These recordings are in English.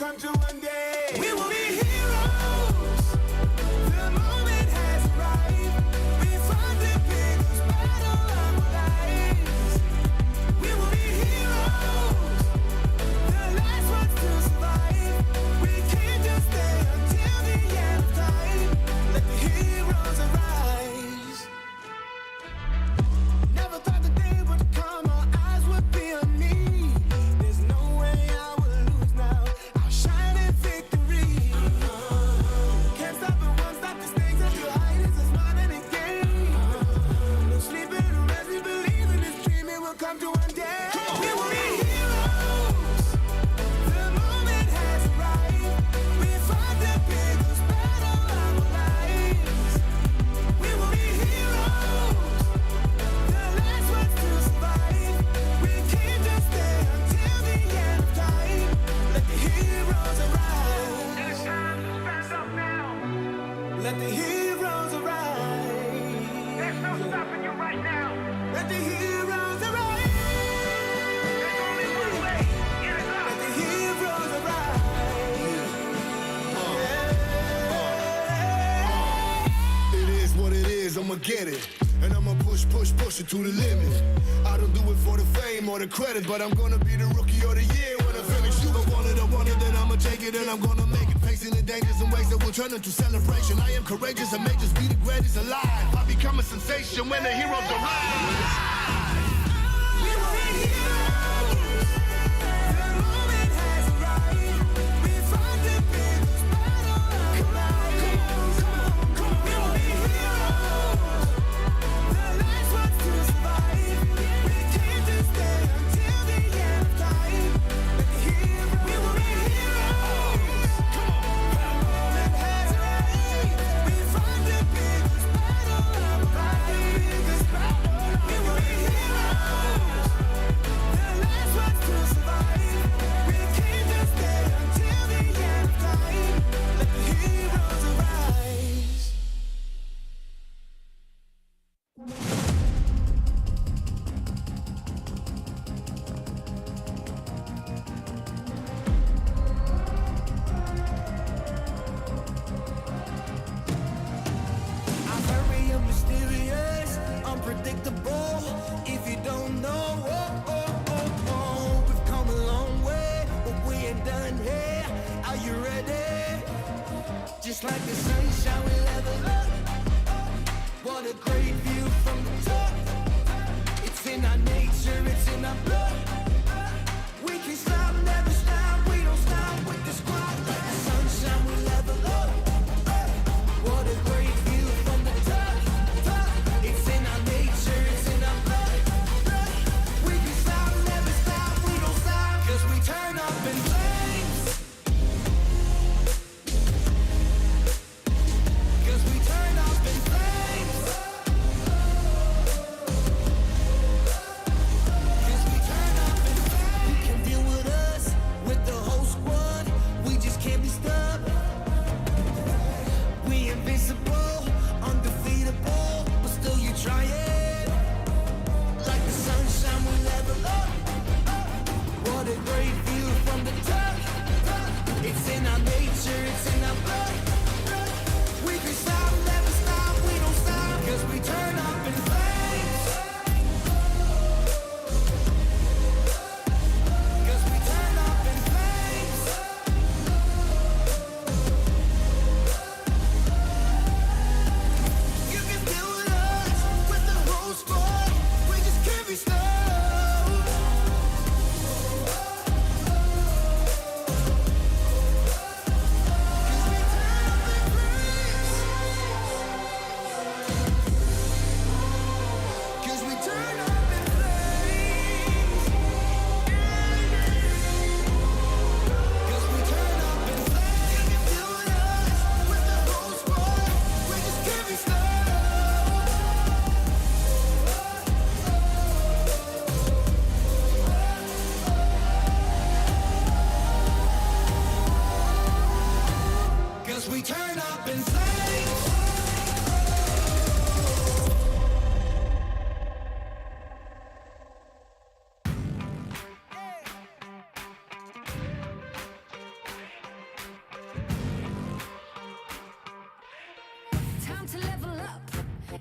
come to one day. We will be heroes. The moment has arrived. We fought the biggest battle of our lives. We will be heroes. The last ones to survive. We can't just stay until the end of time. Let the heroes arise. Never thought the day would come, our eyes would be on me. There's no way I will lose now. I'll shine in victory. Can't stop it, won't stop the stakes of your height is a smile and a game. No sleeping or rest, we believe in this dream, it will come to one day. We will be heroes. The moment has arrived. We fought the biggest battle of our lives. We will be heroes. The last ones to survive. We can't just stay until the end of time. Let the heroes arise. It's time to stand up now. Let the heroes arise. There's no stopping you right now. Let the heroes arise. There's only one way. Get it up. Let the heroes arise. It is what it is, I'ma get it. And I'ma push it to the limit. I don't do it for the fame or the credit, but I'm gonna be the rookie of the year when I finish. You don't want it, then I'ma take it and I'm gonna make it. Facing the dangers and ways that will turn into celebration. I am courageous, I may just be the greatest alive. I become a sensation when the heroes arrive. We will be heroes. The moment has arrived. We fought the biggest battle of our lives. We will be heroes. The last ones to survive. We can't just stay until the end of time. Let the heroes. We will be heroes. The moment has arrived. We fought the biggest battle of our lives. We will be heroes. The last ones to survive. We can't just stay until the end of time. Let the heroes arise. I'm very mysterious, unpredictable. If you don't know, we've come a long way, but we ain't done here. Are you ready? Just like the sunshine, we level up. What a great view from the top. It's in our nature, it's in our blood. We can stop, never stop. We don't stop with the squad. Like the sunshine, we level up. What a great view from the top. It's in our nature, it's in our blood. We can stop, never stop. We don't stop, 'cause we turn up in flames. 'Cause we turn up in flames. 'Cause we turn up in flames. You can deal with us, with the whole squad. We just can't be stopped. We invincible, undefeatable, but still you try it. Like the sunshine, we level up. What a great view from the top.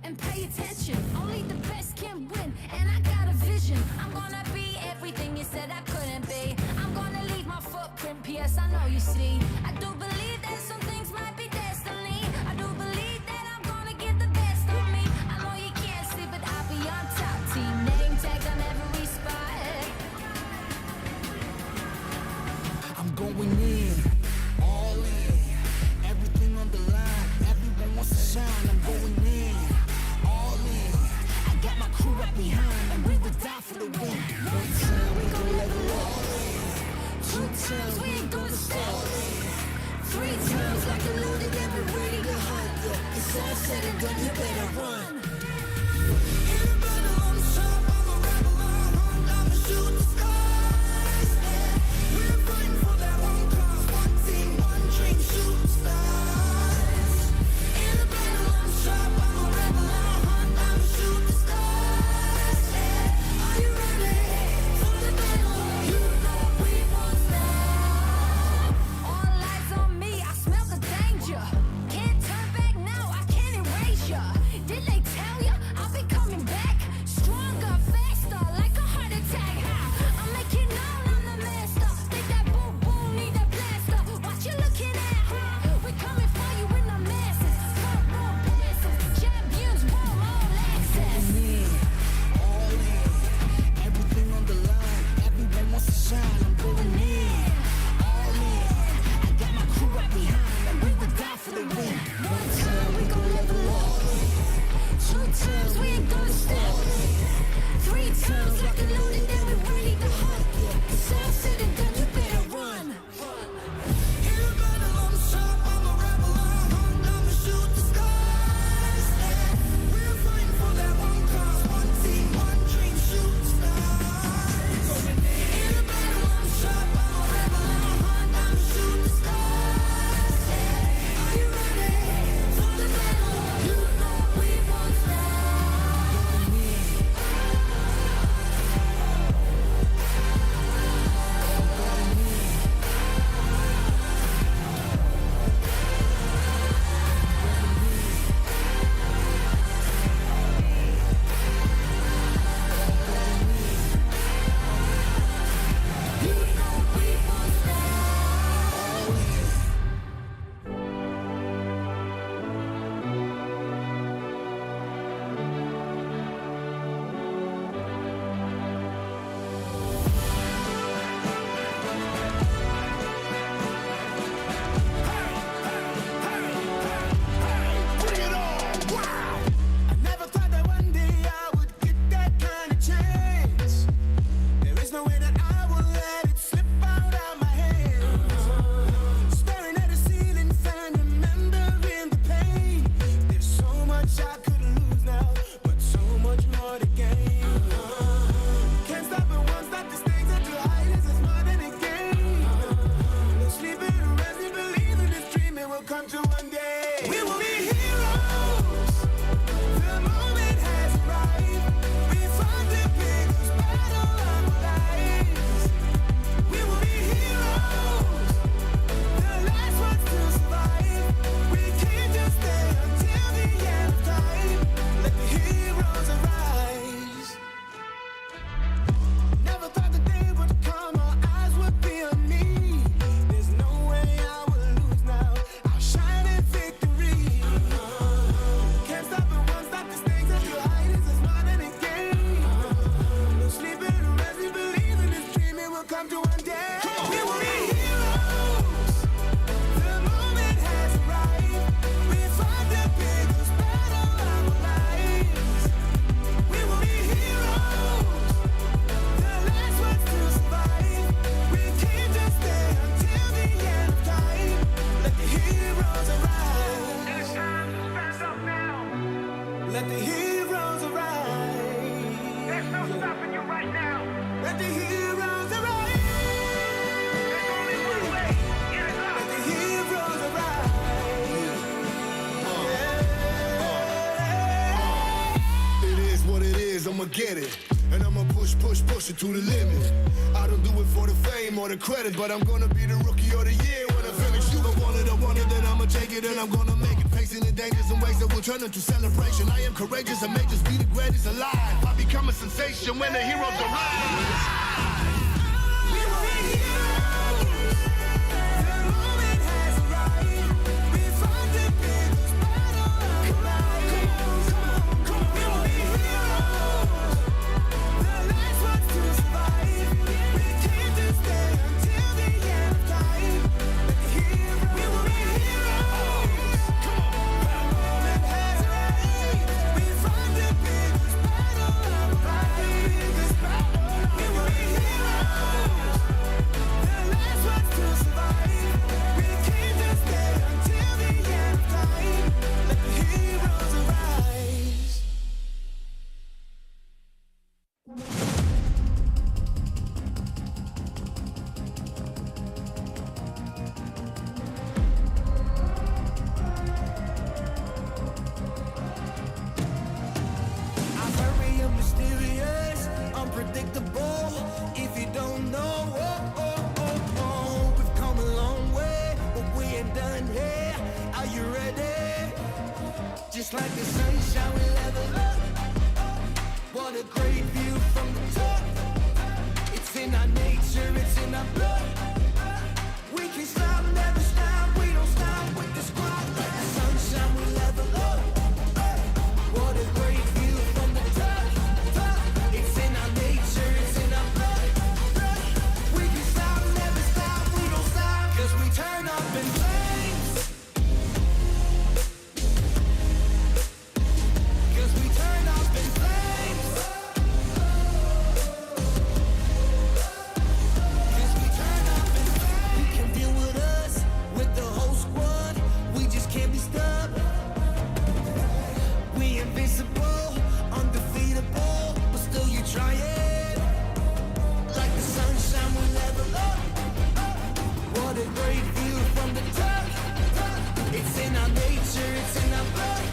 and pay attention. Only the best can win, and I got a vision. I'm gonna be everything you said I couldn't be. I'm gonna leave my footprint, P.S. I know you see. I do believe that some things might be destiny. I do believe that I'm gonna get the best of me. I know you can't see, but I'll be on top. Team name tag on every spot. I'm going in, all in, everything on the line. Everyone wants to shine. I'm going in, all in. I got my crew right behind, and we will die for the win. One time we gon' level up, 2 times we ain't gonna stop, 3 times like a loaded and we ready to hunt. It's all said and done, you better run. In the battle, I'm sharp, I'm a rebel, I'm hunt, I'ma shoot the skies. We're fighting for that one cause, one team, one dream, shoot stars. In the battle, I'm sharp, I'm a rebel, I'm hunt, I'ma shoot the stars. Are you ready for the battle? You know we won't stop. All eyes on me, I smell the danger. Can't turn back now, I can't erase ya. Did they tell ya I'll be coming back? Stronger, faster, like a heart attack. I'm making known I'm the master. Think that boom boom need a blaster. What you looking at, huh? We coming for you in the masses. Front row passes, champions roll all access. In, all in, everything on the line. Everyone wants to shine. I'm going in, all in. I got my crew right behind, and we will die for the win. One time we gon' level up, 2 times we ain't gonna stop. 3 times like a loaded and we ready to hunt. It's all said and done, you better run. in the battle, I'm sharp, I'm a rebel, I'm hunt, I'ma shoot the skies. We're fighting for that one cause, one team, one dream, shoot stars. In the battle, I'm sharp, I'm a rebel, I'm hunt, I'ma shoot the stars. Are you ready for the battle? You know we won't stop. You know we won't stop. I never thought that one day I would get that kind of chance. There is no way that I will let it slip out of my hands. Staring at the ceiling fan, remembering the pain. There's so much I could lose now, but so much more to gain. Can't stop and won't stop the stakes are too high. This is more than a game. No sleeping, resting, believing this dream it will come true one day. We will be heroes. The moment has arrived. We fought the biggest battle of our lives. We will be heroes. The last ones to survive. We can't just stay until the end of time. Let the heroes arise. Never thought the day would come, our eyes would be on me. There's no way I will lose now. I'll shine in victory. Can't stop and won't stop the stakes are too high. This is more than a game. No sleeping, resting, believing this dream it will come to one day. We will be heroes. The moment has arrived. We fought the biggest battle of our lives. We will be heroes. The last ones to survive. We can't just stay until the end of time. Let the heroes arise. It's time to stand up now. Let the heroes arise. There's no stopping you right now. Let the heroes arise. There's only one way. Get it up. Let the heroes arise. It is what it is, I'ma get it. And I'ma push it to the limit. I don't do it for the fame or the credit, but I'm gonna be the rookie of the year when I finish. You I want it, then I'ma take it and I'm gonna make it. Face it facing the dangers and ways that will turn into celebration. I am courageous and may just be the greatest alive. I become a sensation when the heroes arrive. We will be heroes. The moment has arrived. We fought the biggest battle of life. Come on. We will be heroes. The last ones to survive. We came to stay until the end of time. We will be heroes. Come on. The moment has arrived. We fought the biggest battle of life. We will be heroes. The last ones to survive. We came to stay until the end of time. Let the heroes arise. I'm very mysterious, unpredictable. If you don't know, we've come a long way, but we ain't done here. Are you ready? Just like the sunshine, we level up. What a great view from the top. It's in our nature, it's in our blood. We can stop, never stop. We don't stop with the squad. Like the sunshine, we level up. What a great view from the top. It's in our nature, it's in our blood. We can stop, never stop. We don't stop, 'cause we turn up in flames. 'Cause we turn up in flames. 'Cause we turn up in flames. You can deal with us, with the whole squad. We just can't be stopped. We invincible, undefeatable, but still you try it. Like the sunshine, we level up. What a great view from the top. It's in our nature, it's in our blood.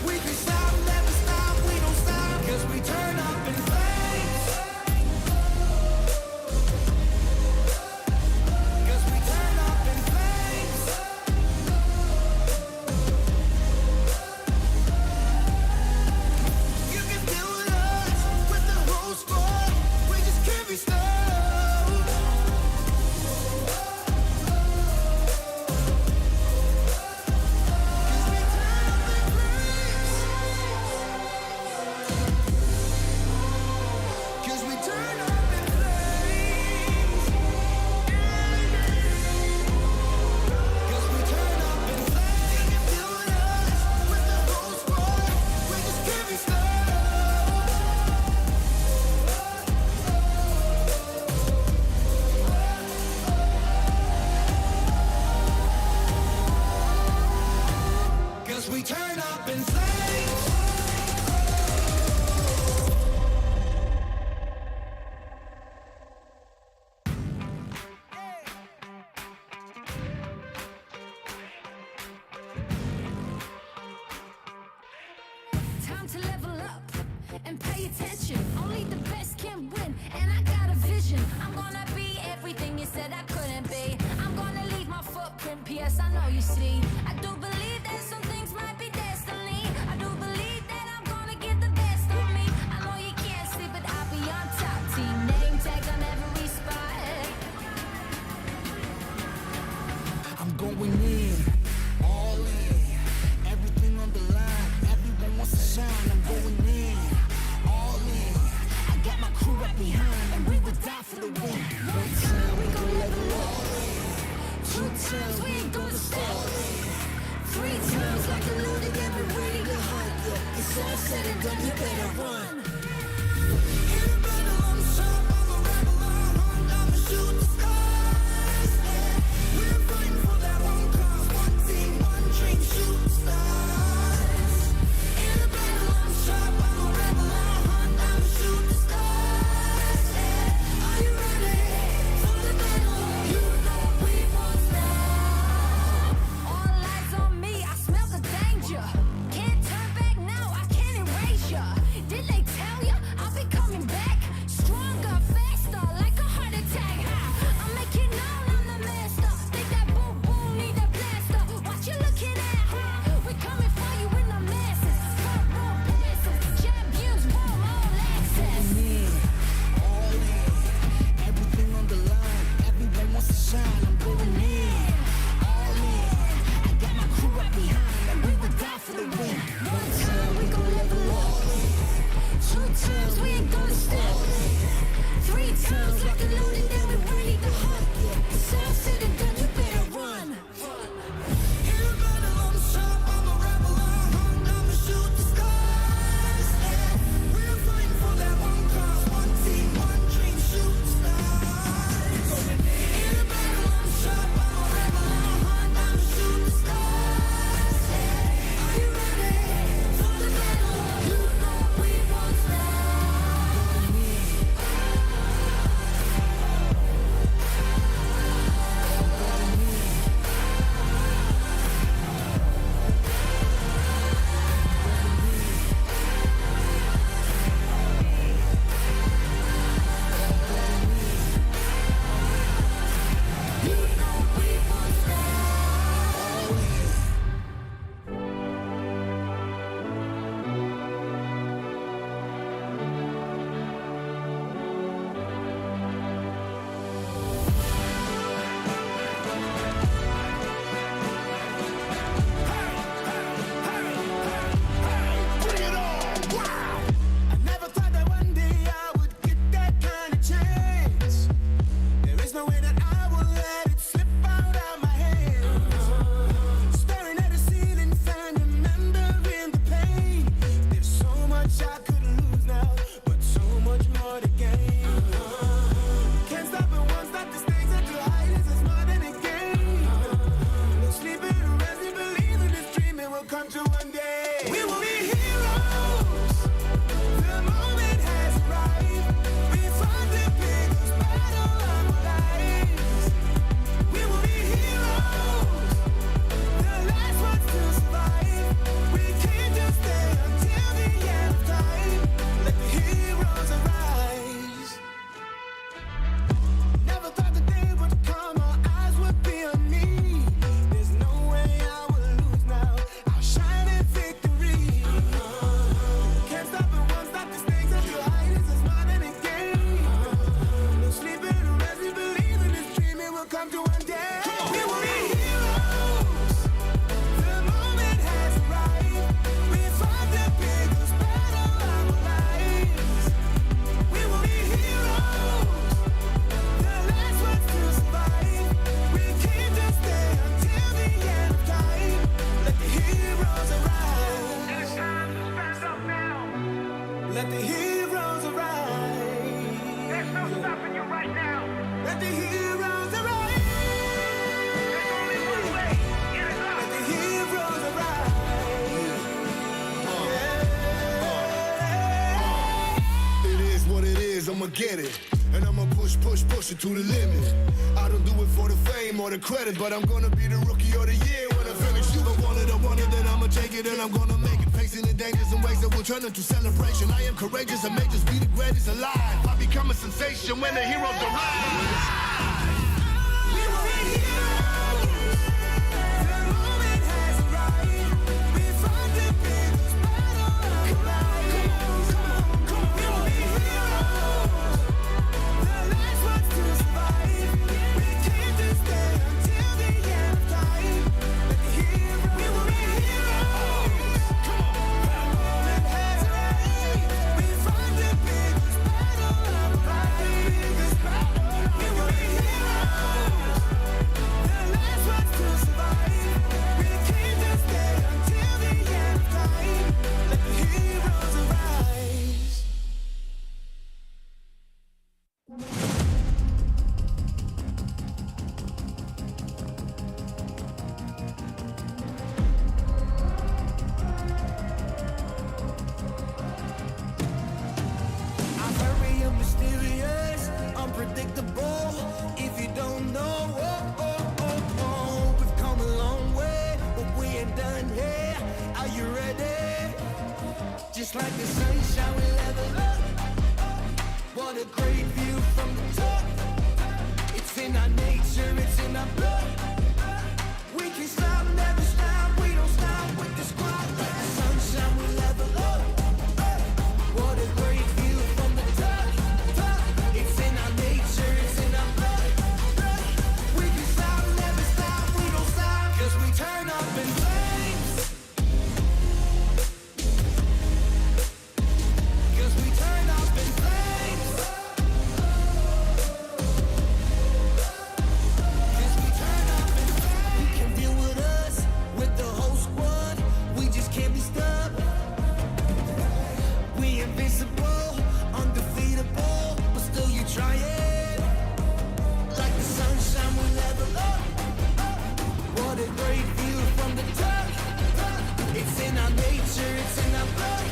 We can stop, never stop, we don't stop, 'cause we turn up in flames. 'Cause we turn up in flames. You can deal with us, with the whole squad. We just can't be stopped. 'Cause we turn up in flames. 'Cause we turn up in flames. 'Cause we turn up in flames. You can deal with us, with the whole squad. We just can't be stopped. 'Cause we turn up in flames. Time to level up and pay attention. Only the best can win, and I got a vision. I'm gonna be everything you said I couldn't be. I'm gonna leave my footprint, P.S. I know you see. I do believe that some things might be destiny. I do believe that I'm gonna get the best of me. I know you can't see, but I'll be on top. Team name tag on every spot. I'm going in, all in, everything on the line. Everyone wants to shine. I'm going in, all in. I got my crew right behind, and we would die for the win. One time we gon' level up. Two times we ain't gonna stop. Three times like a lunatic, get me ready to hunt. Yeah, it's all said and done, you better run. In the battle, I'm sharp, I'm a rebel, I'm hung, I'ma shoot the stars. Yeah. We're fighting for that one cause, one one day. We will be heroes. The moment has arrived. We fought the biggest battle of our lives. We will be heroes. The last ones to survive. We came to stay until the end of time. Let the heroes arrive. It's time to stand up now. Let the heroes arrive. There's no stopping you right now. Let the heroes arrive. There's only one way. Get it up. Let the heroes arrive. It is what it is, I'ma get it. And I'ma push it to the limit. I don't do it for the fame or the credit, but I'm gonna be the rookie of the year when I finish. You don't want it, I want it, then I'ma take it and I'm gonna make it. Facing the dangers and ways that will turn into celebration. I am courageous and may just be the greatest alive. I become a sensation when the heroes arrive. We will be heroes. The moment has arrived. We fought the biggest battle of our lives. We will be heroes. The last ones to survive. We came to stay until the end of time. Let the heroes. We will be heroes. The moment has arrived. We fought the biggest battle of our lives. We will be heroes. The last ones to survive. We came to stay until the end of time. Let the heroes arise. I'm very mysterious, unpredictable. If you don't know, we've come a long way, but we ain't done here. Are you ready? Just like the sunshine, we level up. What a great view from the top. It's in our nature, it's in our blood. We can stop, never stop. We don't stop with the squad. Like the sunshine, we level up. What a great view from the top. It's in our nature, it's in our blood. We can stop, never stop. We don't stop, 'cause we turn up in flames. 'Cause we turn up in flames. 'Cause we turn up in flames. You can deal with us, with the whole squad. We just can't be stopped. We invincible, undefeatable, but still you try it. Like the sunshine, we level up. What a great view from the top. It's in our nature, it's in our blood.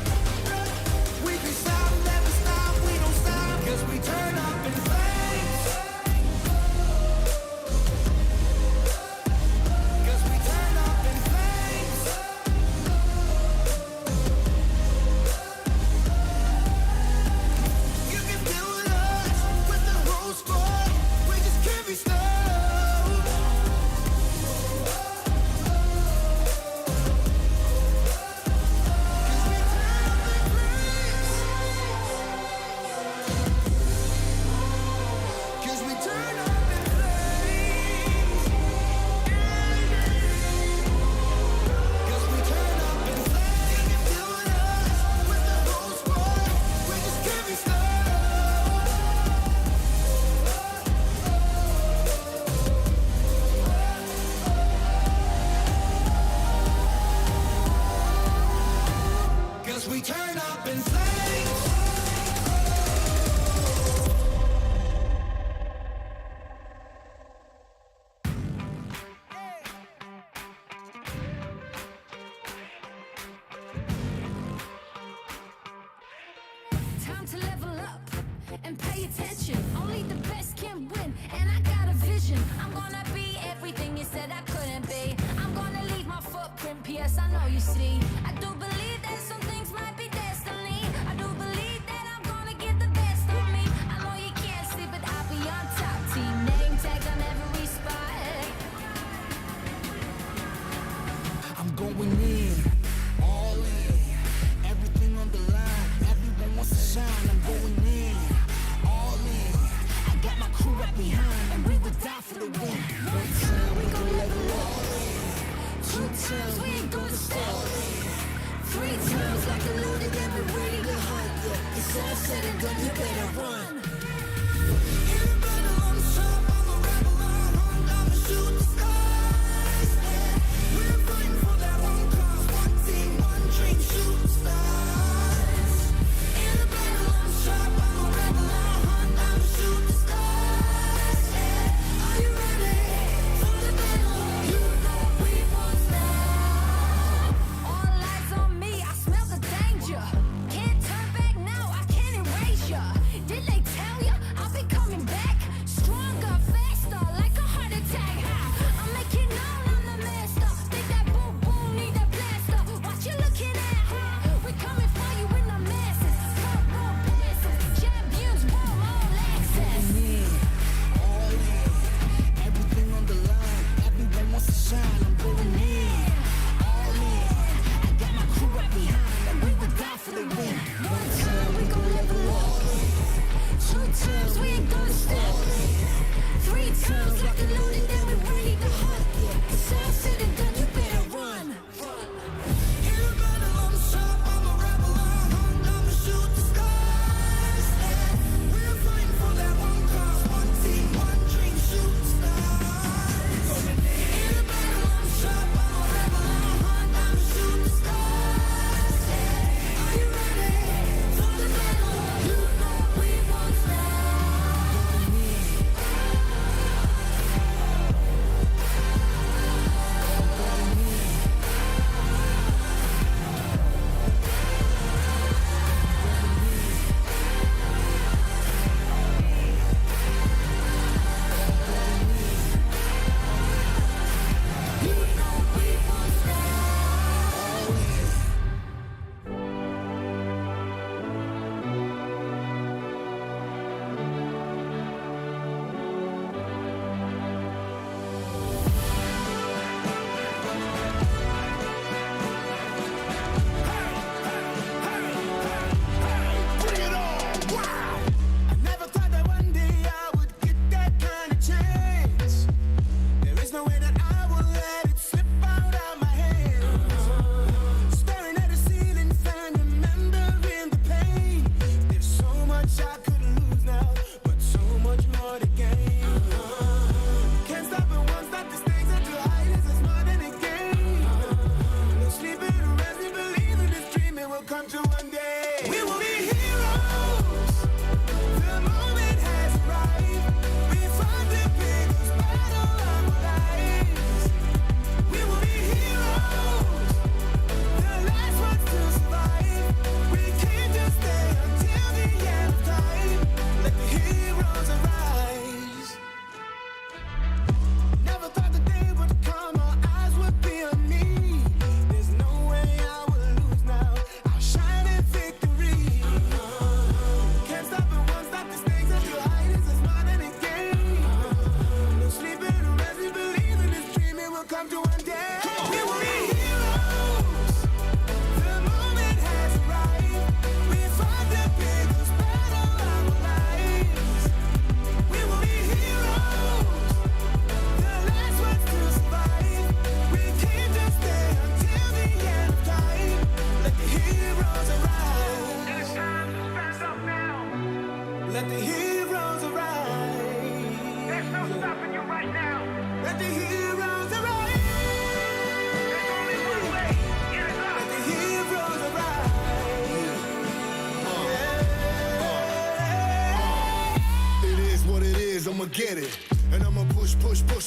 We can stop, never stop, we don't stop, 'cause we turn up in flames. 'Cause we turn up in flames. You can deal with us, with the whole squad. We just can't be stopped. 'Cause we turn up in flames. 'Cause we turn up in flames. You can deal with us, with the whole squad. We just can't be stopped. 'Cause we turn up in flames. Time to level up and pay attention. Only the best can win, and I got a vision. I'm gonna be everything you said I couldn't be. I'm gonna leave my footprint, P.S. I know you see. I do believe that some things might be destiny. I do believe that I'm gonna get the best of me. I know you can't see, but I'll be on top. Team name tag on every spot. I'm going in, all in, everything on the line. Everyone wants to shine. I'm going in, all in. I got my crew up behind, and we would die for the win. One time we gon' level up. Two times we ain't gonna stop. Three times like a loaded and we're ready to hunt. It's all said and done, you better run. In the battle, I'm sharp, I'm a rebel, I'm hunt, I'ma shoot the skies. We're fighting for that one cause, one team, one dream, shoot the stars. In the battle, I'm sharp, I'm a rebel, I'm hunt, I'ma shoot the stars. Are you ready for the battle? You know we won't stop. All eyes on me, I smell the danger. Can't turn back now, I can't erase ya. Did they tell ya? I'll be coming back stronger, faster, like a heart attack. I'm making known I'm the master. Think that boom boom need a blaster. What you looking at? We coming for you in the masses. Front row passes, champions roll all access. All in, everything on the line. Everyone wants to shine. I'm going in, all in. I got my crew right behind, and we will die for the win. One time we gon' level up. Two times we ain't gonna stop. Three times like a loaded and we're ready to hunt. It's all said and done, you better run. In the battle, I'm sharp, I'm a rebel, I'm hunt, I'ma shoot the skies. We're fighting for that one cause, one team, one dream, shoot the stars. In the battle, I'm sharp, I'm a rebel, I'm hunt, I'ma shoot the stars. Are you ready for the battle? You know we won't stop. You know we won't stop. Bring it on! Wow! I never thought that one day I would get that kind of chance. There is no way that I will let it slip out of my hands. Staring at the ceiling fan, remembering the pain. There's so much I could lose now, but so much more to gain. Can't stop and won't stop. The stakes are too high. This is more than a game. No sleeping or resting, believing this dream it will come true one day. We will be heroes. The moment has arrived. We fought the biggest battle of our lives. We will be heroes. The last ones to survive. We can't just stay until the end of time. Let the heroes arise. Never thought the day would come, our eyes would be on me. There's no way I will lose now. I'll shine in victory. Can't stop and won't stop. The stakes are too high. This is more than a game. No sleeping or resting, believing this dream it will come to one day. We will be heroes. The moment has arrived. We fought the biggest battle of our lives. We will be heroes. The last ones to survive. We can't just stay until the end of time. Let the heroes arise. It's time to stand up now. Let the heroes arise. There's no stopping you right now. Let the heroes arise. There's only one way. Get it up. Let the heroes arise. It is what it is, I'ma get it. And I'ma push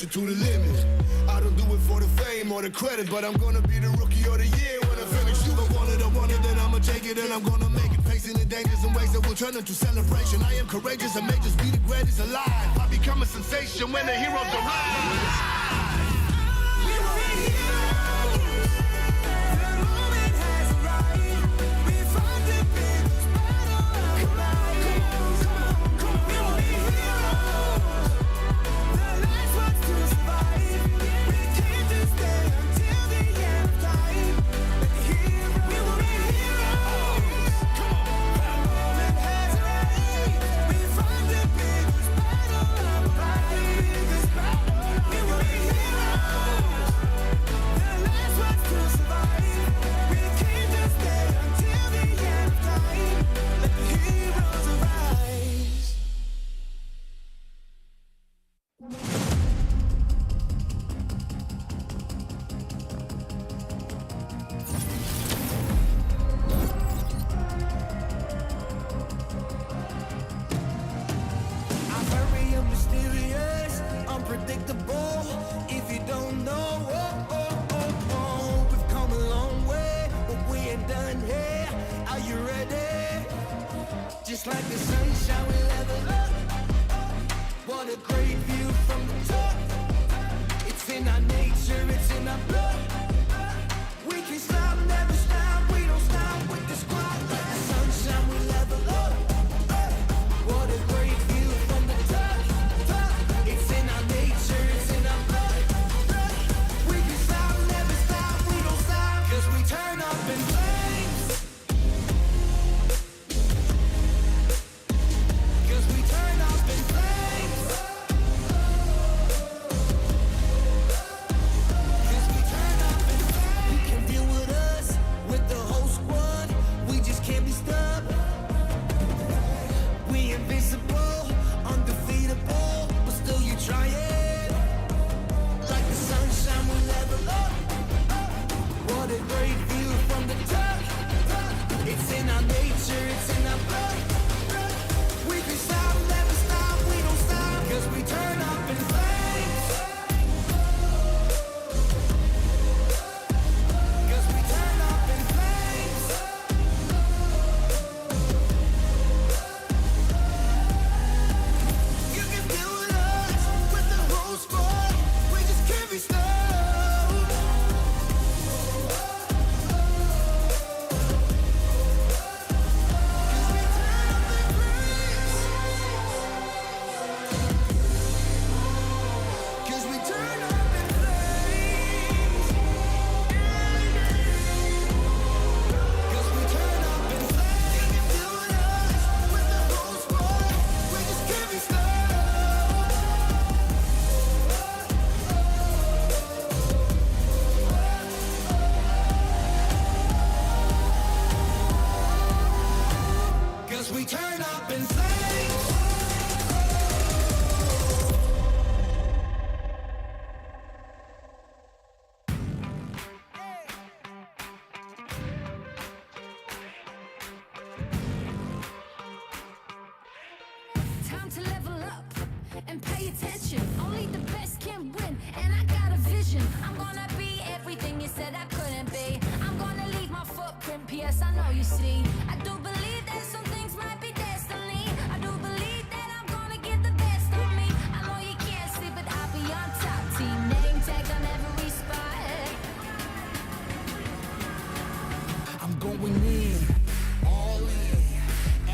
it to the limit. I don't do it for the fame or the credit, but I'm gonna be the rookie of the year when I finish. You don't want it, I want it, then I'ma take it and I'm gonna make it. Facing the dangers and ways that will turn into celebration. I am courageous, I may just be the greatest alive. I become a sensation when the heroes arrive. We will be heroes. The moment has arrived. We fought the biggest battle of our lives. We will be heroes. The last ones to survive. We can't just stay until the end of time. Let the heroes. We will be heroes. The moment has arrived. We fought the biggest battle of our lives. It's like the sunshine we level up. What a great view from the top. It's in our nature, it's in our blood. We can stop, never stop, we don't stop with the squad. Like the sunshine we level up. What a great view from the top. It's in our nature, it's in our blood. We can stop, never stop, we don't stop. Cause we turn up in flames. Cause we turn up in flames. Cause we turn up in flames. You can deal with us, with the whole squad. We just can't be stopped. We invincible, undefeatable, but still you try it. Like the sunshine we level up. What a great view from the top. It's in our nature, it's in our blood. We can stop, never stop, we don't stop. Cause we turn up in flames. Cause we turn up in flames. You can deal with us, with the whole squad. We just can't be stopped. Cause we turn up in flames. Cause we turn up in flames. You can deal with us, with the whole squad. We just can't be stopped. Cause we turn up in flames. Time to level up and pay attention. Only the best can win, and I got a vision. I'm gonna be everything you said I couldn't be. I'm gonna leave my footprint, P.S. I know you see. I do believe that some things might be destiny. I do believe that I'm gonna give the best of me. I know you can't see, but I'll be on top. Team name tag on every spot. I'm going in, all in,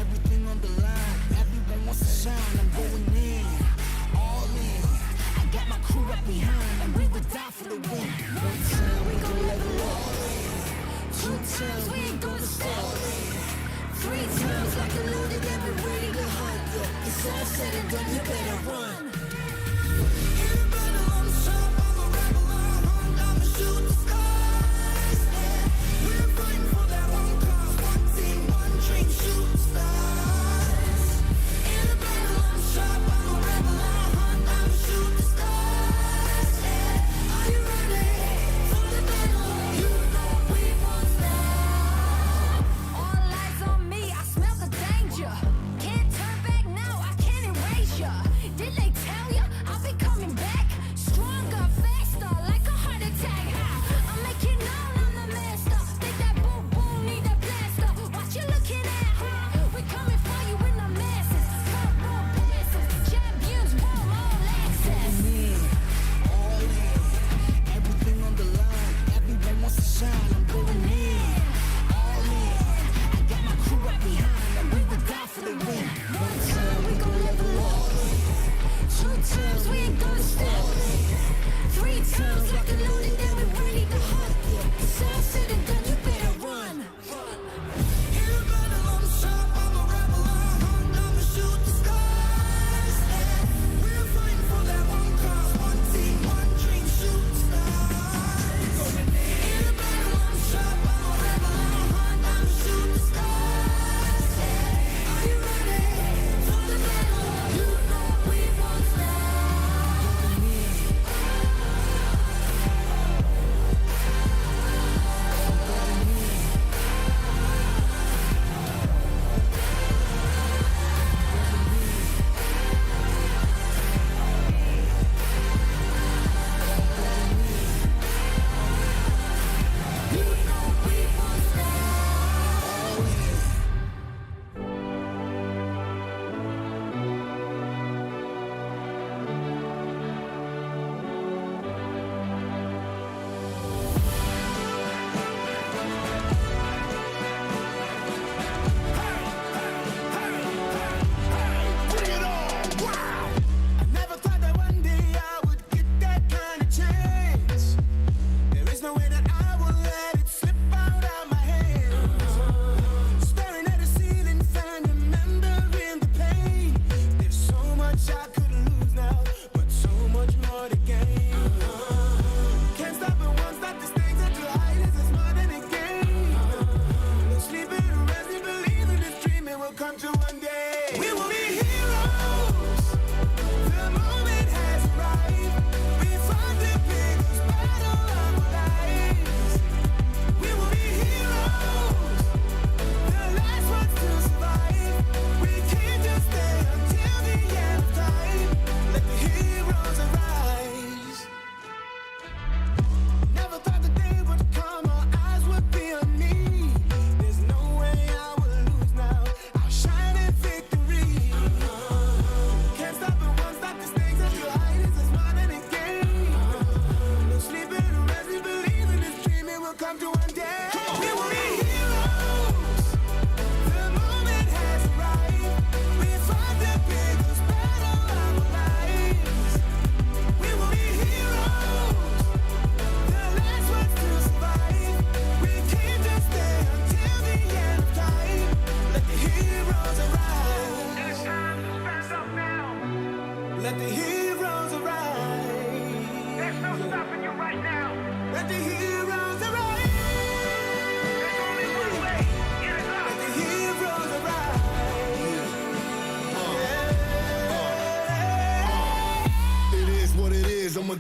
everything on the line. Everyone wants to shine. I'm going in, all in. I got my crew right behind, and we would die for the win. One time we gon' level up, two times we ain't gonna stop, three times like a loaded, then we ready to hunt. Yeah, it's all said and done, you better run. In the battle, I'm sharp, I'm a rebel, I hunt, I'ma shoot the stars. Yeah, we're fighting for that one cause, one team, one dream, shoot the stars. In the battle, I'm sharp, I'm a rebel, I hunt, I'ma shoot the stars. Yeah, are you ready for the battle? You know we won't stop. All eyes on me, I smell the danger. Can't turn back now, I can't erase ya. Did they tell ya I'll be coming back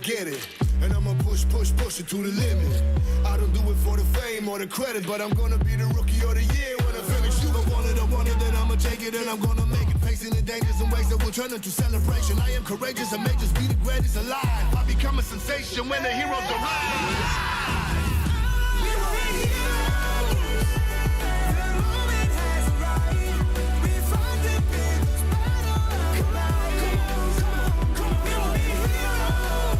get it. And I'ma push it to the limit. I don't do it for the fame or the credit, but I'm gonna be the rookie of the year when I finish. You gon' want it, then I'ma take it and I'm gonna make it. Facing the dangers and ways that will turn into celebration. I am courageous and may just be the greatest alive. I become a sensation when the heroes arrive. We were heroes. The moment has arrived. We fought the biggest battle of life. Come on. We were heroes.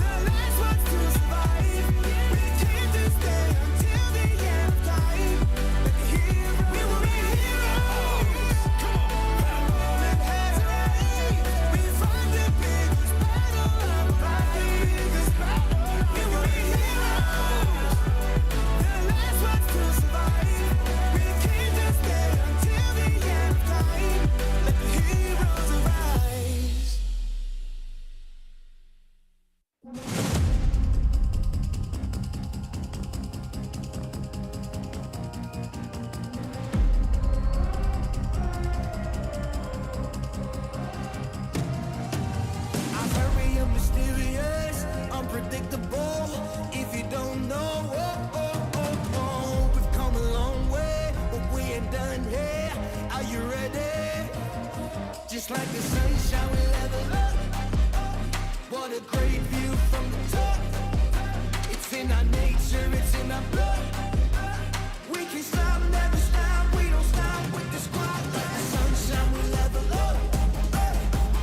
The last ones to survive. We came to stay until the end of time. Like the heroes. We were heroes. Come on. The moment has arrived. We fought the biggest battle of life. We were heroes. The last ones to survive. We came to stay until the end of time. Let the heroes arise. I'm very mysterious, unpredictable. If you don't know, we've come a long way, but we ain't done here. Are you ready? Just like the sunshine, we level up. What a great view from the top. It's in our nature, it's in our blood. We can stop, never stop. We don't stop with the squad. Like the sunshine, we level up.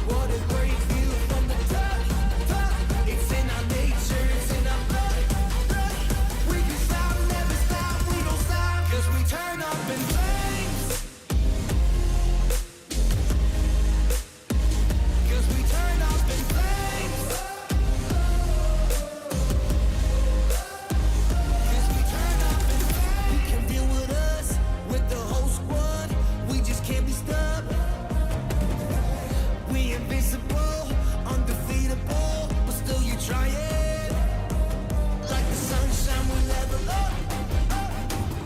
What a great view from the top. It's in our nature, it's in our blood. We can stop, never stop. We don't stop, 'cause we turn up in flames. 'Cause we turn up in flames. 'Cause we turn up in flames. You can deal with us, with the whole squad. We just can't be stopped. We invincible, undefeatable, but still you try it. Like the sunshine, we level up.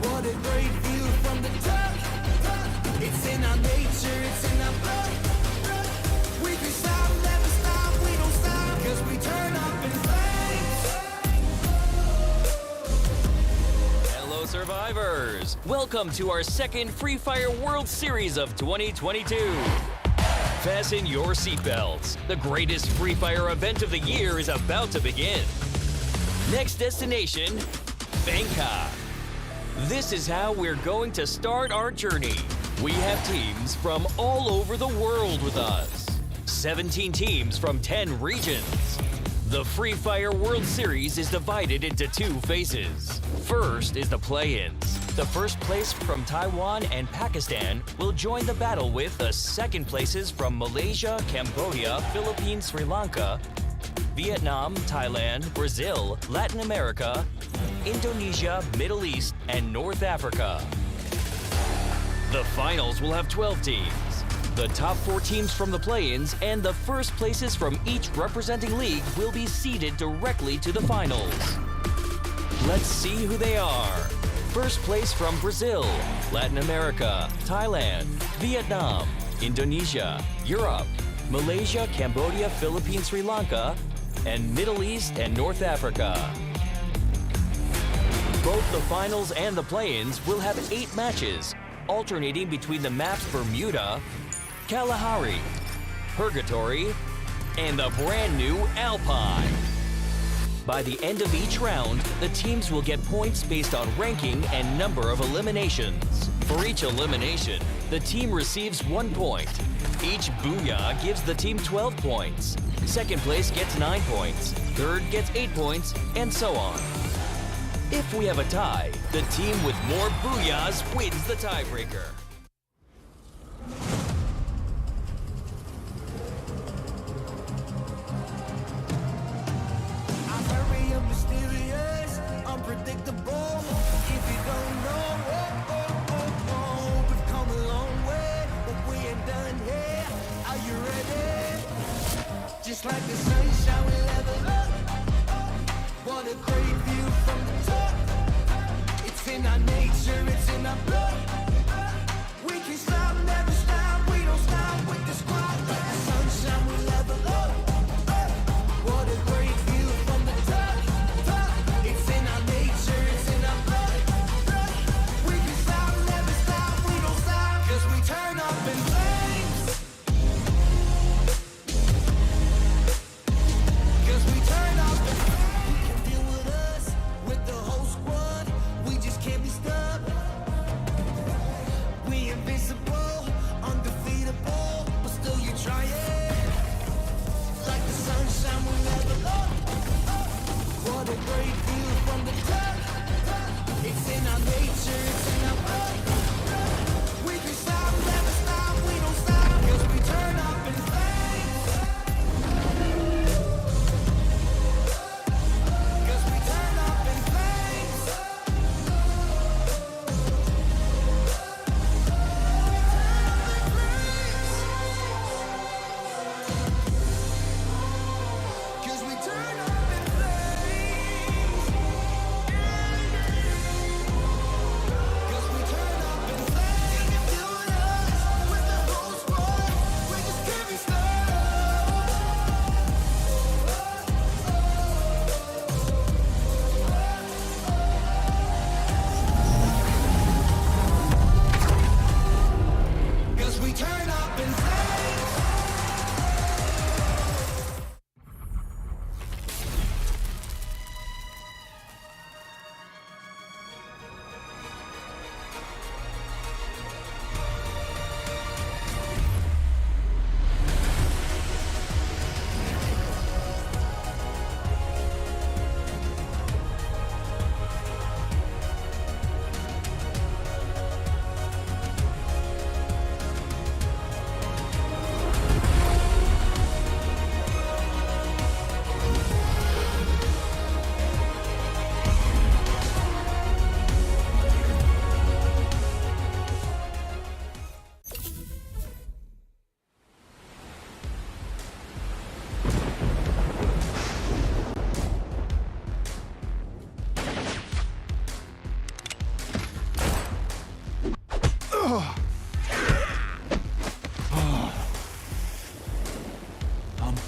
What a great view from the top. It's in our nature, it's in our blood. We can stop, never stop, we don't stop, 'cause we turn up in flames. Hello, survivors! Welcome to our second Free Fire World Series of 2022. Fasten your seatbelts. The greatest Free Fire event of the year is about to begin. Next destination, Bangkok. This is how we're going to start our journey. We have teams from all over the world with us. 17 teams from 10 regions. The Free Fire World Series is divided into two phases. First is the play-ins. The first place from Taiwan and Pakistan will join the battle with the second places from Malaysia, Cambodia, Philippines, Sri Lanka, Vietnam, Thailand, Brazil, Latin America, Indonesia, Middle East, and North Africa. The finals will have 12 teams. The top 4 teams from the play-ins and the first places from each representing league will be seeded directly to the finals. Let's see who they are. First place from Brazil, Latin America, Thailand, Vietnam, Indonesia, Europe, Malaysia, Cambodia, Philippines, Sri Lanka, and Middle East and North Africa. Both the finals and the play-ins will have 8 matches, alternating between the maps Bermuda, Kalahari, Purgatory, and the brand new Alpine. By the end of each round, the teams will get points based on ranking and number of eliminations. For each elimination, the team receives 1 point. Each booyah gives the team 12 points. Second place gets 9 points. Third gets 8 points, and so on. If we have a tie, the team with more booyahs wins the tiebreaker. I'm very mysterious, unpredictable. If you don't know, we've come a long way, but we ain't done here. Are you ready? Just like the sunshine, we level up. What a great view from the top. It's in our nature, it's in our blood.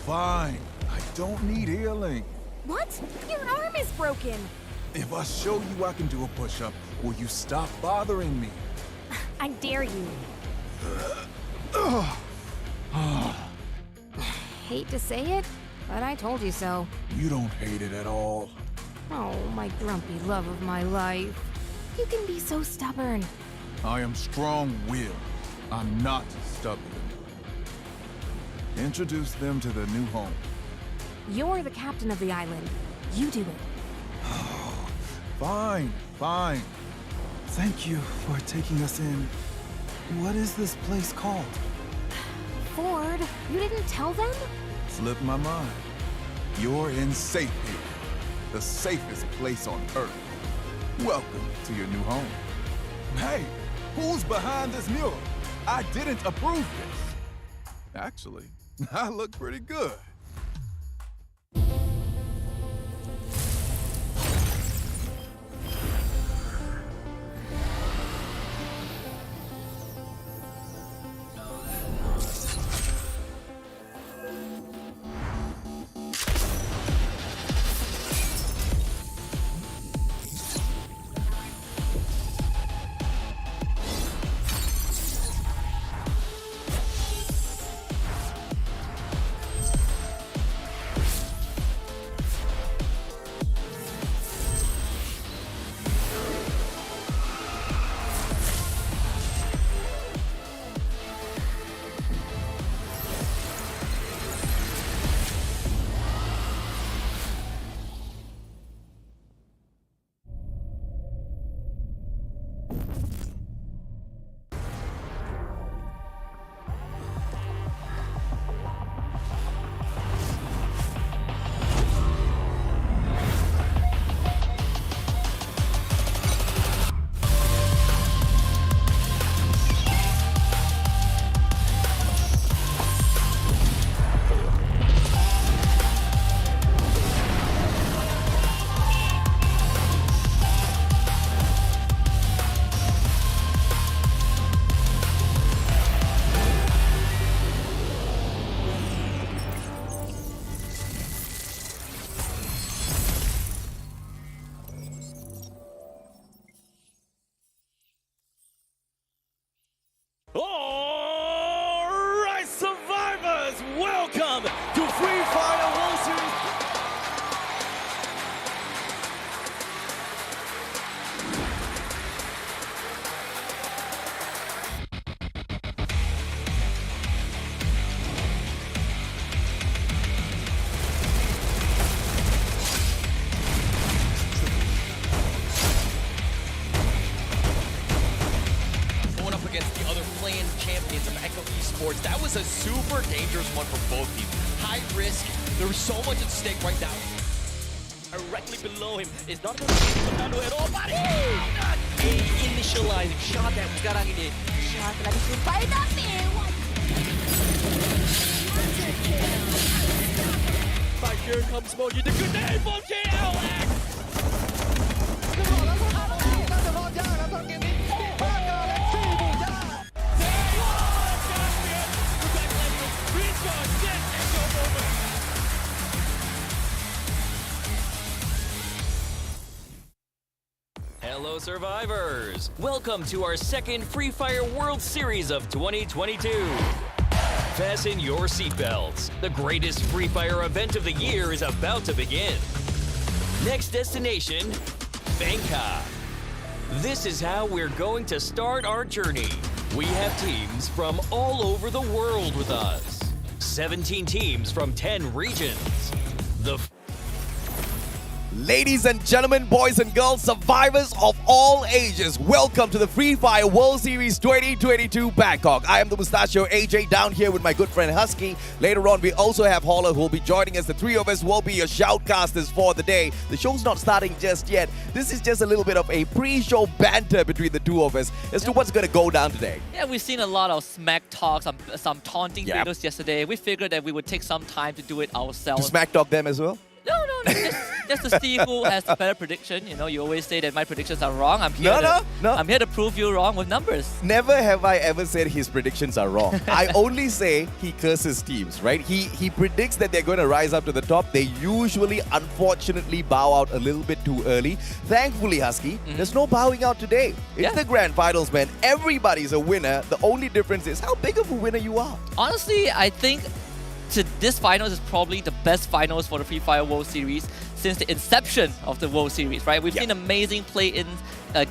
fine. I don't need healing. What? Your arm is broken. If I show you I can do a push-up, will you stop bothering me? I dare you. Hate to say it, but I told you so. You don't hate it at all. Oh, my grumpy love of my life. You can be so stubborn. I am strong-willed. I'm not stubborn. Introduce them to the new home. You're the captain of the island. You do it. Fine, fine. Thank you for taking us in. What is this place called? Ford, you didn't tell them? Slipped my mind. You're in safe here. The safest place on Earth. Welcome to your new home. Hey, who's behind this mural? I didn't approve this. Actually, I look pretty good. All right, survivors, welcome to Free Fire World Series. Going up against the other playing champions of Echo Esports. That was a super dangerous one for both teams. High risk. There was so much at stake right now. Directly below him is not going to be Fernando at all. But initializing shot that sekarang ini. Shot telah disumpah tapi. But here comes Moji. The good name from KLX. Hello, survivors! Welcome to our second Free Fire World Series of 2022. Fasten your seatbelts. The greatest Free Fire event of the year is about to begin. Next destination, Bangkok. This is how we're going to start our journey. We have teams from all over the world with us. 17 teams from 10 regions. Ladies and gentlemen, boys and girls, survivors of all ages, welcome to the Free Fire World Series 2022 Bangkok. I am the Mustachio AJ down here with my good friend Husky. Later on, we also have Holler who will be joining us. The three of us will be your shoutcasters for the day. The show's not starting just yet. This is just a little bit of a pre-show banter between the two of us as to what's going to go down today. Yeah, we've seen a lot of smack talk, some taunting Yep. videos yesterday. We figured that we would take some time to do it ourselves. To smack talk them as well? No, just to see who has the better prediction. You know, you always say that my predictions are wrong. I'm here No. I'm here to prove you wrong with numbers. Never have I ever said his predictions are wrong. I only say he curses teams, right? He predicts that they're going to rise up to the top. They usually, unfortunately, bow out a little bit too early. Thankfully, Husky, there's no bowing out today. It's Yeah. the grand finals, man. Everybody's a winner. The only difference is how big of a winner you are. Honestly, I think this finals is probably the best finals for the Free Fire World Series since the inception of the World Series, right? We've seen amazing play-in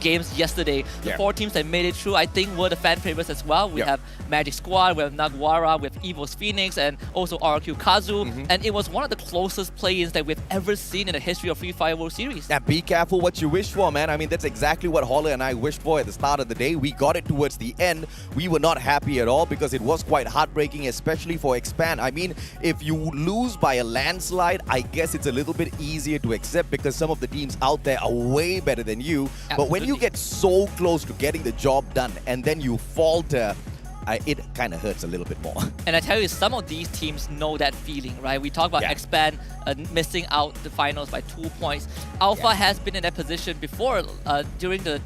games yesterday. The 4 teams that made it through, I think, were the fan favorites as well. We have Magic Squad, we have Nagwara, we have Evil's Phoenix, and also RQ Kazu. And it was one of the closest play-ins that we've ever seen in the history of Free Fire World Series. Yeah, be careful what you wish for, man. I mean, that's exactly what Holler and I wished for at the start of the day. We got it towards the end. We were not happy at all because it was quite heartbreaking, especially for Expand. I mean, if you lose by a landslide, I guess it's a little bit easier to accept because some of the teams out there are way better than you. But when you get so close to getting the job done and then you falter, it kind of hurts a little bit more. And I tell you, some of these teams know that feeling, right? We talk about Expand missing out the finals by 2 points. Alpha has been in that position before during the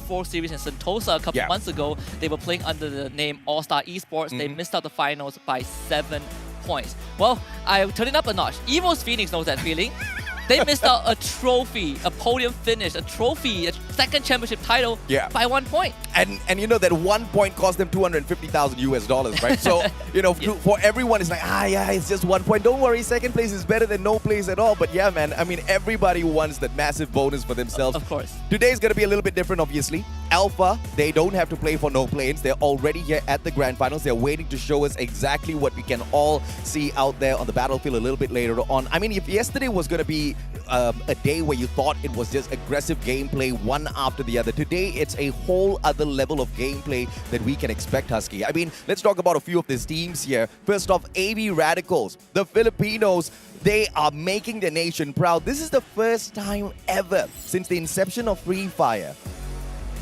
4 series in Sentosa a couple months ago. They were playing under the name All-Star Esports. They missed out the finals by 7 points. Well, I turn it up a notch. Evil's Phoenix knows that feeling. They missed out a trophy, a podium finish, a trophy, a second championship title by 1 point. And you know that 1 point cost them $250,000, right? So, you know, for everyone, it's like, it's just 1 point. Don't worry, second place is better than no place at all. But yeah, man, I mean, everybody wants that massive bonus for themselves. Of course. Today's going to be a little bit different, obviously. Alpha, they don't have to play for no play-ins. They're already here at the grand finals. They're waiting to show us exactly what we can all see out there on the battlefield a little bit later on. I mean, if yesterday was going to be a day where you thought it was just aggressive gameplay one after the other, today it's a whole other level of gameplay that we can expect, Husky. I mean, let's talk about a few of these teams here. First off, AV Radicals, the Filipinos. They are making the nation proud. This is the first time ever since the inception of Free Fire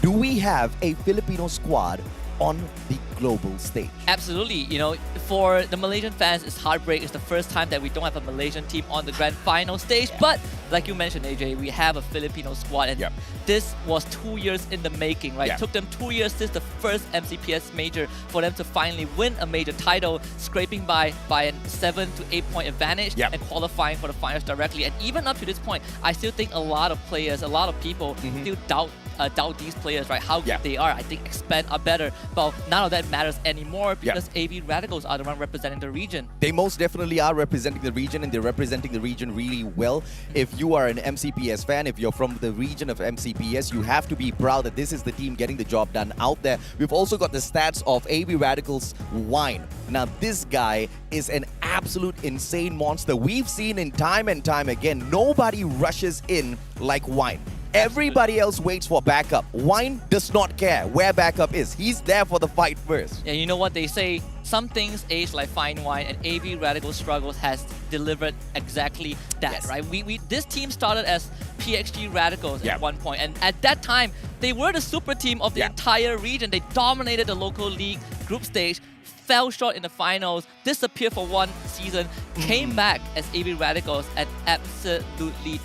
do we have a Filipino squad on the global stage. Absolutely. You know, for the Malaysian fans, it's heartbreak. It's the first time that we don't have a Malaysian team on the grand final stage. But like you mentioned, AJ, we have a Filipino squad. And this was 2 years in the making, right? It took them 2 years since the first MCPS major for them to finally win a major title, scraping by a 7 to 8 point advantage and qualifying for the finals directly. And even up to this point, I still think a lot of players, a lot of people still doubt these players, right? How good they are. I think Expand are better. But none of that matters anymore because AV Radicals are the one representing the region. They most definitely are representing the region, and they're representing the region really well. If you are an MCPS fan, if you're from the region of MCPS, you have to be proud that this is the team getting the job done out there. We've also got the stats of AV Radicals Wine. Now, this guy is an absolute insane monster. We've seen in time and time again, nobody rushes in like Wine. Everybody else waits for backup. Wine does not care where backup is. He's there for the fight first. Yeah, you know what they say? Some things age like fine wine, and AV Radical Struggles has delivered exactly that, right? This team started as PXG Radicals at one point, and at that time, they were the super team of the entire region. They dominated the local league group stage, fell short in the finals, disappeared for one season, came back as AV Radicals, and absolutely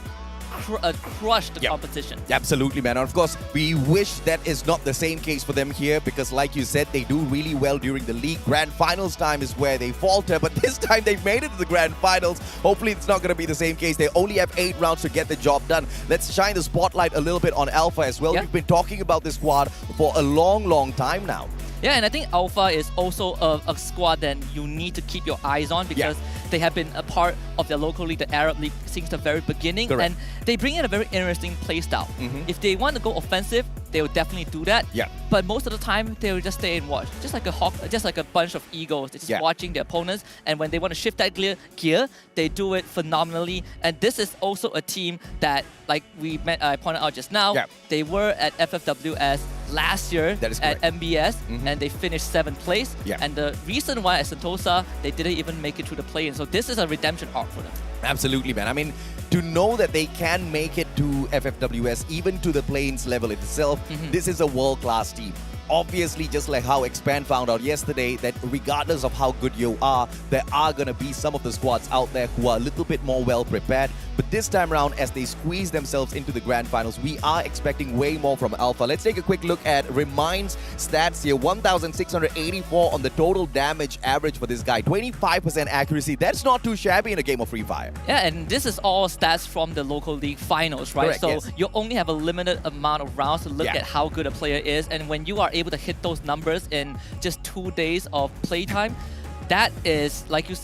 crushed the competition. Absolutely, man. And of course, we wish that is not the same case for them here because like you said, they do really well during the league. Grand finals time is where they falter, but this time they've made it to the grand finals. Hopefully it's not going to be the same case. They only have 8 rounds to get the job done. Let's shine the spotlight a little bit on Alpha as well. We've been talking about this squad for a long time now. Yeah, and I think Alpha is also a squad that you need to keep your eyes on because they have been a part of the local league, the Arab League, since the very beginning. And they bring in a very interesting playstyle. If they want to go offensive, they will definitely do that. But most of the time, they will just stay and watch. Just like a bunch of eagles. They're just watching their opponents. And when they want to shift that gear, they do it phenomenally. And this is also a team that, like I pointed out just now, they were at FFWS last year at MBS, and they finished 7th place. And the reason why at Sentosa, they didn't even make it to the play-in. So this is a redemption arc for them. Absolutely, man. I mean, to know that they can make it to FFWS, even to the play-ins level itself, this is a world-class team. Obviously, just like how Expand found out yesterday, that regardless of how good you are, there are going to be some of the squads out there who are a little bit more well-prepared. But this time around, as they squeeze themselves into the grand finals, we are expecting way more from Alpha. Let's take a quick look at Remind's stats here. 1,684 on the total damage average for this guy. 25% accuracy. That's not too shabby in a game of Free Fire. Yeah, and this is all stats from the local league finals, right? Correct, so yes. you only have a limited amount of rounds to look at how good a player is. And when you are able to hit those numbers in just 2 days of playtime, that is,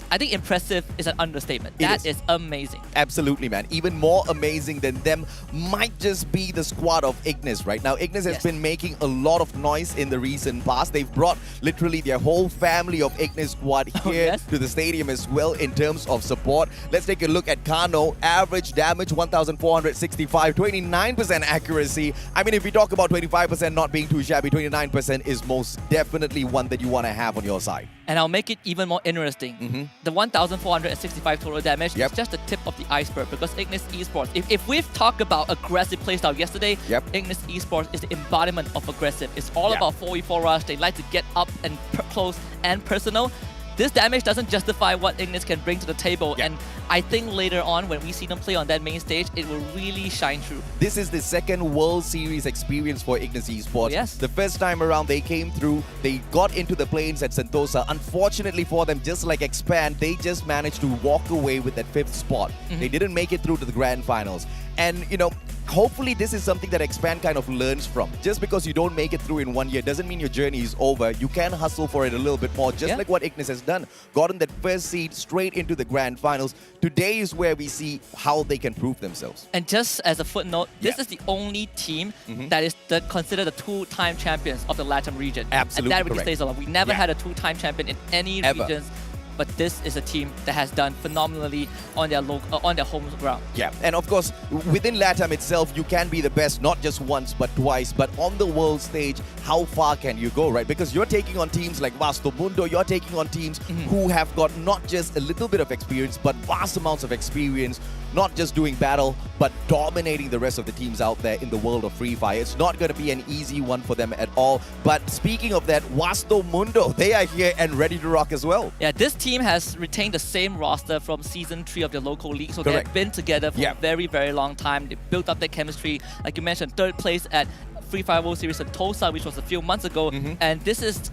I think impressive is an understatement. That is amazing. Absolutely, man. Even more amazing than them might just be the squad of Ignis right now. Ignis has been making a lot of noise in the recent past. They've brought literally their whole family of Ignis squad here to the stadium as well in terms of support. Let's take a look at Kano. Average damage 1,465, 29% accuracy. I mean, if we talk about 25% not being too shabby, 29% is most definitely one that you want to have on your side. And I'll make it even more interesting. The 1,465 total damage is just the tip of the iceberg because Ignis Esports, if we've talked about aggressive playstyle yesterday, Ignis Esports is the embodiment of aggressive. It's all about 4v4 rush. They like to get up and close and personal. This damage doesn't justify what Ignis can bring to the table, and I think later on when we see them play on that main stage, it will really shine through. This is the second World Series experience for Ignis Esports. Yes. The first time around they came through, they got into the plains at Sentosa. Unfortunately for them, just like Expand, they just managed to walk away with that 5th spot. They didn't make it through to the grand finals. And, you know, hopefully this is something that Expand kind of learns from. Just because you don't make it through in 1 year doesn't mean your journey is over. You can hustle for it a little bit more, just like what Ignis has done. Gotten that first seed straight into the grand finals. Today is where we see how they can prove themselves. And just as a footnote, this is the only team that is considered the 2-time champions of the Latin region. Absolutely and that really correct. stays alone. We never had a 2-time champion in any regions. But this is a team that has done phenomenally on their home ground. Yeah, and of course, within LATAM itself, you can be the best not just once but twice. But on the world stage, how far can you go, right? Because you're taking on teams like Vasto Mundo, you're taking on teams who have got not just a little bit of experience, but vast amounts of experience, not just doing battle, but dominating the rest of the teams out there in the world of Free Fire. It's not going to be an easy one for them at all. But speaking of that, Vasto Mundo, they are here and ready to rock as well. Yeah, this team has retained the same roster from Season 3 of their local league. So they've been together for a very, very long time. They built up their chemistry. Like you mentioned, 3rd place at Free Fire World Series Sentosa, which was a few months ago. And this is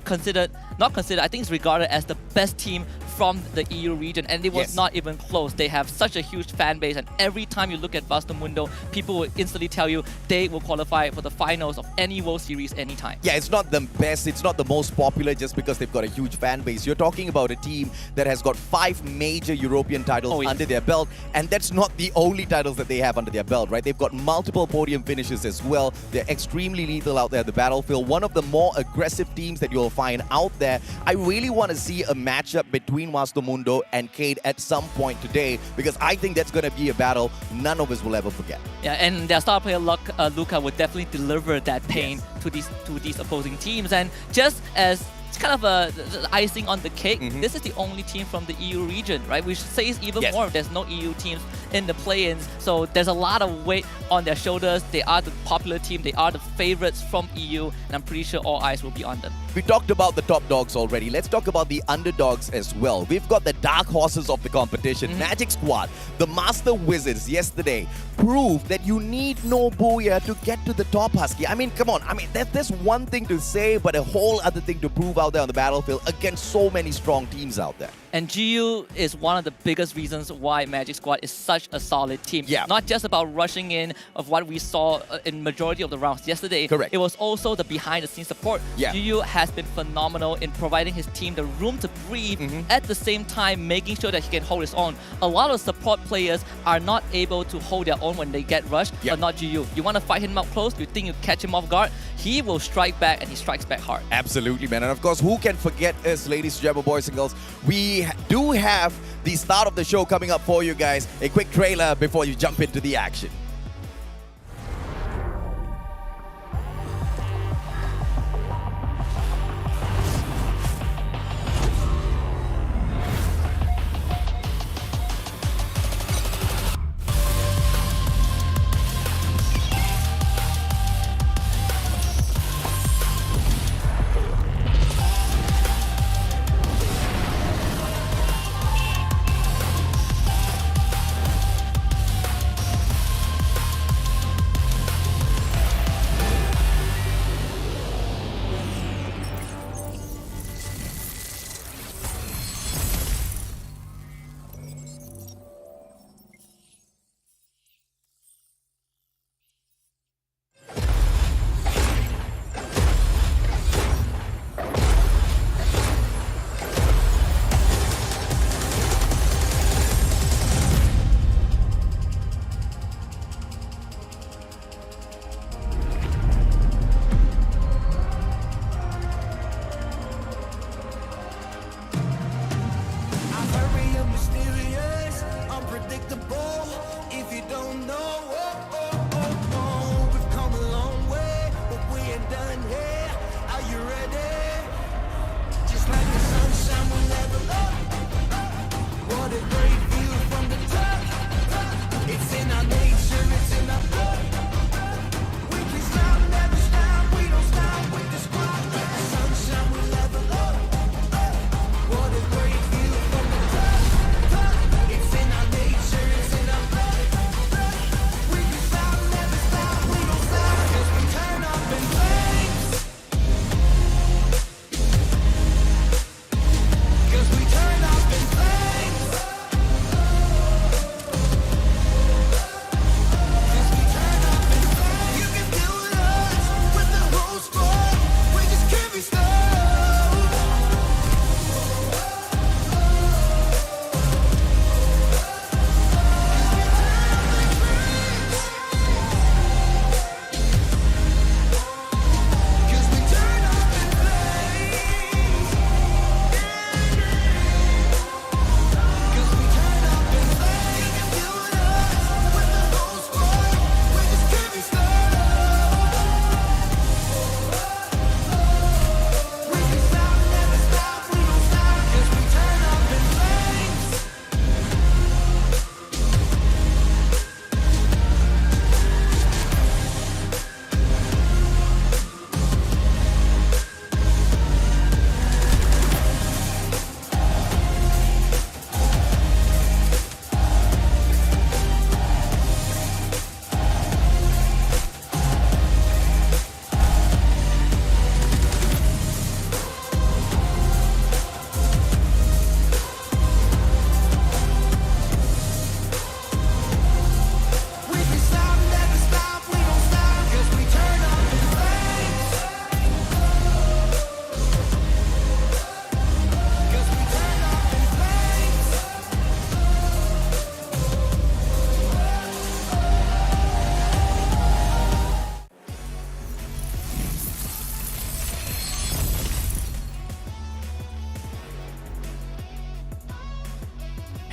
not considered, I think it's regarded as the best team from the EU region, and it was not even close. They have such a huge fan base, and every time you look at Vasto Mundo, people will instantly tell you they will qualify for the finals of any World Series anytime. Yeah, it's not the best, it's not the most popular just because they've got a huge fan base. You're talking about a team that has got 5 major European titles under their belt, and that's not the only titles that they have under their belt, right? They've got multiple podium finishes as well. They're extremely lethal out there at the battlefield. One of the more aggressive teams that you'll find out there. I really want to see a matchup between Vasto Mundo and Cade at some point today, because I think that's going to be a battle none of us will ever forget. Yeah, and their star player Luca would definitely deliver that pain to these opposing teams. And just as it's kind of the icing on the cake, this is the only team from the EU region, right? Which says even more. There's no EU teams in the play-ins, so there's a lot of weight on their shoulders. They are the popular team. They are the favorites from EU, and I'm pretty sure all eyes will be on them. We talked about the top dogs already. Let's talk about the underdogs as well. We've got the dark horses of the competition. Magic Squad, the Master Wizards yesterday proved that you need no Booyah to get to the top, Husky. I mean, come on. I mean, that's one thing to say, but a whole other thing to prove out there on the battlefield against so many strong teams out there. And GU is one of the biggest reasons why Magic Squad is such a solid team. Yeah. Not just about rushing in of what we saw in majority of the rounds yesterday. Correct. It was also the behind-the-scenes support. Yeah. GU has been phenomenal in providing his team the room to breathe, at the same time making sure that he can hold his own. A lot of support players are not able to hold their own when they get rushed, but not GU. You want to fight him up close, you think you catch him off guard, he will strike back, and he strikes back hard. Absolutely, man. And of course, who can forget us, ladies and gentlemen, boys and girls? We do have the start of the show coming up for you guys. A quick trailer before you jump into the action.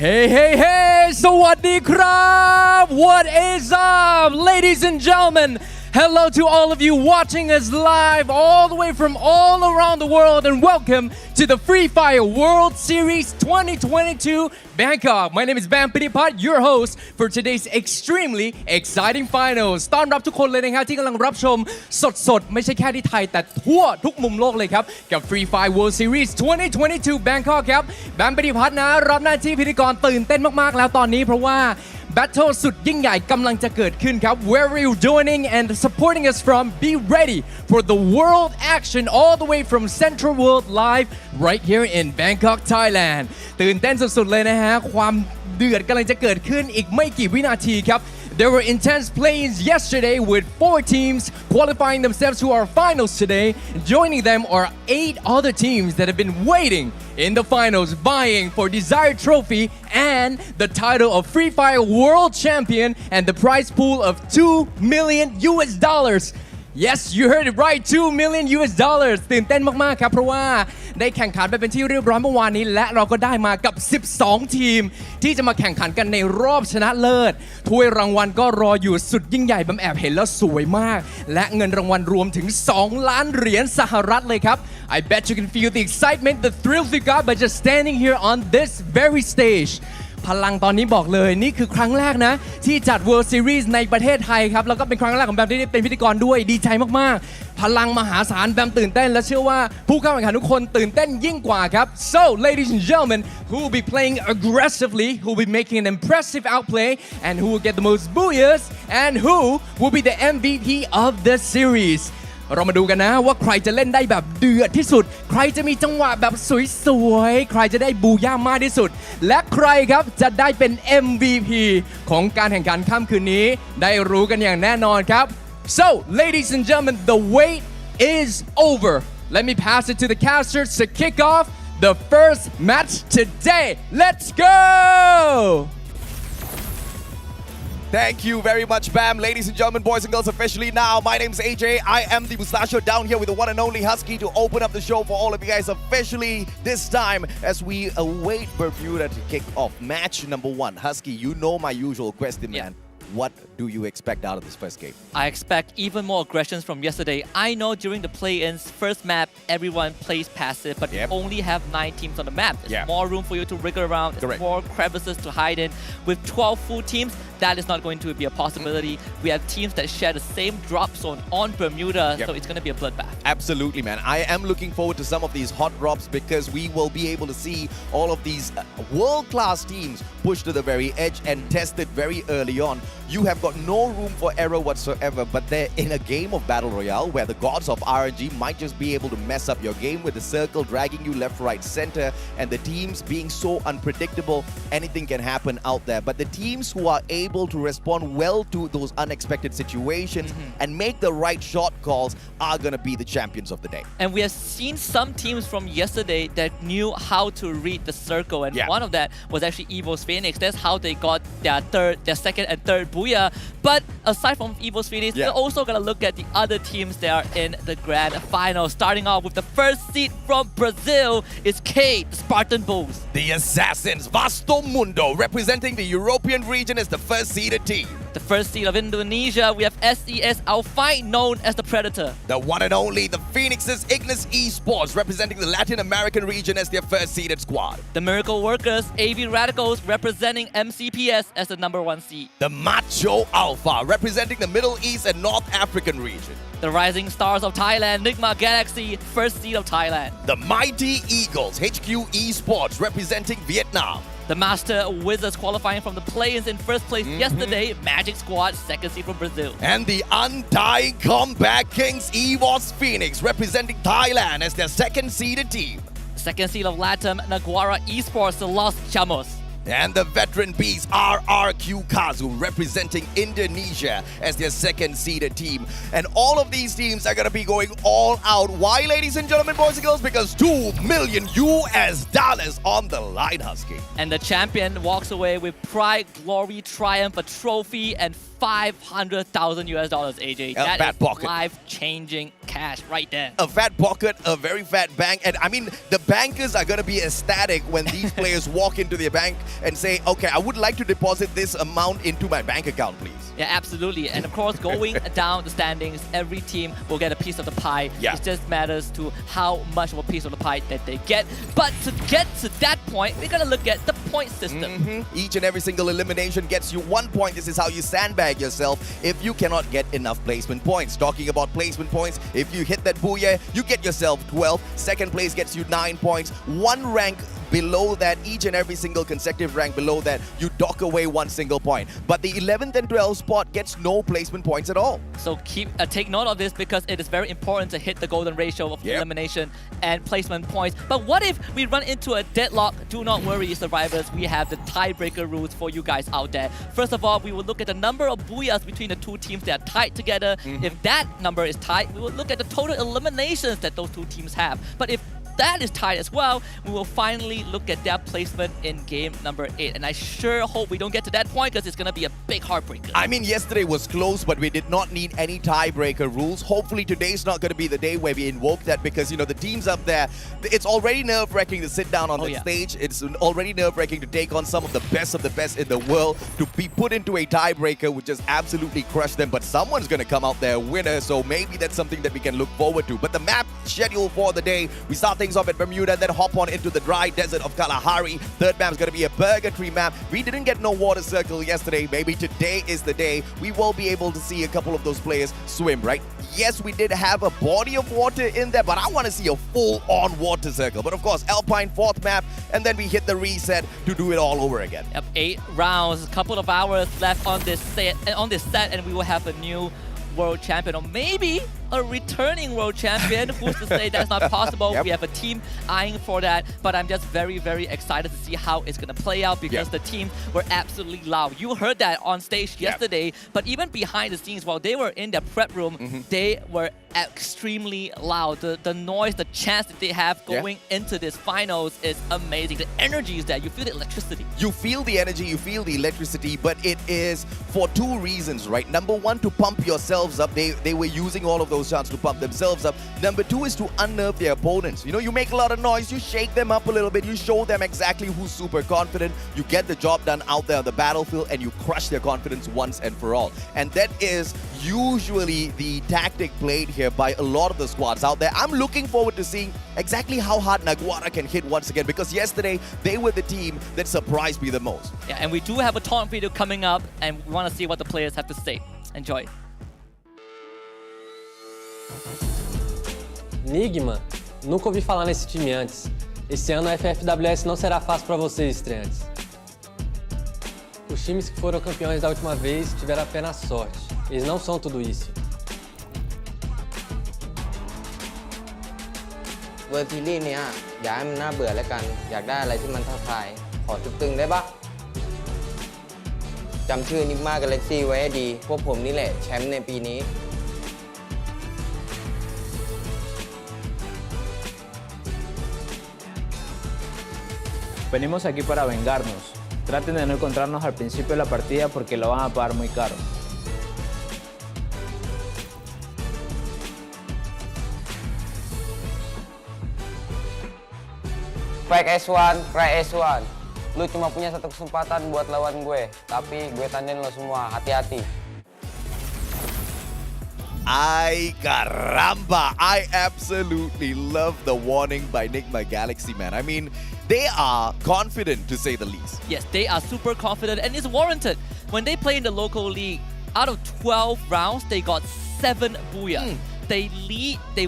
Hey สวัสดีครับ What is up ladies and gentlemen Hello to all of you watching us live all the way from all around the world and welcome to the Free Fire World Series 2022 Bangkok. My name is Bam Pitipat, your host for today's extremely exciting finals. ต้อนรับทุกคนเลยนะฮะที่กำลังรับชมสดๆไม่ใช่แค่ที่ไทยแต่ทั่วทุกมุมโลกเลยครับกับ Free Fire World Series 2022 Bangkok ครับแบมปฏิพัฒน์นะรับหน้าที่พิธีกรตื่นเต้นมากๆแล้วตอนนี้เพราะว่าBattle สุดยิ่งใหญ่กำลังจะเกิดขึ้นครับ Wherever you're joining and supporting us from, be ready for the world action all the way from Central World Live right here in Bangkok, Thailand ตื่นเต้นสุดๆเลยนะฮะความเดือดกำลังจะเกิดขึ้นอีกไม่กี่วินาทีครับThere were intense play-ins yesterday with 4 teams qualifying themselves to our finals today. Joining them are 8 other teams that have been waiting in the finals, vying for desired trophy and the title of Free Fire World Champion and the prize pool of $2 million. Yes, you heard it right, $2 million. ตื่นเต้นมากๆครับเพราะว่าได้แข่งขันไปเป็นที่เรียบร้อยเมื่อวานนี้และเราก็ได้มากับ12ทีมที่จะมาแข่งขันกันในรอบชนะเลิศถ้วยรางวัลก็รออยู่สุดยิ่งใหญ่บำแอบเห็นแล้วสวยมากและเงินรางวัลรวมถึง2 ล้านเหรียญสหรัฐเลยครับ I bet you can feel the excitement, the thrills we got by just standing here on this very stageพลังตอนนี้บอกเลยนี่คือครั้งแรกนะที่จัด World Series ในประเทศไทยครับแล้วก็เป็นครั้งแรกของแบมที่ได้เป็นพิธีกรด้วยดีใจมากๆพลังมหาศาลแบมตื่นเต้นและเชื่อว่าผู้เข้าแข่งขันทุกคนตื่นเต้นยิ่งกว่าครับ So ladies and gentlemen who will be playing aggressively who will be making an impressive outplay and who will get the most booyahs and who will be the MVP of the seriesเรามาดูกันนะว่าใครจะเล่นได้แบบเดือดที่สุดใครจะมีจังหวะแบบสวยๆใครจะได้บูย่ามากที่สุดและใครครับจะได้เป็น MVP ของการแข่งขันค่ำคืนนี้ได้รู้กันอย่างแน่นอนครับ So ladies and gentlemen the wait is over Let me pass it to the casters to kick off the first match today Let's go Thank you very much, Bam. Ladies and gentlemen, boys and girls, officially now, my name is AJ. I am the Mustachio down here with the one and only Husky to open up the show for all of you guys officially this time as we await Bermuda to kick off match number 1. Husky, you know my usual question, man. What do you expect out of this first game? I expect even more aggressions from yesterday. I know during the play-ins, first map, everyone plays passive, but you only have 9 teams on the map. There's more room for you to wriggle around, there's more crevices to hide in. With 12 full teams, that is not going to be a possibility. We have teams that share the same drop zone on Bermuda, so it's going to be a bloodbath. Absolutely, man. I am looking forward to some of these hot drops because we will be able to see all of these world-class teams push to the very edge and test it very early on. You have got no room for error whatsoever, but they're in a game of Battle Royale where the gods of RNG might just be able to mess up your game with the circle dragging you left, right, center, and the teams being so unpredictable, anything can happen out there. But the teams who are able to respond well to those unexpected situations and make the right shot calls are going to be the champions of the day. And we have seen some teams from yesterday that knew how to read the circle, and one of that was actually Evo's Phoenix. That's how they got their second and third booyah. But aside from Evo's Phoenix, we're also going to look at the other teams that are in the grand final. Starting off with the first seed from Brazil is K, the Spartan Bulls. The Assassins, Vasto Mundo, representing the European region as the first seeded team. The first seed of Indonesia, we have SES Alphine, known as the Predator. The one and only, the Phoenixes, Ignis Esports, representing the Latin American region as their first seeded squad. The Miracle Workers, AV Radicals, representing MCPS as the number 1 seed. The Macho Alpha, representing the Middle East and North African region. The Rising Stars of Thailand, Nigma Galaxy, first seed of Thailand. The Mighty Eagles, HQ Esports, representing Vietnam. The Master Wizards qualifying from the play-ins in first place yesterday, Magic Squad, second seed from Brazil. And the Undying Comeback Kings, EVOS Phoenix, representing Thailand as their second seeded team. Second seed of Latam, Naguara Esports, the Los Chamos. And the veteran beast RRQ Kazu representing Indonesia as their second seeded team. And all of these teams are going to be going all out. Why, ladies and gentlemen, boys and girls? Because $2 million on the line, Husky. And the champion walks away with pride, glory, triumph, a trophy, and $500,000, AJ. That is life-changing cash right there. A fat pocket, a very fat bank. And I mean, the bankers are going to be ecstatic when these players walk into their bank and say, okay, I would like to deposit this amount into my bank account, please. Yeah, absolutely. And of course, going down the standings, every team will get a piece of the pie. Yeah. It just matters to how much of a piece of the pie that they get. But to get to that point, we're going to look at the point system. Each and every single elimination gets you 1 point. This is how you sandbag yourself if you cannot get enough placement points. Talking about placement points, if you hit that booyah, you get yourself 12. Second place gets you 9 points. One rank below that, each and every single consecutive rank below that, you dock away 1 single point. But the 11th and 12th spot gets no placement points at all. So take note of this because it is very important to hit the golden ratio of elimination and placement points. But what if we run into a deadlock? Do not worry, survivors. We have the tiebreaker rules for you guys out there. First of all, we will look at the number of booyahs between the two teams that are tied together. If that number is tied, we will look at the total eliminations that those two teams have. But if that is tied as well, we will finally look at their placement in game number 8. And I sure hope we don't get to that point because it's going to be a big heartbreaker. I mean, yesterday was close, but we did not need any tiebreaker rules. Hopefully today's not going to be the day where we invoke that because, you know, the teams up there, it's already nerve-wracking to sit down on the stage. It's already nerve-wracking to take on some of the best in the world. To be put into a tiebreaker would just absolutely crush them. But someone's going to come out there a winner, so maybe that's something that we can look forward to. But the map schedule for the day, we start things off at Bermuda, then hop on into the dry desert of Kalahari. Third map is going to be a Purgatory map. We didn't get no water circle yesterday. Maybe today is the day we will be able to see a couple of those players swim, right? Yes, we did have a body of water in there, but I want to see a full-on water circle. But of course, Alpine 4th map, and then we hit the reset to do it all over again. Yep, 8 rounds, a couple of hours left on this set, and we will have a new world champion, or maybe a returning world champion. Who's to say that's not possible? We have a team eyeing for that, but I'm just very, very excited to see how it's going to play out because the teams were absolutely loud. You heard that on stage yesterday, but even behind the scenes, while they were in their prep room, they were extremely loud. The noise, the chance that they have going into this finals is amazing. The energy is there. You feel the electricity. You feel the energy, you feel the electricity, but it is for 2 reasons, right? Number 1, to pump yourselves up. They were using all of those chances to pump themselves up. Number 2 is to unnerve their opponents. You know, you make a lot of noise, you shake them up a little bit, you show them exactly who's super confident, you get the job done out there on the battlefield, and you crush their confidence once and for all. And that is usually the tactic played here by a lot of the squads out there. I'm looking forward to seeing exactly how hard Naguara can hit once again, because yesterday they were the team that surprised me the most. Yeah, and we do have a taunt video coming up, and we want to see what the players have to say. Enjoy. Enigma? Nunca ouvi falar nesse time antes. Esse ano a FFWS não será fácil para vocês, estreantes. Os times que foram campeões da última vez tiveram apenas sorte. Eles não são tudo isso. เวอร์ทีลี่เนี่ยอย่าให้มันน่าเบื่อแล้วกันอยากได้อะไรที่มันท้าทายขอตึงๆได้ปะจำชื่อนิกมากาแล็กซี่ไว้ให้ดีพวกผมนี่แหละแชมป์ในปีนี้ Venimos aquí para vengarnos. Traten de no encontrarnos al principio de la partida porque lo van a pagar muy caro. Fake S1, cry S1. Lu cuma punya satu kesempatan buat lawan gue, tapi gue tandain lo semua, hati-hati. Ay, caramba! I absolutely love the warning by Enigma Galaxy, man. I mean, they are confident, to say the least. Yes, they are super confident, and it's warranted. When they play in the local league, out of 12 rounds, they got 7 booyahs. They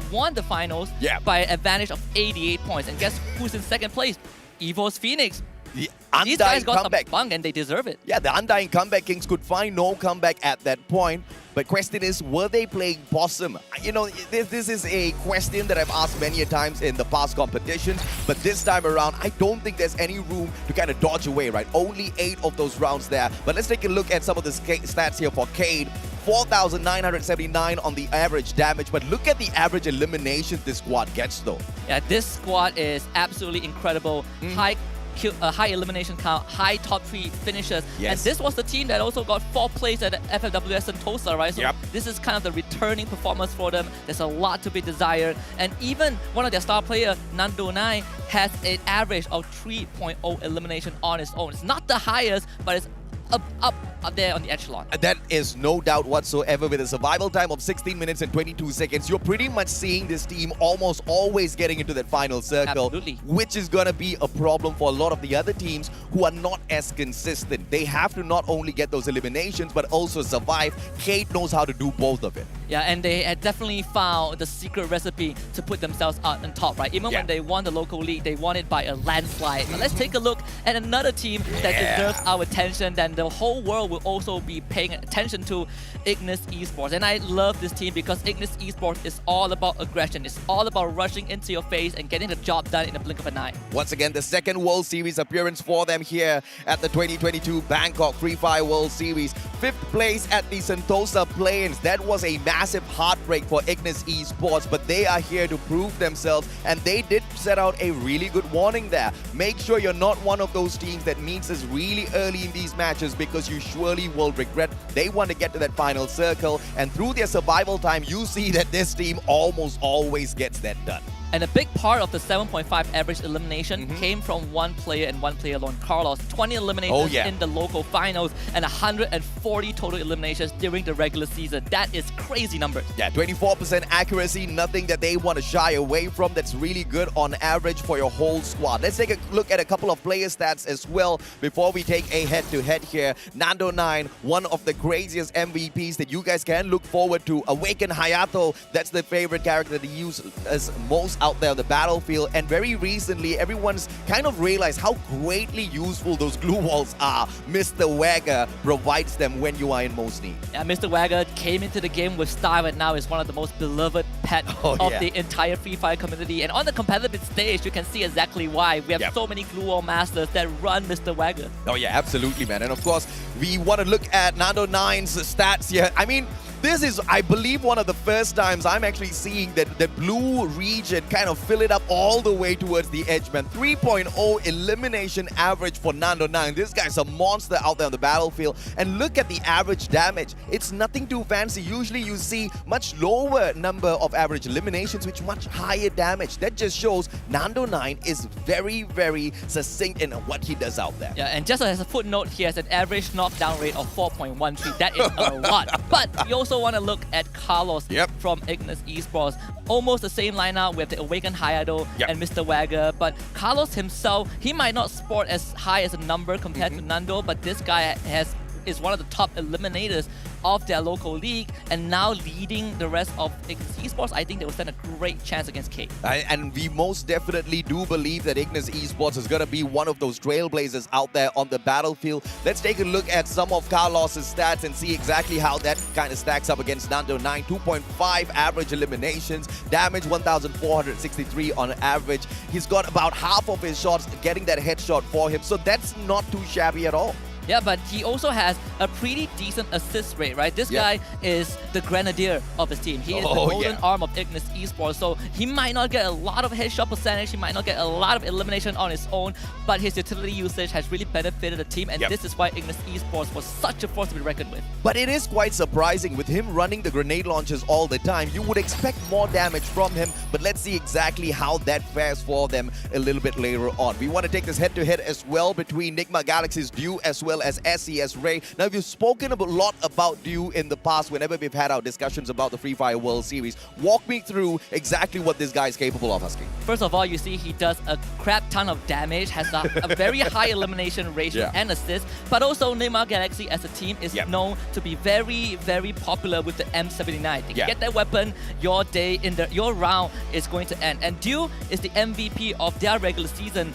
won the finals by an advantage of 88 points. And guess who's in second place? Evo's Phoenix. The These guys undying got comeback. some bung and they deserve it. Yeah, the undying comeback kings could find no comeback at that point. But question is, were they playing possum? You know, this is a question that I've asked many a times in the past competitions. But this time around, I don't think there's any room to kind of dodge away, right? Only 8 of those rounds there. But let's take a look at some of the stats here for Cade. 4,979 on the average damage. But look at the average eliminations this squad gets, though. Yeah, this squad is absolutely incredible. High high elimination count, high top 3 finishes. Yes. And this was the team that also got 4th place at the FFWS Sentosa, right? So this is kind of the returning performance for them. There's a lot to be desired. And even one of their star player, Nando 9, has an average of 3.0 elimination on its own. It's not the highest, but it's up there on the echelon. That is no doubt whatsoever. With a survival time of 16 minutes and 22 seconds, you're pretty much seeing this team almost always getting into that final circle. Absolutely. Which is going to be a problem for a lot of the other teams who are not as consistent. They have to not only get those eliminations, but also survive. Kate knows how to do both of it. Yeah, and they had definitely found the secret recipe to put themselves out on top, right? Even when they won the local league, they won it by a landslide. But let's take a look at another team that deserves our attention, then the whole world will also be paying attention to, Ignis Esports. And I love this team because Ignis Esports is all about aggression. It's all about rushing into your face and getting the job done in a blink of an eye. Once again, the second World Series appearance for them here at the 2022 Bangkok Free Fire World Series. 5th place at the Sentosa Plains. That was a massive heartbreak for Ignis Esports, but they are here to prove themselves, and they did set out a really good warning there. Make sure you're not one of those teams that meets us really early in these matches, because you surely will regret. They want to get to that final circle, and through their survival time, you see that this team almost always gets that done. And a big part of the 7.5 average elimination came from one player and one player alone, Carlos. 20 eliminations in the local finals and 140 total eliminations during the regular season. That is crazy numbers. Yeah, 24% accuracy, nothing that they want to shy away from. That's really good on average for your whole squad. Let's take a look at a couple of player stats as well before we take a head-to-head here. Nando 9, one of the craziest MVPs that you guys can look forward to. Awaken Hayato, that's the favorite character that he uses most out there on the battlefield, and very recently everyone's kind of realized how greatly useful those glue walls are. Mr. Wagger provides them when you are in most need. Yeah, Mr. Wagger came into the game with style and now is one of the most beloved pets of the entire Free Fire community. And on the competitive stage, you can see exactly why. We have so many glue wall masters that run Mr. Wagger. Oh yeah, absolutely, man. And of course, we want to look at Nando 9's stats here. I mean, this is, I believe, one of the first times I'm actually seeing that the blue region kind of fill it up all the way towards the edge, man. 3.0 elimination average for Nando 9. This guy's a monster out there on the battlefield. And look at the average damage. It's nothing too fancy. Usually you see much lower number of average eliminations, which much higher damage. That just shows Nando 9 is very, very succinct in what he does out there. Yeah, and just as a footnote, he has an average knockdown rate of 4.13. That is a lot. But we also want to look at Carlos from Ignis Esports. Almost the same lineup with the Awakened Hayato and Mr. Wagger, but Carlos himself, he might not sport as high as a number compared to Nando, but this guy is one of the top eliminators of their local league, and now leading the rest of Ignis Esports. I think they will stand a great chance against Kate. And we most definitely do believe that Ignis Esports is going to be one of those trailblazers out there on the battlefield. Let's take a look at some of Carlos's stats and see exactly how that kind of stacks up against Nando 9. 2.5 average eliminations, damage 1,463 on average. He's got about half of his shots getting that headshot for him, so that's not too shabby at all. Yeah, but he also has a pretty decent assist rate, right? This guy is the grenadier of his team. He is the golden arm of Ignis Esports. So he might not get a lot of headshot percentage, he might not get a lot of elimination on his own, but his utility usage has really benefited the team, and this is why Ignis Esports was such a force to be reckoned with. But it is quite surprising with him running the grenade launches all the time. You would expect more damage from him, but let's see exactly how that fares for them a little bit later on. We want to take this head-to-head as well between Nigma Galaxy's Dew as well as SES Ray. Now, we've spoken a lot about Dew in the past whenever we've had our discussions about the Free Fire World Series. Walk me through exactly what this guy is capable of, Husky. First of all, you see he does a crap ton of damage, has a very high elimination ratio and assist, but also Nigma Galaxy as a team is known to be very, very popular with the M79. If you get that weapon, your day in your round is going to end. And Dew is the MVP of their regular season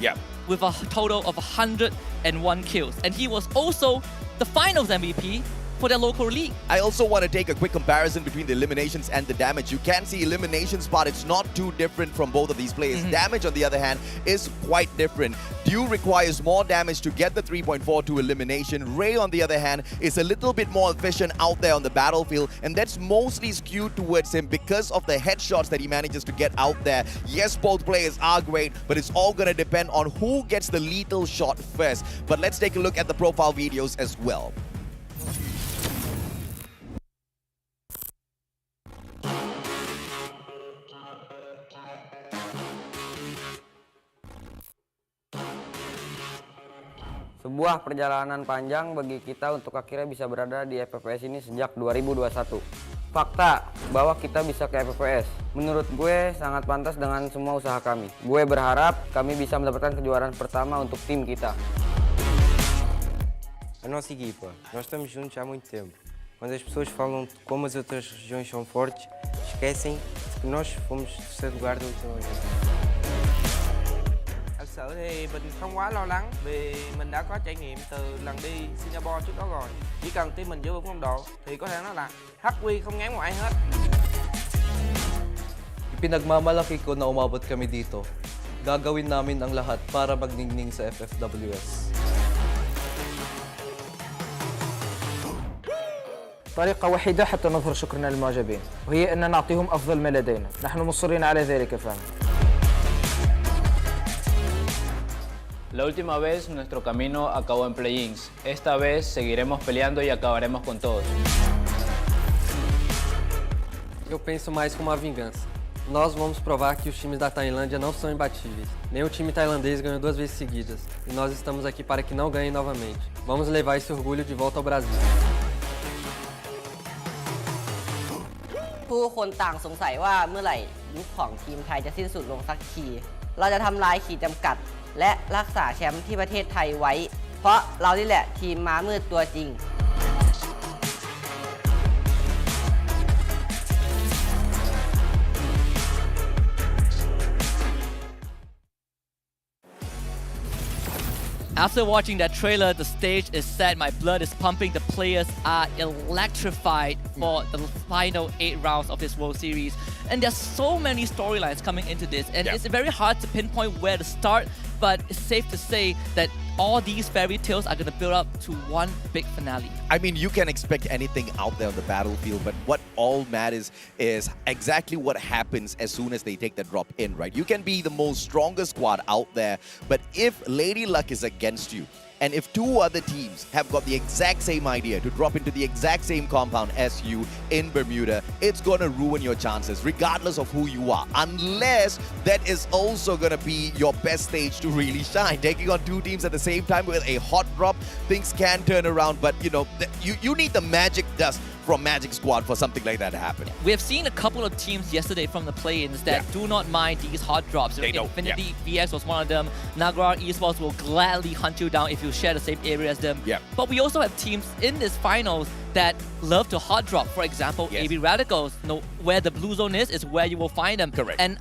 with a total of 101 kills. And he was also the finals MVP for their local league. I also want to take a quick comparison between the eliminations and the damage. You can see eliminations part, it's not too different from both of these players. Damage, on the other hand, is quite different. Dew requires more damage to get the 3.4 to elimination. Ray, on the other hand, is a little bit more efficient out there on the battlefield, and that's mostly skewed towards him because of the headshots that he manages to get out there. Yes, both players are great, but it's all going to depend on who gets the lethal shot first. But let's take a look at the profile videos as well. Sebuah perjalanan panjang bagi kita untuk akhirnya bisa berada di FFWS ini sejak 2021. Fakta bahwa kita bisa ke FFWS, menurut gue sangat pantas dengan semua usaha kami. Gue berharap kami bisa mendapatkan kejuaraan pertama untuk tim kita. A nossa equipa, nós estamos juntos há muito tempo. Quando as pessoas falam de como as outras regiões são fortes, esquecem que nós fomos terceiro lugar da última vez. Thật sự thì mình không quá lo lắng vì mình đã có trải nghiệm từ lần đi Singapore trước đó rồi. Chỉ cần team mình giữ vững phong độ thì có thể nói là HQ không ngán một ai hết. Ipinagmamalaki ko na umabot kami dito. Gagawin namin ang lahat para magningning sa FFWS. طريقة وحيدة حتى نظهر شكرنا للمعجبين، وهي أن نعطيهم أفضل ما لدينا. نحن مصرين على ذلك فعلا. La última vez nuestro camino acabó en play-ins. Esta vez seguiremos peleando y acabaremos con todos. Eu penso mais como uma vingança. Nós vamos provar que os times da Tailândia não são imbatíveis. Nem o time tailandês ganhou 2 vezes seguidas. E nós estamos aqui para que não ganhem novamente. Vamos levar esse orgulho de volta ao Brasil. ผู้คนต่างสงสัยว่าเมื่อไหร่ยุคของทีมไทยจะสิ้นสุดลงสักที เราจะทำลายขีดจำกัดและรักษาแชมป์ที่ประเทศไทยไว้ เพราะเรานี่แหละทีมม้ามืดตัวจริง After watching that trailer, the stage is set, my blood is pumping, the players are electrified for the final 8 rounds of this World Series. And there's so many storylines coming into this, and it's very hard to pinpoint where to start, but it's safe to say that all these fairy tales are going to build up to one big finale. I mean, you can expect anything out there on the battlefield, but what all matters is exactly what happens as soon as they take the drop in, right? You can be the most strongest squad out there, but if Lady Luck is against you, and if 2 other teams have got the exact same idea to drop into the exact same compound as you in Bermuda, it's going to ruin your chances, regardless of who you are, unless that is also going to be your best stage to really shine. Taking on 2 teams at the same time with a hot drop, things can turn around, but you know, you need the magic dust from Magic Squad for something like that to happen. We have seen a couple of teams yesterday from the play-ins that do not mind these hot drops. Infinity VX was one of them. Nagar Esports will gladly hunt you down if you share the same area as them. But we also have teams in this finals that love to hot drop. For example, AB Radicals. Where the blue zone is where you will find them. Correct. And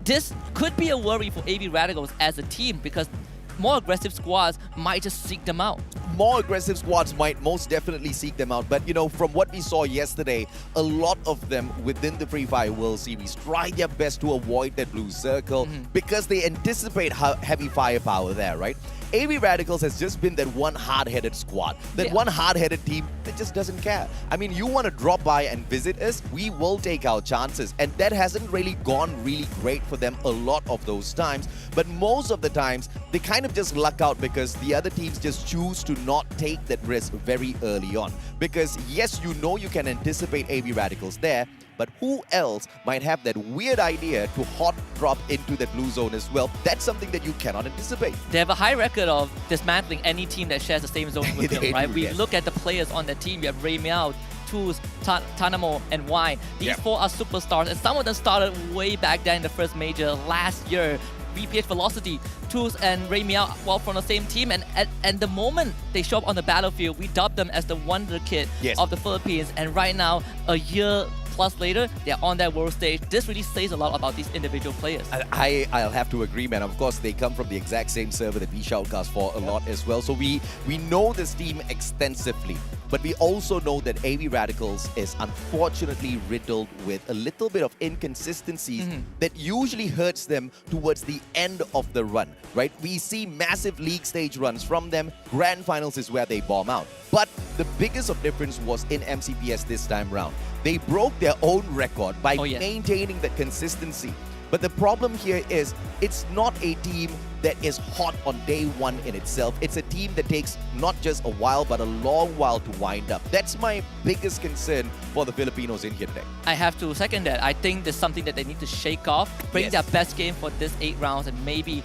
this could be a worry for AB Radicals as a team because more aggressive squads might just seek them out. More aggressive squads might most definitely seek them out. But, you know, from what we saw yesterday, a lot of them within the Free Fire World Series try their best to avoid that blue circle because they anticipate heavy firepower there, right? AB Radicals has just been that one hard-headed squad, that one hard-headed team that just doesn't care. I mean, you want to drop by and visit us, we will take our chances. And that hasn't really gone really great for them a lot of those times. But most of the times, they kind of just luck out because the other teams just choose to not take that risk very early on. Because yes, you know you can anticipate AB Radicals there, but who else might have that weird idea to hot drop into that blue zone as well? That's something that you cannot anticipate. They have a high record of dismantling any team that shares the same zone with them, right? We look at the players on the team. We have Ray Meow, Tools, Tanamo, and Wine. These 4 are superstars, and some of them started way back then in the first major last year. VPH Velocity, Tools and Ray Meow well from the same team, and the moment they show up on the battlefield, we dub them as the wonder kid of the Philippines. And right now, a year plus later, they're on that world stage. This really says a lot about these individual players. I'll have to agree, man. Of course, they come from the exact same server that we shoutcast for a lot as well. So we know this team extensively. But we also know that AV Radicals is unfortunately riddled with a little bit of inconsistencies that usually hurts them towards the end of the run, right? We see massive league stage runs from them. Grand finals is where they bomb out. But the biggest of difference was in MCPS this time round. They broke their own record by maintaining that consistency. But the problem here is it's not a team that is hot on day one in itself. It's a team that takes not just a while, but a long while to wind up. That's my biggest concern for the Filipinos in here today. I have to second that. I think there's something that they need to shake off, bring their best game for this 8 rounds, and maybe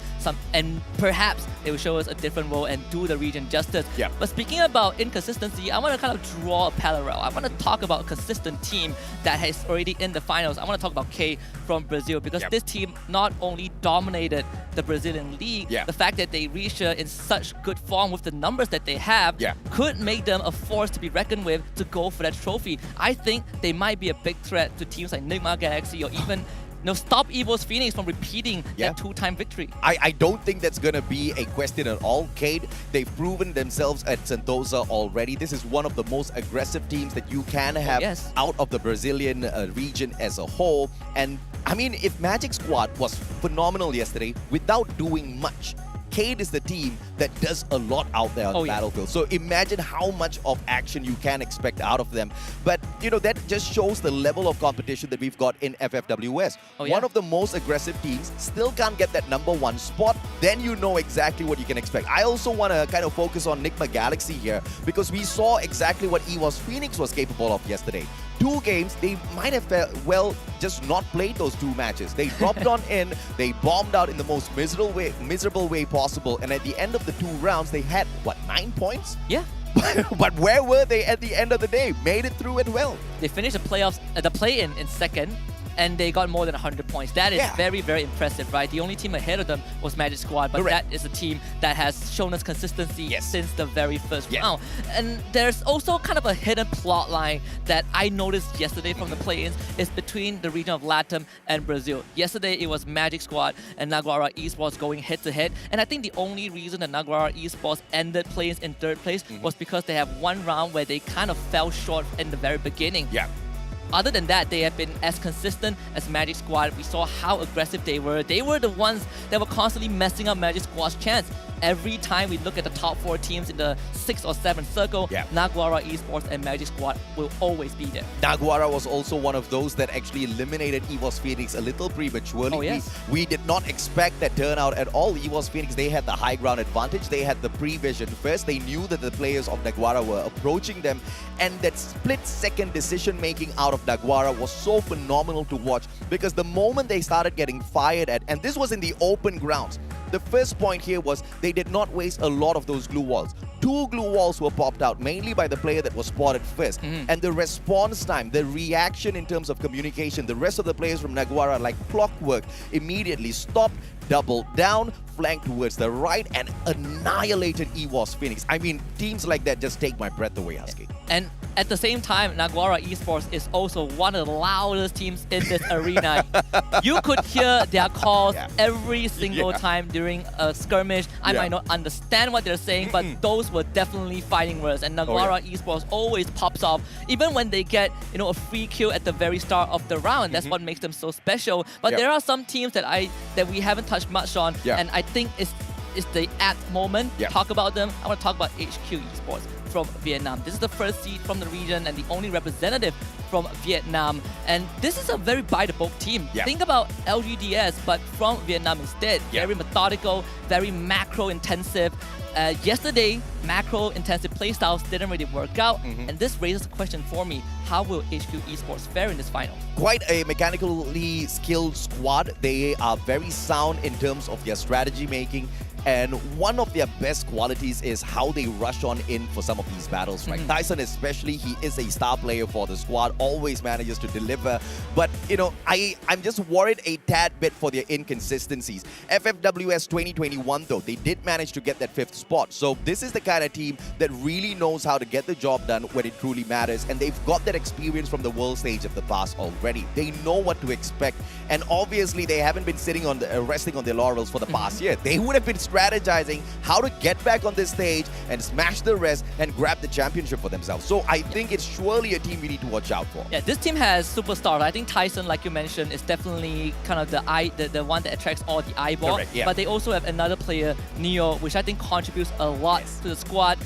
perhaps they will show us a different role and do the region justice. But speaking about inconsistency, I want to kind of draw a parallel. I want to talk about a consistent team that is already in the finals. I want to talk about K from Brazil, because this team not only dominated the Brazilian league, the fact that they reached in such good form with the numbers that they have could make them a force to be reckoned with to go for that trophy. I think they might be a big threat to teams like Nigma Galaxy, or even stop EVO's Phoenix from repeating that 2-time victory. I don't think that's going to be a question at all, Cade. They've proven themselves at Sentosa already. This is one of the most aggressive teams that you can have out of the Brazilian region as a whole. And I mean, if Magic Squad was phenomenal yesterday without doing much, Cade is the team that does a lot out there on the battlefield. So imagine how much of action you can expect out of them. But, that just shows the level of competition that we've got in FFWS. One of the most aggressive teams still can't get that #1 spot. Then you know exactly what you can expect. I also want to kind of focus on Nigma Galaxy here, because we saw exactly what EVO's Phoenix was capable of yesterday. 2 games, they might have just not played those 2 matches. They dropped on in, they bombed out in the most miserable way possible, and at the end of the 2 rounds, they had, 9 points? Yeah. But where were they at the end of the day? Made it through it well. They finished the playoffs, the play-in in second, and they got more than 100 points. That is very, very impressive, right? The only team ahead of them was Magic Squad, but that is a team that has shown us consistency since the very first round. And there's also kind of a hidden plot line that I noticed yesterday from the play-ins is between the region of Latam and Brazil. Yesterday, it was Magic Squad and Naguara Esports going head-to-head, and I think the only reason that Naguara Esports ended play-ins in 3rd place was because they have one round where they kind of fell short in the very beginning. Other than that, they have been as consistent as Magic Squad. We saw how aggressive they were. They were the ones that were constantly messing up Magic Squad's chance. Every time we look at the top 4 teams in the 6th or 7th circle, Naguara Esports and Magic Squad will always be there. Naguara was also one of those that actually eliminated EVO's Phoenix a little prematurely. We did not expect that turnout at all. EVO's Phoenix, they had the high ground advantage. They had the pre-vision first. They knew that the players of Naguara were approaching them, and that split-second decision-making out of Naguara was so phenomenal to watch, because the moment they started getting fired at, and this was in the open grounds, the first point here was they did not waste a lot of those glue walls. 2 glue walls were popped out, mainly by the player that was spotted first. And the response time, the reaction in terms of communication, the rest of the players from Naguara, like clockwork, immediately stopped, doubled down, flanked towards the right, and annihilated EVO's Phoenix. I mean, teams like that just take my breath away, Husky. And at the same time, Naguara Esports is also one of the loudest teams in this arena. You could hear their calls every single time during a skirmish. I might not understand what they're saying, but those were definitely fighting words. And Naguara Esports always pops off, even when they get a free kill at the very start of the round. That's what makes them so special. But there are some teams that we haven't touched much on, and I think it's the apt moment to talk about them. I want to talk about HQ Esports from Vietnam. This is the first seed from the region and the only representative from Vietnam. And this is a very bite-the-bulk team. Think about LGDS, but from Vietnam instead. Very methodical, very macro-intensive. Yesterday, macro-intensive playstyles didn't really work out, and this raises a question for me. How will HQ Esports fare in this final? Quite a mechanically skilled squad. They are very sound in terms of their strategy making, and one of their best qualities is how they rush on in for some of these battles, right? Tyson especially, he is a star player for the squad, always manages to deliver. But, I'm just worried a tad bit for their inconsistencies. FFWS 2021, though, they did manage to get that 5th spot. So this is the kind of team that really knows how to get the job done when it truly matters. And they've got that experience from the world stage of the past already. They know what to expect. And obviously, they haven't been sitting on resting on their laurels for the past year. They would have been strategizing how to get back on this stage and smash the rest and grab the championship for themselves. So I think it's surely a team we need to watch out for. Yeah, this team has superstars. I think Tyson, like you mentioned, is definitely kind of the one that attracts all the eyeball. Correct, yeah. But they also have another player, Neo, which I think contributes a lot to the squad.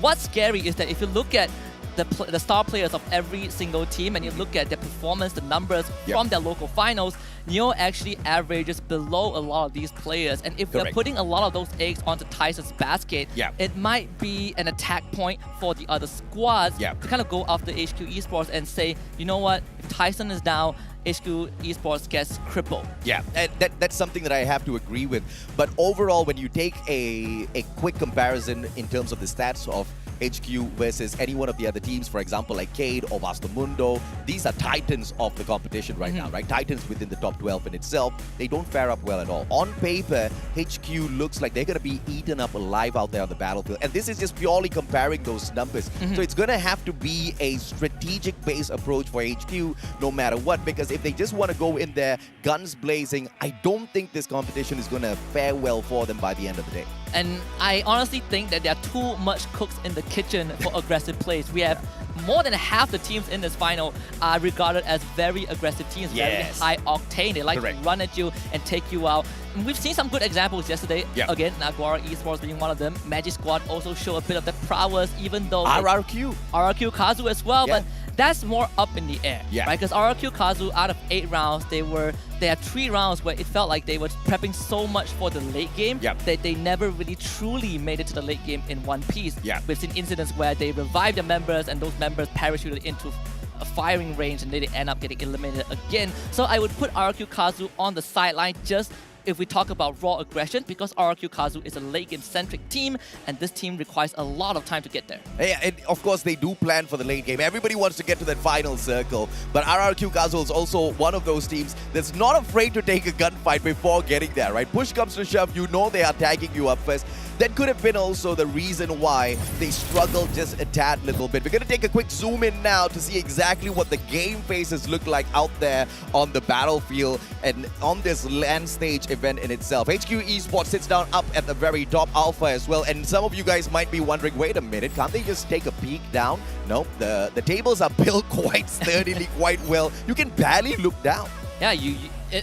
What's scary is that if you look at the star players of every single team and you look at their performance, the numbers from their local finals, Neo actually averages below a lot of these players. And if we're putting a lot of those eggs onto Tyson's basket, it might be an attack point for the other squads to kind of go after HQ Esports and say, you know what, if Tyson is down, HQ Esports gets crippled. Yeah, and that's something that I have to agree with. But overall, when you take a quick comparison in terms of the stats of HQ versus any one of the other teams, for example, like Cade or Vastamundo, these are titans of the competition right now, right? Titans within the top 12 in itself. They don't fare up well at all. On paper, HQ looks like they're going to be eaten up alive out there on the battlefield. And this is just purely comparing those numbers. So it's going to have to be a strategic-based approach for HQ no matter what, because if they just want to go in there guns blazing, I don't think this competition is going to fare well for them by the end of the day. And I honestly think that there are too much cooks in the kitchen for aggressive plays. We have more than half the teams in this final are regarded as very aggressive teams, very high octane. They like to run at you and take you out. And we've seen some good examples yesterday. Again, Naguara Esports being one of them. Magic Squad also show a bit of the prowess, even though RRQ Kazu as well. But that's more up in the air, right? Because RRQ Kazu, out of 8 rounds, they had 3 rounds where it felt like they were prepping so much for the late game that they never really truly made it to the late game in one piece. We've seen incidents where they revived their members and those members parachuted into a firing range and they end up getting eliminated again. So I would put RRQ Kazu on the sideline just if we talk about raw aggression, because RRQ Kazu is a late game centric team and this team requires a lot of time to get there. Yeah, and of course they do plan for the late game. Everybody wants to get to that final circle, but RRQ Kazu is also one of those teams that's not afraid to take a gunfight before getting there, right? Push comes to shove, you know they are tagging you up first. That could have been also the reason why they struggled just a tad little bit. We're going to take a quick zoom in now to see exactly what the game faces look like out there on the battlefield and on this land stage event in itself. HQ Esports sits down up at the very top, Alpha as well. And some of you guys might be wondering, wait a minute, can't they just take a peek down? No, the tables are built quite sturdily, quite well. You can barely look down. Yeah,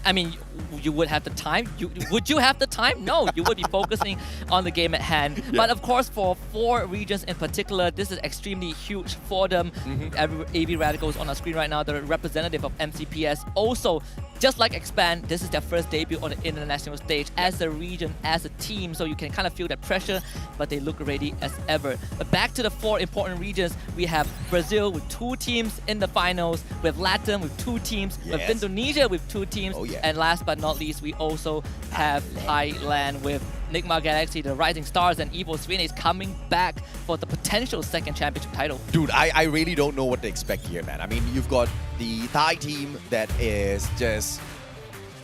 I mean, you would have the time. Would you have the time? No, you would be focusing on the game at hand. But of course, for 4 regions in particular, this is extremely huge for them. AV Radicals on our screen right now, the representative of MCPS. Also, just like Expand, this is their first debut on the international stage as a region, as a team. So you can kind of feel that pressure, but they look ready as ever. But back to the 4 important regions, we have Brazil with 2 teams in the finals. We have Latin with 2 teams. We have Indonesia with 2 teams. And last but not least, we also have Thailand with Nigma Galaxy, the Rising Stars, and Evo Sweeney coming back for the potential second championship title. Dude, I really don't know what to expect here, man. I mean, you've got the Thai team that is just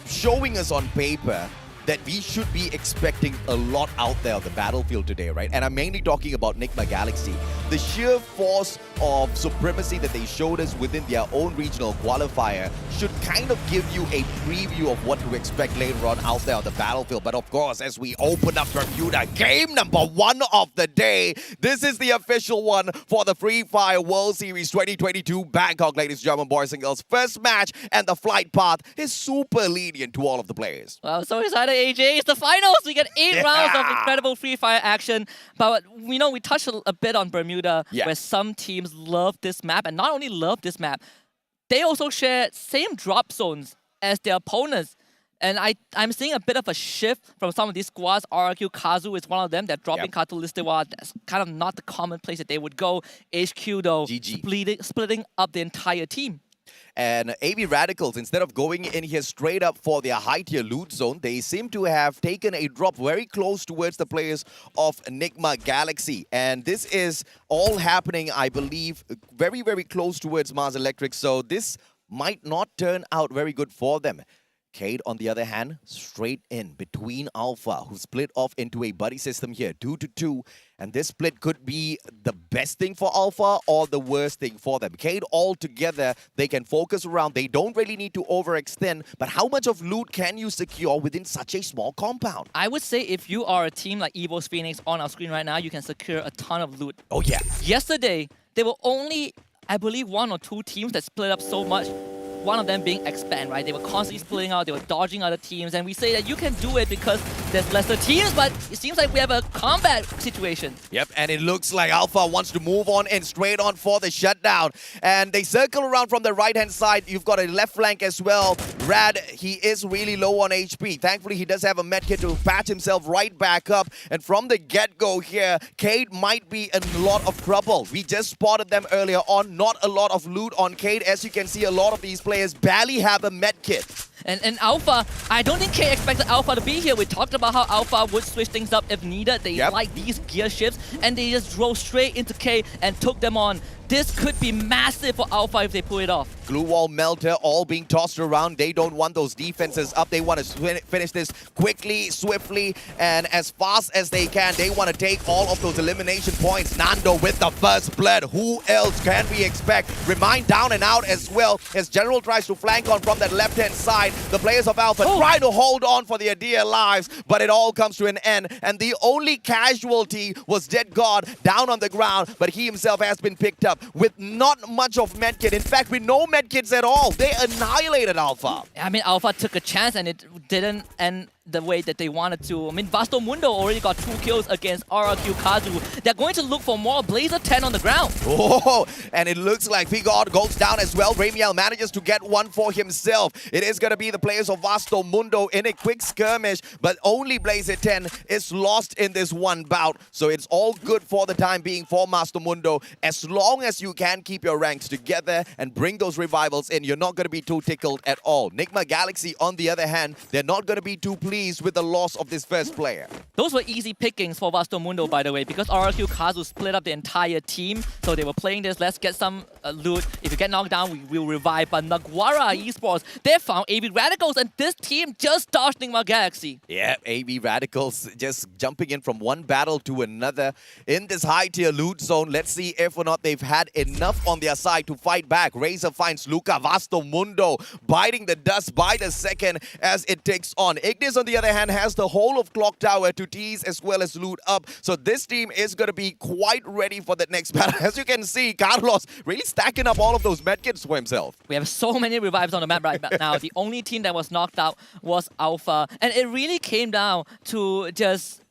showing us on paper that we should be expecting a lot out there on the battlefield today, right? And I'm mainly talking about Nigma Galaxy. The sheer force of supremacy that they showed us within their own regional qualifier should kind of give you a preview of what to expect later on out there on the battlefield. But of course, as we open up Bermuda, game number 1 of the day, this is the official one for the Free Fire World Series 2022 Bangkok, ladies and gentlemen, boys and girls. First match, and the flight path is super lenient to all of the players. Wow, so excited, AJ. It's the finals. We get 8 rounds of incredible Free Fire action. But we know we touched a bit on Bermuda, where some teams love this map, and not only love this map, they also share same drop zones as their opponents. And I'm seeing a bit of a shift from some of these squads. RRQ Kazu is one of them. They're dropping Katulistiwa. That's kind of not the common place that they would go. HQ, though, splitting up the entire team. And AV Radicals, instead of going in here straight up for their high-tier loot zone, they seem to have taken a drop very close towards the players of Nigma Galaxy. And this is all happening, I believe, very, very close towards Mars Electric. So this might not turn out very good for them. Cade, on the other hand, straight in between Alpha, who split off into a buddy system here, 2-2. And this split could be the best thing for Alpha or the worst thing for them. Cade all together, they can focus around. They don't really need to overextend. But how much of loot can you secure within such a small compound? I would say if you are a team like Evo's Phoenix on our screen right now, you can secure a ton of loot. Oh, yeah. Yesterday, there were only, I believe, 1 or 2 teams that split up so much. One of them being Expand, right? They were constantly splitting out, they were dodging other teams, and we say that you can do it because there's lesser teams, but it seems like we have a combat situation. Yep, and it looks like Alpha wants to move on and straight on for the shutdown. And they circle around from the right-hand side. You've got a left flank as well. Rad, he is really low on HP. Thankfully, he does have a medkit to patch himself right back up. And from the get-go here, Cade might be in a lot of trouble. We just spotted them earlier on. Not a lot of loot on Cade. As you can see, a lot of these players barely have a medkit. And Alpha, I don't think K expected Alpha to be here. We talked about how Alpha would switch things up if needed. They like these gear shifts, and they just drove straight into K and took them on. This could be massive for Alpha if they pull it off. Glue wall melter all being tossed around. They don't want those defenses up. They want to finish this quickly, swiftly, and as fast as they can. They want to take all of those elimination points. Nando with the first blood. Who else can we expect? Remind down and out as well as General tries to flank on from that left-hand side. The players of Alpha try to hold on for their dear lives, but it all comes to an end. And the only casualty was Dead God down on the ground, but he himself has been picked up with not much of medkit. In fact, with no medkits at all. They annihilated Alpha. I mean, Alpha took a chance and it didn't end the way that they wanted to. I mean, Vasto Mundo already got 2 kills against RRQ Kazu. They're going to look for more Blazer 10 on the ground. Oh, and it looks like Figard goes down as well. Ramiel manages to get one for himself. It is going to be the players of Vasto Mundo in a quick skirmish, but only Blazer 10 is lost in this one bout. So it's all good for the time being for Master Mundo. As long as you can keep your ranks together and bring those revivals in, you're not going to be too tickled at all. Nigma Galaxy, on the other hand, they're not going to be too pleased with the loss of this first player. Those were easy pickings for Vasto Mundo, by the way, because RRQ Kazu split up the entire team. So they were playing this, let's get some loot. If you get knocked down, we will revive. But Naguara Esports, they found AV Radicals, and this team just dodged Nigma Galaxy. Yeah, AV Radicals just jumping in from one battle to another in this high-tier loot zone. Let's see if or not they've had enough on their side to fight back. Razor finds Luca. Vasto Mundo biting the dust by the second as it takes on. Ignis, on the other hand, has the whole of Clock Tower to tease as well as loot up. So this team is going to be quite ready for the next battle. As you can see, Carlos really stacking up all of those medkits for himself. We have so many revives on the map right now. The only team that was knocked out was Alpha. And it really came down to just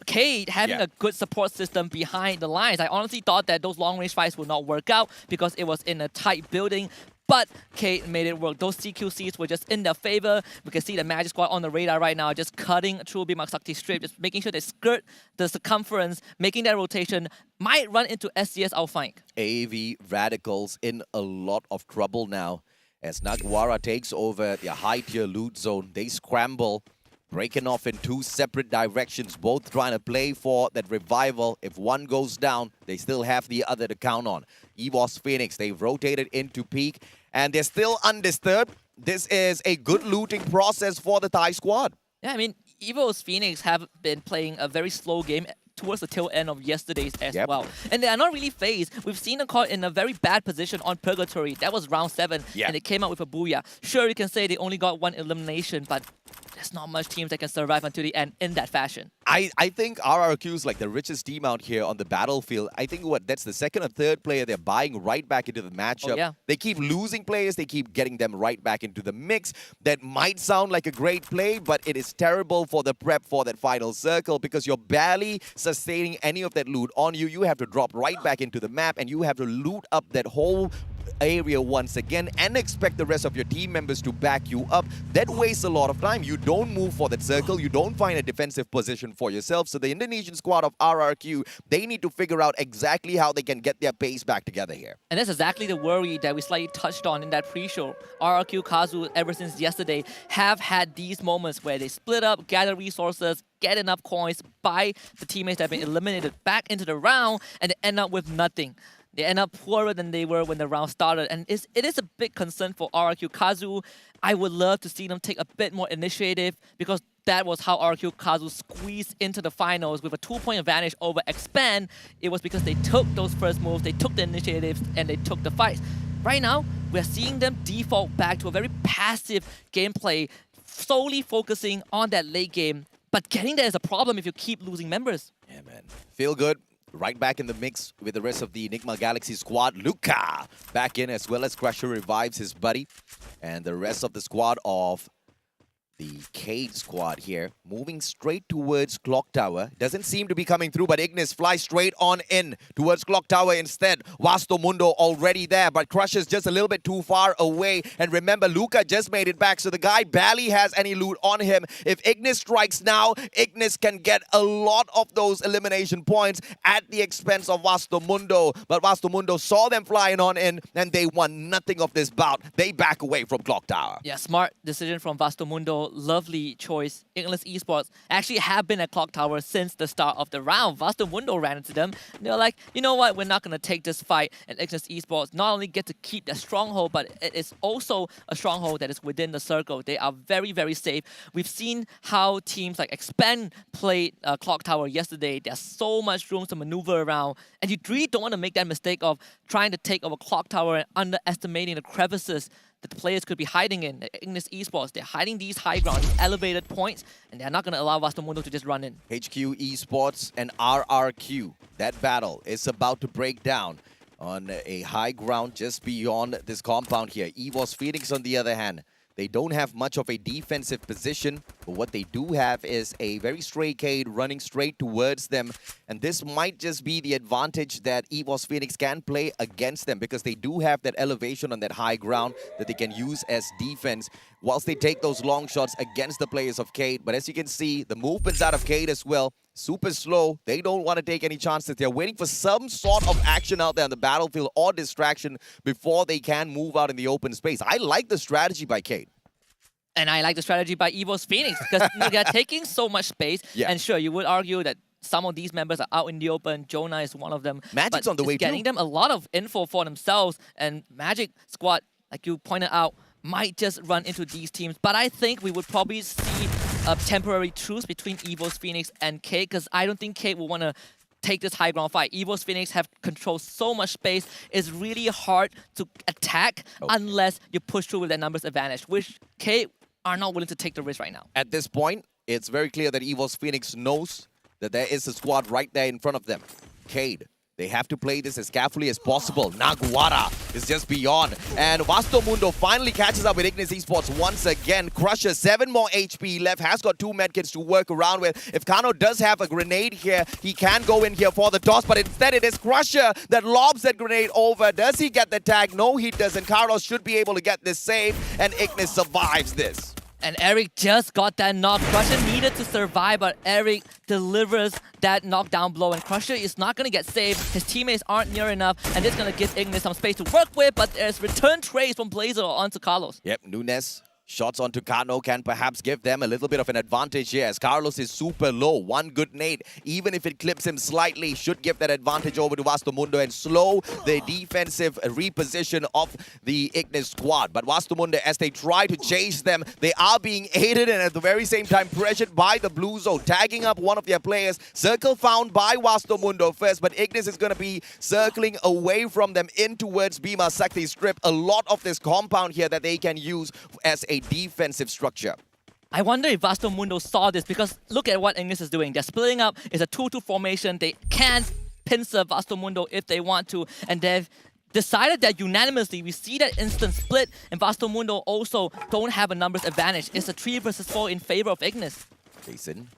Cade having a good support system behind the lines. I honestly thought that those long-range fights would not work out because it was in a tight building. But Cade made it work. Those CQCs were just in their favor. We can see the Magic Squad on the radar right now, just cutting through Bimaksakti strip, just making sure they skirt the circumference, making that rotation. Might run into SCS outflank. AV Radicals in a lot of trouble now as Naguara takes over the high-tier loot zone. They scramble, breaking off in 2 separate directions, both trying to play for that revival. If one goes down, they still have the other to count on. EVOS Phoenix, they've rotated into peak, and they're still undisturbed. This is a good looting process for the Thai squad. Yeah, I mean, EVO's Phoenix have been playing a very slow game towards the tail end of yesterday's as well. And they are not really phased. We've seen them caught in a very bad position on Purgatory. That was round 7, and they came out with a booyah. Sure, you can say they only got 1 elimination, but there's not much teams that can survive until the end in that fashion. I think RRQ is like the richest team out here on the battlefield. I think that's the 2nd or 3rd player they're buying right back into the matchup. They keep losing players, they keep getting them right back into the mix. That might sound like a great play, but it is terrible for the prep for that final circle because you're barely sustaining any of that loot on you. You have to drop right back into the map and you have to loot up that whole area once again and expect the rest of your team members to back you up. That wastes a lot of time. You don't move for that circle. You don't find a defensive position for yourself. So the Indonesian squad of RRQ, they need to figure out exactly how they can get their pace back together here. And that's exactly the worry that we slightly touched on in that pre-show. RRQ Kazu, ever since yesterday, have had these moments where they split up, gather resources, get enough coins, buy the teammates that have been eliminated back into the round, and they end up with nothing. They end up poorer than they were when the round started. And it is a big concern for RRQ. Kazu, I would love to see them take a bit more initiative because that was how RRQ Kazu squeezed into the finals with a 2-point advantage over Expand. It was because they took those first moves, they took the initiatives, and they took the fights. Right now, we're seeing them default back to a very passive gameplay, solely focusing on that late game. But getting there is a problem if you keep losing members. Yeah, man. Feel good. Right back in the mix with the rest of the Enigma Galaxy squad. Luca back in as well as Crusher revives his buddy. And the rest of the squad of the Cade squad here, moving straight towards Clock Tower. Doesn't seem to be coming through, but Ignis flies straight on in towards Clock Tower instead. Vasto Mundo already there, but Crusher's just a little bit too far away. And remember, Luca just made it back, so the guy barely has any loot on him. If Ignis strikes now, Ignis can get a lot of those elimination points at the expense of Vasto Mundo. But Vasto Mundo saw them flying on in, and they won nothing of this bout. They back away from Clock Tower. Yeah, smart decision from Vasto Mundo. Lovely choice. Ignis Esports actually have been at Clock Tower since the start of the round. Vasto Mundo ran into them. They're like, you know what? We're not going to take this fight. And Ignis Esports not only get to keep their stronghold, but it is also a stronghold that is within the circle. They are very, very safe. We've seen how teams like Expand played Clock Tower yesterday. There's so much room to maneuver around. And you really don't want to make that mistake of trying to take over Clock Tower and underestimating the crevices that the players could be hiding in. Ignis Esports, they're hiding these high ground, these elevated points, and they're not going to allow Vasto Mundo to just run in. HQ Esports and RRQ. That battle is about to break down on a high ground just beyond this compound here. EVOS Phoenix, on the other hand, they don't have much of a defensive position, but what they do have is a very stray Cade running straight towards them. And this might just be the advantage that EVOS Phoenix can play against them, because they do have that elevation on that high ground that they can use as defense whilst they take those long shots against the players of Cade. But as you can see, the movements out of Cade as well, super slow. They don't want to take any chances. They're waiting for some sort of action out there on the battlefield or distraction before they can move out in the open space. I like the strategy by Cade. And I like the strategy by EVOS Phoenix because they're taking so much space. Yeah. And sure, you would argue that some of these members are out in the open. Jonah is one of them. Magic's on the way too. Getting them a lot of info for themselves. And Magic squad, like you pointed out, might just run into these teams. But I think we would probably see a temporary truce between EVOS Phoenix and Cade, because I don't think Cade will want to take this high ground fight. EVOS Phoenix have controlled so much space. It's really hard to attack unless you push through with that numbers advantage, which Cade are not willing to take the risk right now. At this point, it's very clear that EVOS Phoenix knows that there is a squad right there in front of them. Cade, they have to play this as carefully as possible. Naguara is just beyond. And Vasto Mundo finally catches up with Ignis Esports once again. Crusher, 7 more HP left, has got 2 medkits to work around with. If Kano does have a grenade here, he can go in here for the toss, but instead it is Crusher that lobs that grenade over. Does he get the tag? No, he doesn't. Carlos should be able to get this save, and Ignis survives this. And Eric just got that knock. Crusher needed to survive, but Eric delivers that knockdown blow. And Crusher is not going to get saved. His teammates aren't near enough, and this is going to give Ignis some space to work with, but there's return trades from Blazer onto Carlos. Yep, Nunes. Shots onto Kano can perhaps give them a little bit of an advantage here, as Carlos is super low. One good nade, even if it clips him slightly, should give that advantage over to Vasto Mundo and slow the defensive reposition of the Ignis squad. But Vasto Mundo, as they try to chase them, they are being aided and at the very same time pressured by the blue zone, tagging up one of their players. Circle found by Vasto Mundo first, but Ignis is going to be circling away from them in towards Bhima Sakti Strip. A lot of this compound here that they can use as a defensive structure. I wonder if Vasto Mundo saw this, because look at what Ignis is doing. They're splitting up. It's a 2-2 formation. They can pincer Vasto Mundo if they want to, and they've decided that unanimously. We see that instant split, and Vasto Mundo also don't have a numbers advantage. It's a 3 versus 4 in favor of Ignis. Jason,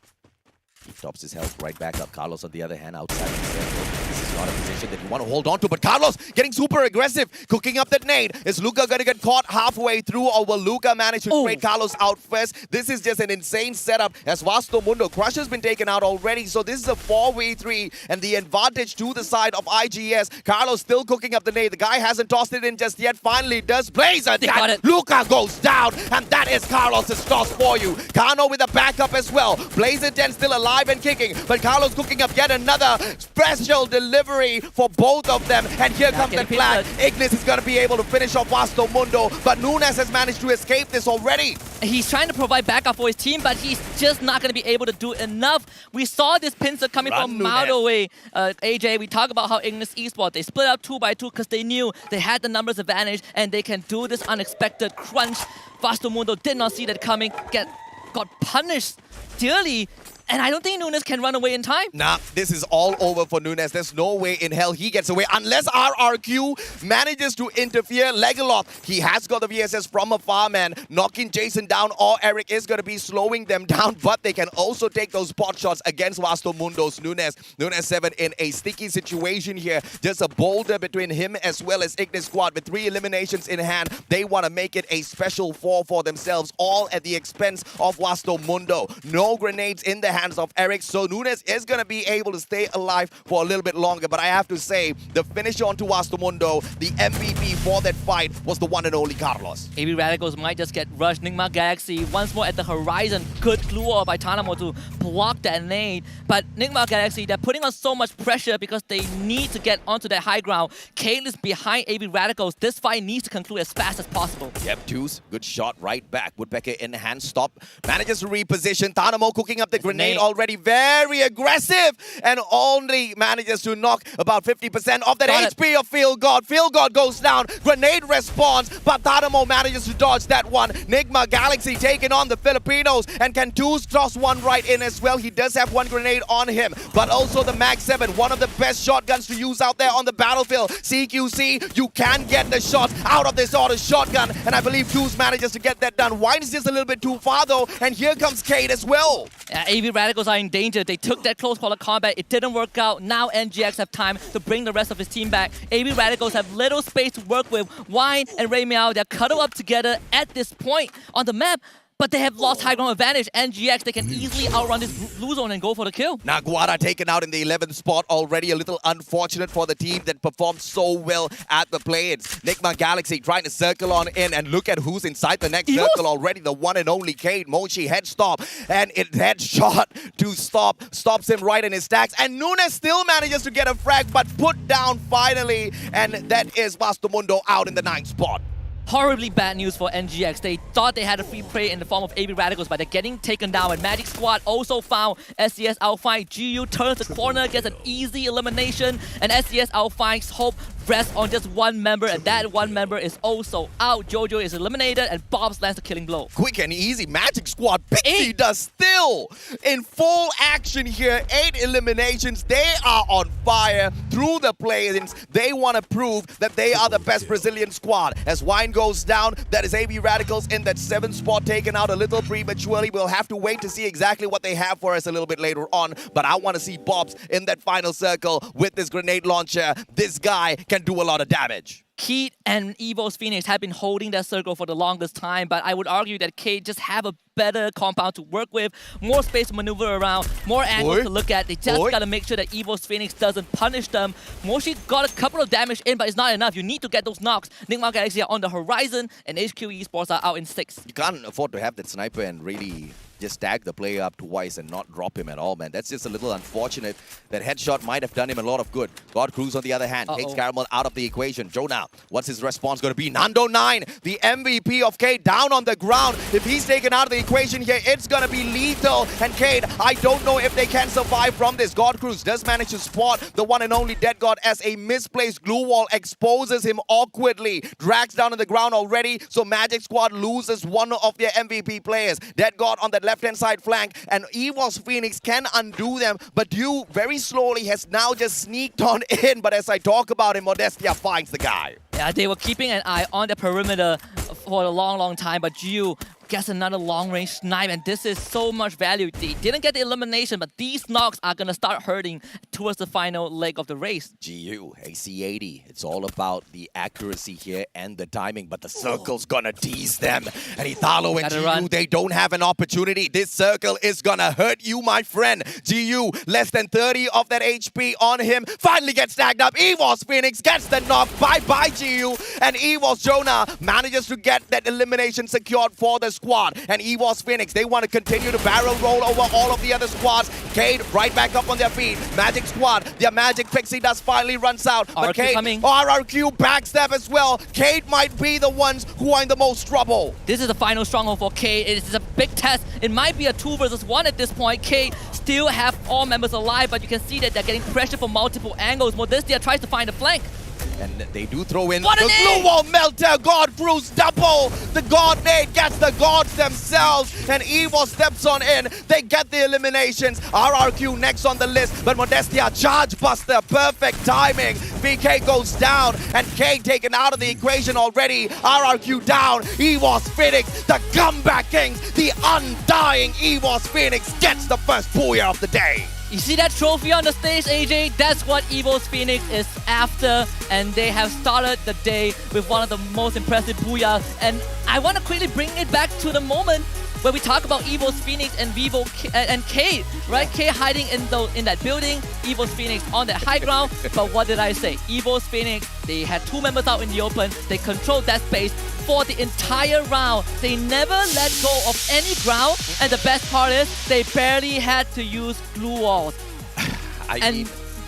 he tops his health right back up. Carlos, on the other hand, outside the circle. This is not a position that you want to hold on to, but Carlos getting super aggressive, cooking up that nade. Is Luca going to get caught halfway through, or will Luca manage to trade Carlos out first? This is just an insane setup, as Vasto Mundo. Crusher's been taken out already, so this is a 4v3, and the advantage to the side of IGS. Carlos still cooking up the nade. The guy hasn't tossed it in just yet. Finally does. Blazer, Luca goes down, and that is Carlos' toss for you. Kano with a backup as well. Blazer 10 still alive. alive and kicking. But Carlos cooking up yet another special delivery for both of them. And here comes the flag. Ignis is going to be able to finish off Vasto Mundo. But Nunes has managed to escape this already. He's trying to provide backup for his team, but he's just not going to be able to do enough. We saw this pincer coming from miles away. AJ, we talk about how Ignis Esports, they split up 2 by 2 because they knew they had the numbers advantage and they can do this unexpected crunch. Vasto Mundo did not see that coming, got punished dearly. And I don't think Nunes can run away in time. Nah, this is all over for Nunes. There's no way in hell he gets away unless RRQ manages to interfere. Legaloth, he has got the VSS from afar, man. Knocking Jason down, or Eric is going to be slowing them down, but they can also take those spot shots against Vasto Mundo's Nunes. Nunes 7 in a sticky situation here. Just a boulder between him as well as Ignis Squad with 3 eliminations in hand. They want to make it a special 4 for themselves, all at the expense of Vasto Mundo. No grenades in the hands of Eric, so Nunes is going to be able to stay alive for a little bit longer. But I have to say, the finish onto Vasto Mundo, the MVP for that fight, was the one and only Carlos. AB Radicals might just get rushed. Nigma Galaxy once more at the horizon. Good glue wall by Tanamo to block that nade. But Nigma Galaxy, they're putting on so much pressure because they need to get onto that high ground. Kane is behind AB Radicals. This fight needs to conclude as fast as possible. Yep, Juice, good shot right back. Woodpecker in hand, stop. Manages to reposition. Tanamo cooking up the grenade already, very aggressive, and only manages to knock about 50% of that HP of Field God. Field God goes down, grenade responds, but Tanamo manages to dodge that one. Nigma Galaxy taking on the Filipinos, and can Juice toss one right in as well. He does have one grenade on him, but also the Mag 7, one of the best shotguns to use out there on the battlefield. CQC, you can get the shots out of this auto shotgun, and I believe Juice manages to get that done. Wine is just a little bit too far though, and here comes Kate as well. AV Radicals are in danger. They took that close quarter combat. It didn't work out. Now NGX have time to bring the rest of his team back. AV Radicals have little space to work with. Wine and Ray Meow, they're cuddled up together at this point on the map. But they have lost high ground advantage. NGX, they can easily outrun this blue zone and go for the kill. Naguara taken out in the 11th spot already. A little unfortunate for the team that performed so well at the play-ins. Nigma Galaxy trying to circle on in, and look at who's inside the next circle already. The one and only Kate. Mochi head stop, and it headshot to stop. Stops him right in his stacks. And Nunes still manages to get a frag, but put down finally. And that is Vasto Mundo out in the 9th spot. Horribly bad news for NGX. They thought they had a free prey in the form of AB Radicals, but they're getting taken down. And Magic Squad also found SCS outfight. GU turns the corner, gets an easy elimination. And SCS outfight's hope rests on just one member, and that one member is also out. Jojo is eliminated, and Bobs lands the killing blow. Quick and easy. Magic Squad. Pixie does still in full action here. 8 eliminations. They are on fire through the play-ins. They want to prove that they are the best Brazilian squad. As Wine goes down, that is AB Radicals in that 7th spot, taken out a little prematurely. We'll have to wait to see exactly what they have for us a little bit later on. But I want to see Bobs in that final circle with this grenade launcher. This guy can do a lot of damage. Keat and Evo's Phoenix have been holding that circle for the longest time, but I would argue that Kate just have a better compound to work with, more space to maneuver around, more angles to look at. They just gotta make sure that Evo's Phoenix doesn't punish them. Moshi got a couple of damage in, but it's not enough. You need to get those knocks. Nigma Galaxy are on the horizon, and HQ Esports are out in 6th. You can't afford to have that sniper and really just tag the player up twice and not drop him at all, man. That's just a little unfortunate. That headshot might have done him a lot of good. God Cruz, on the other hand, takes Caramel out of the equation. Jonah, what's his response going to be? Nando 9, the MVP of Kate, down on the ground. If he's taken out of the equation here, it's going to be lethal. And Kate, I don't know if they can survive from this. God Cruz does manage to spot the one and only Dead God as a misplaced glue wall exposes him awkwardly. Drags down on the ground already, so Magic Squad loses one of their MVP players. Dead God on that left-hand side flank, and Evo's Phoenix can undo them, but Dew very slowly has now just sneaked on in. But as I talk about him, Modestia finds the guy. Yeah, they were keeping an eye on the perimeter for a long time, but Gio gets another long-range snipe, and this is so much value. They didn't get the elimination, but these knocks are going to start hurting towards the final leg of the race. GU, AC80, it's all about the accuracy here and the timing, but the circle's gonna tease them. And Italo and GU, they don't have an opportunity. This circle is gonna hurt you, my friend. GU, less than 30 of that HP on him, finally gets snagged up. Evos Phoenix gets the knock. Bye-bye, GU. And Evos Jonah manages to get that elimination secured for the squad. squad. And EVOS Phoenix, they want to continue to barrel roll over all of the other squads. Cade right back up on their feet. Magic squad, their Magic Pixie dust finally runs out. But Cade, RRQ backstab as well. Cade might be the ones who are in the most trouble. This is the final stronghold for Cade. It is a big test. It might be a 2 versus 1 at this point. Cade still have all members alive, but you can see that they're getting pressure from multiple angles. Modestia tries to find a flank. And they do throw in What the an glue wall melter. God Bruce double. The God Nade gets the gods themselves. And Evo steps on in. They get the eliminations. RRQ next on the list. But Modestia charge buster. Perfect timing. VK goes down. And K taken out of the equation already. RRQ down. EVOS Phoenix, the comeback kings. The undying EVOS Phoenix gets the first booyah of the day. You see that trophy on the stage, AJ? That's what EVOS Phoenix is after, and they have started the day with one of the most impressive booyahs. And I want to quickly bring it back to the moment where we talk about EVOS Phoenix and Cade, right? Cade hiding in that building, EVOS Phoenix on that high ground. But what did I say? EVOS Phoenix, they had 2 members out in the open. They controlled that space for the entire round. They never let go of any ground, and the best part is they barely had to use glue walls.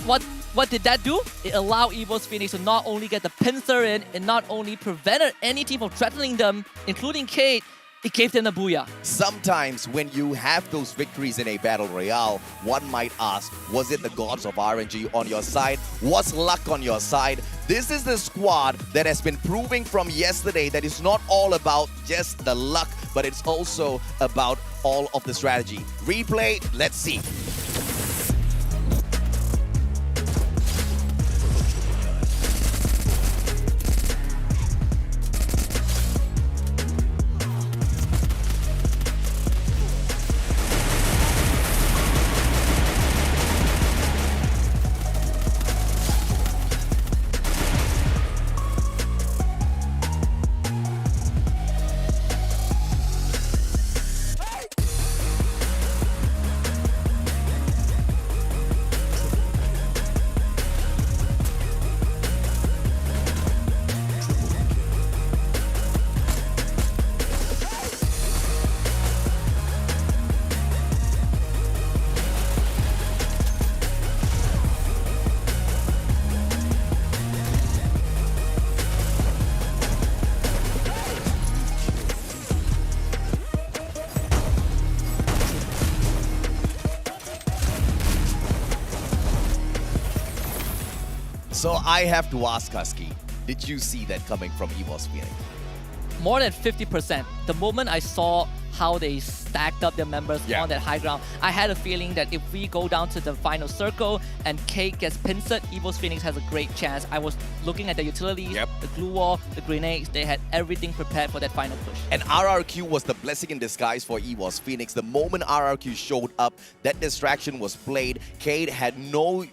What did that do? It allowed EVOS Phoenix to not only get the pincer in, it not only prevented any team from threatening them, including Cade, it gave them the booyah. Sometimes when you have those victories in a battle royale, one might ask, was it the gods of RNG on your side? Was luck on your side? This is the squad that has been proving from yesterday that it's not all about just the luck, but it's also about all of the strategy. Replay, let's see. So I have to ask Husky, did you see that coming from EVOS Phoenix? More than 50%. The moment I saw how they stacked up their members on that high ground, I had a feeling that if we go down to the final circle and Cade gets pincered, EVOS Phoenix has a great chance. I was looking at the utilities, the glue wall, the grenades. They had everything prepared for that final push. And RRQ was the blessing in disguise for EVOS Phoenix. The moment RRQ showed up, that distraction was played. Cade had no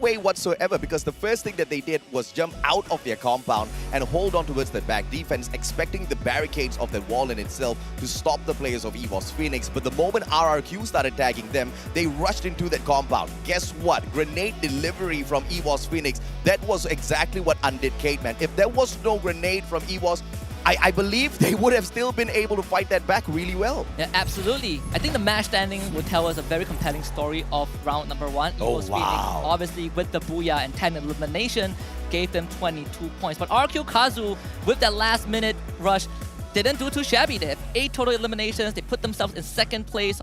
way whatsoever, because the first thing that they did was jump out of their compound and hold on towards the back defense, expecting the barricades of the wall in itself to stop the players of EVOS Phoenix. But the moment RRQ started tagging them, they rushed into that compound. Guess what? Grenade delivery from EVOS Phoenix. That was exactly what undid Cade, man. If there was no grenade from EVOS, I believe they would have still been able to fight that back really well. Yeah, absolutely. I think the match standing would tell us a very compelling story of round number 1. EVOS Phoenix, obviously with the booyah and 10 elimination, gave them 22 points. But RQ Kazu, with that last minute rush, didn't do too shabby. They have 8 total eliminations. They put themselves in second place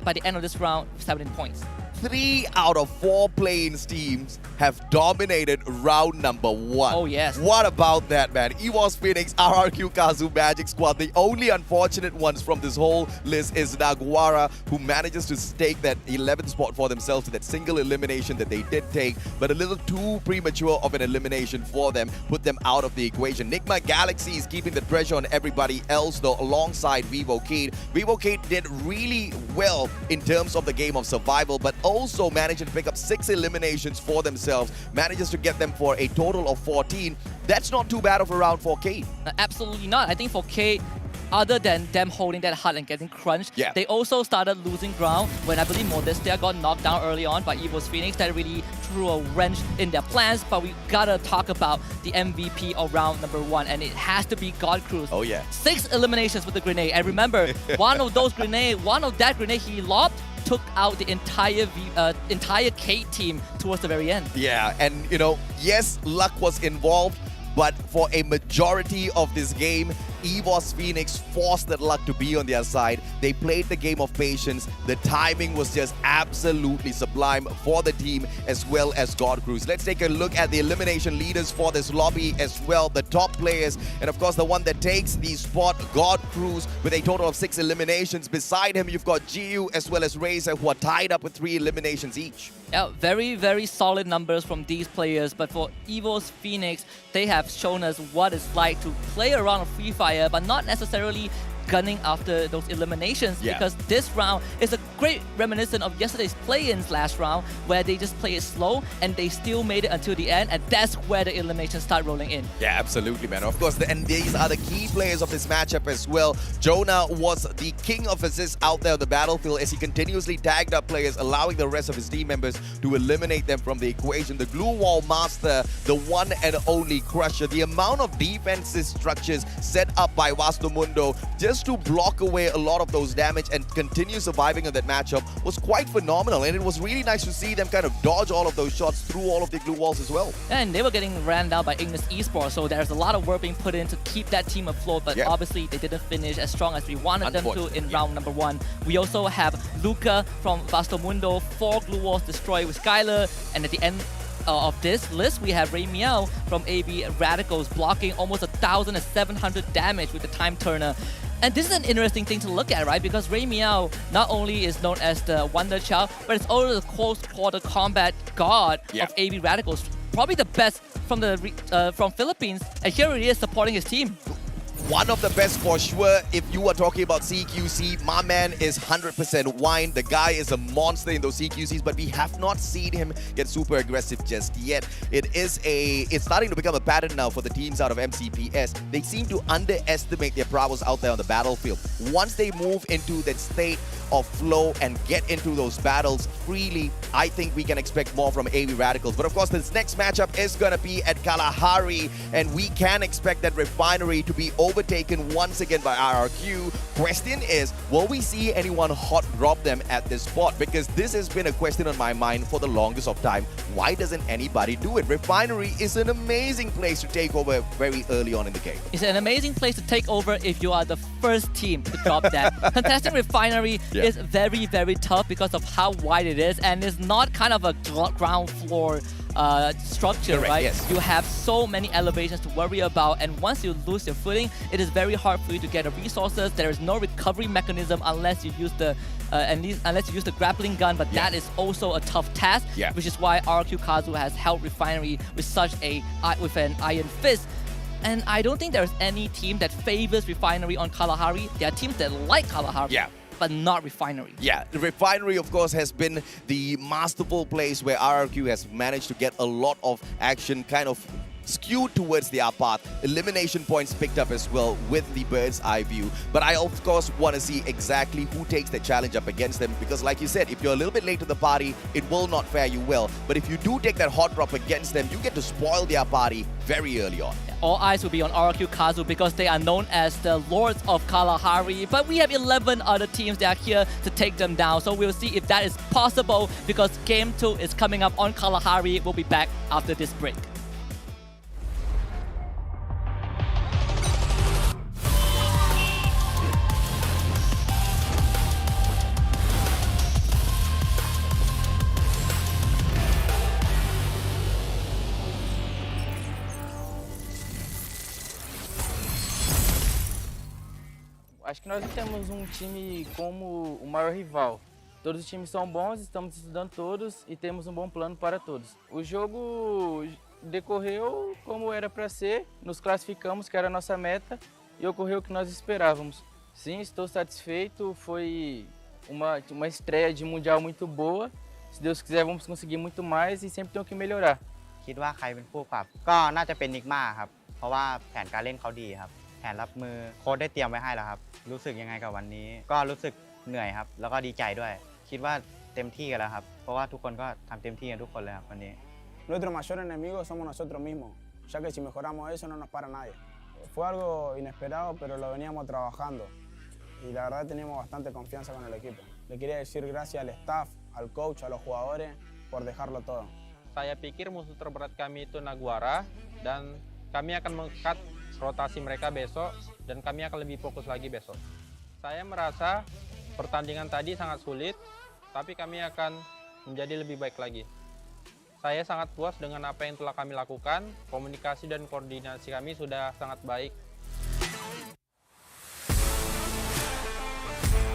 by the end of this round with 17 points. 3 out of 4 playing teams have dominated round number 1. Oh, yes. What about that, man? EVOS Phoenix, RRQ Kazu, Magic Squad. The only unfortunate ones from this whole list is Naguara, who manages to stake that 11th spot for themselves to that single elimination that they did take, but a little too premature of an elimination for them, put them out of the equation. Nigma Galaxy is keeping the pressure on everybody else, though, alongside Vivo Cade. Vivo Cade did really well in terms of the game of survival, but also managed to pick up 6 eliminations for themselves, manages to get them for a total of 14. That's not too bad of a round for Cade. Absolutely not. I think for Cade, other than them holding that hut and getting crunched, they also started losing ground when I believe Modestia got knocked down early on by Evo's Phoenix. That really threw a wrench in their plans. But we gotta talk about the MVP of round number 1, and it has to be God Cruz. Oh yeah. 6 eliminations with the grenade. And remember, one of that grenade he lobbed took out the entire Kate team towards the very end. Yeah, and you know, yes, luck was involved, but for a majority of this game, EVOS Phoenix forced that luck to be on their side. They played the game of patience. The timing was just absolutely sublime for the team as well as God Cruz. Let's take a look at the elimination leaders for this lobby as well, the top players, and of course the one that takes the spot, God Cruz, with a total of 6 eliminations. Beside him, you've got Giu as well as Razor, who are tied up with 3 eliminations each. Yeah, very, very solid numbers from these players. But for EVO's Phoenix, they have shown us what it's like to play around a Free Fire, but not necessarily gunning after those eliminations, because this round is a great reminiscent of yesterday's play-ins last round, where they just play it slow and they still made it until the end, and that's where the eliminations start rolling in. Yeah, absolutely, man. Of course, and these are the key players of this matchup as well. Jonah was the king of assists out there on the battlefield as he continuously tagged up players, allowing the rest of his team members to eliminate them from the equation. The glue wall master, the one and only Crusher. The amount of defensive structures set up by Vastomundo just to block away a lot of those damage and continue surviving in that matchup was quite phenomenal, and it was really nice to see them kind of dodge all of those shots through all of the glue walls as well. And they were getting ran down by Ignis Esports, so there's a lot of work being put in to keep that team afloat, but obviously they didn't finish as strong as we wanted them to in round number 1. We also have Luca from Vastomundo, 4 glue walls destroyed with Skylar, and at the end of this list, we have Ray Meow from AB Radicals blocking almost 1,700 damage with the time turner. And this is an interesting thing to look at, right? Because Ray Meow not only is known as the Wonder Child, but it's also the close quarter combat god of AB Radicals. Probably the best from Philippines, and here he is supporting his team. One of the best for sure. If you are talking about CQC, my man is 100% wine. The guy is a monster in those CQCs, but we have not seen him get super aggressive just yet. It's starting to become a pattern now for the teams out of MCPS. They seem to underestimate their prowess out there on the battlefield. Once they move into that state of flow and get into those battles freely, I think we can expect more from AV Radicals. But of course, this next matchup is going to be at Kalahari, and we can expect that Refinery to be overtaken once again by RRQ. Question is, will we see anyone hot drop them at this spot? Because this has been a question on my mind for the longest of time. Why doesn't anybody do it? Refinery is an amazing place to take over very early on in the game. It's an amazing place to take over if you are the first team to drop that. Contesting Refinery is very, very tough because of how wide it is, and it's not kind of a ground floor structure, right? Yes. You have so many elevations to worry about, and once you lose your footing, it is very hard for you to get the resources. There is no recovery mechanism unless you use the grappling gun, but that is also a tough task, which is why RQ Kazu has held Refinery with an iron fist. And I don't think there's any team that favors Refinery on Kalahari. There are teams that like Kalahari, but not Refinery. Yeah, the Refinery, of course, has been the masterful place where RRQ has managed to get a lot of action kind of skewed towards their path. Elimination points picked up as well with the bird's eye view. But I, of course, want to see exactly who takes the challenge up against them, because like you said, if you're a little bit late to the party, it will not fare you well. But if you do take that hot drop against them, you get to spoil their party very early on. All eyes will be on RQ Kazu because they are known as the Lords of Kalahari, but we have 11 other teams that are here to take them down. So we'll see if that is possible, because Game 2 is coming up on Kalahari. We'll be back after this break. Acho que nós não temos um time como o maior rival. Todos os times são bons, estamos estudando todos e temos um bom plano para todos. O jogo decorreu como era para ser, nos classificamos, que era a nossa meta, e ocorreu o que nós esperávamos. Sim, estou satisfeito, foi uma estreia de mundial muito boa. Se Deus quiser, vamos conseguir muito mais e sempre tem que melhorar. คิดว่าใครเป็นคู่ปรับก็น่าจะเป็นนิกม่าครับเพราะว่าแผนการเล่นเขาดีครับ แผนรับมือโค้ชได้เตรียมไว้ให้แล้วครับรู้สึกยังไงกับวันนี้ก็รู้สึกเหนื่อยครับแล้วก็ดีใจด้วยคิดว่าเต็มที่กันแล้วครับเพราะว่าทุกคนก็ทำเต็มที่กันทุกคนเลยครับวันนี้ Nuestro mayor enemigo somos nosotros mismos, ya que si mejoramos eso no nos para nadie. Fue algo inesperado, pero lo veníamos trabajando y la verdad teníamos bastante confianza con el equipo. Le quería decir gracias al staff, al coach, a los jugadores por dejarlo todo. Saya pikir musuh terberat kami itu Naguara dan kami akan meng-cut rotasi mereka besok dan kami akan lebih fokus lagi besok. Saya merasa pertandingan tadi sangat sulit, tapi kami akan menjadi lebih baik lagi. Saya sangat puas dengan apa yang telah kami lakukan, komunikasi dan koordinasi kami sudah sangat baik.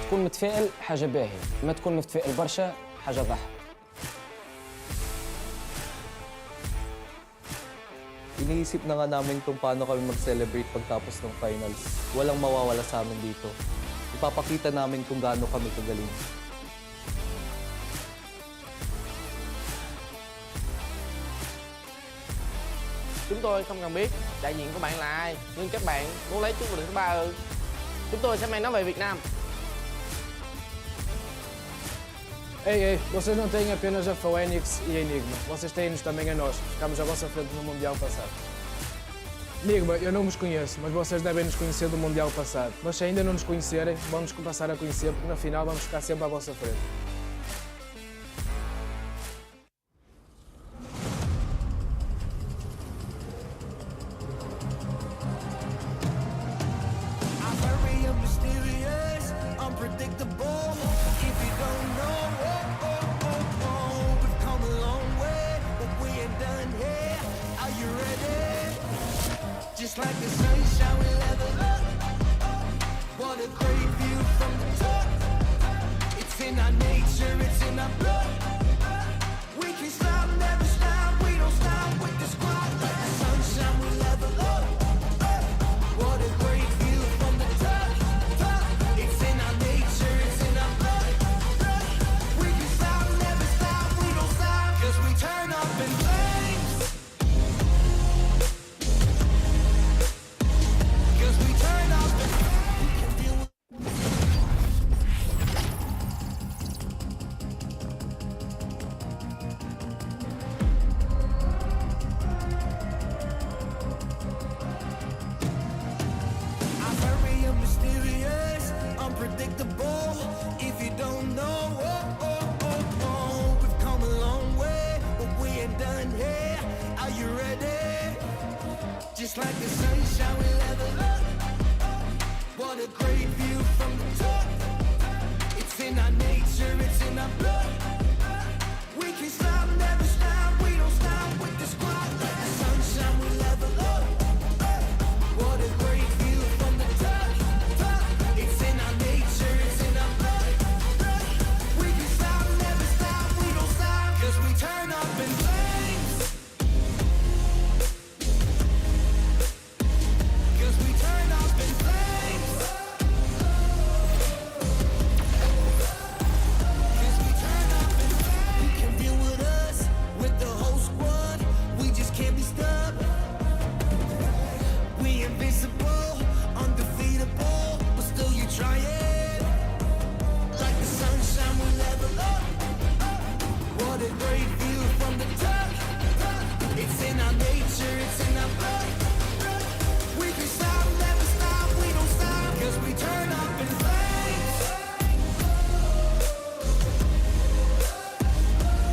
تكون متفائل حاجة باهية، ما تكون متفائل برشا حاجة ضحك. Iniisip na nga namin kung paano kami mag-celebrate pagtapos ng finals. Walang mawawala sa amin dito. Ipapakita namin kung gaano kami kagaling. Chúng tôi không cần biết đại diện của bạn là ai, nhưng các bạn muốn lấy chức vô địch thứ 3 ư? Chúng tôi sẽ mang nó về Việt Nam. Ei, vocês não têm apenas a FFWS e a Enigma, vocês têm-nos também a nós. Ficámos à vossa frente no Mundial passado. Enigma, eu não vos conheço, mas vocês devem nos conhecer do Mundial passado. Mas se ainda não nos conhecerem, vão-nos passar a conhecer, porque na final vamos ficar sempre à vossa frente. I'm very mysterious, unpredictable. If you don't know, we've come a long way, but we ain't done here. Are you ready? Just like the sunshine, we level up. What a great view from the top. It's in our nature, it's in our blood. We can stop, never stop. We don't stop with the squad. Like the sunshine, we level up. What a great view from the top. It's in our nature, it's in our blood. We can stop, never stop. We don't stop, 'cause we turn up in flames. 'Cause we turn up in I'm very mysterious, unpredictable. If you don't know, we've come a long way, but we ain't done here. Are you ready? Just like the sunshine, we level up. What a great view from the top. It's in our nature, it's in our blood. We can stop, never stop. We don't stop with the squad. Like the sunshine, we level up. What a great view from the top. It's in our nature, it's in our blood. We can stop, never stop. We don't stop, 'cause we turn up in flames. 'Cause we turn up in flames. 'Cause we turn up in flames. You can deal with us, with the whole squad. We just can't be stopped. We invincible, undefeatable, but still you try it. Like the sunshine, we level up. What a great view from the top. It's in our nature, it's in our blood. We can stop, never stop, we don't stop, 'cause we turn up in flames.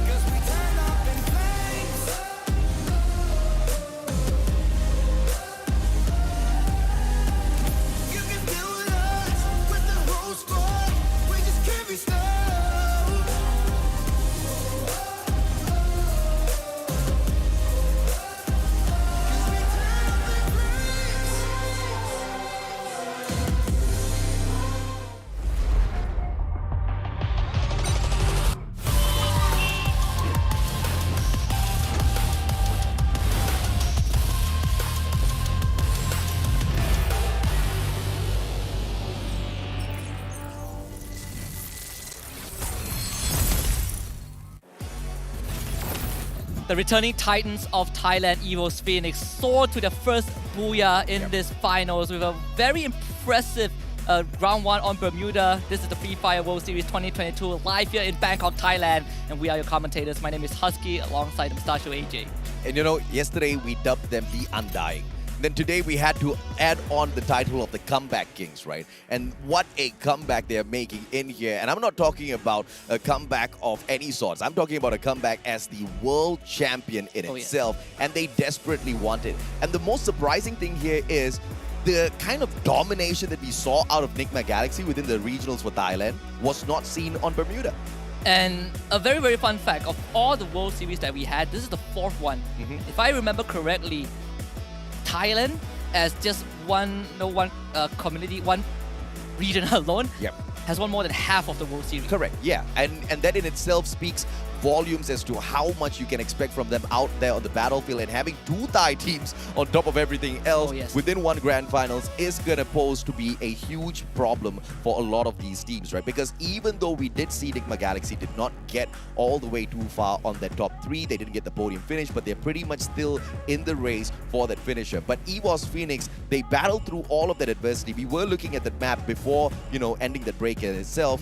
'Cause we turn up in flames. You can deal with us, with the whole squad. We just can't be stopped. The returning titans of Thailand, Evo's Phoenix, soared to their first Booyah in this finals with a very impressive round 1 on Bermuda. This is the Free Fire World Series 2022 live here in Bangkok, Thailand. And we are your commentators. My name is Husky alongside Mustachio AJ. And you know, yesterday we dubbed them the Undying. Then today we had to add on the title of the Comeback Kings, right? And what a comeback they're making in here. And I'm not talking about a comeback of any sorts. I'm talking about a comeback as the world champion in itself. Yeah. And they desperately want it. And the most surprising thing here is the kind of domination that we saw out of Nigma Galaxy within the regionals for Thailand was not seen on Bermuda. And a very, very fun fact, of all the World Series that we had, this is the 4th one. If I remember correctly, Thailand, as just one community, one region alone, has won more than half of the World Series. Correct, yeah. And that in itself speaks volumes as to how much you can expect from them out there on the battlefield, and having 2 Thai teams on top of everything else within one grand finals is going to pose to be a huge problem for a lot of these teams, right? Because even though we did see Nigma Galaxy did not get all the way too far on their top 3, they didn't get the podium finish, but they're pretty much still in the race for that finisher. But EVOS Phoenix, they battled through all of that adversity. We were looking at the map before, you know, ending the break in itself.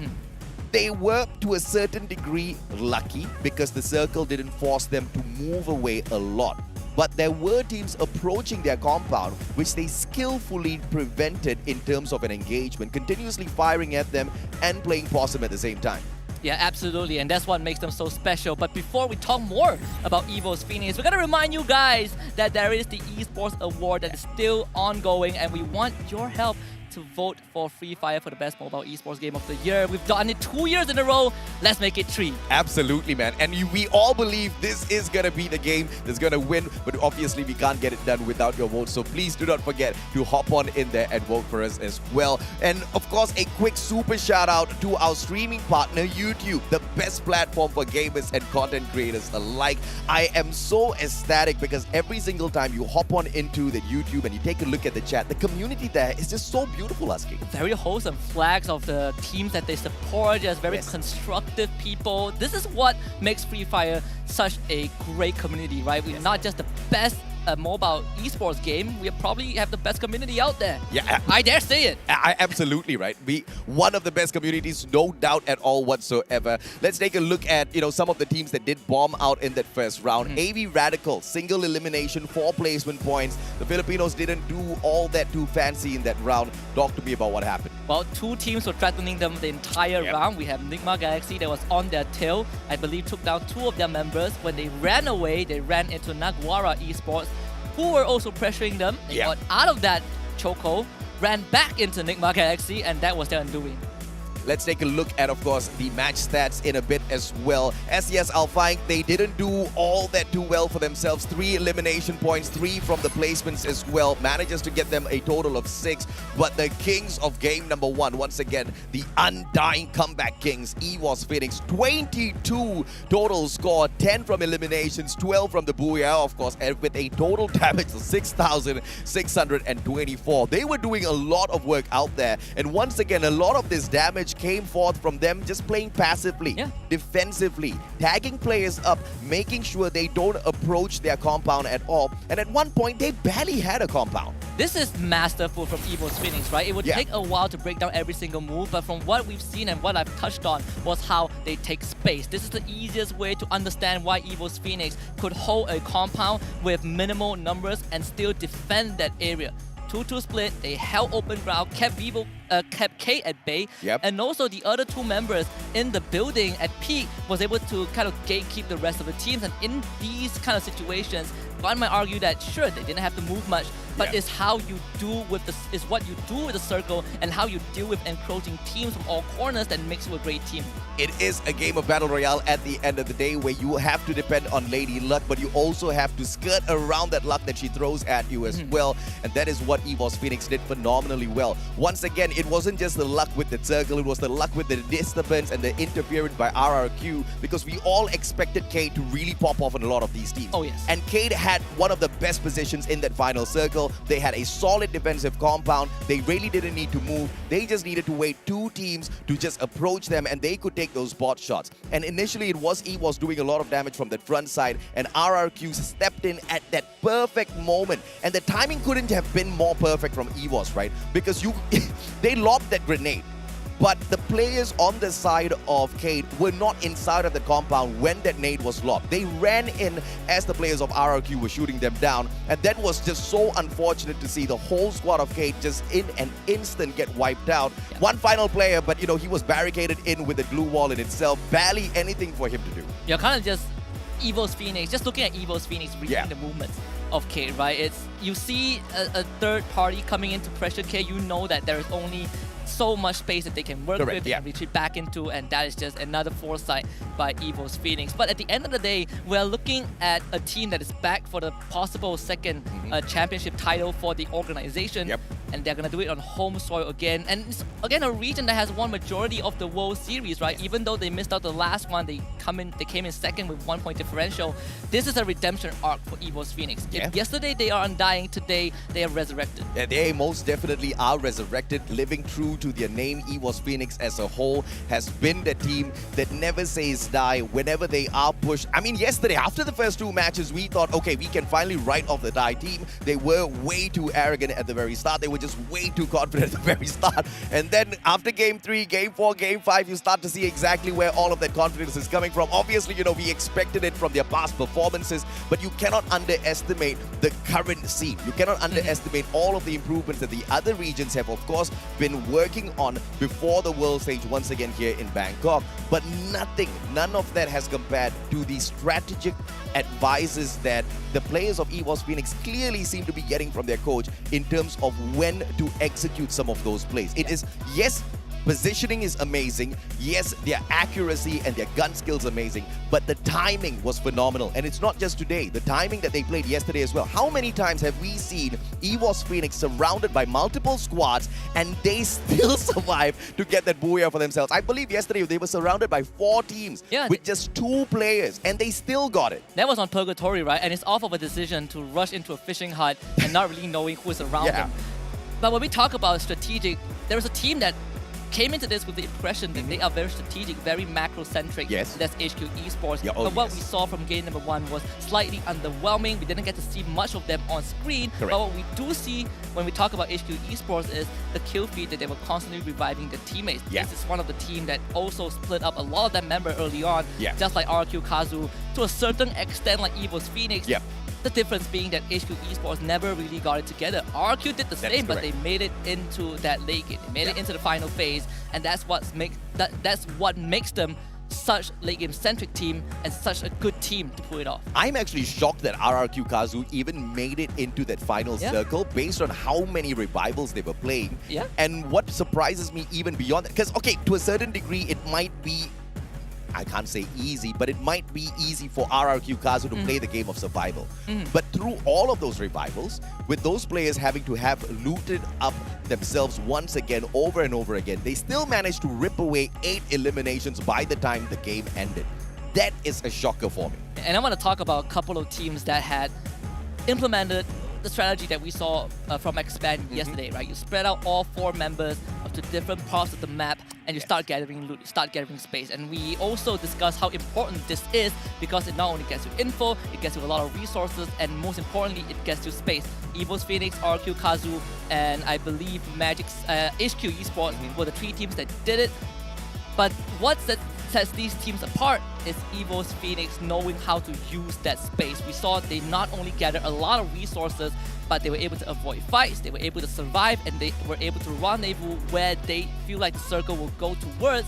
They were, to a certain degree, lucky because the circle didn't force them to move away a lot. But there were teams approaching their compound, which they skillfully prevented in terms of an engagement, continuously firing at them and playing possum at the same time. Yeah, absolutely, and that's what makes them so special. But before we talk more about EVOS Phoenix, we're gonna remind you guys that there is the Esports Award that is still ongoing, and we want your help to vote for Free Fire for the best mobile esports game of the year. We've done it 2 years in a row. Let's make it 3. Absolutely, man. And we all believe this is going to be the game that's going to win, but obviously we can't get it done without your vote. So please do not forget to hop on in there and vote for us as well. And of course, a quick super shout out to our streaming partner, YouTube, the best platform for gamers and content creators alike. I am so ecstatic because every single time you hop on into the YouTube and you take a look at the chat, the community there is just so beautiful, Husky. Very wholesome flags of the teams that they support, just very constructive people. This is what makes Free Fire such a great community, right? We're not just the best mobile esports game, we probably have the best community out there. Yeah, I dare say it. Absolutely right. One of the best communities, no doubt at all whatsoever. Let's take a look at, you know, some of the teams that did bomb out in that first round. AV Radical, single elimination, 4 placement points. The Filipinos didn't do all that too fancy in that round. Talk to me about what happened. Well, 2 teams were threatening them the entire round. We have Nigma Galaxy that was on their tail. I believe took down 2 of their members. When they ran away, they ran into Nagwara Esports, who were also pressuring them. They got out of that chokehold, ran back into Nigma Galaxy, and that was their undoing. Let's take a look at, of course, the match stats in a bit as well. SES Alpine, they didn't do all that too well for themselves. 3 elimination points, 3 from the placements as well. Manages to get them a total of 6. But the kings of game number 1, once again, the undying comeback kings, EVOS Phoenix, 22 total score, 10 from eliminations, 12 from the Booyah, of course, and with a total damage of 6,624. They were doing a lot of work out there. And once again, a lot of this damage came forth from them just playing passively, defensively, tagging players up, making sure they don't approach their compound at all. And at one point, they barely had a compound. This is masterful from EVOS Phoenix, right? It would take a while to break down every single move, but from what we've seen and what I've touched on was how they take space. This is the easiest way to understand why EVOS Phoenix could hold a compound with minimal numbers and still defend that area. 2-2 split, they held open ground, kept K at bay, and also the other 2 members in the building at peak was able to kind of gatekeep the rest of the teams. And in these kind of situations, one might argue that sure, they didn't have to move much, but it's how you do with the what you do with the circle and how you deal with encroaching teams from all corners that makes you a great team. It is a game of Battle Royale at the end of the day where you have to depend on Lady Luck, but you also have to skirt around that luck that she throws at you as well. And that is what EVOS Phoenix did phenomenally well. Once again, it wasn't just the luck with the circle, it was the luck with the disturbance and the interference by RRQ, because we all expected Cade to really pop off on a lot of these teams. Oh yes. And Cade had one of the best positions in that final circle. They had a solid defensive compound. They really didn't need to move. They just needed to wait two teams to just approach them, and they could take those bot shots. And initially, it was EVOS doing a lot of damage from the front side, and RRQ stepped in at that perfect moment. And the timing couldn't have been more perfect from EVOS, right? Because they lobbed that grenade. But the players on the side of Cade were not inside of the compound when that nade was lobbed. They ran in as the players of RRQ were shooting them down, and that was just so unfortunate to see the whole squad of Cade just in an instant get wiped out. Yeah. One final player, but he was barricaded in with the glue wall in itself. Barely anything for him to do. You're kind of just EVOS Phoenix, just looking at EVOS Phoenix reading the movements of Cade, right? You see a third party coming in to pressure Cade, you know that there is only so much space that they can work with, they can retreat back into, and that is just another foresight by EVOS Phoenix. But at the end of the day, we're looking at a team that is back for the possible second championship title for the organization. And they're going to do it on home soil again. And it's, again, a region that has won majority of the World Series, right? Even though they missed out the last one, they came in second with 1 point differential. This is a redemption arc for EVOS Phoenix. If yesterday they are undying, today they are resurrected. Yeah, they most definitely are resurrected, living true to their name. EVOS Phoenix as a whole has been the team that never says die whenever they are pushed. I mean, yesterday, after the first two matches, we thought, okay, we can finally write off the die team. They were way too arrogant at the very start. They were just way too confident at the very start. And then after Game 3, Game 4, Game 5, you start to see exactly where all of that confidence is coming from. Obviously, we expected it from their past performances, but you cannot underestimate the current scene. You cannot underestimate all of the improvements that the other regions have, of course, been working on before the world stage once again here in Bangkok. But none of that has compared to the strategic advices that the players of EVOS Phoenix clearly seem to be getting from their coach in terms of when to execute some of those plays. It is, yes, positioning is amazing. Yes, their accuracy and their gun skills amazing, but the timing was phenomenal. And it's not just today, the timing that they played yesterday as well. How many times have we seen EVOS Phoenix surrounded by multiple squads and they still survive to get that booyah for themselves? I believe yesterday they were surrounded by 4 teams with just 2 players and they still got it. That was on Purgatory, right? And it's off of a decision to rush into a fishing hut and not really knowing who is around them. But when we talk about strategic, there is a team that came into this with the impression that they are very strategic, very macro-centric. That's HQ Esports. But what we saw from game number 1 was slightly underwhelming. We didn't get to see much of them on screen. But what we do see when we talk about HQ Esports is the kill feed that they were constantly reviving their teammates. This is one of the team that also split up a lot of that member early on, just like RQ Kazu, to a certain extent like EVOS Phoenix. The difference being that HQ Esports never really got it together. RQ did the same, but they made it into that late game. They made it into the final phase, and that's what makes them such late game centric team and such a good team to pull it off. I'm actually shocked that RRQ Kazu even made it into that final circle based on how many revivals they were playing. And what surprises me even beyond that, because okay, to a certain degree it might be, I can't say easy, but it might be easy for RRQ Kazu to play the game of survival. But through all of those revivals, with those players having to have looted up themselves once again, over and over again, they still managed to rip away 8 eliminations by the time the game ended. That is a shocker for me. And I want to talk about a couple of teams that had implemented the strategy that we saw from Expand yesterday, right? You spread out all 4 members to different parts of the map and you start gathering loot, you start gathering space. And we also discussed how important this is because it not only gets you info, it gets you a lot of resources, and most importantly, it gets you space. EVOS Phoenix, RQ Kazu, and I believe Magic's HQ Esports were the 3 teams that did it. But what sets these teams apart is EVOS Phoenix knowing how to use that space. We saw they not only gathered a lot of resources, but they were able to avoid fights, they were able to survive, and they were able to rendezvous where they feel like the circle will go towards,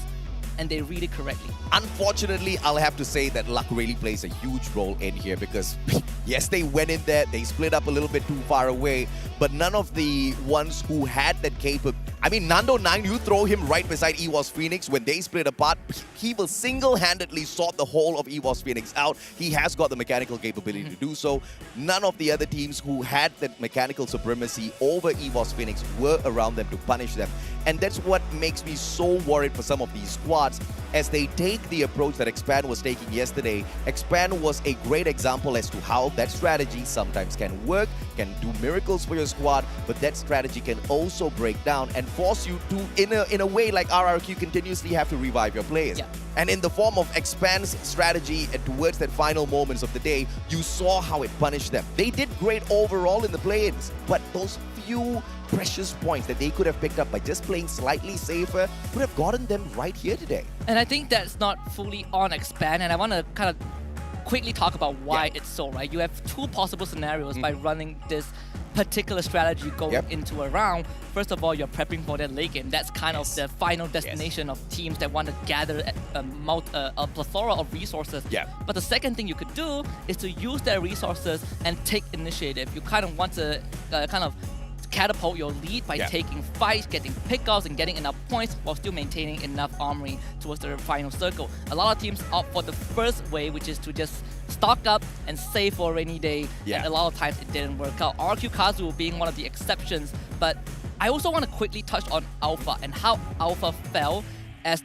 and they read it correctly. Unfortunately, I'll have to say that luck really plays a huge role in here because yes, they went in there, they split up a little bit too far away, but none of the ones who had that capability. I mean, Nando 9, you throw him right beside EVOS Phoenix. When they split apart, he will single-handedly sort the whole of EVOS Phoenix out. He has got the mechanical capability to do so. None of the other teams who had that mechanical supremacy over EVOS Phoenix were around them to punish them. And that's what makes me so worried for some of these squads. as they take the approach that Expand was taking yesterday. Expand was a great example as to how that strategy sometimes can work, can do miracles for your squad, but that strategy can also break down and force you to, in a way like RRQ, continuously have to revive your players. Yeah. And in the form of Expand's strategy towards that final moments of the day, you saw how it punished them. They did great overall in the play-ins, but those few precious points that they could have picked up by just playing slightly safer would have gotten them right here today. And I think that's not fully on Expand, and I want to kind of quickly talk about why it's so, right? You have two possible scenarios by running this particular strategy going into a round. First of all, you're prepping for that late game. That's kind of the final destination of teams that want to gather a plethora of resources. But the second thing you could do is to use their resources and take initiative. You kind of want to kind of catapult your lead by taking fights, getting pickups, and getting enough points while still maintaining enough armory towards the final circle. A lot of teams opt for the first way, which is to just stock up and save for a rainy day. And a lot of times it didn't work out. RQ Kazu being one of the exceptions, but I also want to quickly touch on Alpha and how Alpha fell as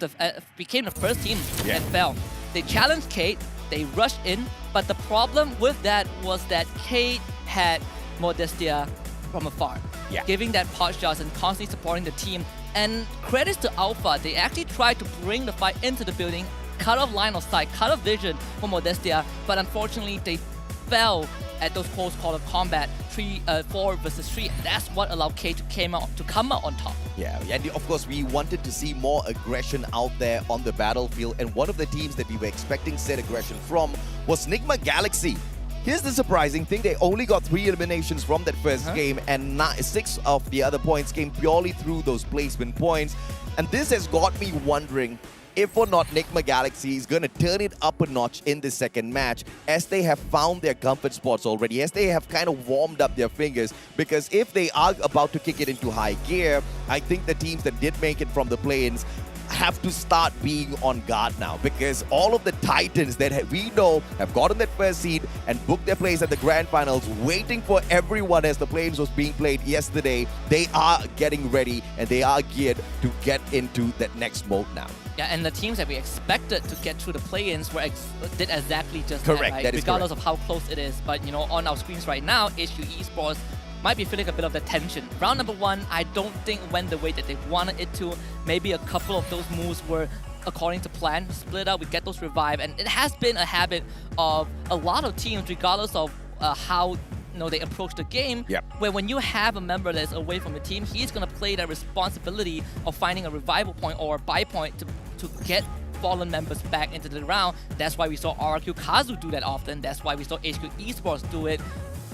became the first team that fell. They challenged Kate, they rushed in, but the problem with that was that Kate had Modestia from afar, giving that pot shots and constantly supporting the team. And credits to Alpha, they actually tried to bring the fight into the building, cut off line of sight, cut off vision for Modestia, but unfortunately they fell at those close call of combat, 4 versus 3. That's what allowed K to come out on top. Yeah, and of course we wanted to see more aggression out there on the battlefield, and one of the teams that we were expecting said aggression from was Nigma Galaxy. Here's the surprising thing, they only got 3 eliminations from that first game, and 6 of the other points came purely through those placement points. And this has got me wondering if or not Nigma Galaxy is going to turn it up a notch in the second match, as they have found their comfort spots already, as they have kind of warmed up their fingers. Because if they are about to kick it into high gear, I think the teams that did make it from the play-ins have to start being on guard now, because all of the titans that we know have gotten that first seed and booked their place at the grand finals, waiting for everyone as the play-ins was being played yesterday, they are getting ready and they are geared to get into that next mode now. Yeah, and the teams that we expected to get through the play-ins did exactly just correct, that, right? That is regardless correct. of how close it is. But you know, on our screens right now, HQ Esports might be feeling a bit of the tension. Round number 1, I don't think went the way that they wanted it to. Maybe a couple of those moves were according to plan. Split up, we get those revive, and it has been a habit of a lot of teams, regardless of how they approach the game, where when you have a member that's away from the team, he's going to play that responsibility of finding a revival point or a buy point to get fallen members back into the round. That's why we saw RQ Kazu do that often. That's why we saw HQ Esports do it.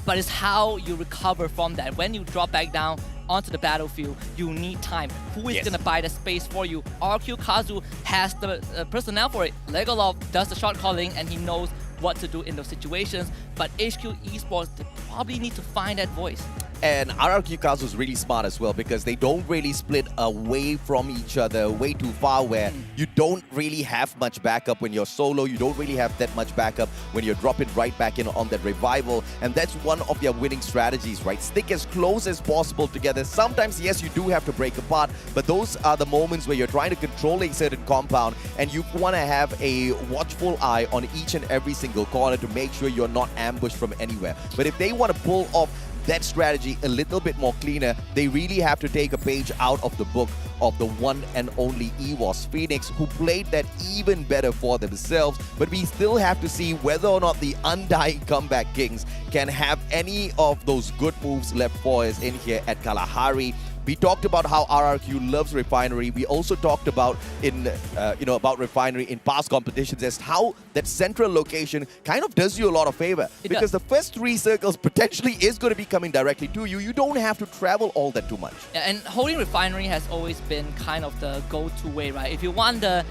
But it's how you recover from that. When you drop back down onto the battlefield, you need time. Who is going to buy the space for you? RQ Kazu has the personnel for it. Legolov does the shot calling, and he knows what to do in those situations. But HQ Esports, they probably need to find that voice. And RRQ Kazu is really smart as well, because they don't really split away from each other way too far, where you don't really have much backup when you're solo. You don't really have that much backup when you're dropping right back in on that revival. And that's one of their winning strategies, right? Stick as close as possible together. Sometimes, yes, you do have to break apart, but those are the moments where you're trying to control a certain compound, and you want to have a watchful eye on each and every single corner to make sure you're not ambushed from anywhere. But if they want to pull off that strategy a little bit more cleaner, they really have to take a page out of the book of the one and only EWOS Phoenix, who played that even better for themselves. But we still have to see whether or not the Undying Comeback Kings can have any of those good moves left for us in here at Kalahari. We talked about how RRQ loves Refinery. We also talked about about Refinery in past competitions, as how that central location kind of does you a lot of favor. Because the first 3 circles potentially is going to be coming directly to you. You don't have to travel all that too much. Yeah, and holding Refinery has always been kind of the go-to way, right? If you want the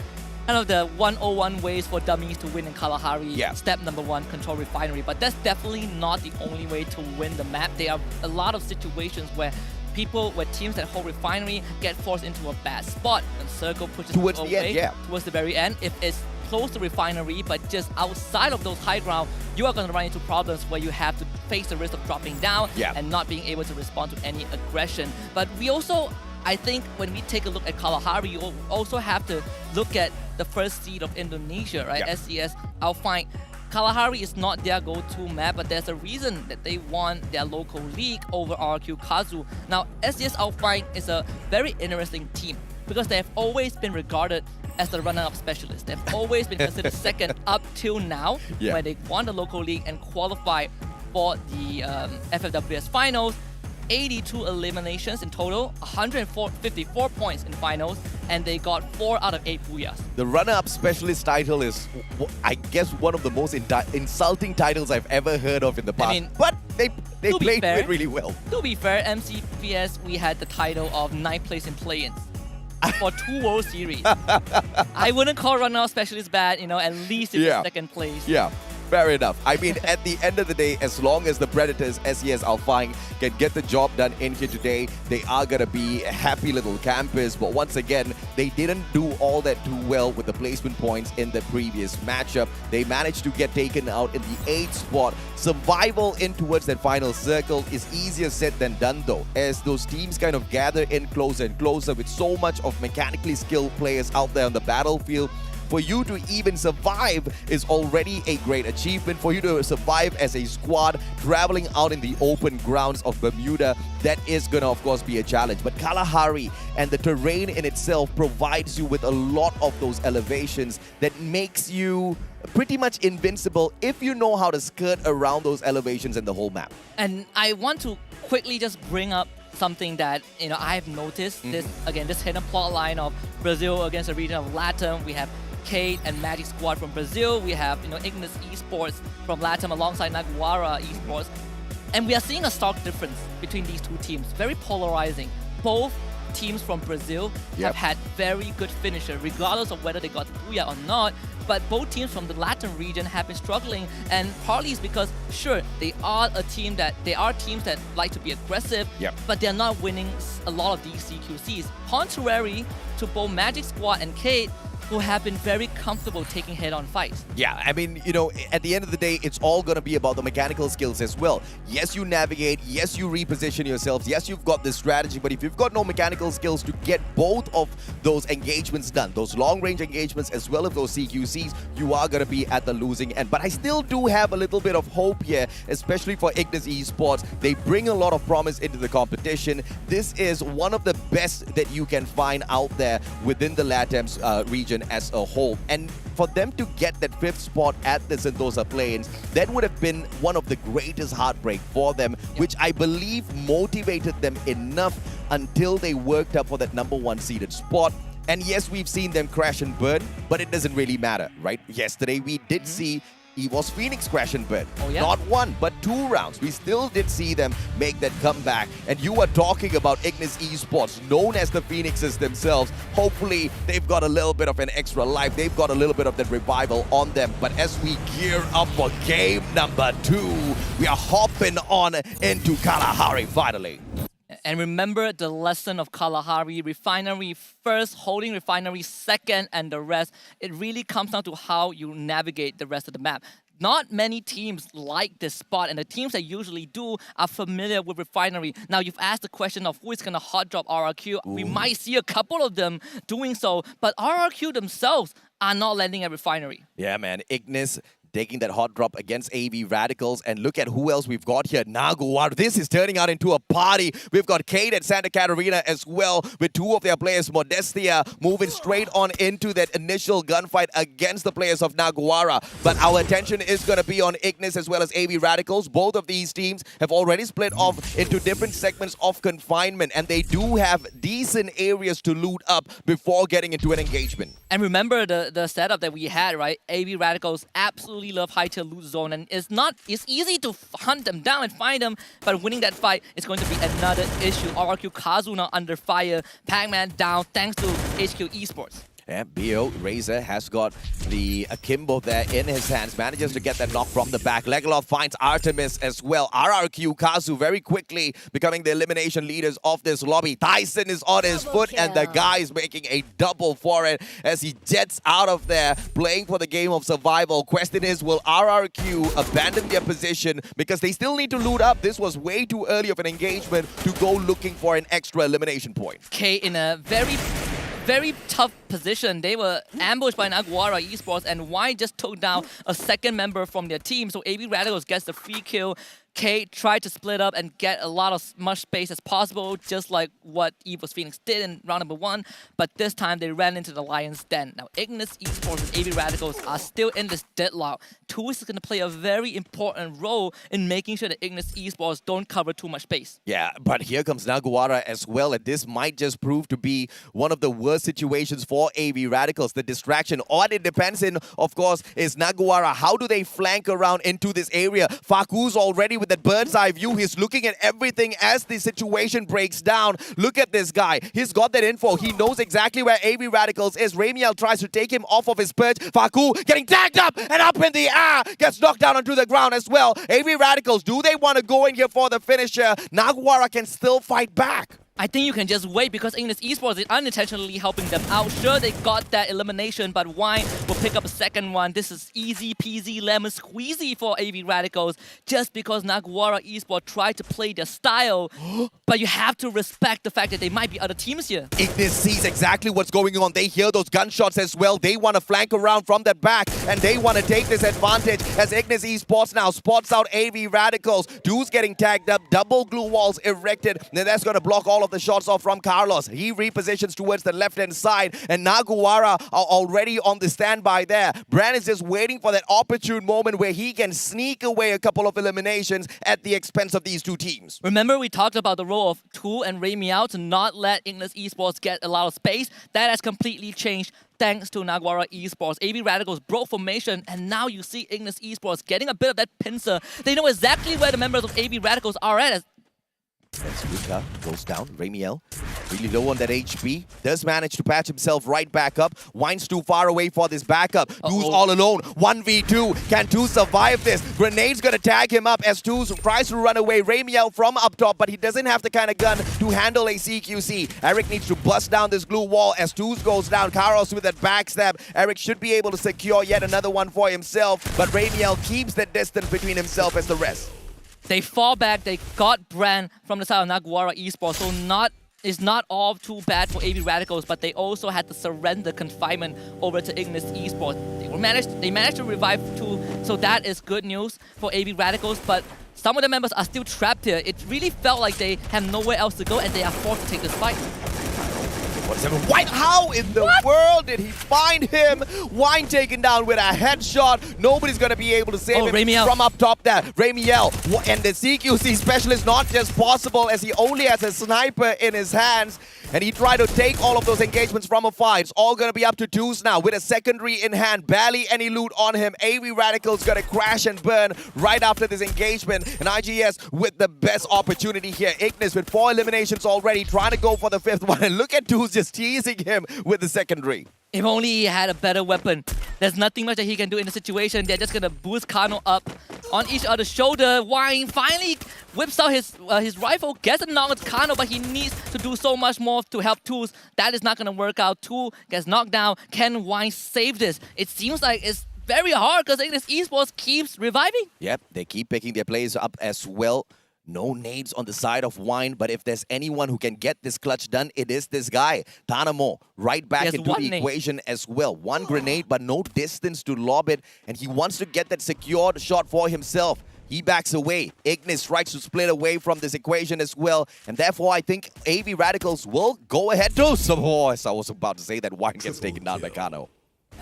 kind of the 101 ways for dummies to win in Kalahari, step number 1, control Refinery. But that's definitely not the only way to win the map. There are a lot of situations where teams that hold Refinery get forced into a bad spot, and Circle pushes towards away, the end, towards the very end. If it's close to Refinery, but just outside of those high ground, you are going to run into problems where you have to face the risk of dropping down and not being able to respond to any aggression. But we also I think when we take a look at Kalahari, you also have to look at the first seed of Indonesia, right? SCS Alpine. Kalahari is not their go-to map, but there's a reason that they won their local league over RRQ Kazu. Now, SCS Alpine is a very interesting team because they have always been regarded as the runner-up specialist. They've always been considered second up till now, where they won the local league and qualified for the FFWS finals. 82 eliminations in total, 154 points in finals, and they got 4 out of 8 booyahs. The runner-up specialist title is, I guess, one of the most insulting titles I've ever heard of in the past. I mean, but they played it really well. To be fair, MCPS, we had the title of 9th place in play-ins for 2 World Series. I wouldn't call runner-up specialist bad, at least it's second place. Yeah. Fair enough. I mean, at the end of the day, as long as the Predators, SES Alpine, can get the job done in here today, they are going to be a happy little campus. But once again, they didn't do all that too well with the placement points in the previous matchup. They managed to get taken out in the 8th spot. Survival in towards that final circle is easier said than done, though, as those teams kind of gather in closer and closer with so much of mechanically skilled players out there on the battlefield. For you to even survive is already a great achievement. For you to survive as a squad traveling out in the open grounds of Bermuda, that is going to, of course, be a challenge. But Kalahari and the terrain in itself provides you with a lot of those elevations that makes you pretty much invincible if you know how to skirt around those elevations in the whole map. And I want to quickly just bring up something that I've noticed. This hidden plot line of Brazil against the region of LATAM. We have Kate and Magic Squad from Brazil. We have Ignis Esports from LATAM alongside Naguara Esports. And we are seeing a stark difference between these two teams. Very polarizing. Both teams from Brazil have had very good finisher, regardless of whether they got the Booyah or not. But both teams from the Latin region have been struggling, and partly is because, sure, they are teams that like to be aggressive, but they're not winning a lot of these CQCs. Contrary to both Magic Squad and Kate, who have been very comfortable taking head-on fights. Yeah, I mean, at the end of the day, it's all going to be about the mechanical skills as well. Yes, you navigate. Yes, you reposition yourselves. Yes, you've got this strategy. But if you've got no mechanical skills to get both of those engagements done, those long-range engagements as well as those CQCs, you are going to be at the losing end. But I still do have a little bit of hope here, especially for Ignis Esports. They bring a lot of promise into the competition. This is one of the best that you can find out there within the LATAM region as a whole. And for them to get that 5th spot at the Sentosa Plains, that would have been one of the greatest heartbreak for them, which I believe motivated them enough until they worked up for that #1 seeded spot. And yes, we've seen them crash and burn, but it doesn't really matter, right? Yesterday, we did see EVOS Phoenix crash and burn. Not 1, but 2 rounds. We still did see them make that comeback. And you are talking about Ignis Esports, known as the Phoenixes themselves. Hopefully, they've got a little bit of an extra life. They've got a little bit of that revival on them. But as we gear up for game number 2, we are hopping on into Kalahari finally. And remember the lesson of Kalahari: Refinery first, Holding Refinery second, and the rest. It really comes down to how you navigate the rest of the map. Not many teams like this spot, and the teams that usually do are familiar with Refinery. Now, you've asked the question of who is going to hot drop RRQ. We might see a couple of them doing so, but RRQ themselves are not landing at Refinery. Yeah, man. Ignis taking that hot drop against AV Radicals. And look at who else we've got here. Naguar. This is turning out into a party. We've got Kate at Santa Catarina as well, with 2 of their players, Modestia, moving straight on into that initial gunfight against the players of Naguara. But our attention is going to be on Ignis as well as AV Radicals. Both of these teams have already split off into different segments of confinement, and they do have decent areas to loot up before getting into an engagement. And remember the setup that we had, right? AV Radicals absolutely love high-tier loot zone, and it's easy to hunt them down and find them, but winning that fight is going to be another issue. RRQ Kazu now under fire, Pac-Man down thanks to HQ Esports. Yeah, B.O. Razor has got the akimbo there in his hands, manages to get that knock from the back. Legalov finds Artemis as well. RRQ Kazu very quickly becoming the elimination leaders of this lobby. Tyson is on his foot and the guy is making a double for it as he jets out of there, playing for the game of survival. Question is, will RRQ abandon their position because they still need to loot up? This was way too early of an engagement to go looking for an extra elimination point. K in a very tough position. They were ambushed by Naguara Esports, and Y just took down a second member from their team. So AB Radicals gets the free kill. K tried to split up and get much space as possible, just like what Evo's Phoenix did in round number 1. But this time they ran into the Lion's Den. Now Ignis Esports and AB Radicals are still in this deadlock. Tools is going to play a very important role in making sure that Ignis Esports don't cover too much space. Yeah, but here comes Naguara as well, and this might just prove to be one of the worst situations for AB Radicals. The distraction, all it depends in, of course, is Naguara. How do they flank around into this area? Faku's already with that bird's eye view. He's looking at everything as the situation breaks down. Look at this guy. He's got that info. He knows exactly where AB Radicals is. Ramiel tries to take him off of his perch. Faku getting tagged up and up in the air. Gets knocked down onto the ground as well. AB Radicals, do they want to go in here for the finisher? Naguara can still fight back. I think you can just wait because Ignis Esports is unintentionally helping them out. Sure, they got that elimination, but Wine will pick up a second one. This is easy peasy lemon squeezy for AB Radicals just because Naguara Esports tried to play their style. But you have to respect the fact that there might be other teams here. Ignis sees exactly what's going on. They hear those gunshots as well. They want to flank around from the back and they want to take this advantage as Ignis Esports now spots out AB Radicals. Dude's getting tagged up, double glue walls erected. Then that's going to block all of the shots off from Carlos. He repositions towards the left-hand side and Naguara are already on the standby there. Brand is just waiting for that opportune moment where he can sneak away a couple of eliminations at the expense of these two teams. Remember we talked about the role of Tool and Ray Meow to not let Ignis Esports get a lot of space? That has completely changed thanks to Naguara Esports. AB Radicals broke formation and now you see Ignis Esports getting a bit of that pincer. They know exactly where the members of AB Radicals are at. As Luka goes down, Ramiel really low on that HP, does manage to patch himself right back up. Wine's too far away for this backup. Too's all alone, 1v2. Can Too survive this? Grenade's gonna tag him up as Too tries to run away. Ramiel from up top, but he doesn't have the kind of gun to handle a CQC. Eric needs to bust down this glue wall as Too's goes down. Carlos with that backstab. Eric should be able to secure yet another one for himself, but Ramiel keeps the distance between himself as the rest. They fall back, they got Brand from the side of Naguara Esports, so it's not all too bad for AB Radicals, but they also had to surrender confinement over to Ignis Esports. They managed to revive too, so that is good news for AB Radicals, but some of the members are still trapped here. It really felt like they have nowhere else to go and they are forced to take this fight. Wine, how in the world did he find him? Wine taken down with a headshot. Nobody's going to be able to save him Ramiel from up top there. Ramiel, and the CQC specialist not just possible as he only has a sniper in his hands. And he tried to take all of those engagements from afar. It's all going to be up to Too's now with a secondary in hand. Barely any loot on him. AB Radicals going to crash and burn right after this engagement. And IGS with the best opportunity here. Ignis with 4 eliminations already, trying to go for the 5th one. And look at Too's just teasing him with the secondary. If only he had a better weapon. There's nothing much that he can do in the situation. They're just going to boost Kano up on each other's shoulder. Wine finally whips out his rifle, gets a knock on Kano, but he needs to do so much more to help Tools. That is not going to work out. Tool gets knocked down. Can Wine save this? It seems like it's very hard because Ignis Esports keeps reviving. Yep, they keep picking their players up as well. No nades on the side of Wine, but if there's anyone who can get this clutch done, it is this guy. Tanamo, right back into the equation as well. One grenade, but no distance to lob it, and he wants to get that secured shot for himself. He backs away. Ignis tries to split away from this equation as well, and therefore I think AB Radicals will go ahead to some horse. I was about to say that Wine gets taken down by Kano.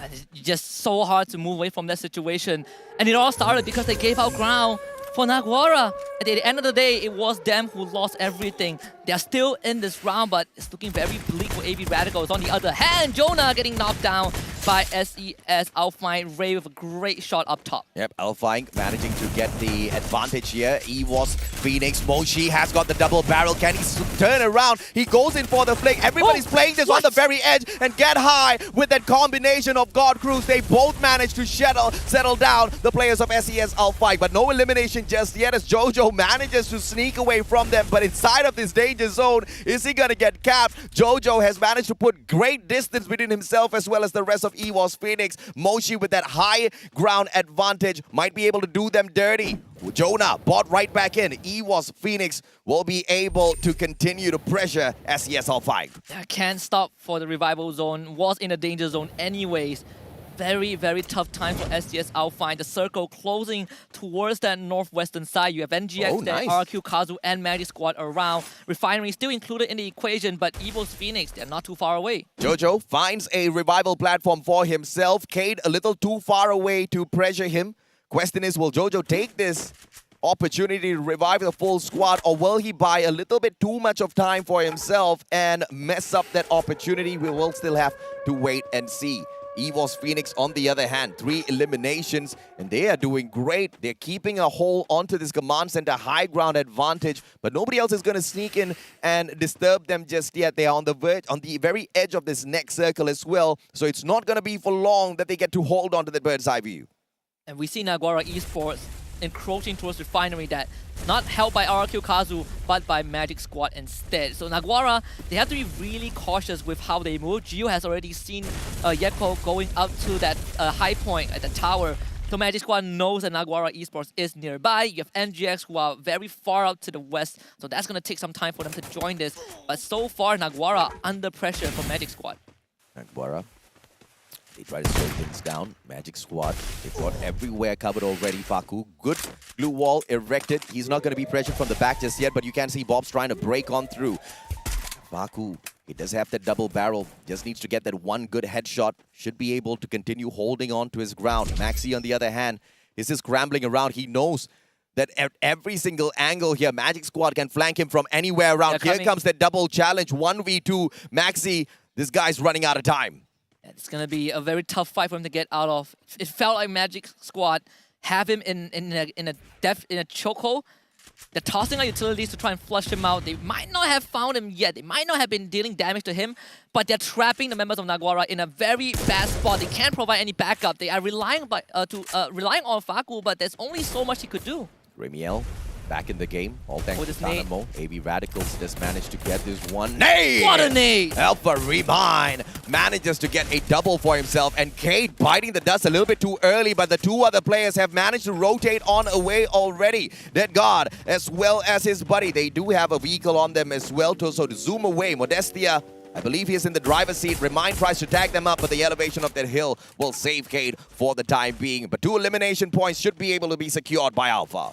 It's just so hard to move away from that situation. And it all started because they gave out ground for Naguara. At the end of the day, it was them who lost everything. They're still in this round, but it's looking very bleak for AB Radicals. On the other hand, Jonah getting knocked down. by SES Alpine. Ray with a great shot up top. Yep, Alpine managing to get the advantage here. EWOS, Phoenix, Moshi has got the double barrel. Can he turn around? He goes in for the flick. Everybody's playing this on the very edge and get high with that combination of God Cruise. They both managed to settle down the players of SES Alpine, but no elimination just yet as Jojo manages to sneak away from them. But inside of this danger zone, is he gonna get capped? Jojo has managed to put great distance between himself as well as the rest of EWOS Phoenix. Moshi with that high ground advantage might be able to do them dirty. Jonah bought right back in. EWOS Phoenix will be able to continue to pressure SES Alpine. Can't stop for the revival zone. Was in a danger zone anyways. Very, very tough time for SES Alpine. The circle closing towards that northwestern side. You have NGX there, RQ, Kazu, and Magic Squad around. Refinery still included in the equation, but EVO's Phoenix, they're not too far away. Jojo finds a revival platform for himself. Cade a little too far away to pressure him. Question is, will Jojo take this opportunity to revive the full squad, or will he buy a little bit too much of time for himself and mess up that opportunity? We will still have to wait and see. EWOS Phoenix, on the other hand, 3 eliminations, and they are doing great. They're keeping a hold onto this command center high ground advantage, but nobody else is going to sneak in and disturb them just yet. They are on the verge, on the very edge of this next circle as well, so it's not going to be for long that they get to hold on to the bird's eye view. And we see Naguara Esports encroaching towards Refinery, that not held by RQ Kazu, but by Magic Squad instead. So Naguara, they have to be really cautious with how they move. Gio has already seen Yeko going up to that high point at the tower. So Magic Squad knows that Naguara Esports is nearby. You have NGX who are very far out to the west, so that's going to take some time for them to join this. But so far, Naguara under pressure from Magic Squad. Naguara, they try to slow things down. Magic Squad, they've got everywhere covered already. Faku, good blue wall erected. He's not going to be pressured from the back just yet, but you can see Bob's trying to break on through. Faku, he does have that double barrel. Just needs to get that one good headshot. Should be able to continue holding on to his ground. Maxi, on the other hand, is just scrambling around. He knows that at every single angle here, Magic Squad can flank him from anywhere around. Here comes that double challenge, 1v2. Maxi, this guy's running out of time. It's going to be a very tough fight for him to get out of. It felt like Magic Squad have him in a chokehold. They're tossing out utilities to try and flush him out. They might not have found him yet. They might not have been dealing damage to him, but they're trapping the members of Naguara in a very bad spot. They can't provide any backup. They are relying on Faku, but there's only so much he could do. Ramiel back in the game, all thanks to Tanamo. AB Radicals just managed to get this one. Nade! What a nade! Alpha Remind manages to get a double for himself, and Cade biting the dust a little bit too early, but the two other players have managed to rotate on away already. Dead God, as well as his buddy, they do have a vehicle on them as well, so to zoom away. Modestia, I believe he is in the driver's seat. Remind tries to tag them up, but the elevation of that hill will save Cade for the time being. But 2 elimination points should be able to be secured by Alpha.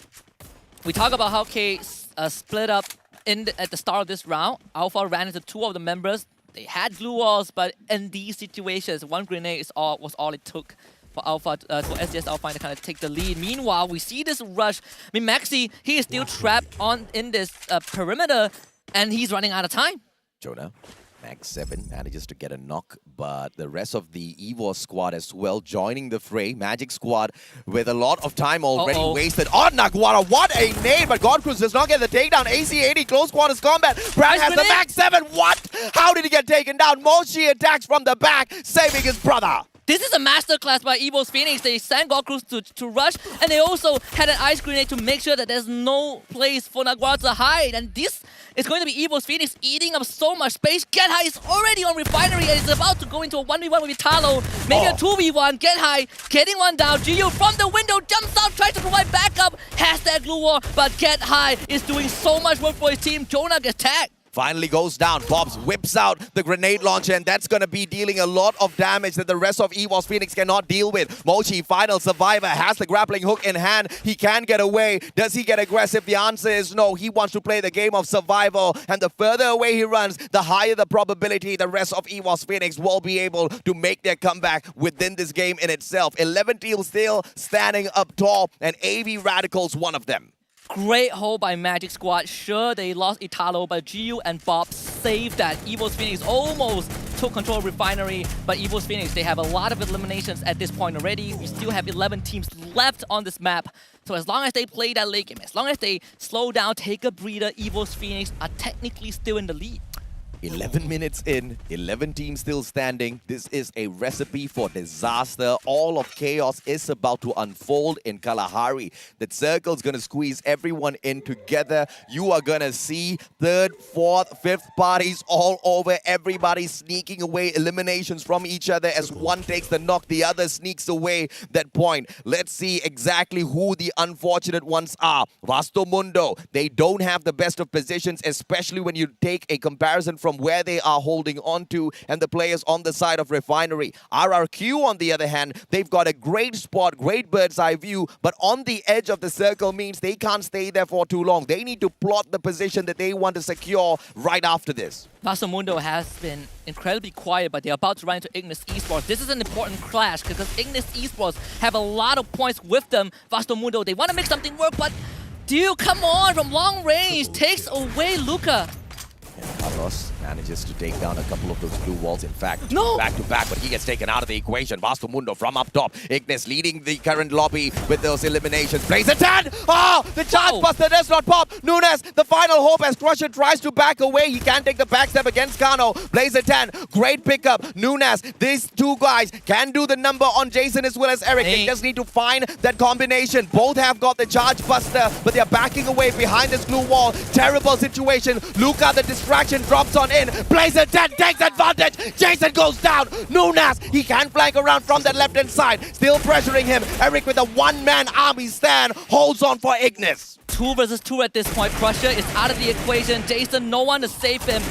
We talk about how K split up at the start of this round. Alpha ran into 2 of the members. They had glue walls, but in these situations, 1 grenade was all it took for Alpha, for SES Alpha to kind of take the lead. Meanwhile, we see this rush. I mean, Maxi, he is still trapped in this perimeter, and he's running out of time. Jonah, Max 7 manages to get a knock, but the rest of the EVOS squad as well joining the fray. Magic Squad with a lot of time already wasted on Naguara. What a nade, but Godcruz does not get the takedown. AC-80, close quarters combat. Brad has the Max 7. What? How did he get taken down? Moshi attacks from the back, saving his brother. This is a masterclass by EVO's Phoenix. They sent Godcruz to rush, and they also had an ice grenade to make sure that there's no place for Naguara to hide. And this is going to be EVO's Phoenix eating up so much space. Get High is already on Refinery, and is about to go into a 1v1 with Talo. Maybe a 2v1. Get High, getting one down. Gio from the window jumps out, tries to provide backup. Has that glue wall, but Get High is doing so much work for his team. Jonah gets tagged. Finally goes down. Bobs whips out the grenade launcher, and that's going to be dealing a lot of damage that the rest of EVOS Phoenix cannot deal with. Mochi, final survivor, has the grappling hook in hand. He can get away. Does he get aggressive? The answer is no. He wants to play the game of survival, and the further away he runs, the higher the probability the rest of EVOS Phoenix will be able to make their comeback within this game in itself. 11 teams still standing up tall, and AV Radicals one of them. Great hold by Magic Squad. Sure, they lost Italo, but Gio and Bob saved that. Evil's Phoenix almost took control of Refinery, but Evil's Phoenix, they have a lot of eliminations at this point already. We still have 11 teams left on this map. So as long as they play that late game, as long as they slow down, take a breather, Evil's Phoenix are technically still in the lead. 11 minutes in, 11 teams still standing. This is a recipe for disaster. All of chaos is about to unfold in Kalahari. That circle's gonna squeeze everyone in together. You are gonna see third, fourth, fifth parties all over. Everybody sneaking away eliminations from each other. As one takes the knock, the other sneaks away that point. Let's see exactly who the unfortunate ones are. Vasto Mundo, they don't have the best of positions, especially when you take a comparison from where they are holding on to and the players on the side of Refinery. RRQ, on the other hand, they've got a great spot, great bird's eye view, but on the edge of the circle means they can't stay there for too long. They need to plot the position that they want to secure right after this. Vasto Mundo has been incredibly quiet, but they're about to run into Ignis Esports. This is an important clash because Ignis Esports have a lot of points with them. Vasto Mundo, they want to make something work, but dude, come on, from long range, takes away Luca. Carlos manages to take down a couple of those blue walls. In fact, no! Back to back, but he gets taken out of the equation. Vasto Mundo from up top. Ignis leading the current lobby with those eliminations. Plays a 10! Oh! The charge buster does not pop. Nunes, the final hope as Crusher tries to back away. He can't take the backstep against Kano. Plays a 10. Great pickup. Nunes, these two guys can do the number on Jason as well as Eric. They just need to find that combination. Both have got the charge buster, but they're backing away behind this blue wall. Terrible situation. Luca, the distraction, drops on in. Plays a 10, takes advantage. Jason goes down. Nunes, he can flank around from that left-hand side. Still pressuring him. Eric with a one-man army stand holds on for Ignis. 2 versus 2 at this point. Crusher is out of the equation. Jason, no one to save him.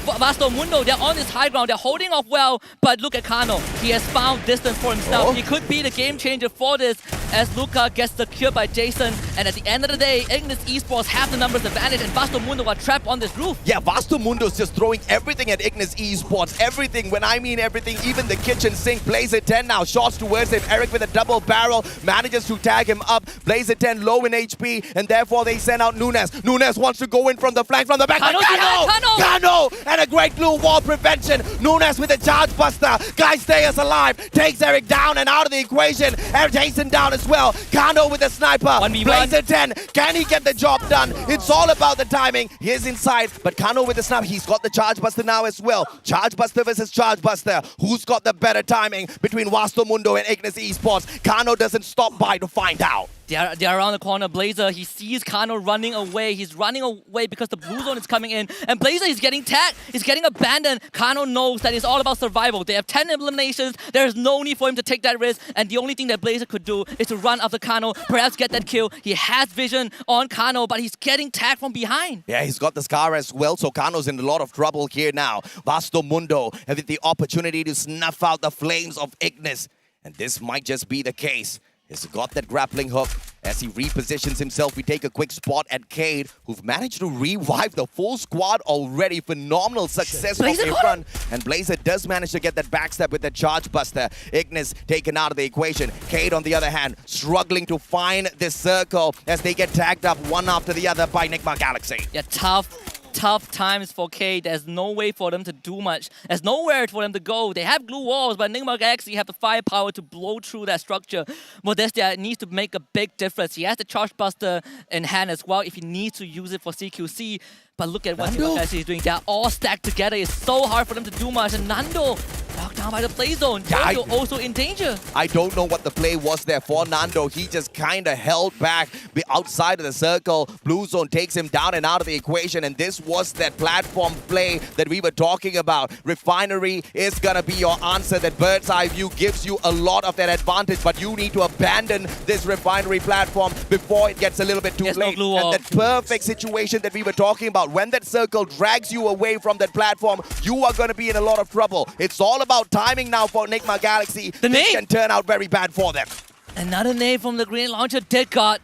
Vasto Mundo, they're on this high ground. They're holding off well, but look at Kano. He has found distance for himself. He could be the game changer for this as Luca gets secured by Jason. And at the end of the day, Ignis Esports have the numbers advantage and Vasto Mundo are trapped on this roof. Yeah, Vasto Mundo's just throwing everything at Ignis Esports. Everything, when I mean everything, even the kitchen sink. Plays a 10 now, shots towards him. Eric with a double barrel, manages to tag him up. Plays a 10 low in HP, and therefore they send out Nunes. Nunes wants to go in from the flank, from the back. Kano! And a great blue wall prevention. Nunes with a charge buster. Guy stays alive. Takes Eric down and out of the equation. Eric Jason down as well. Kano with a sniper. Plays a 10. Can he get the job done? It's all about the timing. He is inside, but Kano with the snap. He's got the charge buster now as well. Charge buster versus charge buster. Who's got the better timing between Vasto Mundo and Ignis Esports? Kano doesn't stop by to find out. They're around the corner. Blazer, he sees Kano running away. He's running away because the blue zone is coming in. And Blazer is getting tagged. He's getting abandoned. Kano knows that it's all about survival. They have 10 eliminations. There's no need for him to take that risk. And the only thing that Blazer could do is to run after Kano, perhaps get that kill. He has vision on Kano, but he's getting tagged from behind. Yeah, he's got the scar as well, so Kano's in a lot of trouble here now. Vasto Mundo having the opportunity to snuff out the flames of Ignis. And this might just be the case. He's got that grappling hook. As he repositions himself, we take a quick spot at Cade, who've managed to revive the full squad already. Phenomenal success from the front. And Blazer does manage to get that backstep with the charge buster. Ignis taken out of the equation. Cade, on the other hand, struggling to find this circle as they get tagged up one after the other by Nigma Galaxy. Yeah, tough times for K. There's no way for them to do much. There's nowhere for them to go. They have glue walls, but Nigma Galaxy have the firepower to blow through that structure. Modestia needs to make a big difference. He has the Charge Buster in hand as well if he needs to use it for CQC. But look at what Nigma Galaxy is doing. They're all stacked together. It's so hard for them to do much. And Nando knocked down by the play zone. Jojo also in danger. I don't know what the play was there for Nando. He just kind of held back outside of the circle. Blue zone takes him down and out of the equation. And this was that platform play that we were talking about. Refinery is going to be your answer. That bird's eye view gives you a lot of that advantage. But you need to abandon this Refinery platform before it gets a little bit too late. And that perfect situation that we were talking about. When that circle drags you away from that platform, you are going to be in a lot of trouble. It's all about timing now for Nigma Galaxy. This can turn out very bad for them. Another name from the Green Launcher, Dead God.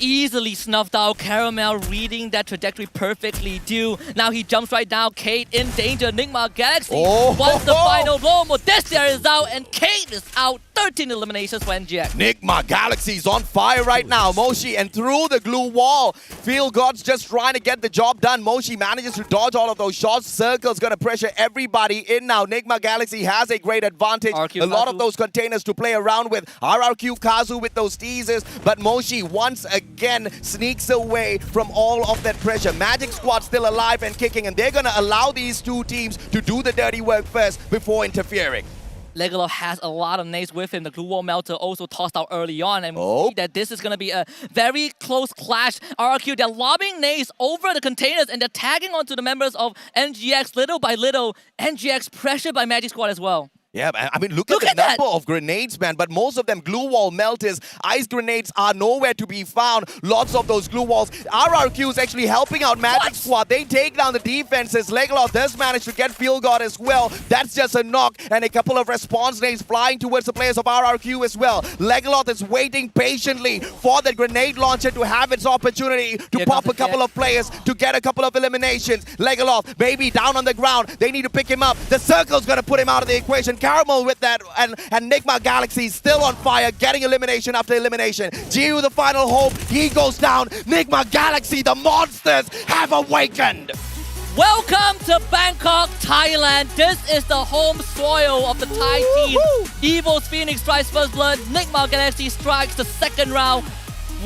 easily snuffed out. Caramel reading that trajectory perfectly due. Now he jumps right down. Kate in danger. Nigma Galaxy wants the final blow. Modestia is out and Kate is out. 13 eliminations for NGX. Nigma Galaxy's on fire right now. Moshi and through the glue wall. Feel God's just trying to get the job done. Moshi manages to dodge all of those shots. Circle's gonna pressure everybody in now. Nigma Galaxy has a great advantage. A lot of those containers to play around with. RRQ Kazu with those teasers. But Moshi once again sneaks away from all of that pressure. Magic Squad still alive and kicking, and they're gonna allow these two teams to do the dirty work first before interfering. Legalov has a lot of nades with him. The glue wall melter also tossed out early on, and we see that this is going to be a very close clash. RRQ, they're lobbing nades over the containers, and they're tagging onto the members of NGX little by little. NGX pressured by Magic Squad as well. Yeah, I mean, look at the number of grenades, man. But most of them glue wall melters. Ice grenades are nowhere to be found. Lots of those glue walls. RRQ is actually helping out Magic Squad. They take down the defenses. Legalov does manage to get Field Guard as well. That's just a knock. And a couple of response nades flying towards the players of RRQ as well. Legalov is waiting patiently for the grenade launcher to have its opportunity to pop a couple of players, to get a couple of eliminations. Legalov, maybe down on the ground. They need to pick him up. The circle's going to put him out of the equation. Caramel with that, and Nigma Galaxy still on fire, getting elimination after elimination. Jiu, the final hope, he goes down. Nigma Galaxy, the monsters have awakened. Welcome to Bangkok, Thailand. This is the home soil of the Thai team. Evil's Phoenix strikes first blood. Nigma Galaxy strikes the second round.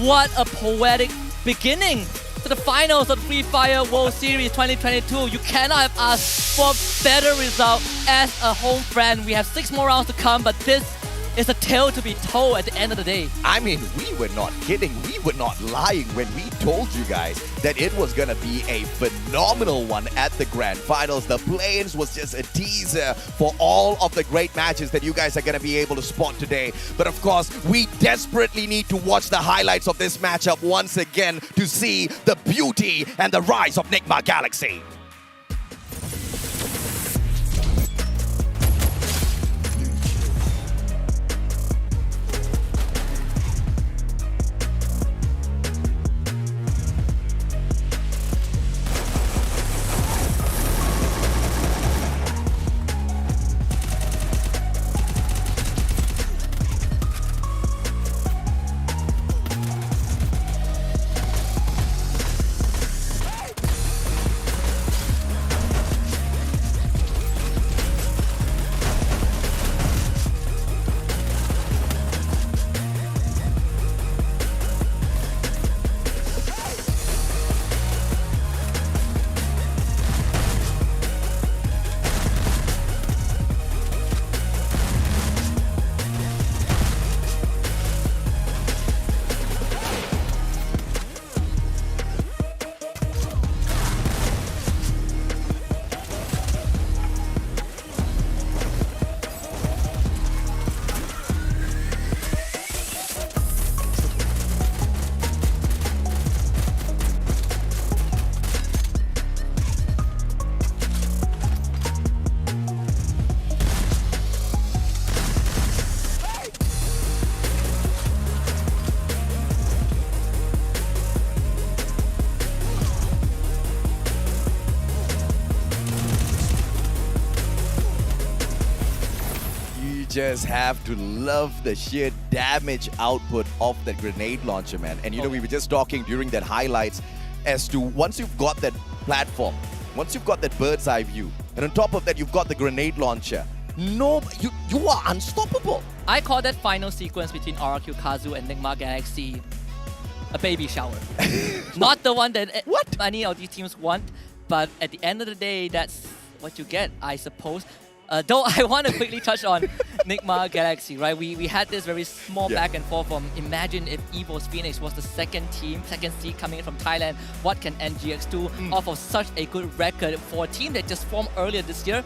What a poetic beginning to the finals of the Free Fire World Series 2022. You cannot have asked for a better result as a home friend. We have 6 more rounds to come, but this is a tale to be told at the end of the day. I mean, we were not kidding. We were not lying when we told you guys that it was going to be a phenomenal one at the Grand Finals. The play-ins was just a teaser for all of the great matches that you guys are going to be able to spot today. But of course, we desperately need to watch the highlights of this matchup once again to see the beauty and the rise of Nigma Galaxy. Just have to love the sheer damage output of that grenade launcher, man. And you know, we were just talking during that highlights as to once you've got that platform, once you've got that bird's eye view, and on top of that, you've got the grenade launcher. No, you are unstoppable. I call that final sequence between RRQ Kazu and Nigma Galaxy a baby shower. Not the one that any of these teams want, but at the end of the day, that's what you get, I suppose. Though I want to quickly touch on Nigma Galaxy, right? We had this very small back and forth from imagine if Evil's Phoenix was the second seed coming in from Thailand. What can NGX do off of such a good record for a team that just formed earlier this year?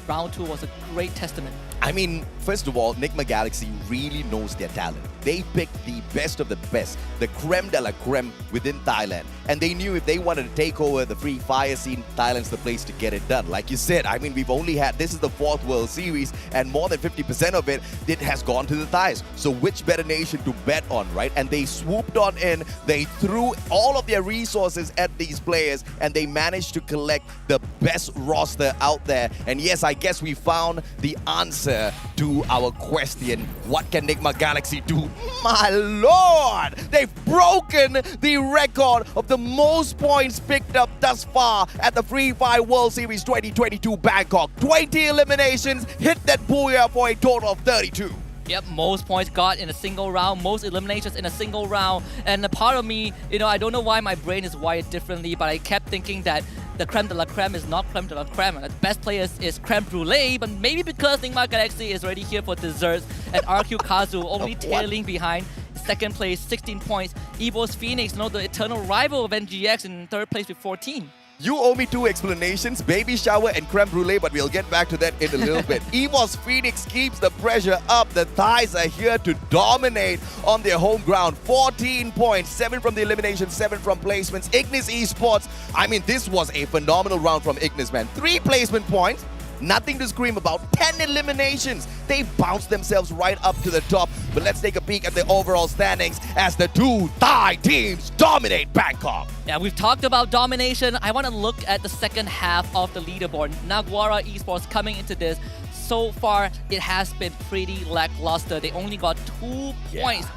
round 2 was a great testament. I mean, first of all, Nigma Galaxy really knows their talent. They picked the best of the best, the creme de la creme within Thailand. And they knew if they wanted to take over the free fire scene, Thailand's the place to get it done. Like you said, I mean, we've only had, this is the 4th World Series, and more than 50% of it has gone to the Thais. So which better nation to bet on, right? And they swooped on in, they threw all of their resources at these players, and they managed to collect the best roster out there. And yes, I guess we found the answer to our question, what can Nigma Galaxy do? My lord! They've broken the record of the most points picked up thus far at the Free Fire World Series 2022 Bangkok. 20 eliminations, hit that booyah for a total of 32. Yep, most points got in a single round, most eliminations in a single round. And a part of me, I don't know why my brain is wired differently, but I kept thinking that the creme de la creme is not creme de la creme. The best players is creme brulee, but maybe because Nigma Galaxy is already here for desserts and RQ Kazu only tailing behind. Second place, 16 points. EVOS Phoenix, the eternal rival of NGX in 3rd place with 14. You owe me 2 explanations, baby shower and creme brulee, but we'll get back to that in a little bit. EVOS Phoenix keeps the pressure up. The Thais are here to dominate on their home ground. 14 points, 7 from the elimination, 7 from placements. Ignis Esports, I mean, this was a phenomenal round from Ignis, man. 3 placement points. Nothing to scream about. 10 eliminations. They bounced themselves right up to the top. But let's take a peek at the overall standings as the 2 Thai teams dominate Bangkok. Yeah, we've talked about domination. I want to look at the second half of the leaderboard. Naguara Esports coming into this. So far, it has been pretty lackluster. They only got 2 points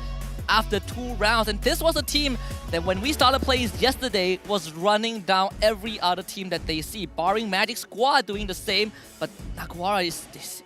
after 2 rounds. And this was a team that when we started plays yesterday was running down every other team that they see, barring Magic Squad doing the same. But Naguara,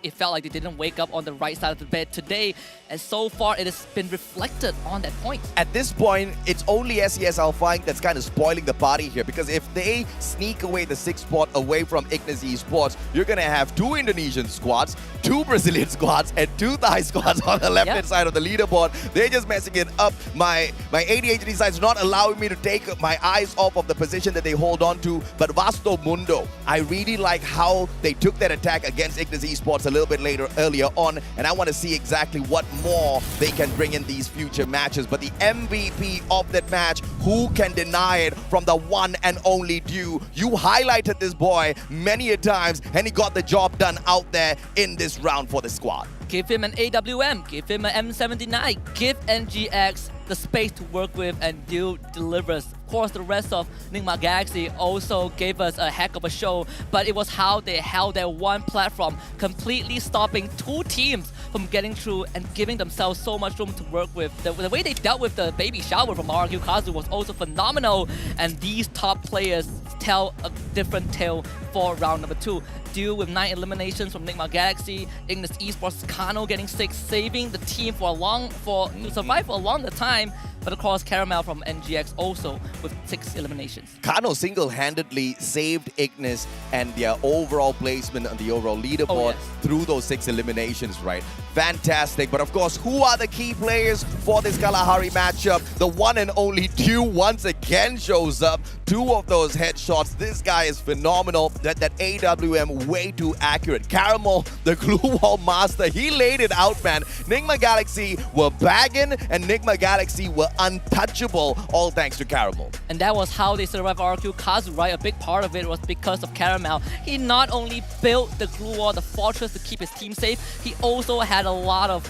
it felt like they didn't wake up on the right side of the bed today. And so far, it has been reflected on that point. At this point, it's only SES Alpine that's kind of spoiling the party here, because if they sneak away the 6th spot away from Ignis Esports, you're going to have 2 Indonesian squads, 2 Brazilian squads, and 2 Thai squads on the left-hand side of the leaderboard. They're just messing it up. My ADHD side is not allowing me to take my eyes off of the position that they hold on to. But Vasto Mundo, I really like how they took that attack against Ignis Esports a little bit earlier on, and I want to see exactly what more they can bring in these future matches. But the MVP of that match, who can deny it, from the one and only Dew. You highlighted this boy many a times, and he got the job done out there in this round for the squad. Give him an AWM, give him an M79, give NGX the space to work with, and Dew delivers. Of course, the rest of Nigma Galaxy also gave us a heck of a show, but it was how they held their one platform, completely stopping 2 teams from getting through and giving themselves so much room to work with. The way they dealt with the baby shower from RQ Kazu was also phenomenal, and these top players tell a different tale for round number 2. Dew with 9 eliminations from Nigma Galaxy, Ignis Esports Kano getting 6, saving the team to survive for a longer time. But of course, Caramel from NGX also with 6 eliminations. Kano single-handedly saved Ignis and their overall placement on the overall leaderboard through those 6 eliminations, right? Fantastic. But of course, who are the key players for this Kalahari matchup? The one and only Dew once again shows up. 2 of those headshots. This guy is phenomenal. That AWM way too accurate. Caramel, the glue wall master, he laid it out, man. Nigma Galaxy were bagging, and Nigma Galaxy were untouchable, all thanks to Caramel. And that was how they survived RQ Kazu, right? A big part of it was because of Caramel. He not only built the glue wall, the fortress to keep his team safe, he also had a lot of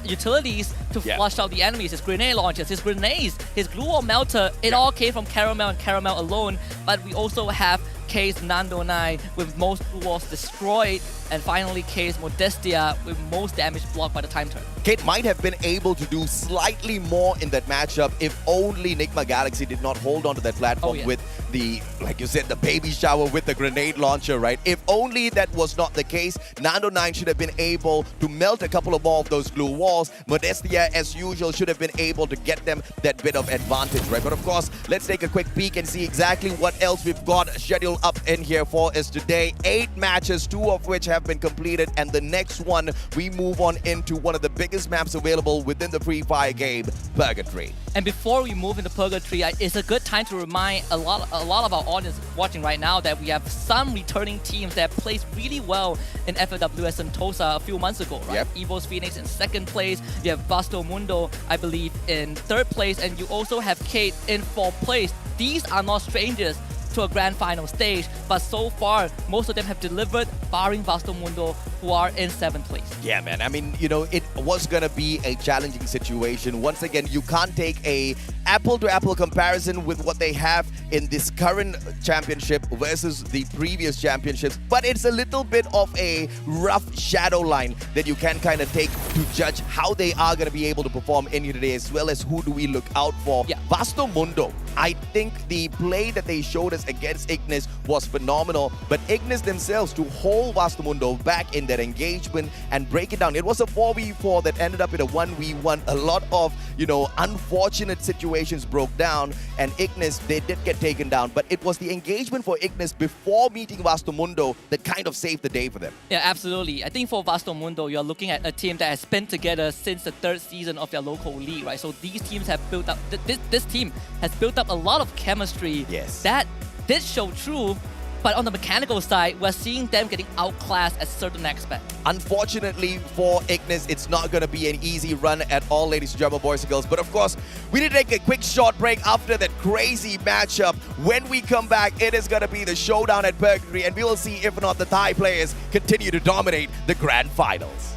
utilities to flush out the enemies. His grenade launchers, his grenades, his glue wall melter, it all came from Caramel and Caramel alone. But we also have Case Nando 9 with most glue walls destroyed, and finally Case Modestia with most damage blocked by the time turn. Kate might have been able to do slightly more in that matchup if only Nigma Galaxy did not hold on to that platform with the, like you said, the baby shower with the grenade launcher, right? If only that was not the case, Nando 9 should have been able to melt a couple of more of those glue walls. Modestia, as usual, should have been able to get them that bit of advantage, right? But of course, let's take a quick peek and see exactly what else we've got scheduled up in here for us today. 8 matches, 2 of which have been completed, and the next one we move on into one of the biggest biggest maps available within the Free Fire game, Purgatory. And before we move into Purgatory, it's a good time to remind a lot of our audience watching right now that we have some returning teams that placed really well in FFWS Sentosa a few months ago, right? Yep. Evo's Phoenix in 2nd place, you have Vasto Mundo, I believe, in 3rd place, and you also have Kate in 4th place. These are not strangers to a grand final stage, but so far, most of them have delivered, barring Vasto Mundo, who are in 7th place. Yeah, man. I mean, you know, it was going to be a challenging situation. Once again, you can't take a apple-to-apple comparison with what they have in this current championship versus the previous championships, but it's a little bit of a rough shadow line that you can kind of take to judge how they are going to be able to perform in here today, as well as who do we look out for. Yeah. Vasto Mundo, I think the play that they showed us against Ignis was phenomenal, but Ignis themselves to hold Vasto Mundo back in that engagement and break it down. It was a 4v4 that ended up in a 1v1. A lot of, you know, unfortunate situations broke down, and Ignis, they did get taken down, but it was the engagement for Ignis before meeting Vasto Mundo that kind of saved the day for them. Yeah, absolutely. I think for Vasto Mundo, you're looking at a team that has been together since the 3rd season of their local league, right? So these teams have built up, this team has built up a lot of chemistry. Yes. That did show true, but on the mechanical side, we're seeing them getting outclassed at certain aspects. Unfortunately for Ignis, it's not going to be an easy run at all, ladies and gentlemen, boys and girls. But of course, we need to take a quick short break after that crazy matchup. When we come back, it is going to be the showdown at Purgatory, and we will see if or not the Thai players continue to dominate the grand finals.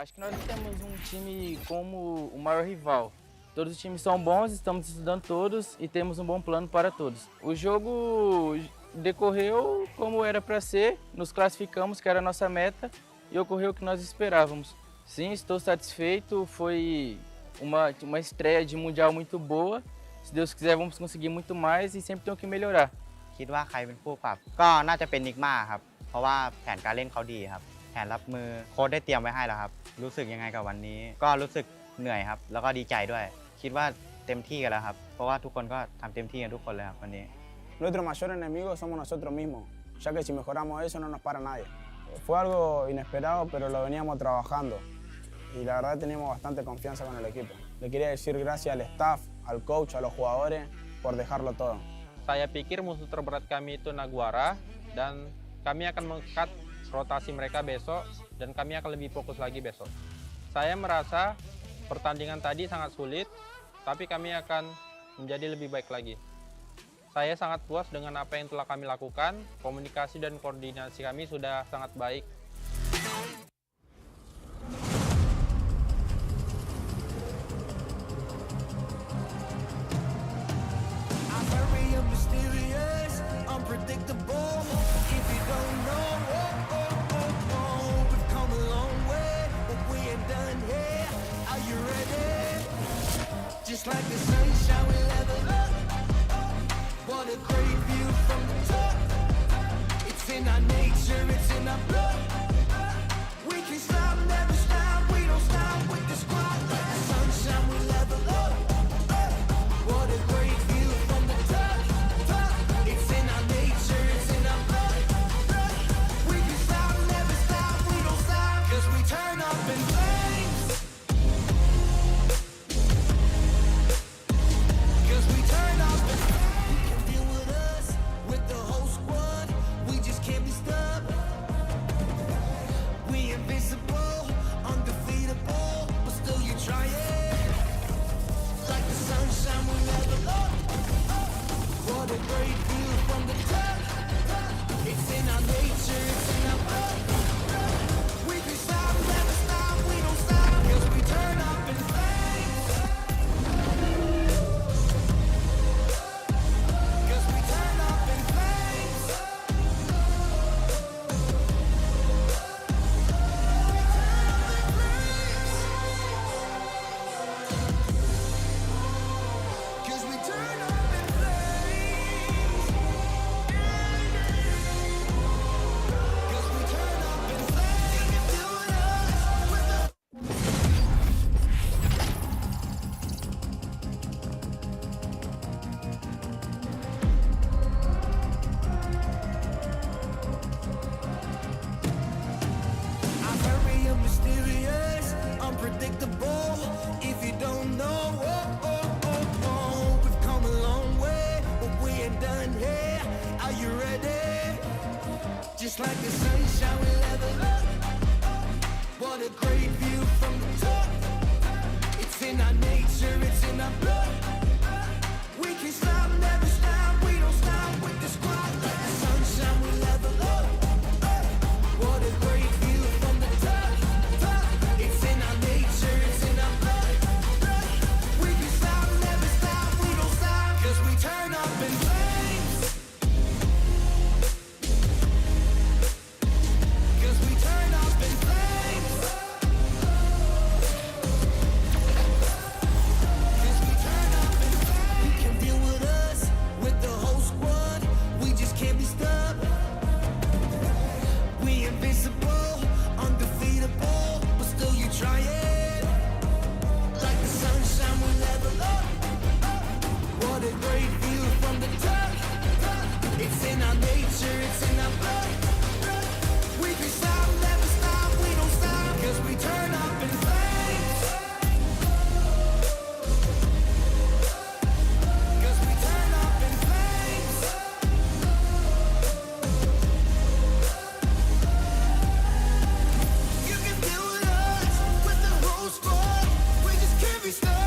Acho que nós não temos time como o maior rival. Todos os times são bons, estamos estudando todos e temos bom plano para todos. O jogo decorreu como era para ser, nos classificamos, que era a nossa meta, e ocorreu o que nós esperávamos. Sim, estou satisfeito, foi uma estreia de mundial muito boa. Se Deus quiser, vamos conseguir muito mais e sempre tem que melhorar. คิดว่าใครเป็นผู้ปรับก็น่าจะเป็นนิกมาครับเพราะว่าแผนการเล่นเขาดีครับแผนรับมือโค้ชได้เตรียมไว้ให้แล้วครับรู้สึกยังไงกับวันนี้ก็รู้สึกเหนื่อยครับแล้วก็ดีใจด้วยคิดว่าเต็มที่กันแล้วครับเพราะว่าทุกคนก็ทำเต็มที่กันทุกคนเลยครับวันนี้ Nuestro mayor enemigo somos nosotros mismos, ya que si mejoramos eso no nos para nadie. Fue algo inesperado, pero lo veníamos trabajando y la verdad teníamos bastante confianza con el equipo. Le quería decir gracias al staff, al coach, a los jugadores por dejarlo todo. Saya pikir musuh terberat kami itu Naguara, dan kami akan meng-cut rotasi mereka besok, dan kami akan lebih fokus lagi besok. Saya merasa pertandingan tadi sangat sulit, tapi kami akan menjadi lebih baik lagi. Saya sangat puas dengan apa yang telah kami lakukan, komunikasi dan koordinasi kami sudah sangat baik. I'm very mysterious, unpredictable. If you don't know, we've come a long way, but we ain't done here. Are you ready? Just like the sunshine, we level up. What a great view from the top. It's in our nature, it's in our blood. mysterious, unpredictable. If you don't know, we've come a long way, but we ain't done here. Are you ready? Just like the sunshine, we level up. What a great view from the top. It's in our nature, it's in our blood. We can stop, never stop. We don't stop with the squad. Like the sunshine, we level up. What a great view from the top. It's in our nature, it's in our blood. We can stop, never stop. We don't stop, 'cause we turn up in flames. 'Cause we turn up in flames. 'Cause we turn up in flames. You can deal with us, with the whole squad. We just can't be stopped. We invincible, undefeatable, but still you try it. Like the sunshine, we level up. What a great view from the top. It's in our nature, it's in our blood. We can stop, never stop, we don't stop, 'cause we turn up in flames. 'Cause we turn up in flames. You can deal with us, with the whole squad. We just can't be stopped.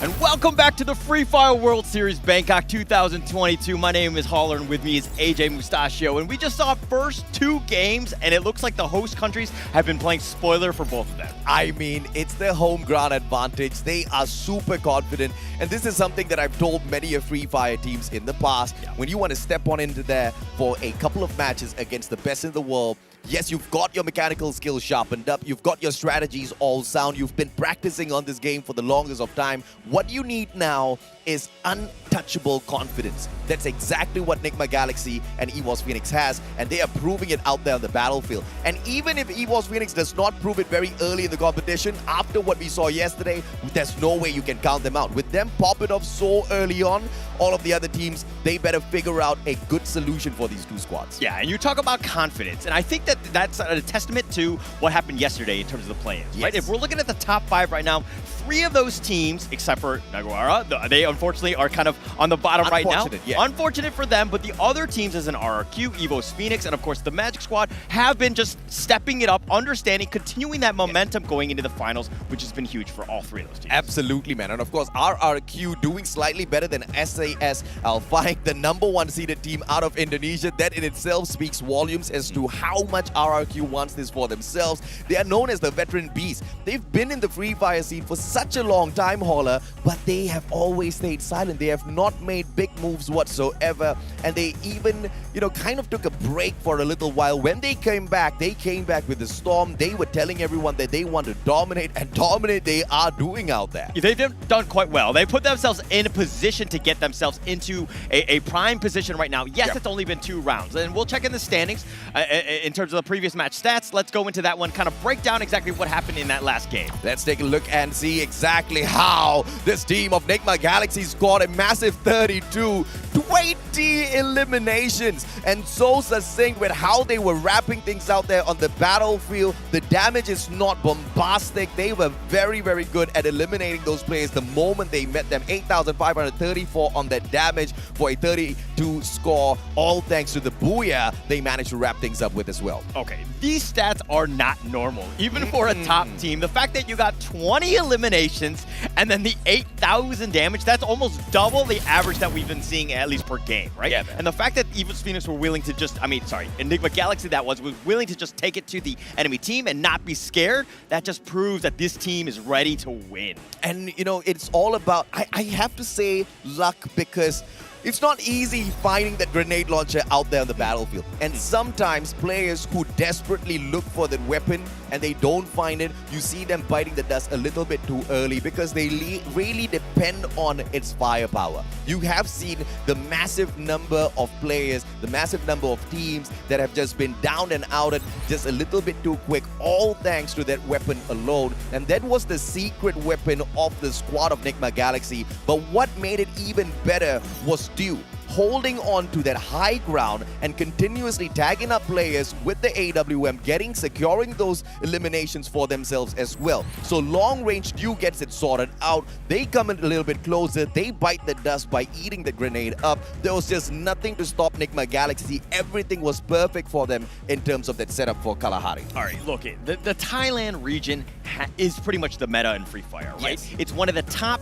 And welcome back to the Free Fire World Series Bangkok 2022. My name is Holler, and with me is AJ Mustachio. And we just saw first 2 games, and it looks like the host countries have been playing spoiler for both of them. I mean, it's their home ground advantage. They are super confident. And this is something that I've told many of Free Fire teams in the past. When you want to step on into there for a couple of matches against the best in the world, yes, you've got your mechanical skills sharpened up. You've got your strategies all sound. You've been practicing on this game for the longest of time. What you need now is untouchable confidence. That's exactly what Nigma Galaxy and EVOS Phoenix has, and they are proving it out there on the battlefield. And even if EVOS Phoenix does not prove it very early in the competition, after what we saw yesterday, there's no way you can count them out. With them popping off so early on, all of the other teams, they better figure out a good solution for these 2 squads. Yeah, and you talk about confidence, and I think that that's a testament to what happened yesterday in terms of the play-ins, right? If we're looking at the top 5 right now, 3 of those teams, except for Naguara, they unfortunately are kind of on the bottom right now. Unfortunate for them, but the other teams as an RRQ, EVOS Phoenix, and of course the Magic Squad have been just stepping it up, understanding, continuing that momentum going into the finals, which has been huge for all 3 of those teams. Absolutely, man. And of course, RRQ doing slightly better than SAS Alphaik, the #1 seeded team out of Indonesia. That in itself speaks volumes as to how much RRQ wants this for themselves. They are known as the veteran beast. They've been in the Free Fire scene for such a long time, Holler, but they have always stayed silent. They have not made big moves whatsoever, and they even, kind of took a break for a little while. When they came back with the storm. They were telling everyone that they want to dominate, and dominate they are doing out there. They've done quite well. They put themselves in a position to get themselves into a prime position right now. Yes, it's only been 2 rounds, and we'll check in the standings in terms of the previous match stats. Let's go into that one, kind of break down exactly what happened in that last game. Let's take a look and see exactly how this team of Nigma Galaxy scored a massive 32, 20 eliminations, and so succinct with how they were wrapping things out there on the battlefield. The damage is not bombastic. They were very, very good at eliminating those players the moment they met them. 8,534 on that damage for a 32 score, all thanks to the Booyah they managed to wrap things up with as well. Okay, these stats are not normal, even for a top team. The fact that you got 20 eliminations and then the 8,000 damage, that's almost double the average that we've been seeing at least per game, right? Yeah, and the fact that EVOS Phoenix were willing to just, Enigma Galaxy was willing to just take it to the enemy team and not be scared, that just proves that this team is ready to win. And, it's all about, I have to say luck, because It's not easy finding that grenade launcher out there on the battlefield. And sometimes players who desperately look for that weapon and they don't find it, you see them biting the dust a little bit too early because they really depend on its firepower. You have seen the massive number of players, the massive number of teams that have just been down and outed just a little bit too quick, all thanks to that weapon alone. And that was the secret weapon of the squad of Nigma Galaxy. But what made it even better was Dew holding on to that high ground and continuously tagging up players with the AWM, securing those eliminations for themselves as well. So long range Dew gets it sorted out. They come in a little bit closer. They bite the dust by eating the grenade up. There was just nothing to stop Nigma Galaxy. Everything was perfect for them in terms of that setup for Kalahari. All right, look, the Thailand region is pretty much the meta in Free Fire, right? Yes. It's one of the top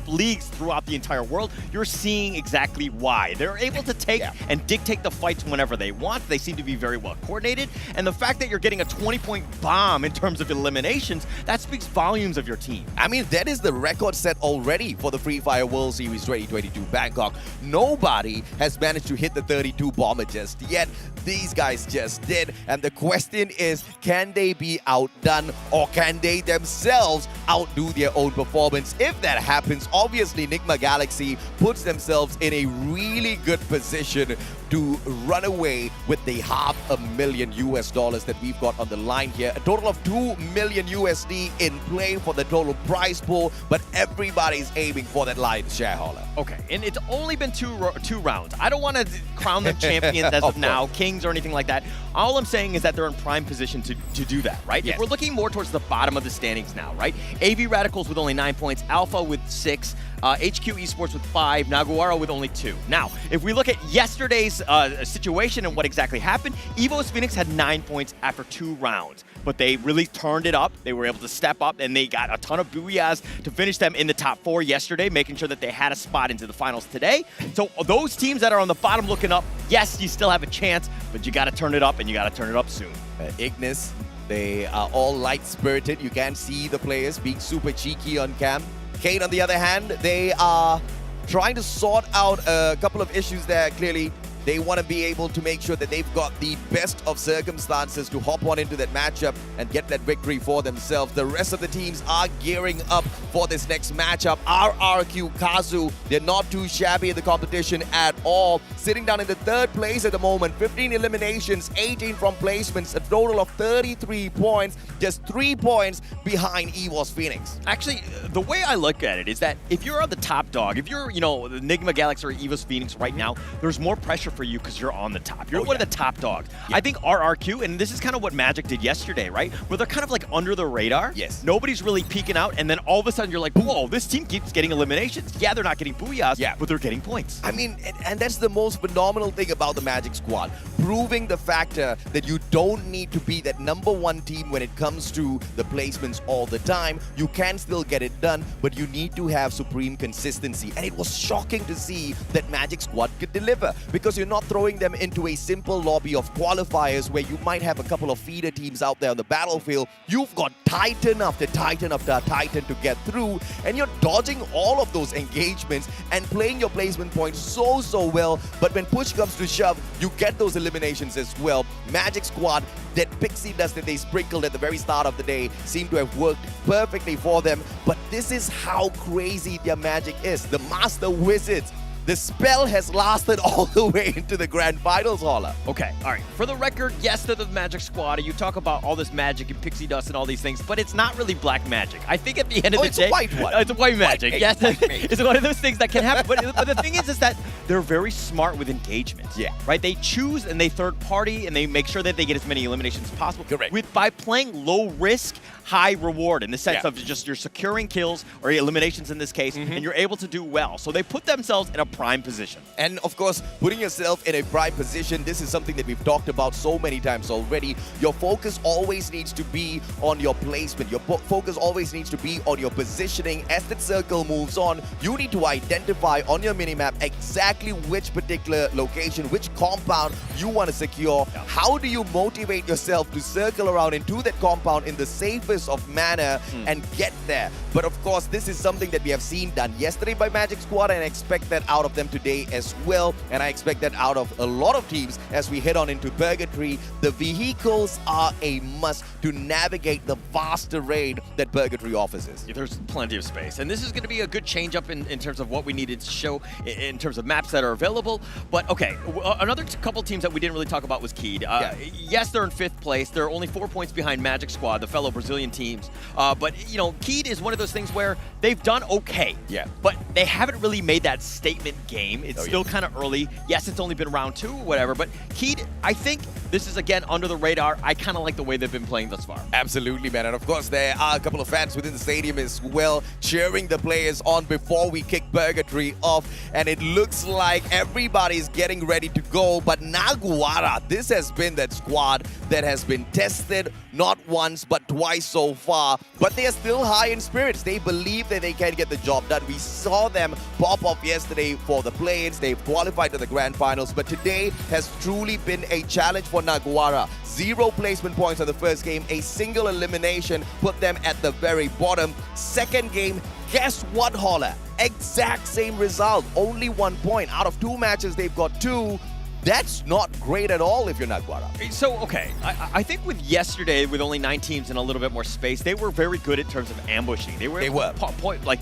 leagues throughout the entire world. You're seeing exactly why. They're able to take and dictate the fights whenever they want. They seem to be very well coordinated. And the fact that you're getting a 20-point bomb in terms of eliminations, that speaks volumes of your team. I mean, that is the record set already for the Free Fire World Series 2022 Bangkok. Nobody has managed to hit the 32 bomber just yet. These guys just did. And the question is, can they be outdone or can they themselves outdo their own performance? If that happens, obviously Nigma Galaxy puts themselves in a really good position to run away with the $500,000 that we've got on the line here. A total of $2 million USD in play for the total prize pool, but everybody's aiming for that lion's shareholder. Okay, and it's only been two rounds. I don't want to crown them champions as of now, kings or anything like that. All I'm saying is that they're in prime position to do that, right? Yes. If we're looking more towards the bottom of the standings now, right? AV Radicals with only 9 points, Alpha with 6, HQ Esports with 5, Naguara with only 2. Now, if we look at yesterday's situation and what exactly happened, Evo's Phoenix had 9 points after 2 rounds. But they really turned it up. They were able to step up, and they got a ton of booyahs to finish them in the top 4 yesterday, making sure that they had a spot into the finals today. So those teams that are on the bottom looking up, yes, you still have a chance, but you got to turn it up, and you got to turn it up soon. Ignis, they are all light-spirited. You can see the players being super cheeky on cam. Kane, on the other hand, they are trying to sort out a couple of issues there. Clearly, they want to be able to make sure that they've got the best of circumstances to hop on into that matchup and get that victory for themselves. The rest of the teams are gearing up for this next matchup. RRQ Kazu, they're not too shabby in the competition at all. Sitting down in the 3rd place at the moment. 15 eliminations, 18 from placements, a total of 33 points. Just 3 points behind EVO's Phoenix. Actually, the way I look at it is that if you're on the top dog, if you're, the Nigma Galaxy or EVO's Phoenix right now, there's more pressure for you because you're on the top. You're one of the top dogs. Yeah. I think RRQ, and this is kind of what Magic did yesterday, right? Where they're kind of like under the radar. Yes. Nobody's really peeking out, and then all of a sudden you're like, whoa, this team keeps getting eliminations. Yeah, they're not getting booyahs, but they're getting points. I mean, and that's the most phenomenal thing about the Magic squad. Proving the factor that you don't need to be that #1 team when it comes to the placements all the time. You can still get it done, but you need to have supreme consistency. And it was shocking to see that Magic squad could deliver because you're not throwing them into a simple lobby of qualifiers where you might have a couple of feeder teams out there on the battlefield. You've got Titan after Titan after Titan to get through, and you're dodging all of those engagements and playing your placement points so well. But when push comes to shove, you get those eliminations as well. Magic squad, that pixie dust that they sprinkled at the very start of the day seemed to have worked perfectly for them. But this is how crazy their magic is. The Master Wizards, the spell has lasted all the way into the grand finals, Holla. Okay, all right. For the record, yes, they're the Magic squad. You talk about all this magic and pixie dust and all these things, but it's not really black magic. I think at the end of the day... it's a white one. It's a white magic. White yes, magic. it's one of those things that can happen. But the thing is that they're very smart with engagements. Yeah. Right? They choose and they third party and they make sure that they get as many eliminations as possible. Correct. By playing low risk, high reward in the sense of just you're securing kills or eliminations in this case, and you're able to do well. So they put themselves in a prime position. And of course, putting yourself in a prime position, this is something that we've talked about so many times already. Your focus always needs to be on your placement. Your focus always needs to be on your positioning. As that circle moves on, you need to identify on your minimap exactly which particular location, which compound you want to secure. How do you motivate yourself to circle around into that compound in the safest of manner and get there? But of course, this is something that we have seen done yesterday by Magic Squad, and I expect that out of of them today as well. And I expect that out of a lot of teams as we head on into Purgatory. The vehicles are a must to navigate the vast terrain that Purgatory offers us. There's plenty of space. And this is going to be a good change up in terms of what we needed to show in terms of maps that are available. But okay, another couple teams that we didn't really talk about was Keed. Yes, they're in 5th place. They're only 4 points behind Magic Squad, the fellow Brazilian teams. But, you know, Keed is one of those things where they've done okay. Yeah. But they haven't really made that statement game. It's still kind of early. Yes, it's only been round 2 or whatever. But Keed, I think this is, again, under the radar. I kind of like the way they've been playing thus far. Absolutely, man. And of course, there are a couple of fans within the stadium as well, cheering the players on before we kick Purgatory off. And it looks like everybody's getting ready to go. But Naguara, this has been that squad that has been tested not once but twice so far. But they are still high in spirits. They believe that they can get the job done. We saw them pop off yesterday for the play-ins. They've qualified to the grand finals. But today has truly been a challenge for Naguara. 0 placement points on the first game. A single elimination put them at the very bottom. Second game, guess what, Holler? Exact same result. Only 1 point. Out of 2 matches, they've got 2. That's not great at all if you're Naguara. So, okay, I think with yesterday, with only 9 teams and a little bit more space, they were very good in terms of ambushing. They were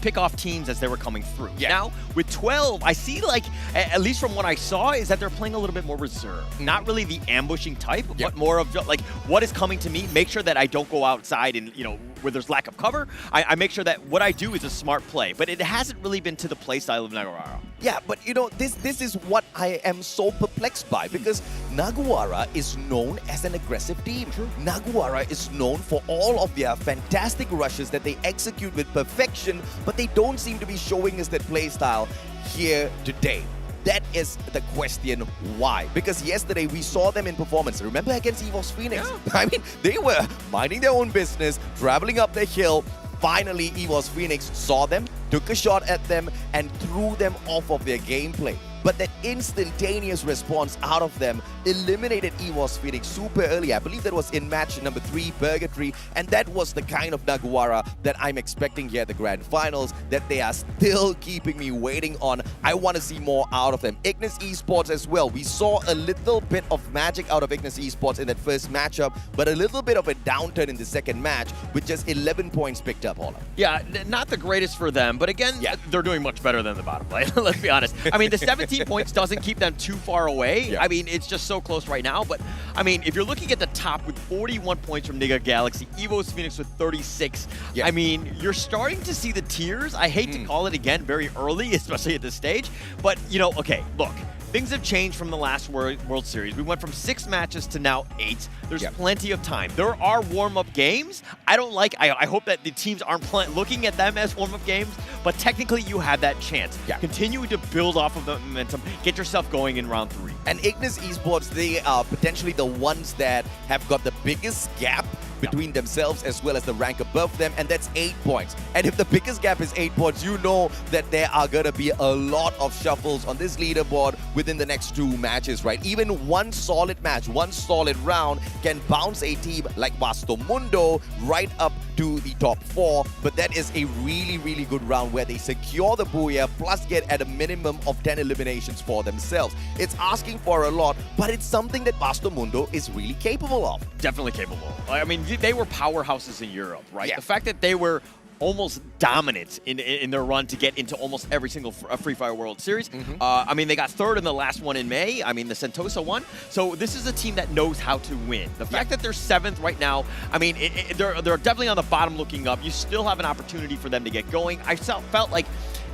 pick off teams as they were coming through. Yeah. Now, with 12, I see, like, at least from what I saw, is that they're playing a little bit more reserved. Not really the ambushing type, but more of, like, what is coming to me, make sure that I don't go outside and, you know, where there's lack of cover. I make sure that what I do is a smart play. But it hasn't really been to the play style of Naguara. Yeah, but you know, this is what I am so perplexed by, because Naguara is known as an aggressive team. Naguara is known for all of their fantastic rushes that they execute with perfection, but they don't seem to be showing us that play style here today. That is the question why. Because yesterday we saw them in performance. Remember against EVOS Phoenix? Yeah. I mean, they were minding their own business, traveling up the hill. Finally, EVOS Phoenix saw them, took a shot at them, and threw them off of their gameplay. But that instantaneous response out of them eliminated EVOS Phoenix super early. I believe that was in match number 3, Purgatory. And that was the kind of Naguara that I'm expecting here at the Grand Finals, that they are still keeping me waiting on. I want to see more out of them. Ignis Esports as well. We saw a little bit of magic out of Ignis Esports in that first matchup, but a little bit of a downturn in the second match with just 11 points picked up, Holla. Yeah, not the greatest for them, but again, they're doing much better than the bottom play. Let's be honest. I mean, the 17 points doesn't keep them too far away. Yeah. I mean, it's just so close right now. But, I mean, if you're looking at the top with 41 points from Niga Galaxy, EVOS Phoenix with 36, I mean, you're starting to see the tiers. I hate to call it, again, very early, especially at this stage. But, you know, okay, look. Things have changed from the last World Series. We went from 6 matches to now 8. There's plenty of time. There are warm-up games. I hope that the teams aren't looking at them as warm-up games, but technically you have that chance. Continue to build off of the momentum. Get yourself going in round 3. And Ignis Esports, they are potentially the ones that have got the biggest gap between themselves as well as the rank above them, and that's 8 points. And if the biggest gap is 8 points, you know that there are gonna be a lot of shuffles on this leaderboard within the next 2 matches, right? Even one solid match, one solid round can bounce a team like Vasto Mundo right up to the top 4, but that is a really, really good round where they secure the Booyah plus get at a minimum of 10 eliminations for themselves. It's asking for a lot, but it's something that Vasto Mundo is really capable of. Definitely capable. I mean, they were powerhouses in Europe, right? The fact that they were almost dominant in their run to get into almost every single Free Fire World Series. I mean, they got 3rd in the last one in May. I mean, the Sentosa one. So this is a team that knows how to win. The fact that they're 7th right now, I mean, they're definitely on the bottom looking up. You still have an opportunity for them to get going. I felt like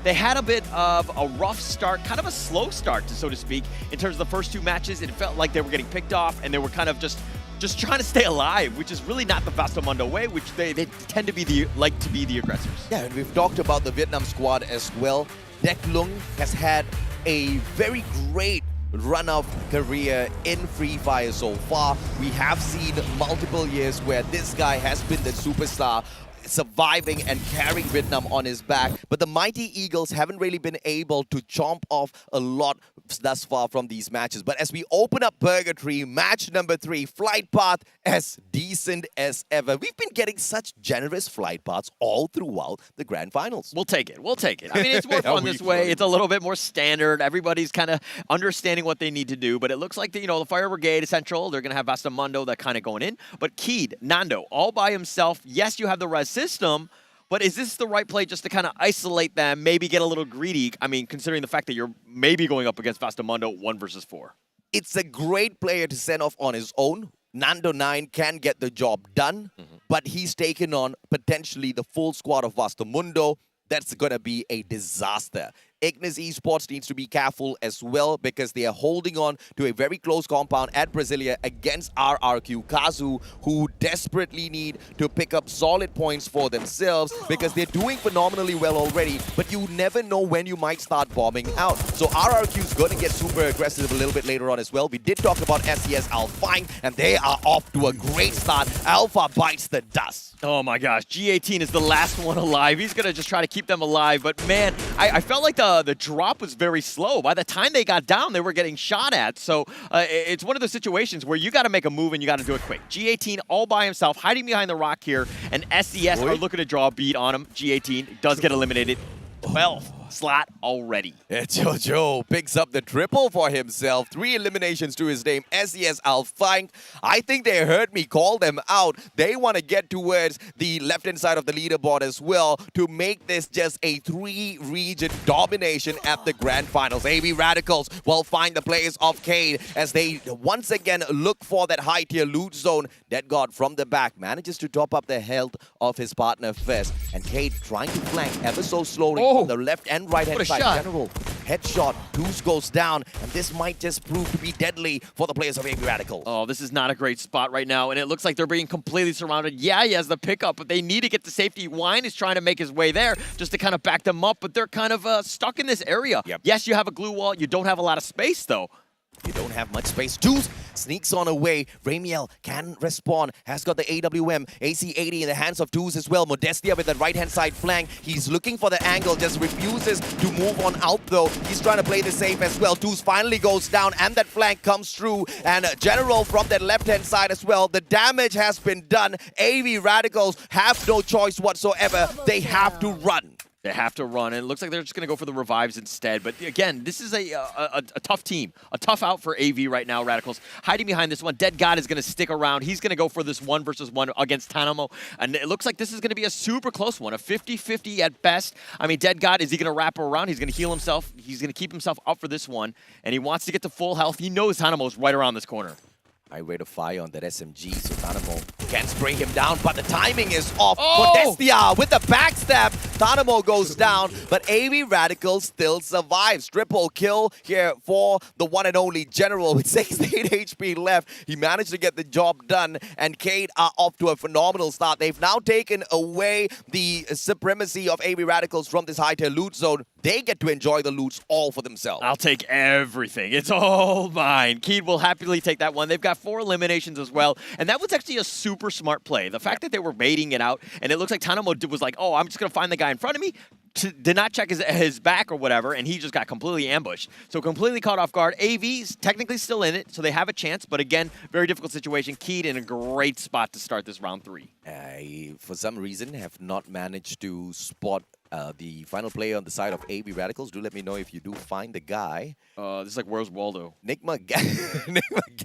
they had a bit of a rough start, kind of a slow start, so to speak, in terms of the first 2 matches. It felt like they were getting picked off, and they were kind of just trying to stay alive, which is really not the Vasto Mundo way, which they tend to be the aggressors. Yeah, and we've talked about the Vietnam squad as well. Dek Lung has had a very great run of career in Free Fire so far. We have seen multiple years where this guy has been the superstar surviving and carrying Vietnam on his back. But the mighty Eagles haven't really been able to chomp off a lot thus far from these matches. But as we open up Purgatory, match number 3, flight path as decent as ever. We've been getting such generous flight paths all throughout the grand finals. We'll take it. We'll take it. I mean, it's more fun this way. It's a little bit more standard. Everybody's kind of understanding what they need to do. But it looks like, the Fire Brigade Essential, they're going to have Bastamundo that kind of going in. But Keed, Nando, all by himself. Yes, you have the res system. But is this the right play just to kind of isolate them, maybe get a little greedy? I mean, considering the fact that you're maybe going up against Bastamundo 1 versus 4. It's a great player to send off on his own. Nando 9 can get the job done, but he's taken on potentially the full squad of Bastamundo. That's going to be a disaster. Ignis Esports needs to be careful as well because they are holding on to a very close compound at Brasilia against RRQ Kazu, who desperately need to pick up solid points for themselves because they're doing phenomenally well already, but you never know when you might start bombing out. So RRQ is going to get super aggressive a little bit later on as well. We did talk about SES Alpine, and they are off to a great start. Alpha bites the dust. Oh my gosh, G18 is the last one alive. He's going to just try to keep them alive, but man, I felt like the drop was very slow. By the time they got down, they were getting shot at. So it's one of those situations where you got to make a move and you got to do it quick. G18 all by himself, hiding behind the rock here, and SES are looking to draw a beat on him. G18 does get eliminated. 12 slot already. Jojo picks up the triple for himself. 3 eliminations to his name. SES Alpine. I think they heard me call them out. They want to get towards the left-hand side of the leaderboard as well to make this just a 3-region domination at the grand finals. AV Radicals will find the players of Cade as they once again look for that high-tier loot zone. Dead God from the back manages to top up the health of his partner first. And Cade trying to flank ever so slowly on the left and right-hand side. Shot. General headshot. Deuce goes down, and this might just prove to be deadly for the players of AV Radical. Oh, this is not a great spot right now, and it looks like they're being completely surrounded. Yeah, he has the pickup, but they need to get to safety. Wine is trying to make his way there just to kind of back them up, but they're kind of stuck in this area. Yep. Yes, you have a glue wall. You don't have a lot of space, though. You don't have much space. Deuce sneaks on away. Ramiel can respawn. Has got the AWM. AC-80 in the hands of Deuce as well. Modestia with the right-hand side flank. He's looking for the angle. Just refuses to move on out though. He's trying to play the safe as well. Deuce finally goes down and that flank comes through. And General from that left-hand side as well. The damage has been done. AV Radicals have no choice whatsoever. They have to run. They have to run, and it looks like they're just going to go for the revives instead. But again, this is a tough team, a tough out for AV right now, Radicals. Hiding behind this one, Dead God is going to stick around. He's going to go for this 1 versus 1 against Tanamo, and it looks like this is going to be a super close one, a 50-50 at best. I mean, Dead God, is he going to wrap around? He's going to heal himself. He's going to keep himself up for this one, and he wants to get to full health. He knows Tanamo's right around this corner. High rate of fire on that SMG, so Tanamo can spray him down, but the timing is off. Oh! Modestia with the backstab. Tanamo goes down, but AV Radicals still survives. Triple kill here for the one and only General with 68 HP left. He managed to get the job done, and Cade are off to a phenomenal start. They've now taken away the supremacy of AV Radicals from this high-tier loot zone. They get to enjoy the loots all for themselves. I'll take everything. It's all mine. Keed will happily take that one. They've got 4 eliminations as well, and that was actually a super smart play. The fact that they were baiting it out, and it looks like Tanamo was like, oh, I'm just going to find the guy in front of me, did not check his back or whatever, and he just got completely ambushed. So completely caught off guard. AV's technically still in it, so they have a chance, but again, very difficult situation. Keed in a great spot to start this round 3. I, for some reason, have not managed to spot the final player on the side of AV Radicals. Do let me know if you do find the guy. This is like, where's Waldo? Nigma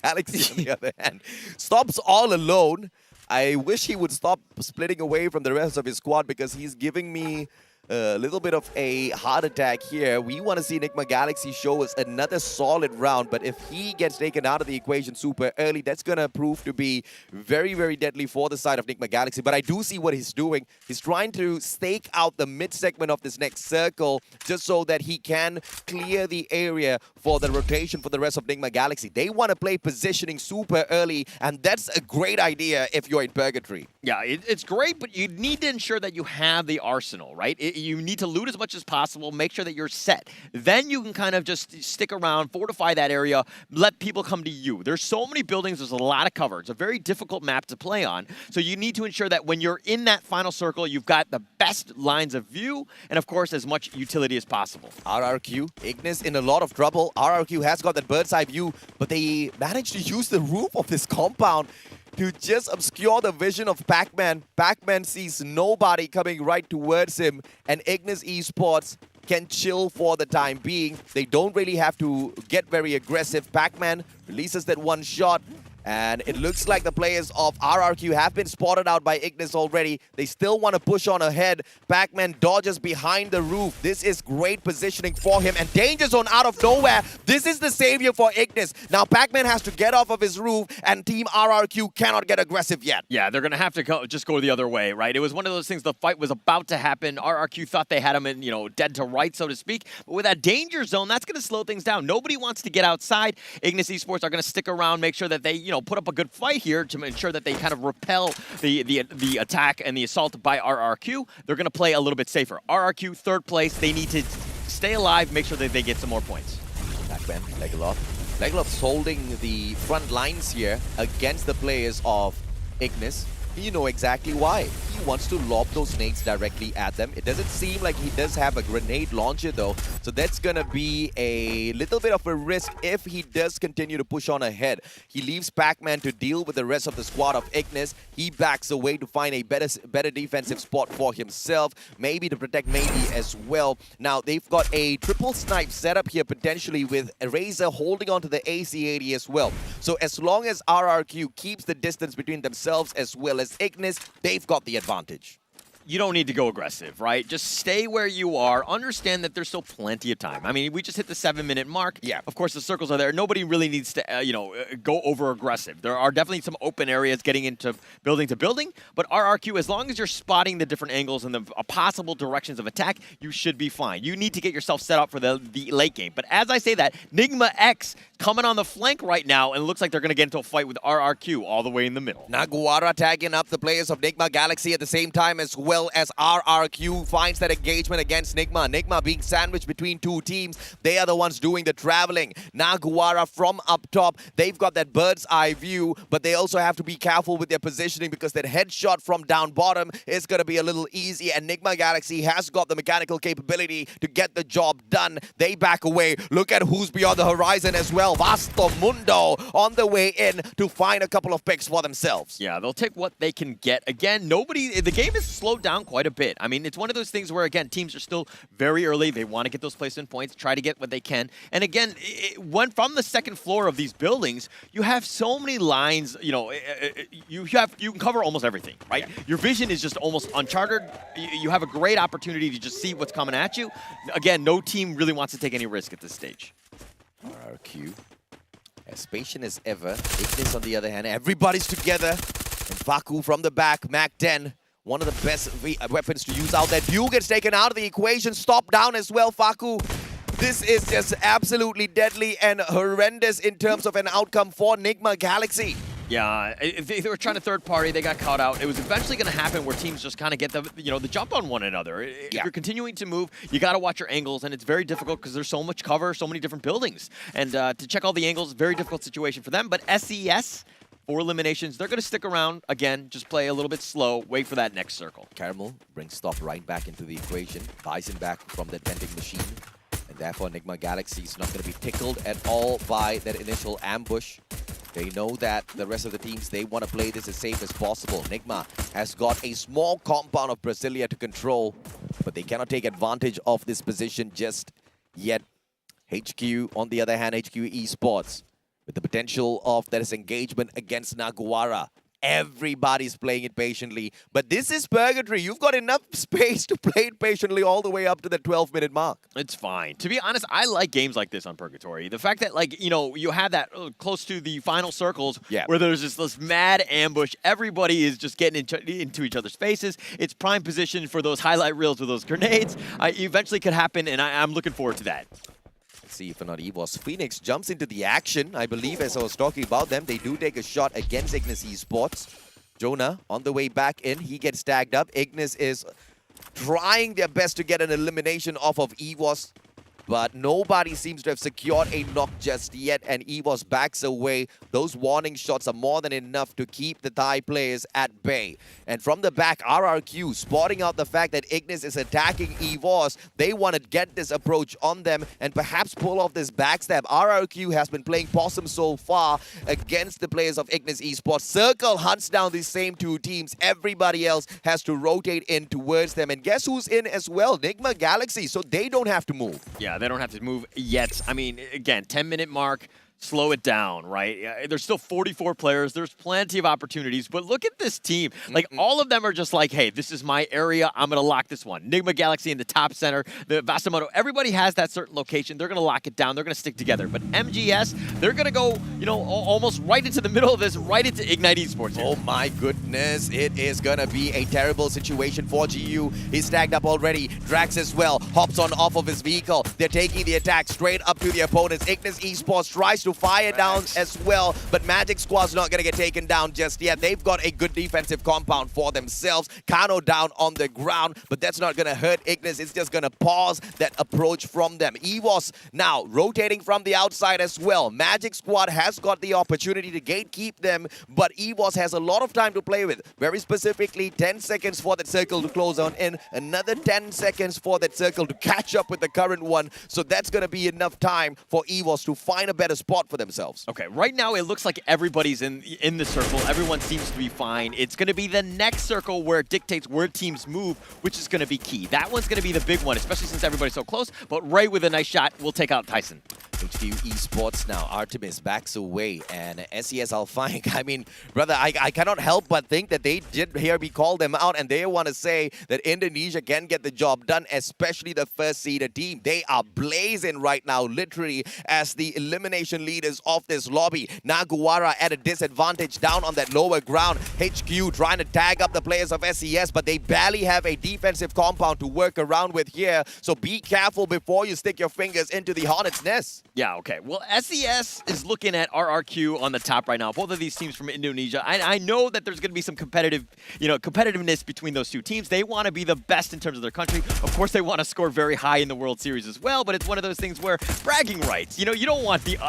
Galaxy, on the other hand, stops all alone. I wish he would stop splitting away from the rest of his squad because he's giving me a little bit of a heart attack here. We want to see Nigma Galaxy show us another solid round, but if he gets taken out of the equation super early, that's going to prove to be very, very deadly for the side of Nigma Galaxy. But I do see what he's doing. He's trying to stake out the mid-segment of this next circle just so that he can clear the area for the rotation for the rest of Nigma Galaxy. They want to play positioning super early, and that's a great idea if you're in Purgatory. Yeah, it's great, but you need to ensure that you have the arsenal, right? You need to loot as much as possible, make sure that you're set. Then you can kind of just stick around, fortify that area, let people come to you. There's so many buildings, there's a lot of cover. It's a very difficult map to play on. So you need to ensure that when you're in that final circle, you've got the best lines of view and, of course, as much utility as possible. RRQ, Ignis in a lot of trouble. RRQ has got that bird's eye view, but they managed to use the roof of this compound to just obscure the vision of Pac-Man. Pac-Man sees nobody coming right towards him, and Ignis Esports can chill for the time being. They don't really have to get very aggressive. Pac-Man releases that one shot, and it looks like the players of RRQ have been spotted out by Ignis already. They still want to push on ahead. Pac-Man dodges behind the roof. This is great positioning for him. And danger zone out of nowhere. This is the savior for Ignis. Now Pac-Man has to get off of his roof, and Team RRQ cannot get aggressive yet. Yeah, they're going to have to just go the other way, right? It was one of those things, the fight was about to happen. RRQ thought they had him in, dead to right, so to speak. But with that danger zone, that's going to slow things down. Nobody wants to get outside. Ignis Esports are going to stick around, make sure that they, put up a good fight here to ensure that they kind of repel the attack and the assault by RRQ. They're going to play a little bit safer. RRQ, third place. They need to stay alive, make sure that they get some more points. Pac-Man, Legolov's. Legolov's holding the front lines here against the players of Ignis. You know exactly why. He wants to lob those nades directly at them. It doesn't seem like he does have a grenade launcher though, so that's gonna be a little bit of a risk if he does continue to push on ahead. He leaves Pac-Man to deal with the rest of the squad of Ignis. He backs away to find a better defensive spot for himself, maybe to protect Maybe as well. Now they've got a triple snipe setup here potentially with Razor holding onto the AC-80 as well. So as long as RRQ keeps the distance between themselves as well as Ignis, they've got the advantage. You don't need to go aggressive, right? Just stay where you are. Understand that there's still plenty of time. I mean, we just hit the 7-minute mark. Yeah. Of course, the circles are there. Nobody really needs to, go over aggressive. There are definitely some open areas getting into building to building, but RRQ, as long as you're spotting the different angles and the possible directions of attack, you should be fine. You need to get yourself set up for the late game. But as I say that, Nigma X coming on the flank right now, and it looks like they're going to get into a fight with RRQ all the way in the middle. Naguara tagging up the players of Nigma Galaxy at the same time as well as RRQ finds that engagement against Nigma. Nigma being sandwiched between two teams. They are the ones doing the traveling. Naguara from up top. They've got that bird's eye view, but they also have to be careful with their positioning because that headshot from down bottom is going to be a little easy, and Nigma Galaxy has got the mechanical capability to get the job done. They back away. Look at who's beyond the horizon as well. Vasto Mundo on the way in to find a couple of picks for themselves. Yeah, they'll take what they can get. Again, the game has slowed down quite a bit. I mean, it's one of those things where, again, teams are still very early. They want to get those placement points, try to get what they can. And again, from the second floor of these buildings, you have so many lines, you can cover almost everything, right? Yeah. Your vision is just almost uncharted. You have a great opportunity to just see what's coming at you. Again, no team really wants to take any risk at this stage. RRQ, as patient as ever. Ignis on the other hand, everybody's together. And Faku from the back, Mac 10. One of the best weapons to use out there. View gets taken out of the equation. Stop down as well, Faku. This is just absolutely deadly and horrendous in terms of an outcome for Nigma Galaxy. Yeah, they were trying to third party. They got caught out. It was eventually going to happen where teams just kind of get the jump on one another. If you're continuing to move, you got to watch your angles, and it's very difficult because there's so much cover, so many different buildings. And to check all the angles, very difficult situation for them. But SES, 4 eliminations, they're going to stick around. Again, just play a little bit slow, wait for that next circle. Caramel brings Stop right back into the equation, buys him back from that vending machine. And therefore, Nigma Galaxy is not going to be tickled at all by that initial ambush. They know that the rest of the teams, they want to play this as safe as possible. Nigma has got a small compound of Brasilia to control, but they cannot take advantage of this position just yet. HQ, on the other hand, HQ Esports, with the potential of that engagement against Naguara. Everybody's playing it patiently, but this is Purgatory. You've got enough space to play it patiently all the way up to the 12-minute mark. It's fine. To be honest, I like games like this on Purgatory. The fact that, you have that close to the final circles where there's this mad ambush. Everybody is just getting into each other's faces. It's prime position for those highlight reels with those grenades. Eventually could happen, and I'm looking forward to that. See if or not EVOS. Phoenix jumps into the action. I believe, as I was talking about them, they do take a shot against Ignis Esports. Jonah on the way back in. He gets tagged up. Ignis is trying their best to get an elimination off of EVOS. But nobody seems to have secured a knock just yet, and EVOS backs away. Those warning shots are more than enough to keep the Thai players at bay. And from the back, RRQ spotting out the fact that Ignis is attacking EVOS. They want to get this approach on them and perhaps pull off this backstab. RRQ has been playing possum so far against the players of Ignis Esports. Circle hunts down these same two teams. Everybody else has to rotate in towards them. And guess who's in as well? Nigma Galaxy, so they don't have to move. Yeah, they don't have to move yet. I mean, again, 10-minute mark. Slow it down, right? There's still 44 players. There's plenty of opportunities. But look at this team. Like, all of them are just like, hey, this is my area. I'm going to lock this one. Nigma Galaxy in the top center. The Vastamoto, everybody has that certain location. They're going to lock it down. They're going to stick together. But MGS, they're going to go, you know, almost right into the middle of this, right into Ignite Esports here. Oh, my goodness. It is going to be a terrible situation for GU. He's tagged up already. Drax as well. Hops on off of his vehicle. They're taking the attack straight up to the opponents. Ignis Esports tries to fire down as well, but Magic Squad's not going to get taken down just yet. They've got a good defensive compound for themselves. Kano down on the ground, but that's not going to hurt Ignis. It's just going to pause that approach from them. EVOS now rotating from the outside as well. Magic Squad has got the opportunity to gatekeep them, but EVOS has a lot of time to play with. Very specifically, 10 seconds for that circle to close on in, another 10 seconds for that circle to catch up with the current one. So that's going to be enough time for EVOS to find a better spot for themselves. Okay, right now it looks like everybody's in the circle. Everyone seems to be fine. It's going to be the next circle where it dictates where teams move, which is going to be key. That one's going to be the big one, especially since everybody's so close. But Ray with a nice shot will take out Tyson. HQ Esports now. Artemis backs away, and SES Alfine. I mean, brother, I cannot help but think that they did hear me call them out, and they want to say that Indonesia can get the job done, especially the first seeded team. They are blazing right now, literally, as the elimination leaders of this lobby. Naguara at a disadvantage down on that lower ground. HQ trying to tag up the players of SES, but they barely have a defensive compound to work around with here. So be careful before you stick your fingers into the hornet's nest. Yeah, okay. Well, SES is looking at RRQ on the top right now. Both of these teams from Indonesia. I know that there's going to be some competitiveness between those two teams. They want to be the best in terms of their country. Of course, they want to score very high in the World Series as well, but it's one of those things where bragging rights. You know, you don't want the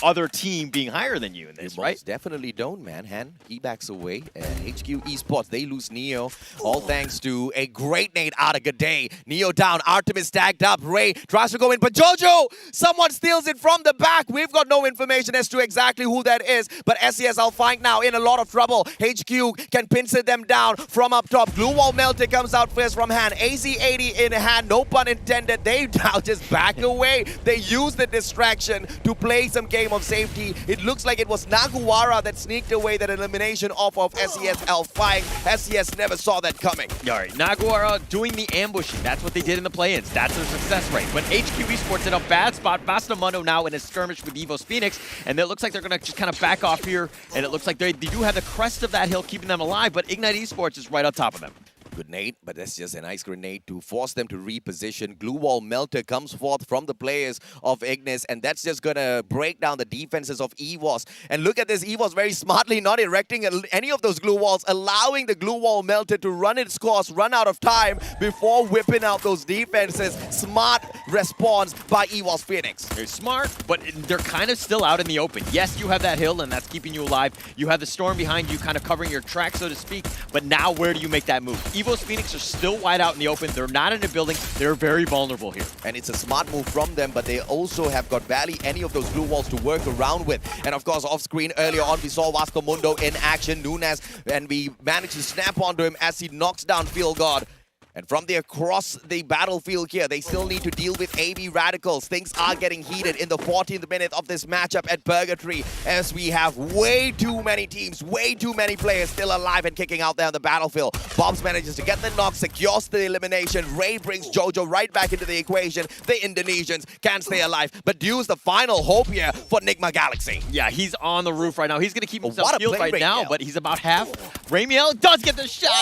other team being higher than you in this, right? Definitely don't, man. He backs away. HQ Esports, they lose Neo. All thanks to a great nade out of G'day. Neo down. Artemis tagged up. Ray tries to go in, but Jojo! Someone steals it from the back. We've got no information as to exactly who that is, but SES Alfine now in a lot of trouble. HQ can pincer them down from up top. Glue Wall Melter comes out first from hand. AC-80 in hand, no pun intended. They now just back away. They use the distraction to play some game of safety. It looks like it was Naguara that sneaked away that elimination off of SES Alfine. SES never saw that coming. All right, Naguara doing the ambushing. That's what they did in the play-ins. That's their success rate. But HQ Esports in a bad spot. Bastamundo now in a skirmish with EVOS Phoenix, and it looks like they're going to just kind of back off here, and it looks like they do have the crest of that hill keeping them alive, but Ignite Esports is right on top of them. Good nade, but that's just a nice grenade to force them to reposition. Glue Wall Melter comes forth from the players of Ignis, and that's just going to break down the defenses of EVOS. And look at this, EVOS very smartly not erecting any of those glue walls, allowing the Glue Wall Melter to run its course, run out of time before whipping out those defenses. Smart response by EVOS Phoenix. They're smart, but they're kind of still out in the open. Yes, you have that hill, and that's keeping you alive. You have the storm behind you kind of covering your track, so to speak, but now where do you make that move? EVOS Phoenix are still wide out in the open. They're not in a building. They're very vulnerable here. And it's a smart move from them, but they also have got barely any of those glue walls to work around with. And of course, off screen earlier on, we saw Vastamundo in action, Nunes, and we managed to snap onto him as he knocks down Field God. And from the across the battlefield here, they still need to deal with AB Radicals. Things are getting heated in the 14th minute of this matchup at Purgatory, as we have way too many teams, way too many players still alive and kicking out there on the battlefield. Bobs manages to get the knock, secures the elimination. Ray brings Jojo right back into the equation. The Indonesians can stay alive, but use the final hope here for Nigma Galaxy. Yeah, he's on the roof right now. He's going to keep himself healed right now, but he's about half. Ramiel does get the shot.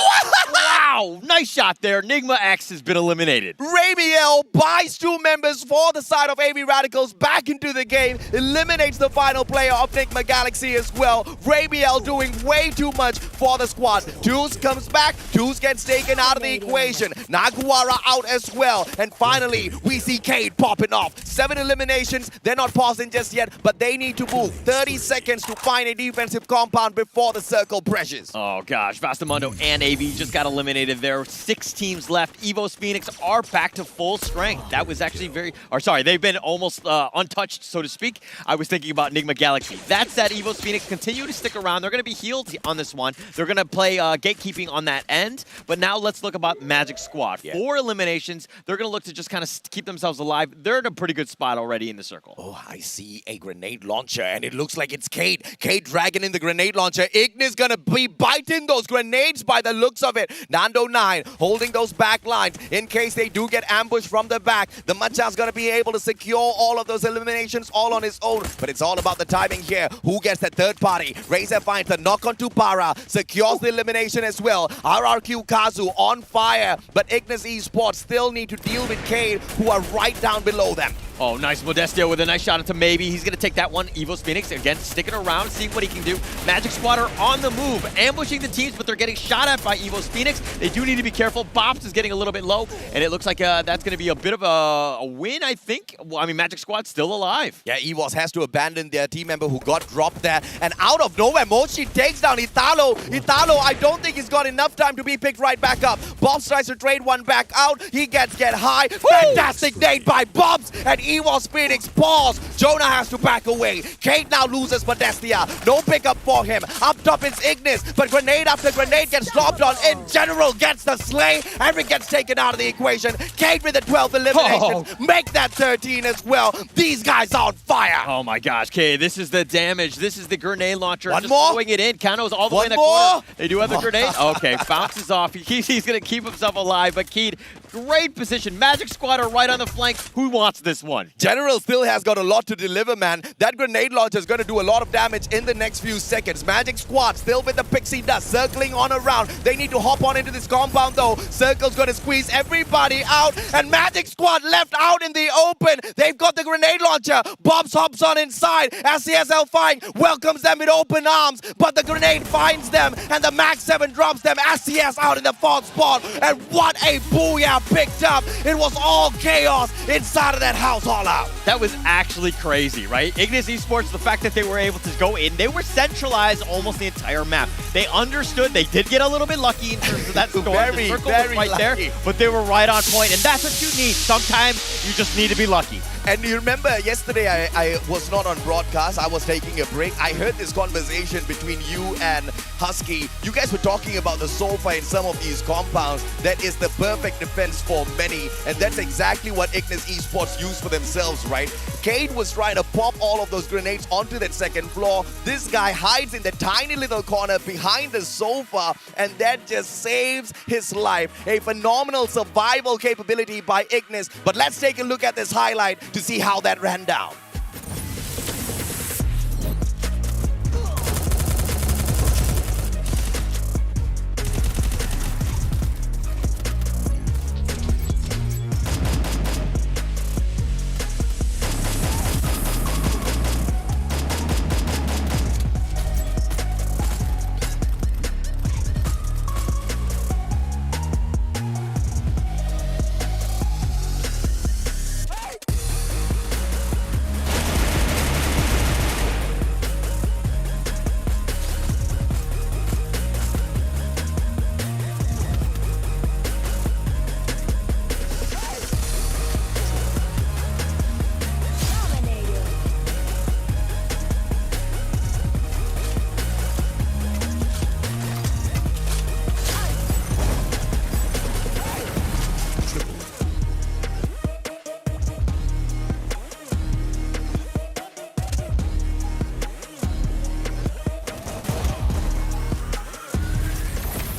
Wow, nice shot there. Nigma X has been eliminated. Rabiel buys 2 members for the side of AV Radicals back into the game, eliminates the final player of Nigma Galaxy as well. Rabiel doing way too much for the squad. Deuce comes back, Deuce gets taken out of the equation. Naguara out as well. And finally, we see Cade popping off. 7 eliminations, they're not pausing just yet, but they need to move 30 seconds to find a defensive compound before the circle pressures. Oh gosh, Vastamundo and AV just got eliminated there. 6 teams left. Evo's Phoenix are back to full strength. That was actually they've been almost untouched, so to speak. I was thinking about Nigma Galaxy. That said, Evo's Phoenix continue to stick around. They're going to be healed on this one. They're going to play gatekeeping on that end. But now let's look about Magic Squad. 4 eliminations. They're going to look to just kind of keep themselves alive. They're in a pretty good spot already in the circle. Oh, I see a grenade launcher, and it looks like it's Cade. Cade dragging in the grenade launcher. Ignis going to be biting those grenades by the looks of it. Nando 9 holding those back lines in case they do get ambushed from the back. The Macha's going to be able to secure all of those eliminations all on his own, but it's all about the timing here. Who gets the third party? Razor finds the knock onto Para, secures the elimination as well. RRQ Kazu on fire, but Ignis Esports still need to deal with Cade, who are right down below them. Oh, nice Modestia with a nice shot into maybe. He's going to take that one. Evo's Phoenix, again, sticking around, seeing what he can do. Magic Squad are on the move, ambushing the teams, but they're getting shot at by Evo's Phoenix. They do need to be careful. Bops is getting a little bit low, and it looks like that's going to be a bit of a win, I think. Well, I mean, Magic Squad's still alive. Yeah, Evos has to abandon their team member who got dropped there. And out of nowhere, Mochi takes down Italo. Italo, I don't think he's got enough time to be picked right back up. Bobs tries to trade one back out. He get high. Woo! Fantastic nade by Bobs, and Evos Phoenix pause. Jonah has to back away. Cade now loses Modestia. No pickup for him. Up top is Ignis, but grenade after grenade gets dropped on. In general, gets the slay. Everett gets taken out of the equation. Cade with the 12 eliminations. Make that 13 as well. These guys are on fire. Oh my gosh, Cade, this is the damage. This is the grenade launcher. One just more? throwing it in. Kano's all the way in the more? corner. They do have the grenade. Okay, bounces off. He's going to keep himself alive, but Cade, great position. Magic Squad are right on the flank. Who wants this one? General still has got a lot to deliver, man. That grenade launcher is going to do a lot of damage in the next few seconds. Magic Squad still with the pixie dust, circling on around. They need to hop on into this compound, though. Circle's going to squeeze everybody out, and Magic Squad left out in the open. They've got the grenade launcher. Bobs hops on inside. SCSL Fine welcomes them with open arms, but the grenade finds them, and the Max 7 drops them. SCS out in the 4th spot, and what a booyah picked up. It was all chaos inside of that house all out. That was actually crazy, right? Ignis Esports, the fact that they were able to go in, they were centralized almost the entire map. They understood. They did get a little bit lucky in terms of that score. The circle was right lucky there, but they were right on point, and that's what you need. Sometimes you just need to be lucky. And you remember yesterday I was not on broadcast. I was taking a break. I heard this conversation between you and Husky. You guys were talking about the sulfur in some of these compounds. That is the perfect defense for many. And that's exactly what Ignis Esports used for themselves, right? Cade was trying to pop all of those grenades onto that 2nd floor. This guy hides in the tiny little corner behind the sofa, and that just saves his life. A phenomenal survival capability by Ignis. But let's take a look at this highlight to see how that ran down.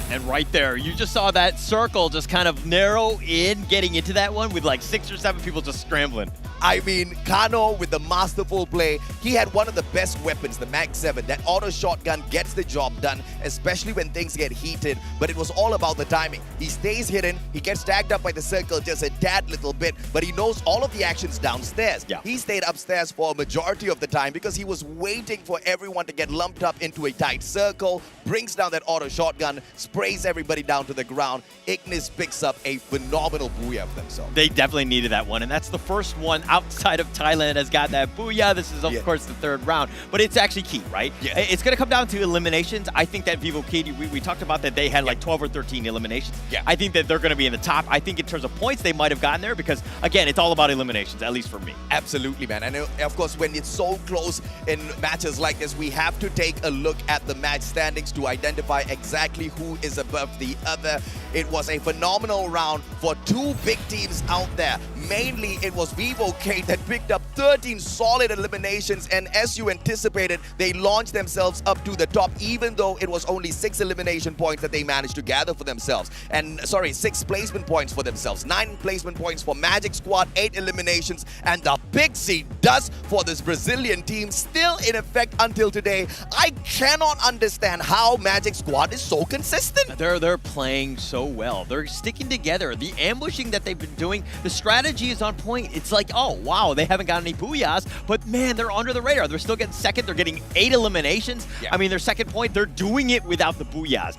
And right there, you just saw that circle just kind of narrow in, getting into that one with like 6 or 7 people just scrambling. I mean, Kano with the masterful play, he had one of the best weapons, the Mag 7. That auto shotgun gets the job done, especially when things get heated, but it was all about the timing. He stays hidden, he gets tagged up by the circle just a tad little bit, but he knows all of the actions downstairs. Yeah. He stayed upstairs for a majority of the time because he was waiting for everyone to get lumped up into a tight circle, brings down that auto shotgun, sprays everybody down to the ground. Ignis picks up a phenomenal booyah for themselves. They definitely needed that one, and that's the first one outside of Thailand has got that booyah. This is, of course, the third round, but it's actually key, right? Yeah. It's going to come down to eliminations. I think that Vivo Kid, we talked about that they had like 12 or 13 eliminations. Yeah. I think that they're going to be in the top. I think in terms of points, they might have gotten there because, again, it's all about eliminations, at least for me. Absolutely, man. And of course, when it's so close in matches like this, we have to take a look at the match standings to identify exactly who is above the other. It was a phenomenal round for two big teams out there. Mainly, it was Vivo Kate that picked up 13 solid eliminations, and as you anticipated, they launched themselves up to the top, even though it was only 6 elimination points that they managed to gather for themselves. And, sorry, 6 placement points for themselves. 9 placement points for Magic Squad, 8 eliminations, and the big seed does for this Brazilian team, still in effect until today. I cannot understand how Magic Squad is so consistent. They're playing so well. They're sticking together. The ambushing that they've been doing, the strategy is on point. It's like, oh, wow, they haven't got any booyahs, but man, they're under the radar. They're still getting second. They're getting 8 eliminations. Yeah. I mean, their second point, they're doing it without the booyahs.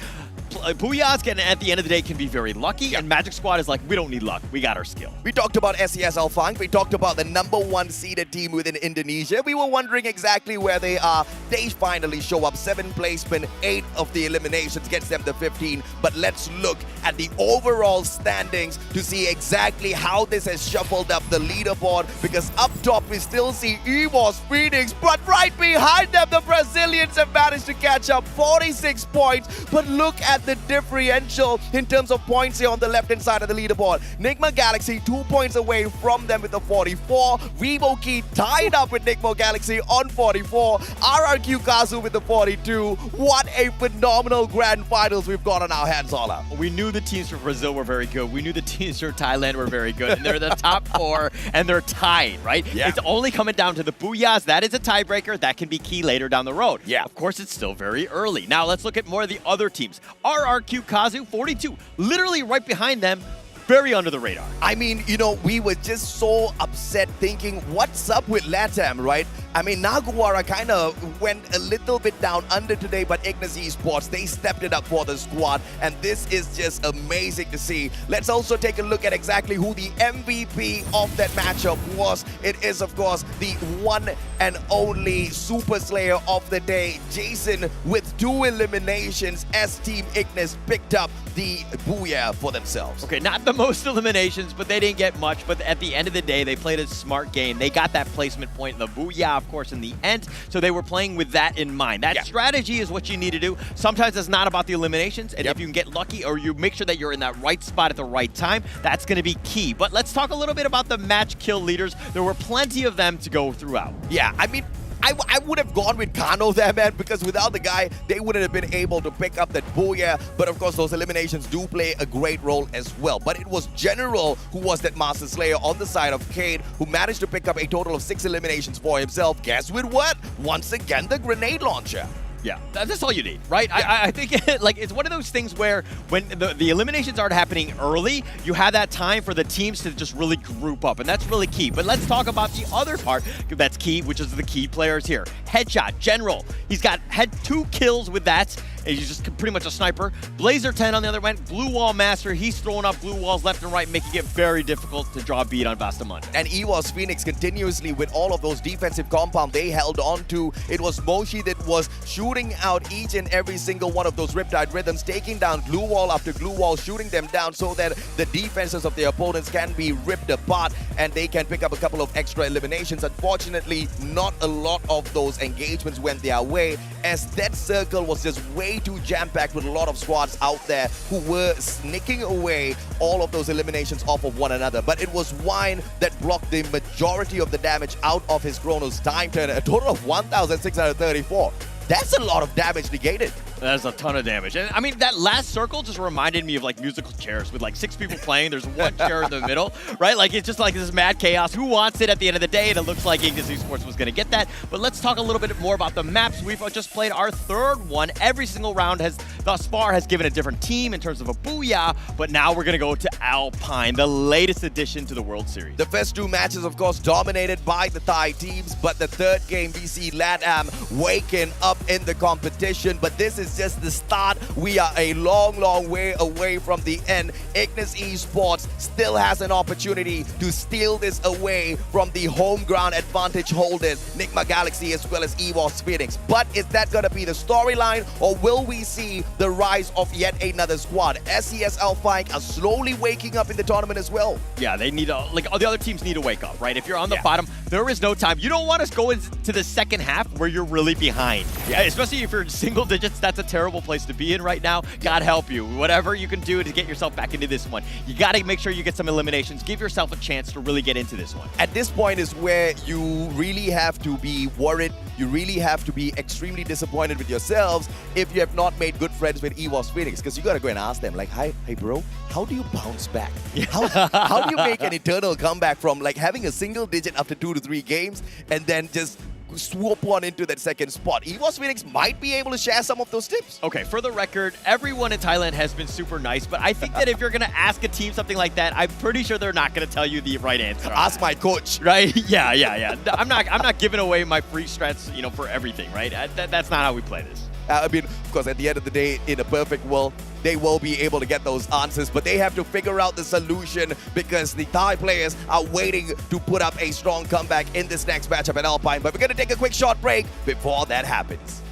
Booyahs can, at the end of the day, can be very lucky, and Magic Squad is like, we don't need luck. We got our skill. We talked about SES Alphang. We talked about the #1 seeded team within Indonesia. We were wondering exactly where they are. They finally show up. 7 placement, 8 of the eliminations gets them to 15. But let's look at the overall standings to see exactly how this has shuffled up the leaderboard, because up top we still see EVOS Phoenix, but right behind them the Brazilians have managed to catch up 46 points. But look at the differential in terms of points here on the left-hand side of the leaderboard. Nigma Galaxy 2 points away from them with the 44. Vivo Key tied up with Nigma Galaxy on 44. RRQ Kazu with the 42. What a phenomenal grand finals we've got on our hands, Ola. We knew the teams from Brazil were very good. We knew the teams from Thailand were very good. And they're the top 4, and they're tied, right? Yeah. It's only coming down to the booyahs. That is a tiebreaker. That can be key later down the road. Yeah. Of course, it's still very early. Now, let's look at more of the other teams. RRQ Kazu, 42. Literally right behind them. Very under the radar. I mean, you know, we were just so upset thinking, what's up with LATAM, right? I mean, Naguara kind of went a little bit down under today, but Ignis Esports, they stepped it up for the squad, and this is just amazing to see. Let's also take a look at exactly who the MVP of that matchup was. It is, of course, the one and only Super Slayer of the day, Jason, with 2 eliminations as Team Ignis picked up the booyah for themselves. Okay, not the most eliminations, but they didn't get much. But at the end of the day, they played a smart game. They got that placement point, the booyah, of course, in the end. So they were playing with that in mind. That strategy is what you need to do. Sometimes it's not about the eliminations. And if you can get lucky or you make sure that you're in that right spot at the right time, that's going to be key. But let's talk a little bit about the match kill leaders. There were plenty of them to go throughout. Yeah, I mean, I would have gone with Kano there, man, because without the guy, they wouldn't have been able to pick up that booyah. But of course, those eliminations do play a great role as well. But it was General who was that Master Slayer on the side of Cade, who managed to pick up a total of 6 eliminations for himself. Guess with what? Once again, the grenade launcher. Yeah, that's all you need, right? Yeah. I think like it's one of those things where when the eliminations aren't happening early, you have that time for the teams to just really group up, and that's really key. But let's talk about the other part that's key, which is the key players here. Headshot, General. He's had 2 kills with that. He's just pretty much a sniper. Blazer 10 on the other end, Blue Wall Master. He's throwing up blue walls left and right, making it very difficult to draw a beat on Bastamante. And EVOS Phoenix continuously with all of those defensive compound they held on to. It was Moshi that was shooting out each and every single one of those Riptide Rhythms, taking down glue wall after glue wall, shooting them down so that the defenses of the opponents can be ripped apart and they can pick up a couple of extra eliminations. Unfortunately, not a lot of those engagements went their way, as that circle was just way too jam-packed with a lot of squads out there who were sneaking away all of those eliminations off of one another. But it was Wine that blocked the majority of the damage out of his Chronos time turner, a total of 1,634. That's a lot of damage negated. That's a ton of damage. And I mean, that last circle just reminded me of like musical chairs with like 6 people playing. There's one chair in the middle, right? Like it's just like this mad chaos. Who wants it at the end of the day? And it looks like Ignis Esports was going to get that. But let's talk a little bit more about the maps. We've just played our 3rd one. Every single round has thus far has given a different team in terms of a booyah. But now we're going to go to Alpine, the latest addition to the World Series. The first 2 matches, of course, dominated by the Thai teams. But the 3rd game, we see LATAM waking up in the competition. But this is just the start. We are a long, long way away from the end. Ignis Esports still has an opportunity to steal this away from the home ground advantage holders, Nigma Galaxy as well as EVOS Phoenix. But is that going to be the storyline, or will we see the rise of yet another squad? SES Alpine are slowly waking up in the tournament as well. Yeah, they need to, like, the other teams need to wake up, right? If you're on the bottom, there is no time. You don't want to go into the second half where you're really behind. Yeah, especially if you're in single digits, that's a terrible place to be in right now. God help you. Whatever you can do to get yourself back into this one. You got to make sure you get some eliminations. Give yourself a chance to really get into this one. At this point is where you really have to be worried. You really have to be extremely disappointed with yourselves if you have not made good friends with EVOS Phoenix, because you got to go and ask them, like, hey bro, how do you bounce back? How do you make an eternal comeback from like having a single digit after 2 to 3 games and then just swoop on into that second spot? EVOS Phoenix might be able to share some of those tips. Okay, for the record, everyone in Thailand has been super nice, but I think that if you're going to ask a team something like that, I'm pretty sure they're not going to tell you the right answer. Ask my coach. Right? Yeah. I'm not giving away my free strats, for everything, right? That's not how we play this. I mean, of course, at the end of the day, in a perfect world, they will be able to get those answers, but they have to figure out the solution because the Thai players are waiting to put up a strong comeback in this next matchup at Alpine. But we're going to take a quick short break before that happens.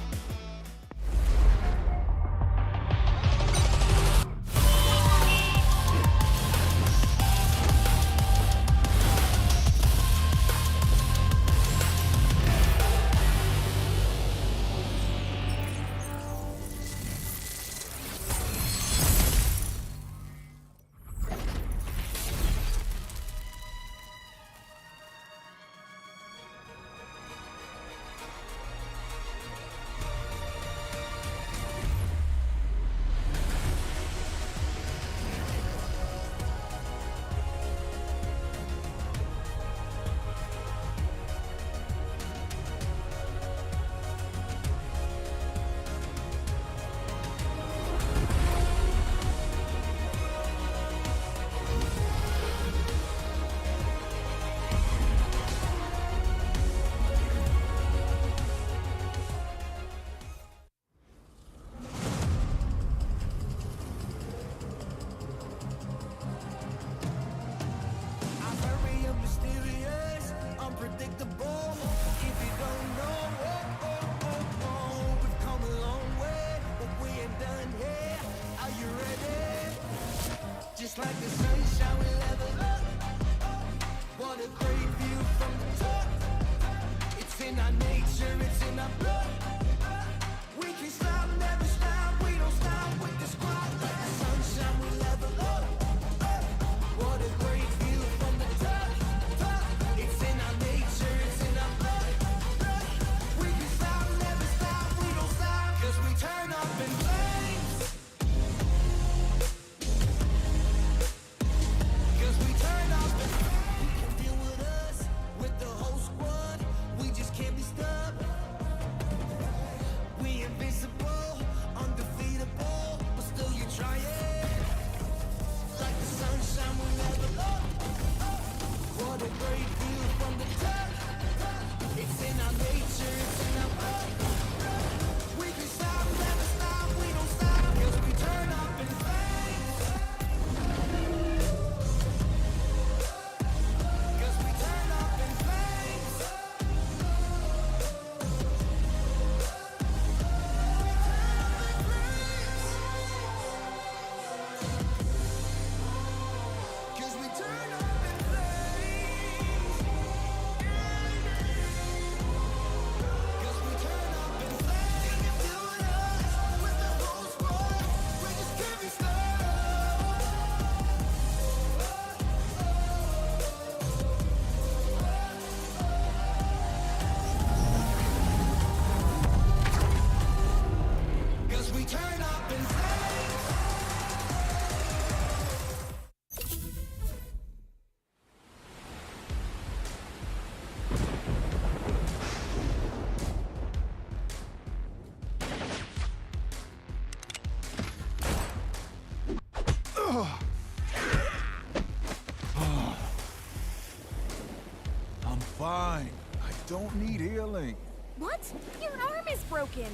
don't need healing. What? Your arm is broken.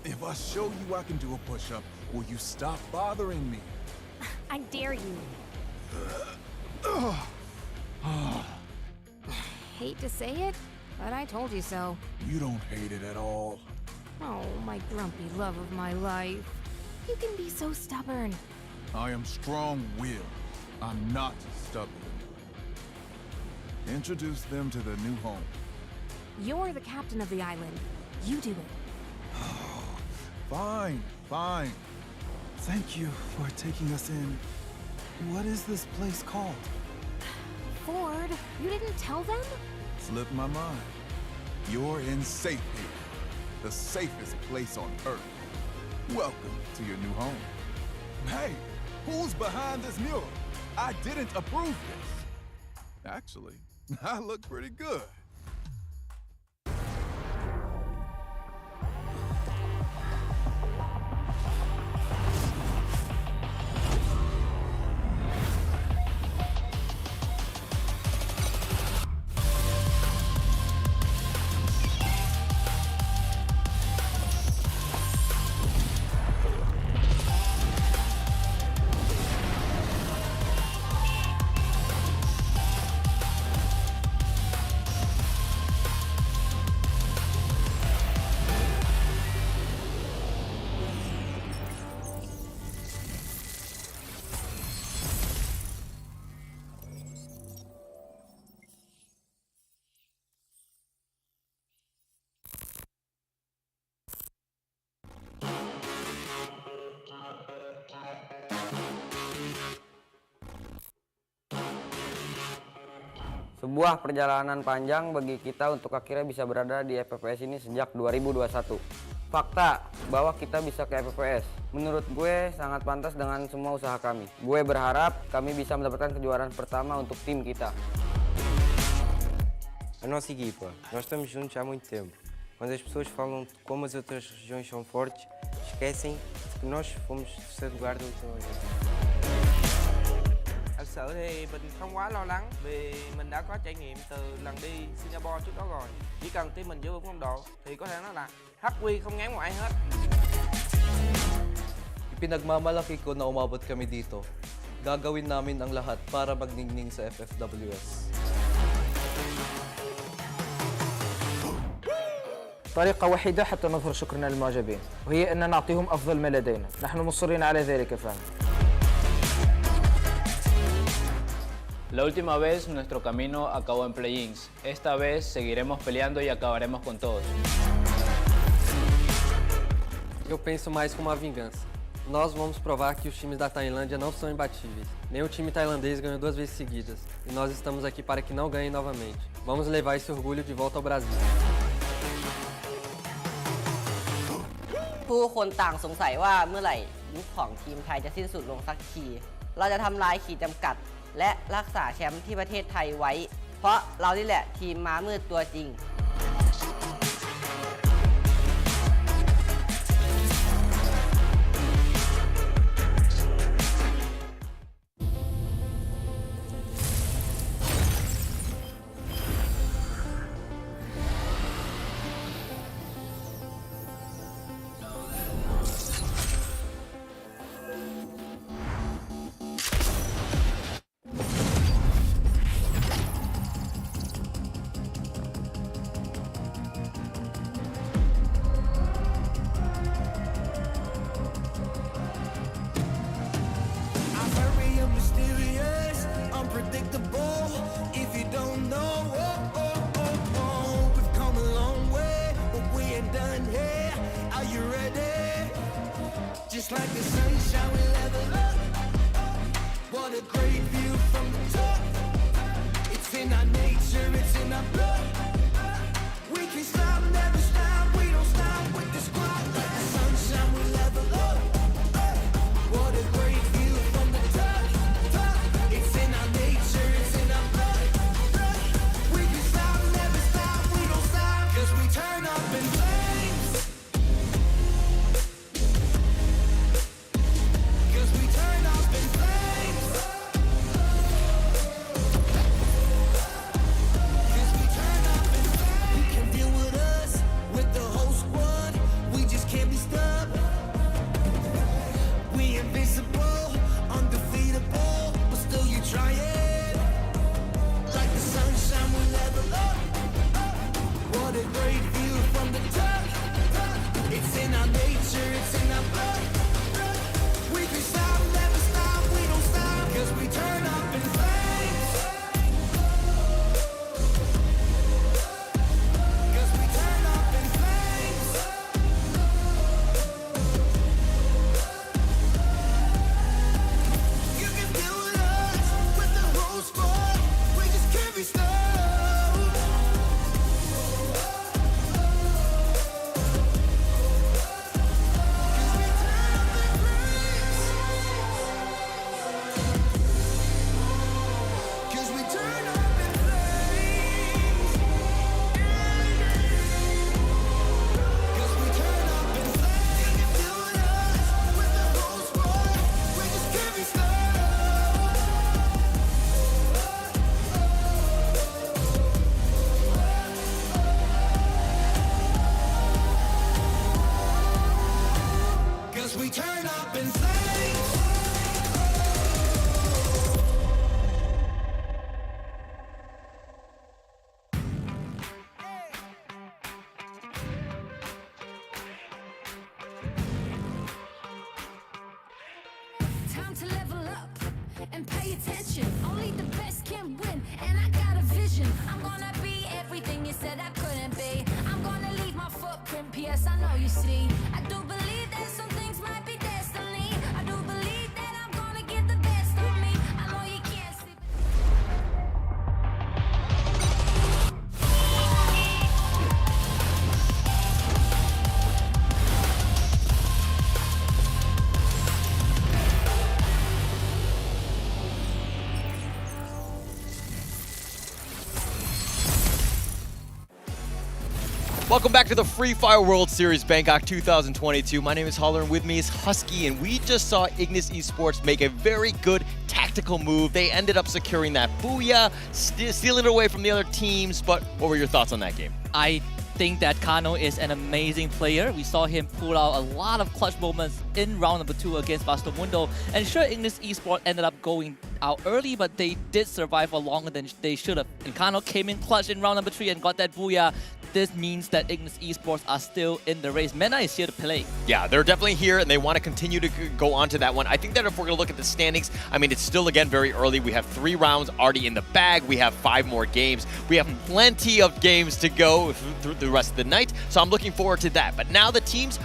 If I show you I can do a push-up, will you stop bothering me? I dare you. Hate to say it, but I told you so. You don't hate it at all. Oh, my grumpy love of my life. You can be so stubborn. I am strong-willed. I'm not stubborn. Introduce them to their new home. You're the captain of the island. You do it. Fine, fine. Thank you for taking us in. What is this place called? Ford, you didn't tell them? Slipped my mind. You're in safe haven, the safest place on Earth. Welcome to your new home. Hey, who's behind this mural? I didn't approve this. Actually, I look pretty good. Sebuah perjalanan panjang bagi kita untuk akhirnya bisa berada di FFWS ini sejak 2021. Fakta bahwa kita bisa ke FFWS, menurut gue sangat pantas dengan semua usaha kami. Gue berharap kami bisa mendapatkan kejuaraan pertama untuk tim kita. A nossa equipa, nós estamos juntos há muito tempo. Quando as pessoas falam de como as outras regiões são fortes, esquecem que nós fomos terceiro lugar da última vez. Thật sự thì mình không quá lo lắng vì mình đã có trải nghiệm từ lần đi Singapore trước đó rồi. Chỉ cần team mình giữ vững phong độ thì có thể nói là hắc quy không ngán một ai hết. Ipinagmamalaki ko na umabot kami dito. Gagawin namin ang lahat para magningning sa FFWS. طريقة وحيدة حتى نظهر شكرنا للمعجبين وهي أن نعطيهم أفضل ما لدينا. نحن مصرين على ذلك فعلا. La última vez nuestro camino acabó en play-ins. Esta vez seguiremos peleando y acabaremos con todos. Eu penso mais como uma vingança. Nós vamos provar que os times da Tailândia não são imbatíveis. Nem o time tailandês ganhou 2 vezes seguidas. E nós estamos aqui para que não ganhem novamente. Vamos levar esse orgulho de volta ao Brasil. ผู้คนต่างสงสัยว่าเมื่อไหร่ยุคของทีมไทยจะสิ้นสุดลงสักที เราจะทำลายขีดจำกัดและรักษาแชมป์ที่ประเทศไทยไว้ เพราะเรานี่แหละทีมม้ามืดตัวจริง I'm very mysterious, unpredictable. If you don't know, we've come a long way, but we ain't done here. Are you ready? Just like the sunshine, we level up. What a great view from the top. It's in our nature, it's in our blood. We can't stop, never stop. We don't stop with the squad. Like the sunshine, we level up. What a great view from the top. It's in our nature, it's in our blood. We can stop, never stop. We don't stop, 'cause we turn up in flames. 'Cause we turn up in flames. 'Cause we turn and pay attention. Only the best can win, and I got a vision. I'm gonna be everything you said I couldn't be. I'm gonna leave my footprint, P.S. I know you see. I do believe that some things might be destiny. I do believe that I'm gonna give the best of me. I know you can't see. Welcome back to the Free Fire World Series Bangkok 2022. My name is Holler, and with me is Husky, and we just saw Ignis Esports make a very good tactical move. They ended up securing that booyah, stealing it away from the other teams, but what were your thoughts on that game? I think that Kano is an amazing player. We saw him pull out a lot of clutch moments in round number 2 against Mundo. And sure, Ignis Esports ended up going out early, but they did survive for longer than they should have. And Kano came in clutch in round number 3 and got that booyah. This means that Ignis Esports are still in the race. MENA is here to play. Yeah, they're definitely here, and they want to continue to go on to that one. I think that if we're going to look at the standings, I mean, it's still, again, very early. We have 3 rounds already in the bag. We have 5 more games. We have plenty of games to go through the rest of the night, so I'm looking forward to that. But now the teams,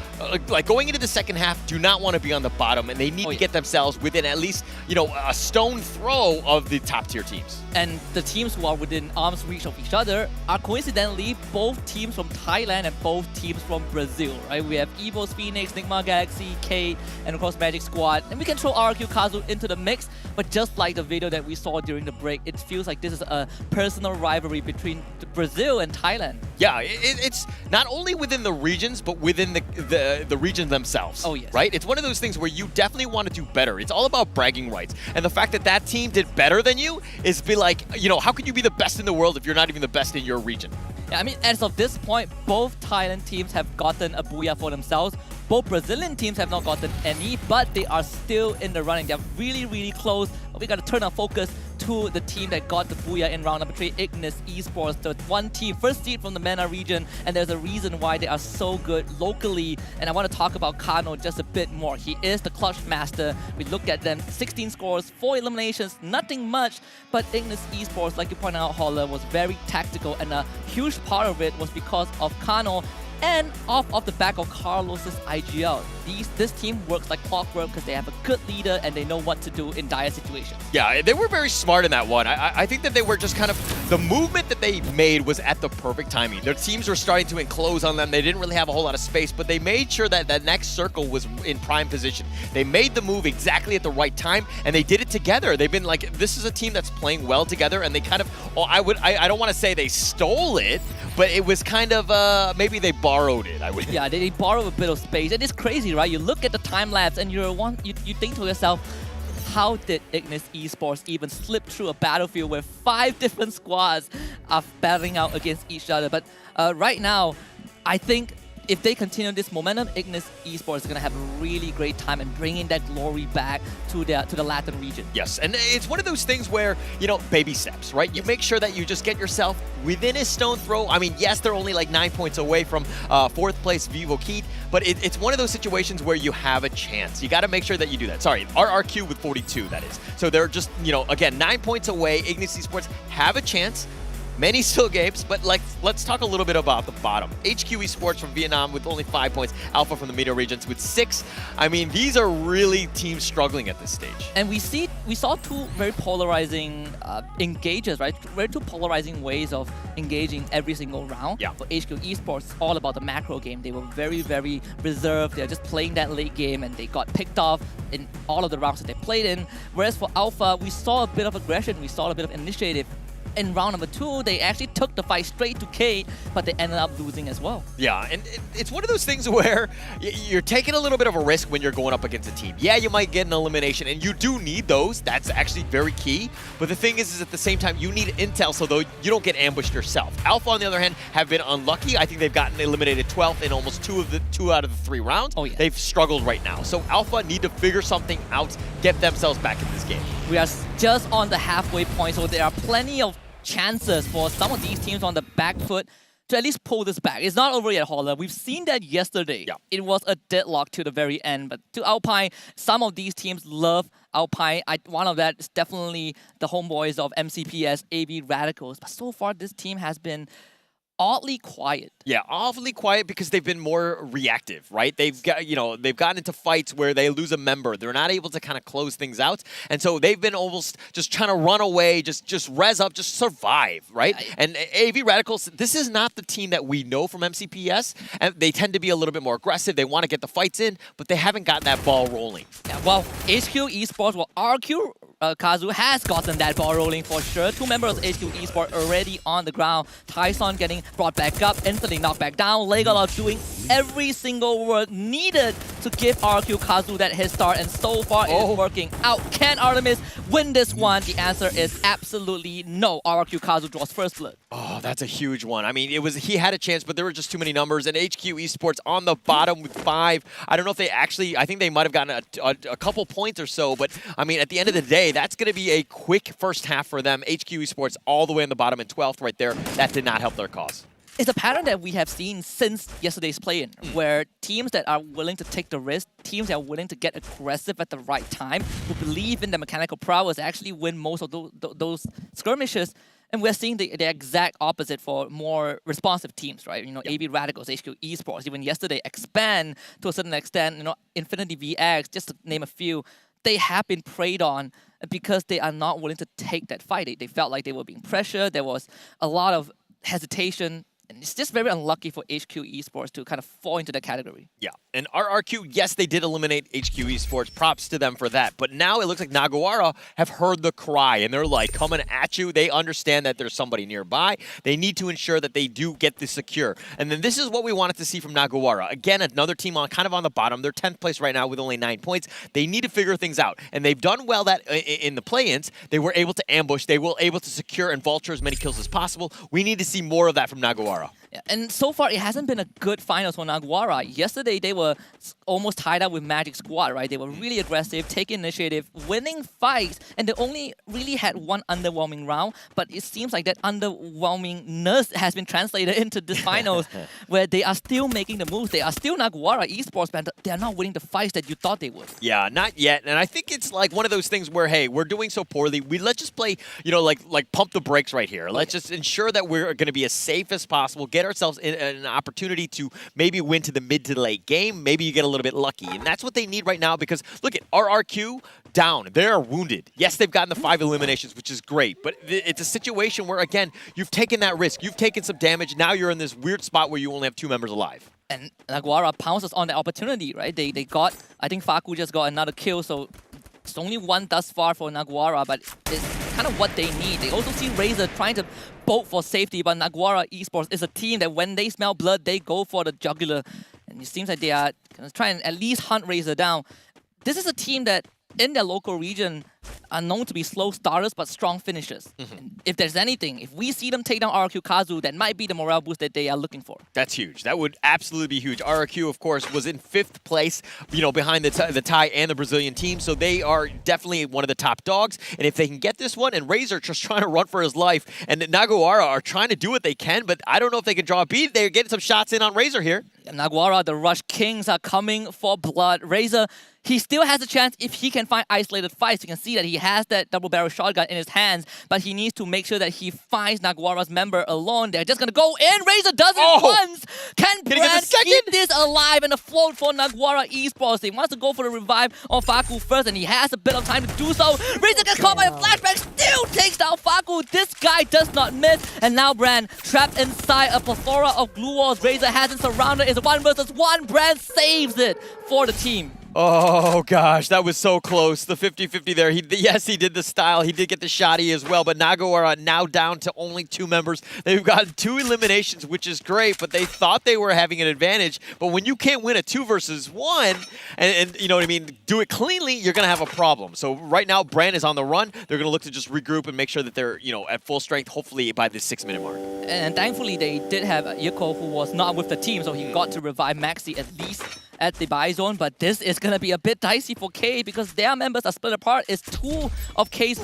like going into the second half, do not want to be on the bottom, and they need to get themselves within at least, you know, a stone throw of the top-tier teams. And the teams who are within arm's reach of each other are coincidentally both teams from Thailand and both teams from Brazil, right? We have Evo's Phoenix, Nigma Galaxy, Kate, and of course Magic Squad. And we can throw RQ Kazu into the mix, but just like the video that we saw during the break, it feels like this is a personal rivalry between Brazil and Thailand. Yeah, it's not only within the regions, but within the regions themselves. Oh, yes. Right? It's one of those things where you definitely want to do better. It's all about bragging rights. And the fact that that team did better than you is be like, you know, how can you be the best in the world if you're not even the best in your region? Yeah, I mean, as of this point, both Thailand teams have gotten a booyah for themselves. Both Brazilian teams have not gotten any, but they are still in the running. They're really, really close. But we got to turn our focus to the team that got the booyah in round number 3, Ignis Esports, the one team, first seed from the MENA region, and there's a reason why they are so good locally. And I want to talk about Kano just a bit more. He is the clutch master. We looked at them, 16 scores, 4 eliminations, nothing much, but Ignis Esports, like you pointed out, Holler, was very tactical, and a huge part of it was because of Kano and off the back of Carlos's IGL. This team works like clockwork because they have a good leader and they know what to do in dire situations. Yeah, they were very smart in that one. I think that they were just kind of, the movement that they made was at the perfect timing. Their teams were starting to enclose on them. They didn't really have a whole lot of space, but they made sure that that next circle was in prime position. They made the move exactly at the right time, and they did it together. They've been like, this is a team that's playing well together, and they kind of, I don't want to say they stole it, but it was kind of, maybe they borrowed it, I would. Yeah, they borrow a bit of space. And it's crazy, right? You look at the time lapse and you think to yourself, how did Ignis Esports even slip through a battlefield where 5 different squads are battling out against each other? But right now, I think if they continue this momentum, Ignis Esports is going to have a really great time and bringing that glory back to the Latin region. Yes, and it's one of those things where, you know, baby steps, right? You make sure that you just get yourself within a stone throw. I mean, yes, they're only like 9 points away from 4th place Vivo Keat, but it's one of those situations where you have a chance. You got to make sure that you do that. Sorry, RRQ with 42, that is. So they're just, you know, again, 9 points away. Ignis Esports have a chance. Many still games, but let's talk a little bit about the bottom. HQ Esports from Vietnam with only 5 points. Alpha from the MENA regions with 6. I mean, these are really teams struggling at this stage. And we saw 2 very polarizing engages, right? Very 2 polarizing ways of engaging every single round. Yeah. For HQ Esports, it's all about the macro game. They were very, very reserved. They're just playing that late game, and they got picked off in all of the rounds that they played in. Whereas for Alpha, we saw a bit of aggression. We saw a bit of initiative. In round number 2, they actually took the fight straight to Kate, but they ended up losing as well. Yeah, and it's one of those things where you're taking a little bit of a risk when you're going up against a team. Yeah, you might get an elimination, and you do need those. That's actually very key. But the thing is at the same time, you need intel so though you don't get ambushed yourself. Alpha, on the other hand, have been unlucky. I think they've gotten eliminated 12th in almost 2 out of the 3 rounds. Oh, yeah. They've struggled right now. So Alpha need to figure something out, get themselves back in this game. We are just on the halfway point, so there are plenty of chances for some of these teams on the back foot to at least pull this back. It's not over yet, Holler. We've seen that yesterday. Yeah. It was a deadlock to the very end. But to Alpine, some of these teams love Alpine. One of that is definitely the homeboys of MCPS, AV Radicals. But so far, this team has been oddly quiet. Yeah, awfully quiet because they've been more reactive, right? They've gotten into fights where they lose a member. They're not able to kind of close things out. And so they've been almost just trying to run away, just res up, just survive, right? And AV Radicals, this is not the team that we know from MCPS. And they tend to be a little bit more aggressive. They want to get the fights in, but they haven't gotten that ball rolling. Yeah, well, HQ Esports, RQ Kazu has gotten that ball rolling for sure. 2 members of HQ Esports already on the ground. Tyson getting brought back up, instantly knocked back down. Legola doing every single work needed to give RQ Kazu that head start, and so far it's working out. Can Artemis win this one? The answer is absolutely no. RQ Kazu draws first blood. Oh, that's a huge one. I mean, he had a chance, but there were just too many numbers. And HQ Esports on the bottom with 5. I don't know if they actually, I think they might have gotten a couple points or so, but I mean, at the end of the day, that's going to be a quick first half for them. HQ Esports all the way on the bottom in 12th right there. That did not help their cause. It's a pattern that we have seen since yesterday's play-in, where teams that are willing to take the risk, teams that are willing to get aggressive at the right time, who believe in the mechanical prowess, actually win most of those skirmishes. And we're seeing the exact opposite for more responsive teams, right? You know, AV Radicals, HQ Esports, even yesterday, Expand to a certain extent, you know, Infinity VX, just to name a few. They have been preyed on because they are not willing to take that fight. They felt like they were being pressured. There was a lot of hesitation. And it's just very unlucky for HQ Esports to kind of fall into that category. Yeah, and RRQ, yes, they did eliminate HQ Esports. Props to them for that. But now it looks like Naguara have heard the cry, and they're like coming at you. They understand that there's somebody nearby. They need to ensure that they do get this secure. And then this is what we wanted to see from Naguara. Again, another team kind of on the bottom. They're 10th place right now with only 9 points. They need to figure things out. And they've done well that in the play-ins. They were able to ambush. They were able to secure and vulture as many kills as possible. We need to see more of that from Naguara. Yeah, and so far, it hasn't been a good finals for Naguara. Yesterday, they were almost tied up with Magic Squad, right? They were really aggressive, taking initiative, winning fights, and they only really had one underwhelming round, but it seems like that underwhelmingness has been translated into this finals, where they are still making the moves. They are still Naguara Esports, but they are not winning the fights that you thought they would. Yeah, not yet. And I think it's like one of those things where, hey, we're doing so poorly. Let's just play, you know, like pump the brakes right here. Let's just ensure that we're going to be as safe as possible, get ourselves in an opportunity to maybe win to the mid to late game. Maybe you get a little bit lucky. And that's what they need right now, because look at RRQ down. They're wounded. Yes, they've gotten the 5 eliminations, which is great, but it's a situation where, again, you've taken that risk. You've taken some damage. Now you're in this weird spot where you only have 2 members alive. And Naguara pounces on the opportunity, right? They got, I think Faku just got another kill, so it's only 1 thus far for Naguara, but it's kind of what they need. They also see Razor trying to bolt for safety, but Naguara Esports is a team that when they smell blood, they go for the jugular. And it seems like they are going to try and at least hunt Razor down. This is a team that, in their local region, are known to be slow starters but strong finishers. If there's anything, if we see them take down RQ Kazu, that might be the morale boost that they are looking for. That's huge. That would absolutely be huge. RQ, of course, was in 5th place, you know, behind the Thai and the Brazilian team, so they are definitely one of the top dogs. And if they can get this one, and Razor just trying to run for his life, and Naguara are trying to do what they can, but I don't know if they can draw a beat. They're getting some shots in on Razor here. Naguara, the Rush Kings are coming for blood. Razor, he still has a chance if he can find isolated fights. You can see that he has that double barrel shotgun in his hands, but he needs to make sure that he finds Naguara's member alone. They're just going to go in. Razor does it once. Can Brand keep this alive and afloat for Naguara Esports? He wants to go for the revive on Faku first, and he has a bit of time to do so. Razor gets caught by a flashback, still takes down Faku. This guy does not miss, and now Brand trapped inside a plethora of glue walls. Razor has it surrounded. It's 1 versus 1. Brand saves it for the team. Oh, gosh, that was so close. The 50-50 there. Yes, he did the style. He did get the shotty as well, but Naguara now down to only 2 members. They've got 2 eliminations, which is great, but they thought they were having an advantage. But when you can't win a 2 versus 1, and you know what I mean, do it cleanly, you're going to have a problem. So right now, Brand is on the run. They're going to look to just regroup and make sure that they're, you know, at full strength, hopefully by the 6-minute mark. And thankfully, they did have Yiko, who was not with the team, so he got to revive Maxi at least at the buy zone, but this is going to be a bit dicey for K because their members are split apart. It's 2 of K's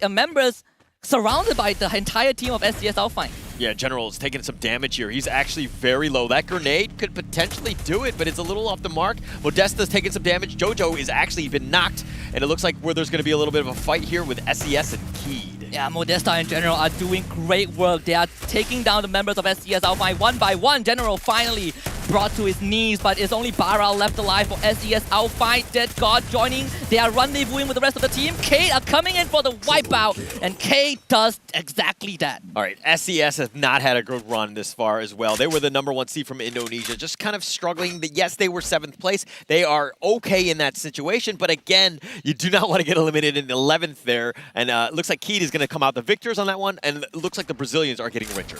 members surrounded by the entire team of SDS Alpine. Yeah, General is taking some damage here. He's actually very low. That grenade could potentially do it, but it's a little off the mark. Modesta's taking some damage. Jojo is actually been knocked, and it looks like there's going to be a little bit of a fight here with SES and Keed. Yeah, Modesta and General are doing great work. They are taking down the members of SES Alpha one by one. General finally brought to his knees, but it's only Baral left alive for SES Alpha. Dead God joining. They are rendezvousing with the rest of the team. Kate are coming in for the wipeout, and Kate does exactly that. All right, SES has not had a good run this far as well. They were the #1 seed from Indonesia, just kind of struggling. Yes, they were 7th place. They are okay in that situation, but again, you do not want to get eliminated in 11th there, and it looks like Keed is going to come out the victors on that one, and it looks like the Brazilians are getting richer.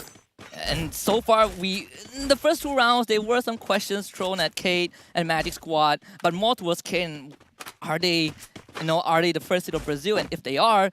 And so far, in the first 2 rounds, there were some questions thrown at Kate and Magic Squad, but more towards Kate. Are they the first seed of Brazil? And if they are,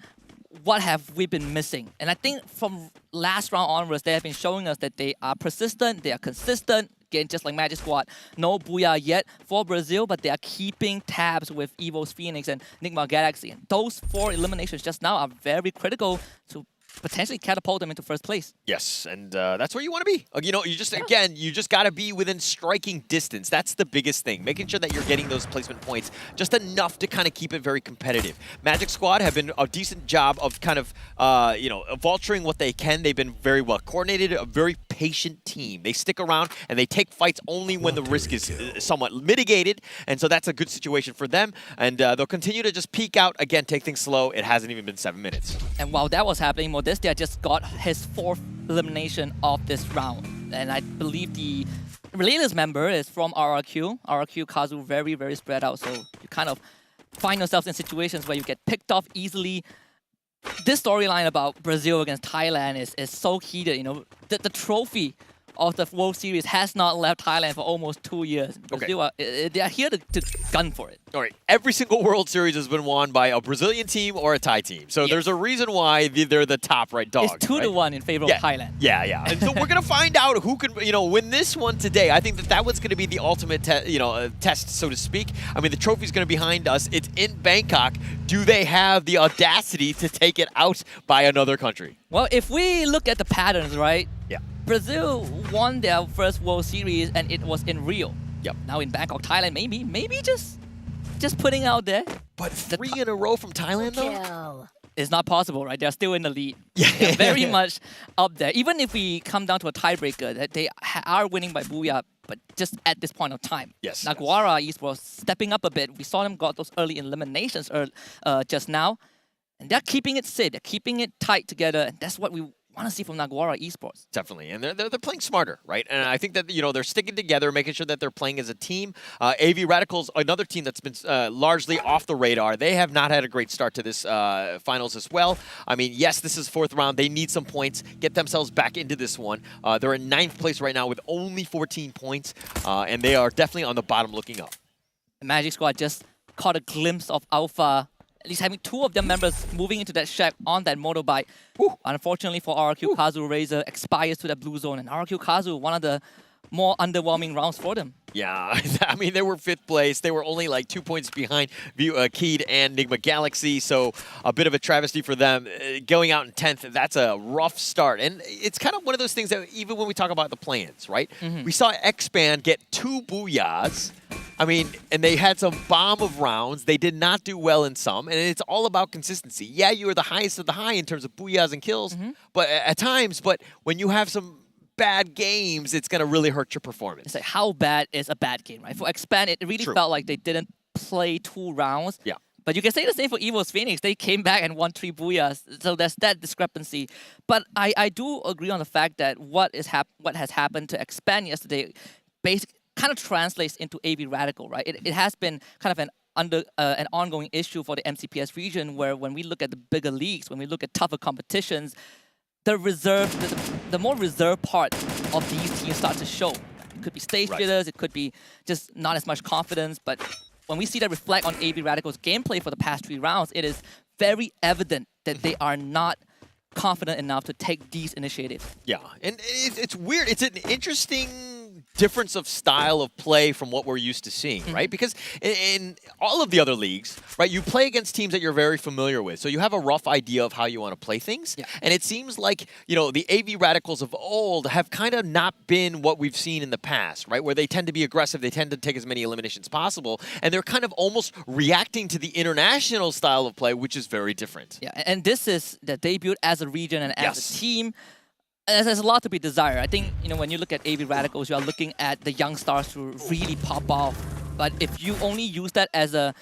what have we been missing? And I think from last round onwards, they have been showing us that they are persistent, they are consistent. Again, just like Magic Squad, no booyah yet for Brazil, but they are keeping tabs with Evo's Phoenix and Nigma Galaxy. And those 4 eliminations just now are very critical to potentially catapult them into first place. Yes, and that's where you want to be. You just got to be within striking distance. That's the biggest thing, making sure that you're getting those placement points just enough to kind of keep it very competitive. Magic Squad have been a decent job of kind of, vulturing what they can. They've been very well coordinated, a very patient team. They stick around and they take fights only when the risk is somewhat mitigated, and so that's a good situation for them. And they'll continue to just peek out, again, take things slow. It hasn't even been 7 minutes. And while that was happening, Modestia just got his 4th elimination of this round. And I believe the Relentless member is from RRQ. RRQ Kazu very, very spread out, so you kind of find yourselves in situations where you get picked off easily. This storyline about Brazil against Thailand is so heated. The trophy of the World Series has not left Thailand for almost 2 years. Brazil they are here to gun for it. All right, every single World Series has been won by a Brazilian team or a Thai team. So there's a reason why they're the top dogs. It's 2-1 in favor of Thailand. Yeah. And so we're going to find out who can, win this one today. I think that was going to be the ultimate, test, so to speak. I mean, the trophy's going to be behind us. It's in Bangkok. Do they have the audacity to take it out by another country? Well, if we look at the patterns, right? Yeah. Brazil won their first World Series, and it was in Rio. Yep. Now in Bangkok, Thailand, maybe just putting out there. But 3 in a row from Thailand, though? It's not possible, right? They're still in the lead. They're very much up there. Even if we come down to a tiebreaker, they are winning by booyah, but just at this point of time. Yes. Naguara Esports stepping up a bit. We saw them got those early eliminations just now. And they're keeping it sit. They're keeping it tight together. And that's what we want to see from Naguara Esports. Definitely, and they're playing smarter, right? And I think that they're sticking together, making sure that they're playing as a team. AV Radicals, another team that's been largely off the radar. They have not had a great start to this finals as well. I mean, yes, this is 4th round. They need some points, get themselves back into this one. They're in 9th place right now with only 14 points, and they are definitely on the bottom looking up. The Magic Squad just caught a glimpse of Alpha. At least having 2 of their members moving into that shack on that motorbike. Unfortunately for RRQ, Kazu Razor expires to that blue zone. And RRQ Kazu, one of the more underwhelming rounds for them. Yeah, I mean, they were 5th place. They were only like 2 points behind Keed and Nigma Galaxy, so a bit of a travesty for them. Going out in 10th, that's a rough start. And it's kind of one of those things that even when we talk about the plans, right? We saw X-Band get 2 booyahs. I mean, and they had some bomb of rounds. They did not do well in some, and it's all about consistency. Yeah, you are the highest of the high in terms of booyahs and kills, but at times, when you have some bad games, it's going to really hurt your performance. It's like, how bad is a bad game, right? For Expand, it really felt like they didn't play 2 rounds. Yeah. But you can say the same for Evo's Phoenix. They came back and won 3 booyahs. So there's that discrepancy. But I do agree on the fact that what has happened to Expand yesterday basically kind of translates into AV Radical, right? It has been kind of an ongoing issue for the MCPS region, where when we look at the bigger leagues, when we look at tougher competitions, the more reserved part of these teams start to show. It could be stage jitters, it could be just not as much confidence, but when we see that reflect on AV Radical's gameplay for the past 3 rounds, it is very evident that they are not confident enough to take these initiatives. Yeah, and it's weird. It's an interesting difference of style of play from what we're used to seeing, right? Because in all of the other leagues, right, you play against teams that you're very familiar with. So you have a rough idea of how you want to play things. And it seems like, the AV Radicals of old have kind of not been what we've seen in the past, right? Where they tend to be aggressive, they tend to take as many eliminations as possible, and they're kind of almost reacting to the international style of play, which is very different. Yeah, and this is the debut as a region and as a team. There's a lot to be desired. I think, when you look at AV Radicals, you are looking at the young stars to really pop off. But if you only use that as a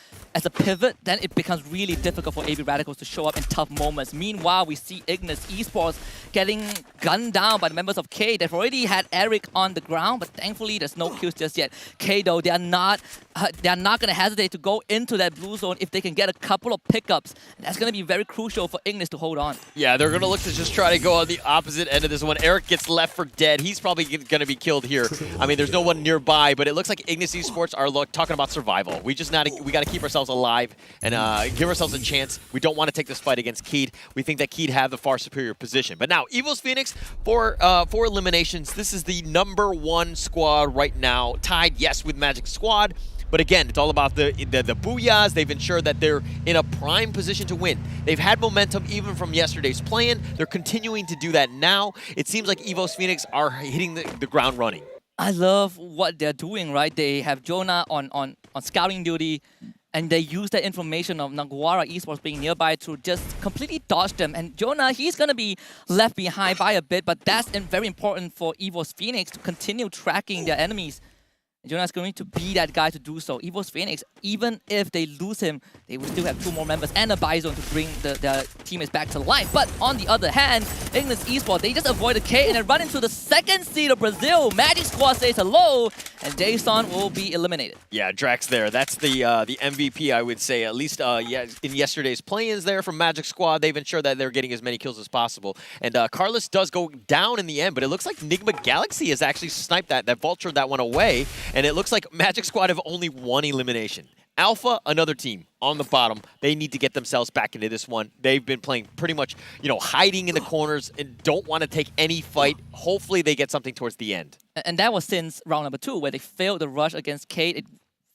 pivot, then it becomes really difficult for AV Radicals to show up in tough moments. Meanwhile, we see Ignis Esports getting gunned down by the members of K. They've already had Eric on the ground, but thankfully there's no kills just yet. K, though, they are not going to hesitate to go into that blue zone if they can get a couple of pickups. That's going to be very crucial for Ignis to hold on. Yeah, they're going to look to just try to go on the opposite end of this one. Eric gets left for dead. He's probably going to be killed here. I mean, there's no one nearby, but it looks like Ignis Esports are talking about survival. We got to keep ourselves alive and give ourselves a chance. We don't want to take this fight against Keed. We think that Keed have the far superior position. But now, Evil's Phoenix, for eliminations, this is the #1 squad right now, tied, yes, with Magic Squad. But again, it's all about the booyahs. They've ensured that they're in a prime position to win. They've had momentum even from yesterday's play-in. They're continuing to do that now. It seems like Evo's Phoenix are hitting the ground running. I love what they're doing, right? They have Jonah on scouting duty, and they use that information of Naguara Esports being nearby to just completely dodge them. And Jonah, he's going to be left behind by a bit, but that's very important for Evo's Phoenix to continue tracking their enemies. Jonah's going to be that guy to do so. Evo's Phoenix, even if they lose him, they will still have 2 more members and a Bison to bring their teammates back to life. But on the other hand, Ignis Esports, they just avoid the K and then run into the 2nd seed of Brazil. Magic Squad says hello, and Jason will be eliminated. Yeah, Drax there. That's the MVP, I would say. At least in yesterday's play-ins there from Magic Squad, they've ensured that they're getting as many kills as possible. And Carlos does go down in the end, but it looks like Nigma Galaxy has actually sniped that vultured that one away. And it looks like Magic Squad have only 1 elimination. Alpha, another team on the bottom. They need to get themselves back into this one. They've been playing pretty much, hiding in the corners and don't want to take any fight. Hopefully they get something towards the end. And that was since round #2, where they failed the rush against Kate. It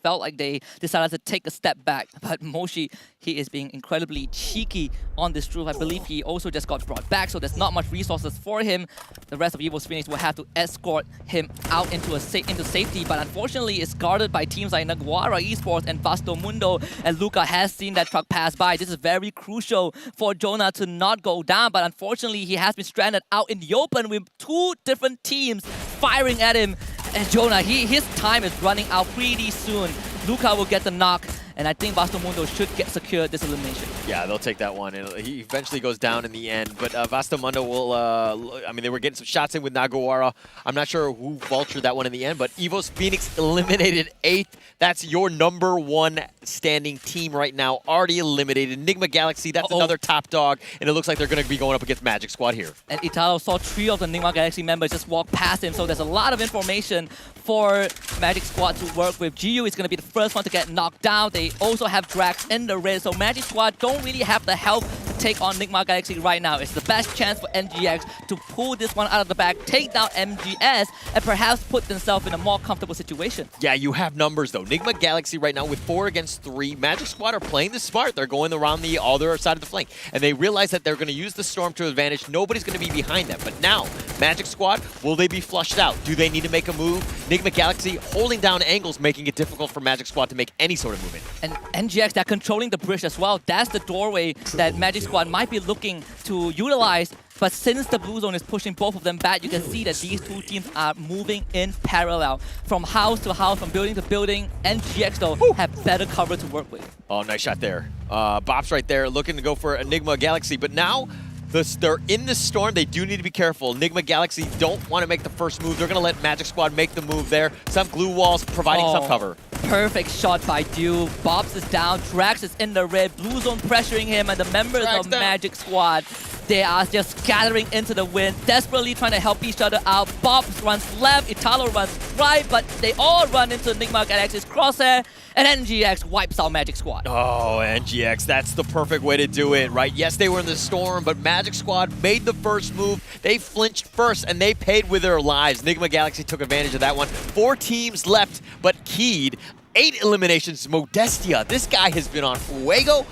felt like they decided to take a step back. But Moshi, he is being incredibly cheeky on this truth. I believe he also just got brought back, so there's not much resources for him. The rest of Evil's Phoenix will have to escort him out into safety, but unfortunately it's guarded by teams like Naguara Esports and Vasto Mundo, and Luca has seen that truck pass by. This is very crucial for Jonah to not go down, but unfortunately he has been stranded out in the open with 2 different teams firing at him. And Jonah, his time is running out pretty soon. Luca will get the knock, and I think Vasto Mundo should secure this elimination. Yeah, they'll take that one. And he eventually goes down in the end. But Vasto Mundo will, they were getting some shots in with Naguara. I'm not sure who vultured that one in the end, but Evo's Phoenix eliminated 8th. That's your #1 standing team right now, already eliminated. Nigma Galaxy, that's another top dog, and it looks like they're going to be going up against Magic Squad here. And Italo saw 3 of the Nigma Galaxy members just walk past him, so there's a lot of information for Magic Squad to work with. GU is going to be the first one to get knocked down. They also have Drax in the red, so Magic Squad don't really have the help to take on Nigma Galaxy right now. It's the best chance for NGX to pull this one out of the bag, take down MGS, and perhaps put themselves in a more comfortable situation. Yeah, you have numbers though. Nigma Galaxy right now with 4 against 3. Magic Squad are playing this smart. They're going around the other side of the flank, and they realize that they're going to use the Storm to advantage. Nobody's going to be behind them. But now, Magic Squad, will they be flushed out? Do they need to make a move? Nigma Galaxy holding down angles, making it difficult for Magic Squad to make any sort of movement. And NGX, they're controlling the bridge as well. That's the doorway that Magic Squad might be looking to utilize. But since the blue zone is pushing both of them back, you can see that these 2 teams are moving in parallel. From house to house, from building to building. NGX, though, have better cover to work with. Oh, nice shot there. Bop's right there, looking to go for Enigma Galaxy. But now, they're in the storm. They do need to be careful. Enigma Galaxy don't want to make the first move. They're going to let Magic Squad make the move there. Some glue walls providing some cover. Perfect shot by Dew. Bobs is down. Drax is in the red. Blue zone pressuring him, and the members of Magic Squad They are just scattering into the wind, desperately trying to help each other out. Bob runs left, Italo runs right, but they all run into Enigma Galaxy's crosshair, and NGX wipes out Magic Squad. Oh, NGX, that's the perfect way to do it, right? Yes, they were in the storm, but Magic Squad made the first move. They flinched first, and they paid with their lives. Enigma Galaxy took advantage of that one. 4 teams left, but keyed. 8 eliminations. Modestia, this guy has been on fuego.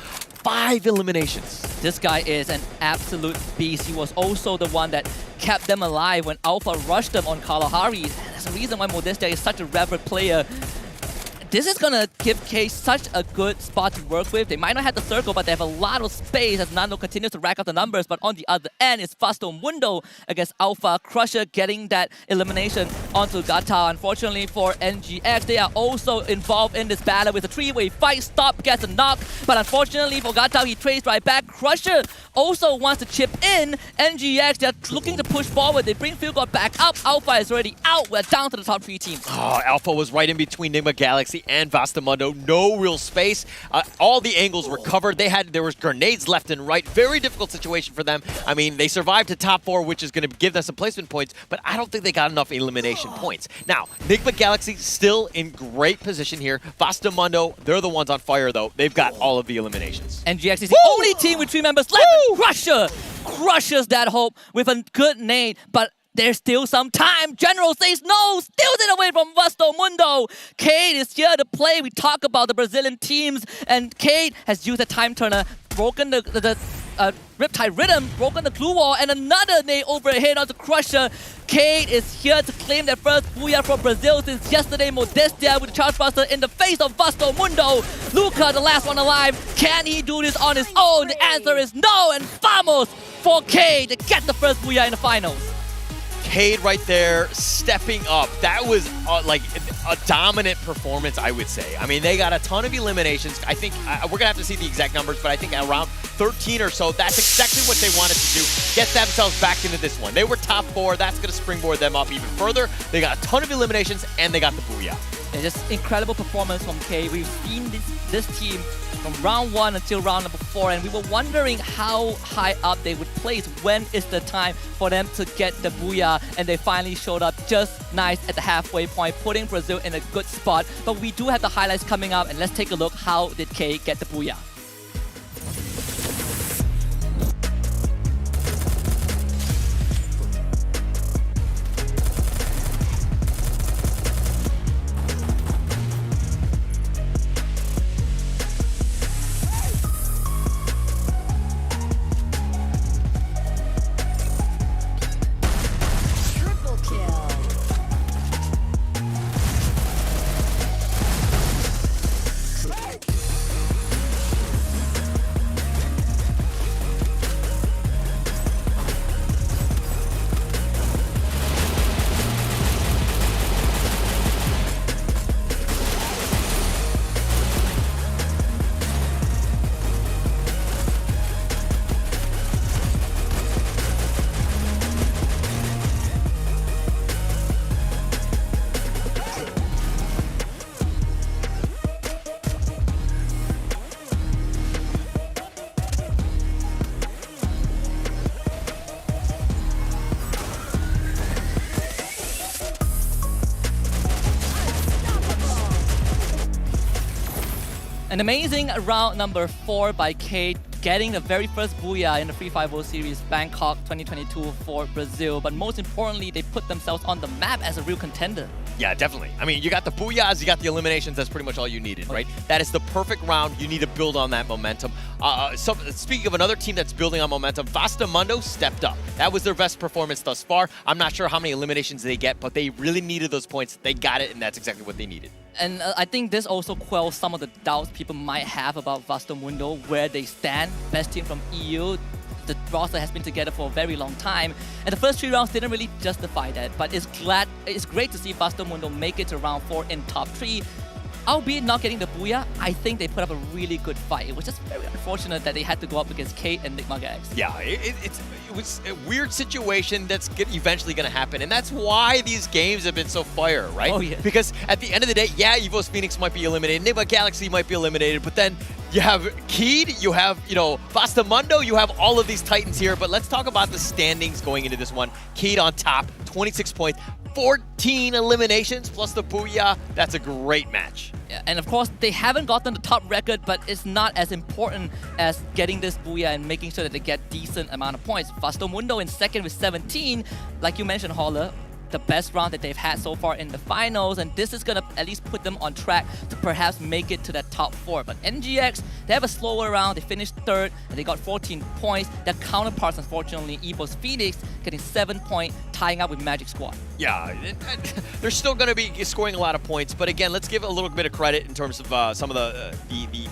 5 eliminations. This guy is an absolute beast. He was also the one that kept them alive when Alpha rushed them on Kalahari. And that's the reason why Modestia is such a reverent player. This is going to give K such a good spot to work with. They might not have the circle, but they have a lot of space as Nando continues to rack up the numbers. But on the other end, it's Vasto Mundo against Alpha. Crusher getting that elimination onto Gata. Unfortunately for NGX, they are also involved in this battle with a 3-way fight. Stop gets a knock, but unfortunately for Gata, he traced right back. Crusher also wants to chip in. NGX, they're looking to push forward. They bring Field God back up. Alpha is already out. We're down to the top 3 teams. Oh, Alpha was right in between Enigma Galaxy and Vastamundo. No real space. All the angles were covered. There was grenades left and right. Very difficult situation for them. I mean, they survived to top 4, which is going to give them some placement points, but I don't think they got enough elimination points. Now, Enigma Galaxy still in great position here. Vastamundo, they're the ones on fire, though. They've got all of the eliminations. NGX is the only team with 3 members left. Crusher crushes that hope with a good nade, but there's still some time. General says no, steals it away from Vasto Mundo. Cade is here to play. We talk about the Brazilian teams, and Cade has used a time turner, broken the Riptide Rhythm, broken the glue wall, and another nade overhead onto Crusher. Cade is here to claim their first booyah for Brazil since yesterday. Modestia with the Charge Buster in the face of Vasto Mundo. Luca, the last one alive. Can he do this on his own? The answer is no, and vamos for Cade to get the first booyah in the finals. Cade right there stepping up. That was like a dominant performance, I would say. I mean, they got a ton of eliminations. I think we're going to have to see the exact numbers, but I think around 13 or so, that's exactly what they wanted to do. Get themselves back into this one. They were top 4. That's going to springboard them up even further. They got a ton of eliminations, and they got the booyah. It's just incredible performance from K. We've seen this team from round 1 until round number 4, and we were wondering how high up they would place. When is the time for them to get the booyah? And they finally showed up just nice at the halfway point, putting Brazil in a good spot. But we do have the highlights coming up, and let's take a look. How did K get the booyah? An amazing round number 4 by Cade, getting the very first booyah in the Free Fire World Series Bangkok 2022 for Brazil. But most importantly, they put themselves on the map as a real contender. Yeah, definitely. I mean, you got the booyahs, you got the eliminations. That's pretty much all you needed, right? That is the perfect round. You need to build on that momentum. Speaking of another team that's building on momentum, Vastamundo stepped up. That was their best performance thus far. I'm not sure how many eliminations they get, but they really needed those points. They got it, and that's exactly what they needed. And I think this also quells some of the doubts people might have about Vastamundo, where they stand. Best team from EU. The roster has been together for a very long time, and the first 3 rounds didn't really justify that. But it's great to see Vastamundo make it to round 4 in top 3. Albeit not getting the booyah, I think they put up a really good fight. It was just very unfortunate that they had to go up against Kate and Enigma Galaxy. Yeah, it was a weird situation that's eventually going to happen, and that's why these games have been so fire, right? Oh, yeah. Because at the end of the day, yeah, EVO's Phoenix might be eliminated, Enigma Galaxy might be eliminated, but then You have Keed, you have, Bastamundo, you have all of these Titans here, but let's talk about the standings going into this one. Keed on top, 26 points, 14 eliminations, plus the Booyah. That's a great match. Yeah, and of course, they haven't gotten the top record, but it's not as important as getting this Booyah and making sure that they get decent amount of points. Bastamundo in second with 17, like you mentioned, Holler, the best round that they've had so far in the finals, and this is going to at least put them on track to perhaps make it to that top 4. But NGX, they have a slower round, they finished third, and they got 14 points. Their counterparts, unfortunately, Evo's Phoenix, getting 7 points, tying up with Magic Squad. Yeah, they're still going to be scoring a lot of points, but again, let's give a little bit of credit in terms of some of the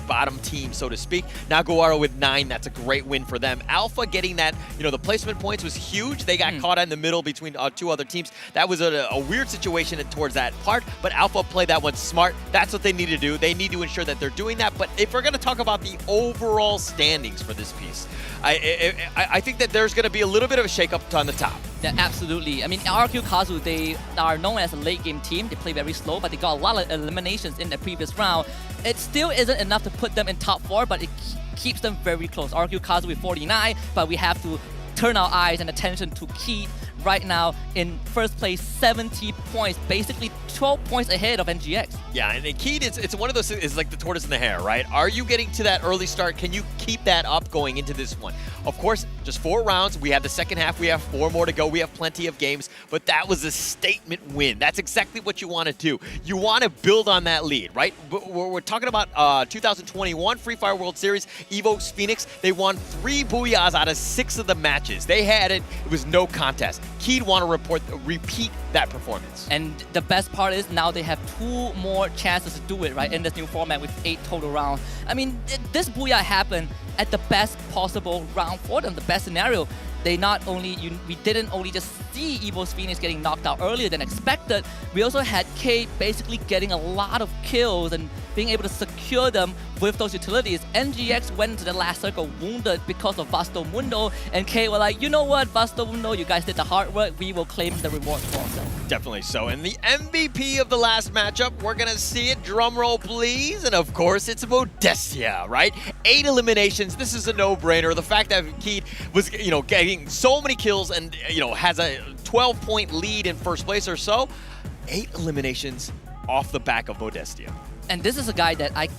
bottom team, so to speak. Naguara with 9, that's a great win for them. Alpha getting that, the placement points was huge. They got caught in the middle between 2 other teams. That was a weird situation towards that part, but Alpha played that one smart. That's what they need to do. They need to ensure that they're doing that, but if we're going to talk about the overall standings for this piece, I think that there's going to be a little bit of a shakeup on the top. Yeah, absolutely. I mean, RQ Kazu, they are known as a late game team. They play very slow, but they got a lot of eliminations in the previous round. It still isn't enough to put them in top 4, but it keeps them very close. RQ Kazu with 49, but we have to turn our eyes and attention to Keith right now in first place, 70 points, basically 12 points ahead of NGX. Yeah, and Keed, it's one of those things, it's like the tortoise and the hare, right? Are you getting to that early start? Can you keep that up going into this one? Of course, just 4 rounds. We have the second half. We have 4 more to go. We have plenty of games, but that was a statement win. That's exactly what you want to do. You want to build on that lead, right? We're talking about 2021 Free Fire World Series, Evo's Phoenix. They won 3 Booyahs out of 6 of the matches. They had it. It was no contest. Keed want to repeat that performance. And the best part is now they have 2 more chances to do it, right, in this new format with 8 total rounds. I mean, this Booyah happened at the best possible round for them, the best scenario. They not only, we didn't only just see Evo's Phoenix getting knocked out earlier than expected, we also had K basically getting a lot of kills and being able to secure them with those utilities. NGX went into the last circle wounded because of Bastamundo, and K were like, you know what, Bastamundo, you guys did the hard work, we will claim the rewards for ourselves. Definitely so. And the MVP of the last matchup, we're going to see it. Drum roll, please. And of course, it's Modestia, right? 8 eliminations. This is a no-brainer. The fact that Keed was, getting so many kills and, has a 12-point lead in first place or so. 8 eliminations off the back of Modestia. And this is a guy that I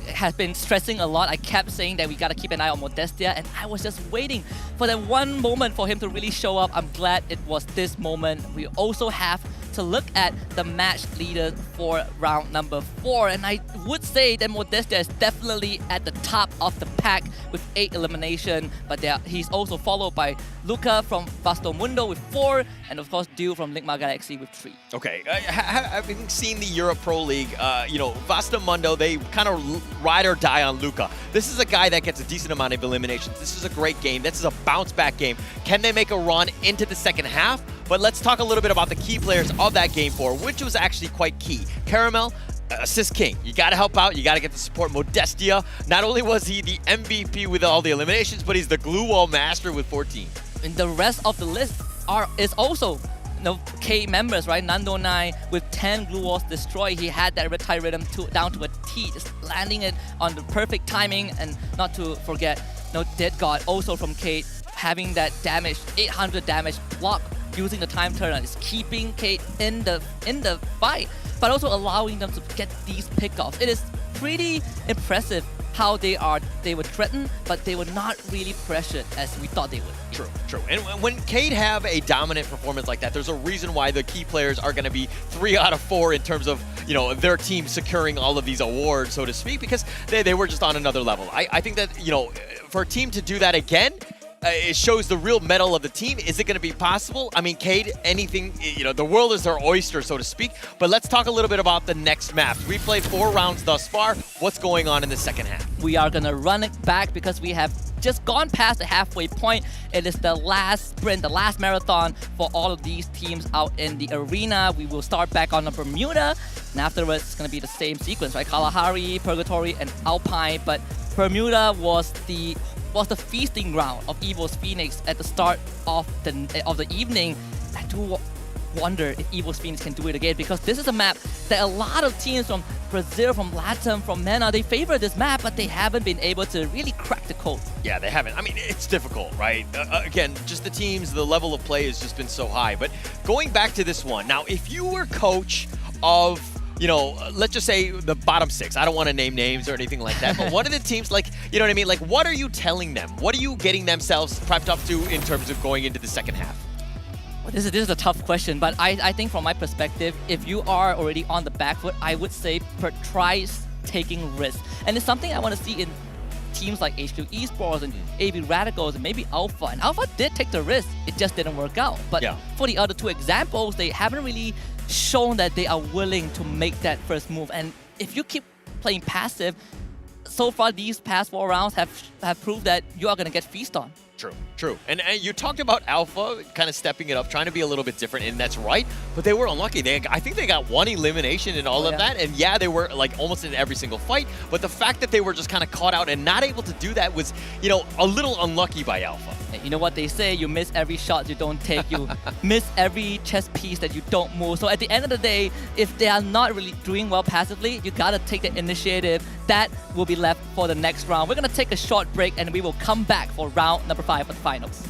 have been stressing a lot. I kept saying that we gotta keep an eye on Modestia, and I was just waiting for that one moment for him to really show up. I'm glad it was this moment. We also have to look at the match leaders for round number 4, and I would say that Modestia is definitely at the top of the pack with 8 elimination, but he's also followed by Luca from Bastamundo with 4, and of course Dew from Ligma Galaxy with 3. Okay, having seen the Europe Pro League, Bastamundo, they kind of ride or die on Luca. This is a guy that gets a decent amount of eliminations. This is a great game. This is a bounce-back game. Can they make a run into the second half? But let's talk a little bit about the key players of that game 4, which was actually quite key. Caramel, assist king. You got to help out. You got to get the support. Modestia, not only was he the MVP with all the eliminations, but he's the glue wall master with 14. And the rest of the list is also K members, right? Nando 9 with 10 glue walls destroyed. He had that reptile rhythm down to a T, just landing it on the perfect timing. And not to forget, Dead God also from K having that damage, 800 damage block using the time turner, is keeping Kate in the fight, but also allowing them to get these pickoffs. It is pretty impressive how they were threatened, but they were not really pressured as we thought they would. True. And when Cade have a dominant performance like that, there's a reason why the key players are going to be 3 out of 4 in terms of, their team securing all of these awards, so to speak, because they were just on another level. I think that, for a team to do that again, it shows the real mettle of the team. Is it going to be possible? I mean, Cade, anything, the world is their oyster, so to speak. But let's talk a little bit about the next maps. We played 4 rounds thus far. What's going on in the second half? We are going to run it back because we have just gone past the halfway point. It is the last sprint, the last marathon for all of these teams out in the arena. We will start back on the Bermuda, and afterwards it's going to be the same sequence, right? Kalahari, Purgatory, and Alpine. But Bermuda was the feasting ground of Evo's Phoenix at the start of the evening. wonder if Evil Phoenix can do it again, because this is a map that a lot of teams from Brazil, from Latam, from MENA, they favor this map, but they haven't been able to really crack the code. Yeah, they haven't. I mean, it's difficult, right? Again, just the teams, the level of play has just been so high. But going back to this one, now, if you were coach of, you know, let's just say the bottom 6. I don't want to name names or anything like that, but one of the teams, like, you know what I mean? Like, what are you telling them? What are you getting themselves prepped up to in terms of going into the second half? Well, this is a tough question, but I think from my perspective, if you are already on the back foot, I would say try taking risks. And it's something I want to see in teams like HQ Esports and AB Radicals and maybe Alpha. And Alpha did take the risk, it just didn't work out. But for the other 2 examples, they haven't really shown that they are willing to make that first move. And if you keep playing passive, so far these past 4 rounds have proved that you are going to get feast on. True. And you talked about Alpha kind of stepping it up, trying to be a little bit different, and that's right. But they were unlucky. I think they got 1 elimination in all of that. And yeah, they were like almost in every single fight. But the fact that they were just kind of caught out and not able to do that was, you know, a little unlucky by Alpha. You know what they say, you miss every shot you don't take, you miss every chess piece that you don't move. So at the end of the day, if they are not really doing well passively, you gotta take the initiative. That will be left for the next round. We're gonna take a short break and we will come back for round number 5 of the finals.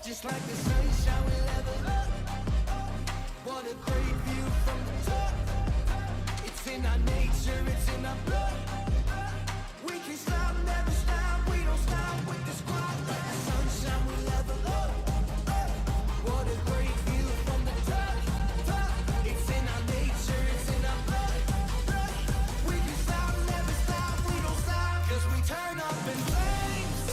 Just like the sunshine, we level up. What a great view from the top. It's in our nature, it's in our blood. We can stop, never stop. We don't stop with the squad. Like the sunshine, we level up. What a great view from the top. It's in our nature, it's in our blood. We can stop, never stop. We don't stop. 'Cause we turn up in flames.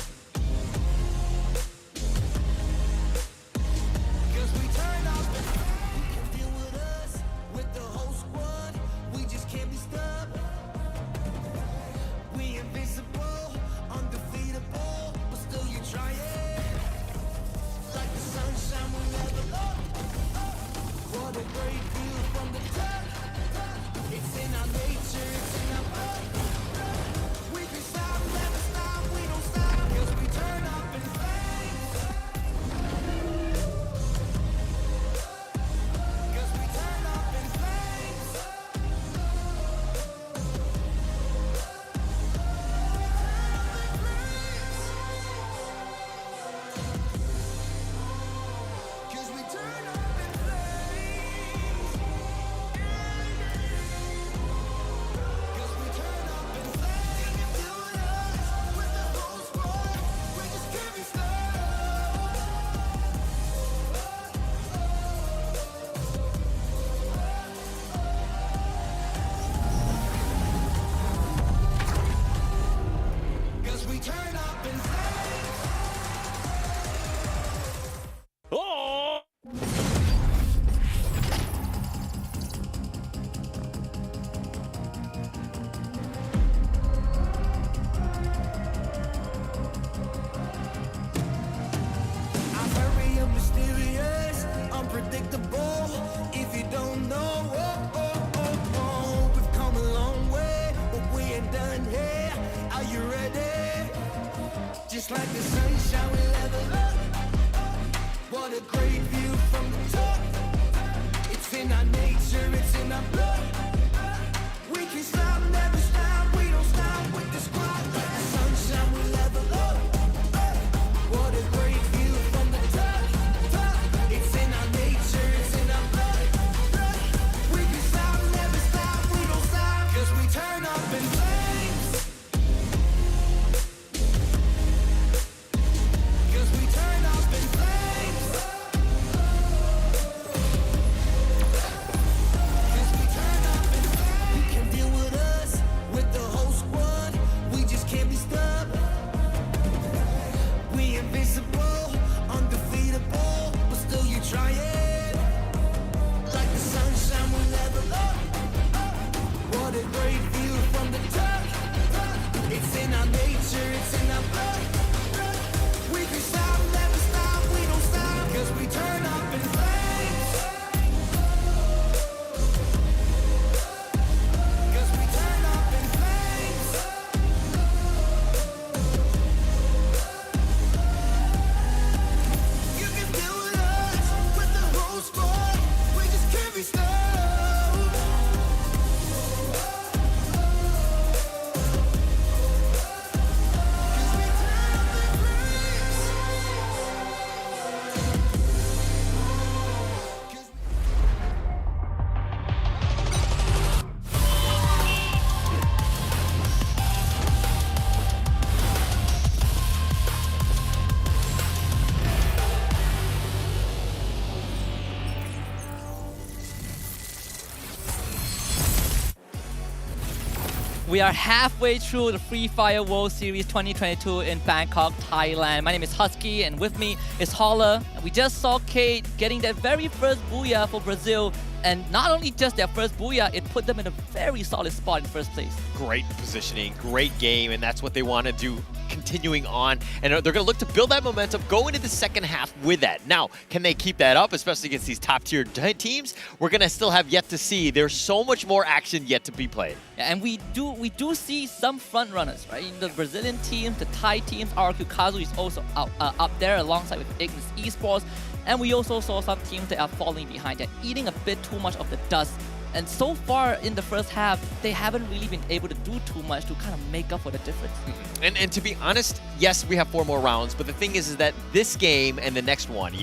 We are halfway through the Free Fire World Series 2022 in Bangkok, Thailand. My name is Husky, and with me is Holler. We just saw Kate getting their very first booyah for Brazil. And not only just their first booyah, it put them in a very solid spot in first place. Great positioning, great game, and that's what they want to do continuing on. And they're going to look to build that momentum, go into the second half with that. Now, can they keep that up, especially against these top-tier teams? We're going to still have yet to see. There's so much more action yet to be played. Yeah, and we do see some front runners, right? In the Brazilian teams, the Thai teams, RQ Kazu is also up there alongside with Ignis Esports. And we also saw some teams that are falling behind. They're eating a bit too much of the dust. And so far in the first half, they haven't really been able to do too much to kind of make up for the difference. And to be honest, yes, we have 4 more rounds, but the thing is that this game and the next one,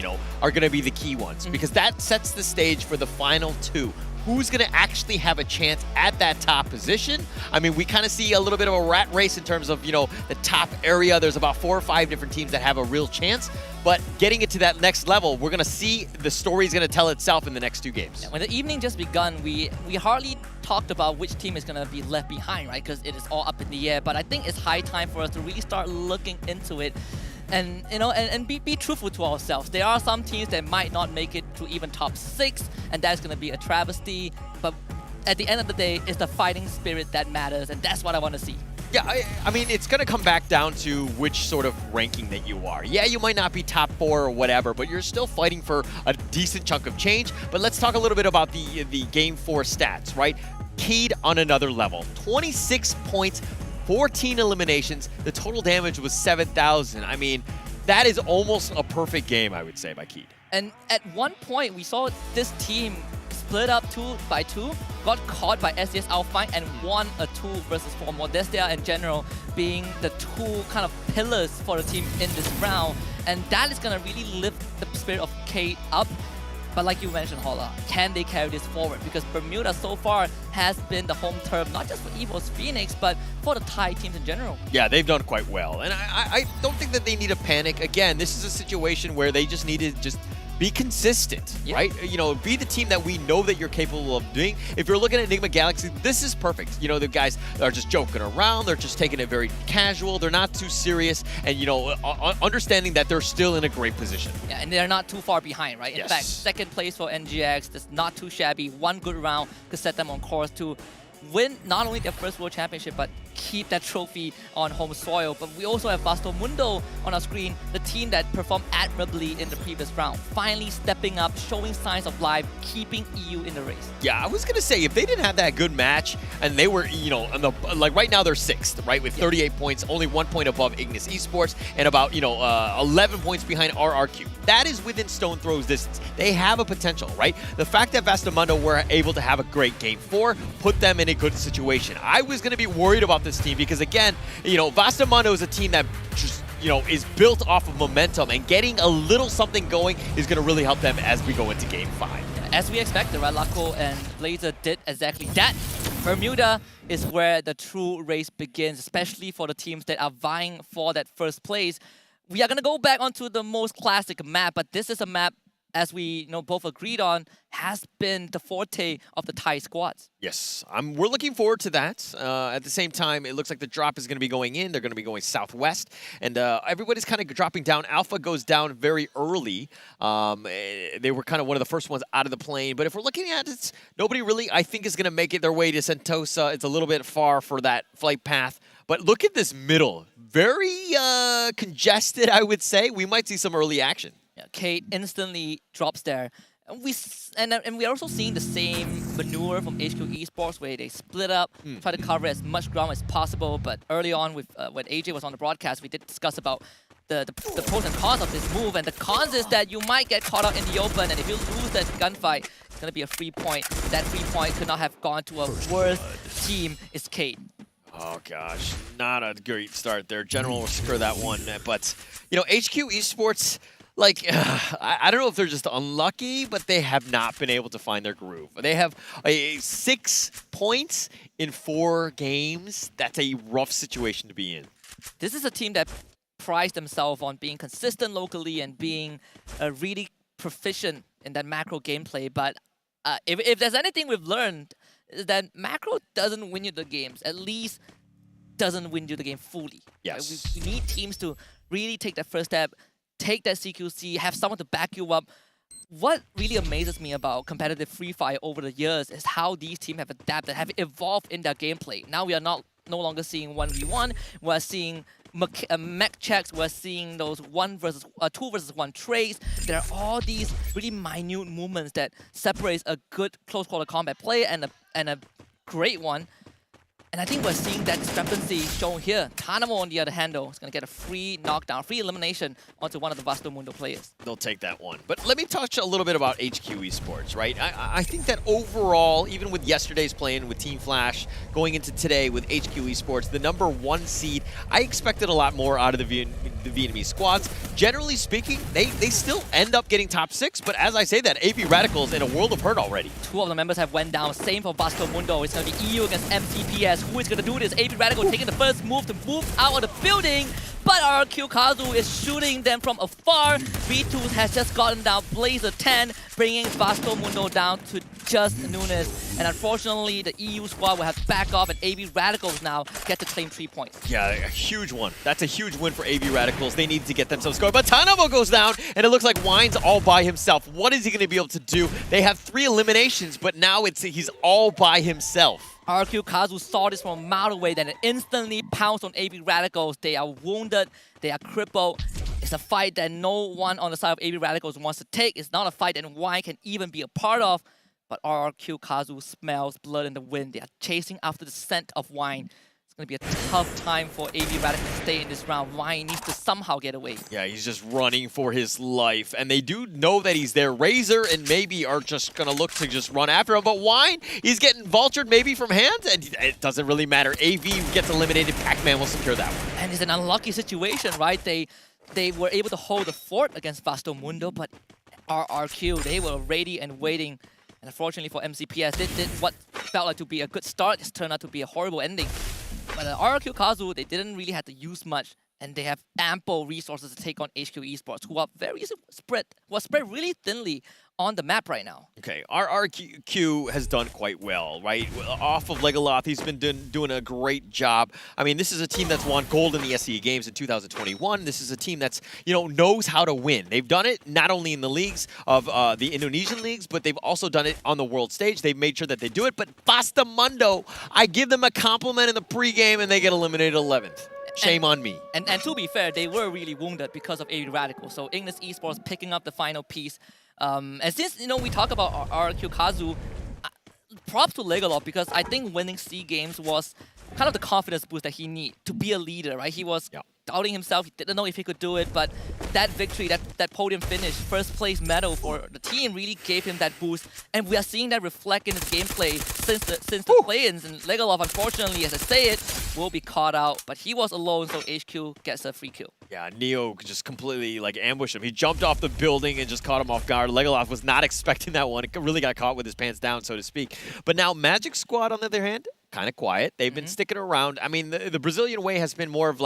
are going to be the key ones because that sets the stage for the final 2. Who's going to actually have a chance at that top position? I mean, we kind of see a little bit of a rat race in terms of, the top area. There's about 4 or 5 different teams that have a real chance. But getting it to that next level, we're going to see the story's going to tell itself in the next 2 games. Yeah, when the evening just begun, we hardly talked about which team is going to be left behind, right? Because it is all up in the air. But I think it's high time for us to really start looking into it. And and be truthful to ourselves. There are some teams that might not make it to even top 6, and that's going to be a travesty. But at the end of the day, it's the fighting spirit that matters, and that's what I want to see. Yeah, I mean, it's going to come back down to which sort of ranking that you are. Yeah, you might not be top 4 or whatever, but you're still fighting for a decent chunk of change. But let's talk a little bit about the Game 4 stats, right? Keyed on another level. 26 points. 14 eliminations. The total damage was 7,000. I mean, that is almost a perfect game, I would say, by Keed. And at one point, we saw this team split up 2 by 2, got caught by SES Outfight, and won a 2 versus 4. Modestia and General being the 2 kind of pillars for the team in this round. And that is going to really lift the spirit of Kate up. But like you mentioned, Holla, can they carry this forward? Because Bermuda so far has been the home turf, not just for EVO's Phoenix, but for the Thai teams in general. Yeah, they've done quite well. And I don't think that they need to panic. Again, this is a situation where they just need to be consistent, right? Be the team that we know that you're capable of doing. If you're looking at Enigma Galaxy, this is perfect. The guys are just joking around. They're just taking it very casual. They're not too serious. And, understanding that they're still in a great position. Yeah, and they're not too far behind, right? In fact, second place for NGX. That's not too shabby. One good round could set them on course to win not only their first World Championship, but keep that trophy on home soil. But we also have Vasto Mundo on our screen, the team that performed admirably in the previous round. Finally stepping up, showing signs of life, keeping EU in the race. Yeah, I was going to say, if they didn't have that good match, and they were, right now they're 6th, right, with 38 points, only 1 point above Ignis Esports, and about, 11 points behind RRQ. That is within stone throws distance. They have a potential, right? The fact that Vastamundo were able to have a great Game 4 put them in a good situation. I was going to be worried about this team because, again, Vastamundo is a team that just, is built off of momentum, and getting a little something going is going to really help them as we go into Game 5. As we expected, right, Laco and Blazer did exactly that. Bermuda is where the true race begins, especially for the teams that are vying for that first place. We are going to go back onto the most classic map, but this is a map, as we both agreed on, has been the forte of the Thai squads. Yes, we're looking forward to that. At the same time, it looks like the drop is going to be going in. They're going to be going southwest, and everybody's kind of dropping down. Alpha goes down very early. They were kind of one of the first ones out of the plane, but if we're looking at it, nobody really, I think, is going to make it their way to Sentosa. It's a little bit far for that flight path. But look at this middle. Very congested, I would say. We might see some early action. Yeah, Kate instantly drops there. And we are also seeing the same maneuver from HQ Esports, where they split up, try to cover as much ground as possible. But early on, with when AJ was on the broadcast, we did discuss about the pros and cons of this move. And the cons is that you might get caught out in the open, and if you lose that gunfight, it's going to be a free point. That free point could not have gone to a worse team. It's Kate. Oh, gosh. Not a great start there. General will secure that one. But, HQ Esports, I don't know if they're just unlucky, but they have not been able to find their groove. They have 6 points in 4 games. That's a rough situation to be in. This is a team that prides themselves on being consistent locally and being really proficient in that macro gameplay. But if there's anything we've learned, is that macro doesn't win you the games. At least doesn't win you the game fully. Yes. Right? We need teams to really take that first step, take that CQC, have someone to back you up. What really amazes me about competitive Free Fire over the years is how these teams have adapted, have evolved in their gameplay. Now we are no longer seeing 1v1, we're seeing mech checks, we're seeing those 2 versus 1 trades. There are all these really minute movements that separates a good close quarter combat play and a great one. And I think we're seeing that discrepancy shown here. Tanamo, on the other hand, though, is going to get a free knockdown, free elimination onto one of the Vasto Mundo players. They'll take that one. But let me touch a little bit about HQ Esports, right? I think that overall, even with yesterday's playing with Team Flash, going into today with HQ Esports, the #1 seed, I expected a lot more out of the Vietnamese squads. Generally speaking, they still end up getting top 6, but as I say that, AB Radical's in a world of hurt already. 2 of the members have went down. Same for Vasto Mundo. It's going to be EU against MCPS. Who is going to do this? AB Radical taking the first move to move out of the building, but RQ Kazu is shooting them from afar. V2 has just gotten down Blazer 10, bringing Vasto Mundo down to just Nunes. And unfortunately, the EU squad will have to back off, and AB Radicals now get to claim 3 points. Yeah, a huge one. That's a huge win for AB Radicals. They need to get themselves going. But Tanamo goes down, and it looks like Wine's all by himself. What is he going to be able to do? They have 3 eliminations, but now he's all by himself. RQ Kazu saw this from a mile away, then it instantly pounced on AB Radicals. They are wounded, they are crippled. It's a fight that no one on the side of AB Radicals wants to take. It's not a fight that Wine can even be a part of. But RQ Kazu smells blood in the wind. They are chasing after the scent of Wine. It's going to be a tough time for AB Radical to stay in this round. Wine needs to somehow get away. Yeah, he's just running for his life. And they do know that he's there. Razor and maybe are just going to look to just run after him. But Wine, he's getting vultured maybe from hands, and it doesn't really matter. AV gets eliminated. Pac-Man will secure that one. And it's an unlucky situation, right? They were able to hold the fort against Vasto Mundo, but RRQ, they were ready and waiting. And unfortunately for MCPS, they did what felt like to be a good start. It's turned out to be a horrible ending. But RRQ Kazu, they didn't really have to use much, and they have ample resources to take on HQ Esports, who are spread really thinly on the map right now. Okay, RRQ has done quite well, right? Off of Legoloth, he's been doing a great job. I mean, this is a team that's won gold in the SCE Games in 2021. This is a team that's, knows how to win. They've done it not only in the leagues of the Indonesian leagues, but they've also done it on the world stage. They've made sure that they do it. But Vasto Mundo, I give them a compliment in the pregame, and they get eliminated 11th. Shame on me. And to be fair, they were really wounded because of AB Radical. So Ignis Esports picking up the final piece. And since, we talk about RRQ Kazu, props to Legoloth, because I think winning SEA Games was kind of the confidence boost that he needed to be a leader, right? He was doubting himself. He didn't know if he could do it, but that victory, that podium finish, first place medal for the team really gave him that boost. And we are seeing that reflect in his gameplay since the play-ins. And Legoloth, unfortunately, as I say it, will be caught out. But he was alone, so HQ gets a free kill. Yeah, Neo just completely ambushed him. He jumped off the building and just caught him off guard. Legoloth was not expecting that one. It really got caught with his pants down, so to speak. But now Magic Squad, on the other hand, kind of quiet. They've been sticking around. I mean, the Brazilian way has been more of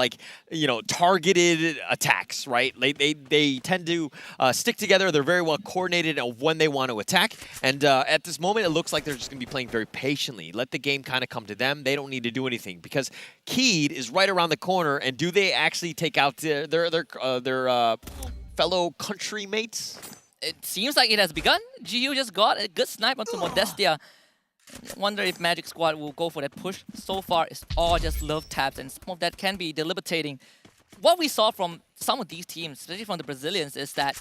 targeted attacks, right? They tend to stick together. They're very well coordinated of when they want to attack. And at this moment, it looks like they're just going to be playing very patiently. Let the game kind of come to them. They don't need to do anything because Keed is right around the corner. And do they actually take out their fellow country mates? It seems like it has begun. GU just got a good snipe onto Modestia. Wonder if Magic Squad will go for that push. So far, it's all just love taps, and some of that can be debilitating. What we saw from some of these teams, especially from the Brazilians, is that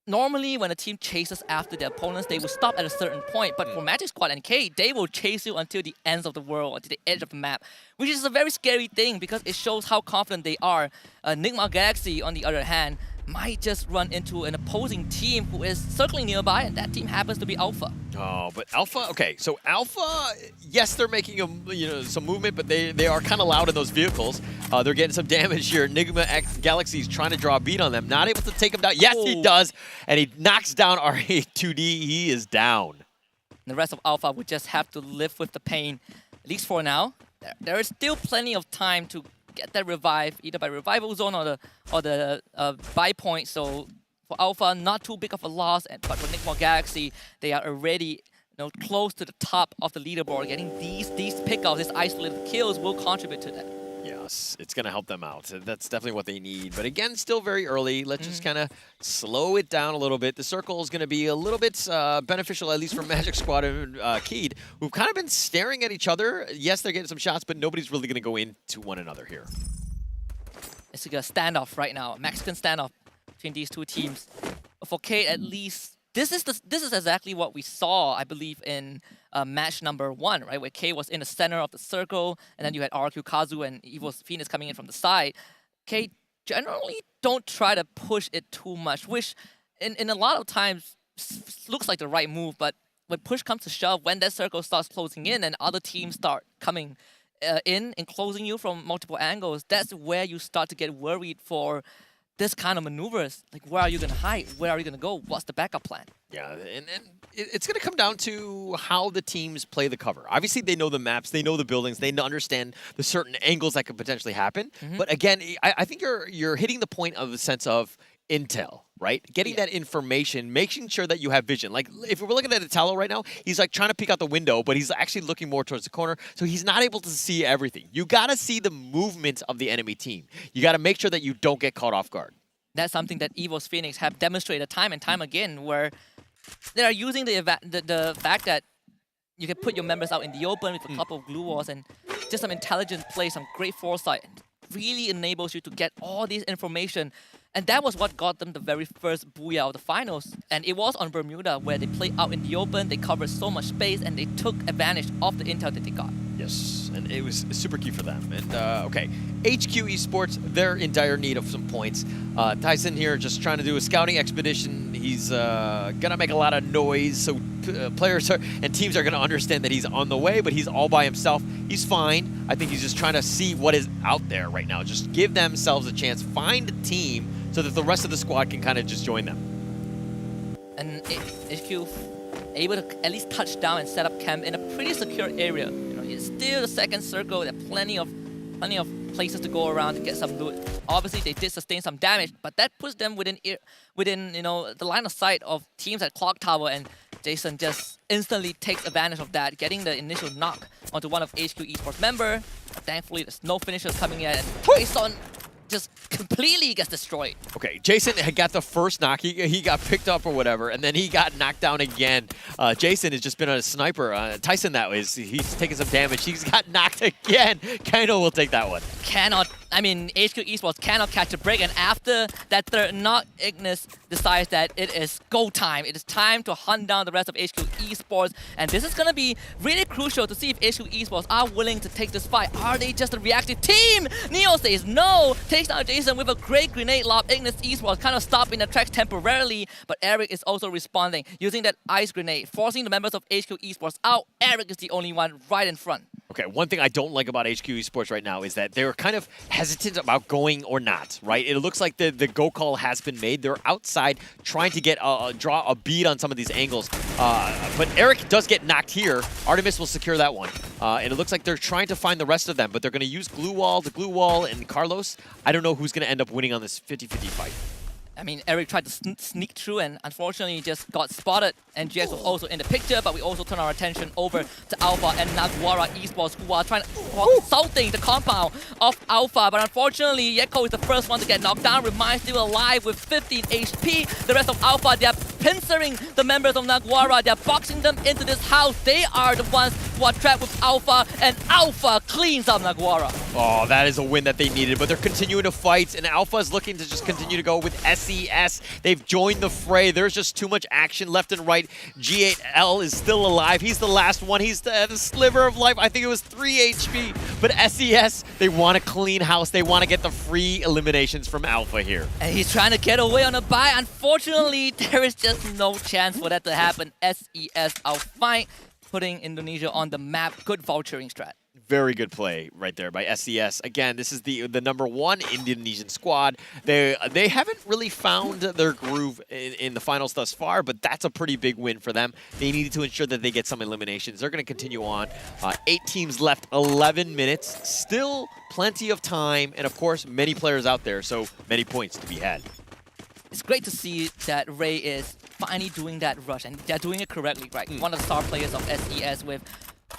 normally when a team chases after their opponents, they will stop at a certain point. But for Magic Squad and K, they will chase you until the ends of the world, until the edge of the map, which is a very scary thing because it shows how confident they are. Nigma Galaxy, on the other hand, might just run into an opposing team who is circling nearby, and that team happens to be Alpha. Oh, but Alpha, okay, so Alpha, yes, they're making some movement, but they are kind of loud in those vehicles. They're getting some damage here. Nigma Galaxy's trying to draw a beat on them, not able to take them down. Yes, he does, and he knocks down R82D. He is down. The rest of Alpha would just have to live with the pain, at least for now. There is still plenty of time to get that revive, either by revival zone or the buy point. So for Alpha, not too big of a loss, but for Nigma Galaxy, they are already close to the top of the leaderboard, getting these pickouts, these isolated kills will contribute to that. Yes, it's going to help them out. That's definitely what they need. But again, still very early. Let's just kind of slow it down a little bit. The circle is going to be a little bit beneficial, at least for Magic Squad and Keed, who've kind of been staring at each other. Yes, they're getting some shots, but nobody's really going to go into one another here. It's like a standoff right now, a Mexican standoff between these two teams. For Kate, at least, this is exactly what we saw, I believe, in match number 1, right? Where Kate was in the center of the circle, and then you had RQ Kazu and Evil's Phoenix coming in from the side. Kate generally don't try to push it too much, which in a lot of times looks like the right move, but when push comes to shove, when that circle starts closing in and other teams start coming in and closing you from multiple angles, that's where you start to get worried for this kind of maneuvers. Like, where are you going to hide? Where are you going to go? What's the backup plan? Yeah, and it's going to come down to how the teams play the cover. Obviously, they know the maps, they know the buildings, they understand the certain angles that could potentially happen. But again, I think you're hitting the point of the sense of intel, right? Getting that information, making sure that you have vision. Like, if we're looking at Italo right now, he's like trying to peek out the window, but he's actually looking more towards the corner, so he's not able to see everything. You got to see the movement of the enemy team. You got to make sure that you don't get caught off guard. That's something that Evo's Phoenix have demonstrated time and time again, where they are using the fact that you can put your members out in the open with a couple of glue walls and just some intelligent play, some great foresight. Really enables you to get all this information. And that was what got them the very first booyah of the finals. And it was on Bermuda, where they played out in the open, they covered so much space, and they took advantage of the intel that they got. Yes, and it was super key for them. And okay, HQ Esports, they're in dire need of some points. Tyson here just trying to do a scouting expedition. He's gonna make a lot of noise, so players and teams are gonna understand that he's on the way, but he's all by himself. He's fine. I think he's just trying to see what is out there right now. Just give themselves a chance, find a team so that the rest of the squad can kind of just join them. And HQ able to at least touch down and set up camp in a pretty secure area. You know, it's still the second circle. There are plenty of places to go around to get some loot. Obviously, they did sustain some damage, but that puts them within the line of sight of teams at Clock Tower, and Jason just instantly takes advantage of that, getting the initial knock onto one of HQ Esports member. Thankfully, there's no finishers coming in, and Tyson just completely gets destroyed. Okay, Jason had got the first knock. He got picked up or whatever, and then he got knocked down again. Jason has just been a sniper. Tyson, that was, he's taking some damage. He's got knocked again. Kaino will take that one. HQ Esports cannot catch a break, and after that third knock, Ignis decides that it is go time. It is time to hunt down the rest of HQ Esports, and this is going to be really crucial to see if HQ Esports are willing to take this fight. Are they just a reactive team? Neo says no, takes down Jason with a great grenade lob. Ignis Esports kind of stopping the tracks temporarily, but Eric is also responding, using that ice grenade, forcing the members of HQ Esports out. Eric is the only one right in front. Okay, one thing I don't like about HQ Esports right now is that they're kind of hesitant about going or not, right? It looks like the go call has been made. They're outside trying to get draw a bead on some of these angles. But Eric does get knocked here. Artemis will secure that one. And it looks like they're trying to find the rest of them, but they're going to use the glue wall, and Carlos. I don't know who's going to end up winning on this 50-50 fight. Eric tried to sneak through and unfortunately just got spotted, and GX was also in the picture, but we also turn our attention over to Alpha and Naguara Esports, who are trying to assaulting the compound of Alpha, but unfortunately Yeko is the first one to get knocked down. Remind still alive with 15 HP. The rest of Alpha, they are pincering the members of Naguara, they are boxing them into this house. They are the ones who are trapped with Alpha, and Alpha cleans up Naguara. Oh, that is a win that they needed, but they're continuing to fight, and Alpha is looking to just continue to go with SES. They've joined the fray. There's just too much action left and right. G8L is still alive. He's the last one. He's the sliver of life. I think it was 3 HP, but SES, they want to clean house. They want to get the free eliminations from Alpha here. And he's trying to get away on a buy. Unfortunately, there is just no chance for that to happen. SES out fine, putting Indonesia on the map. Good vulturing strat. Very good play right there by SES. Again, this is the #1 Indonesian squad. They haven't really found their groove in the finals thus far, but that's a pretty big win for them. They needed to ensure that they get some eliminations. They're going to continue on. 8 teams left, 11 minutes. Still plenty of time, and of course, many players out there, so many points to be had. It's great to see that Ray is finally doing that rush, and they're doing it correctly, right? One of the star players of SES with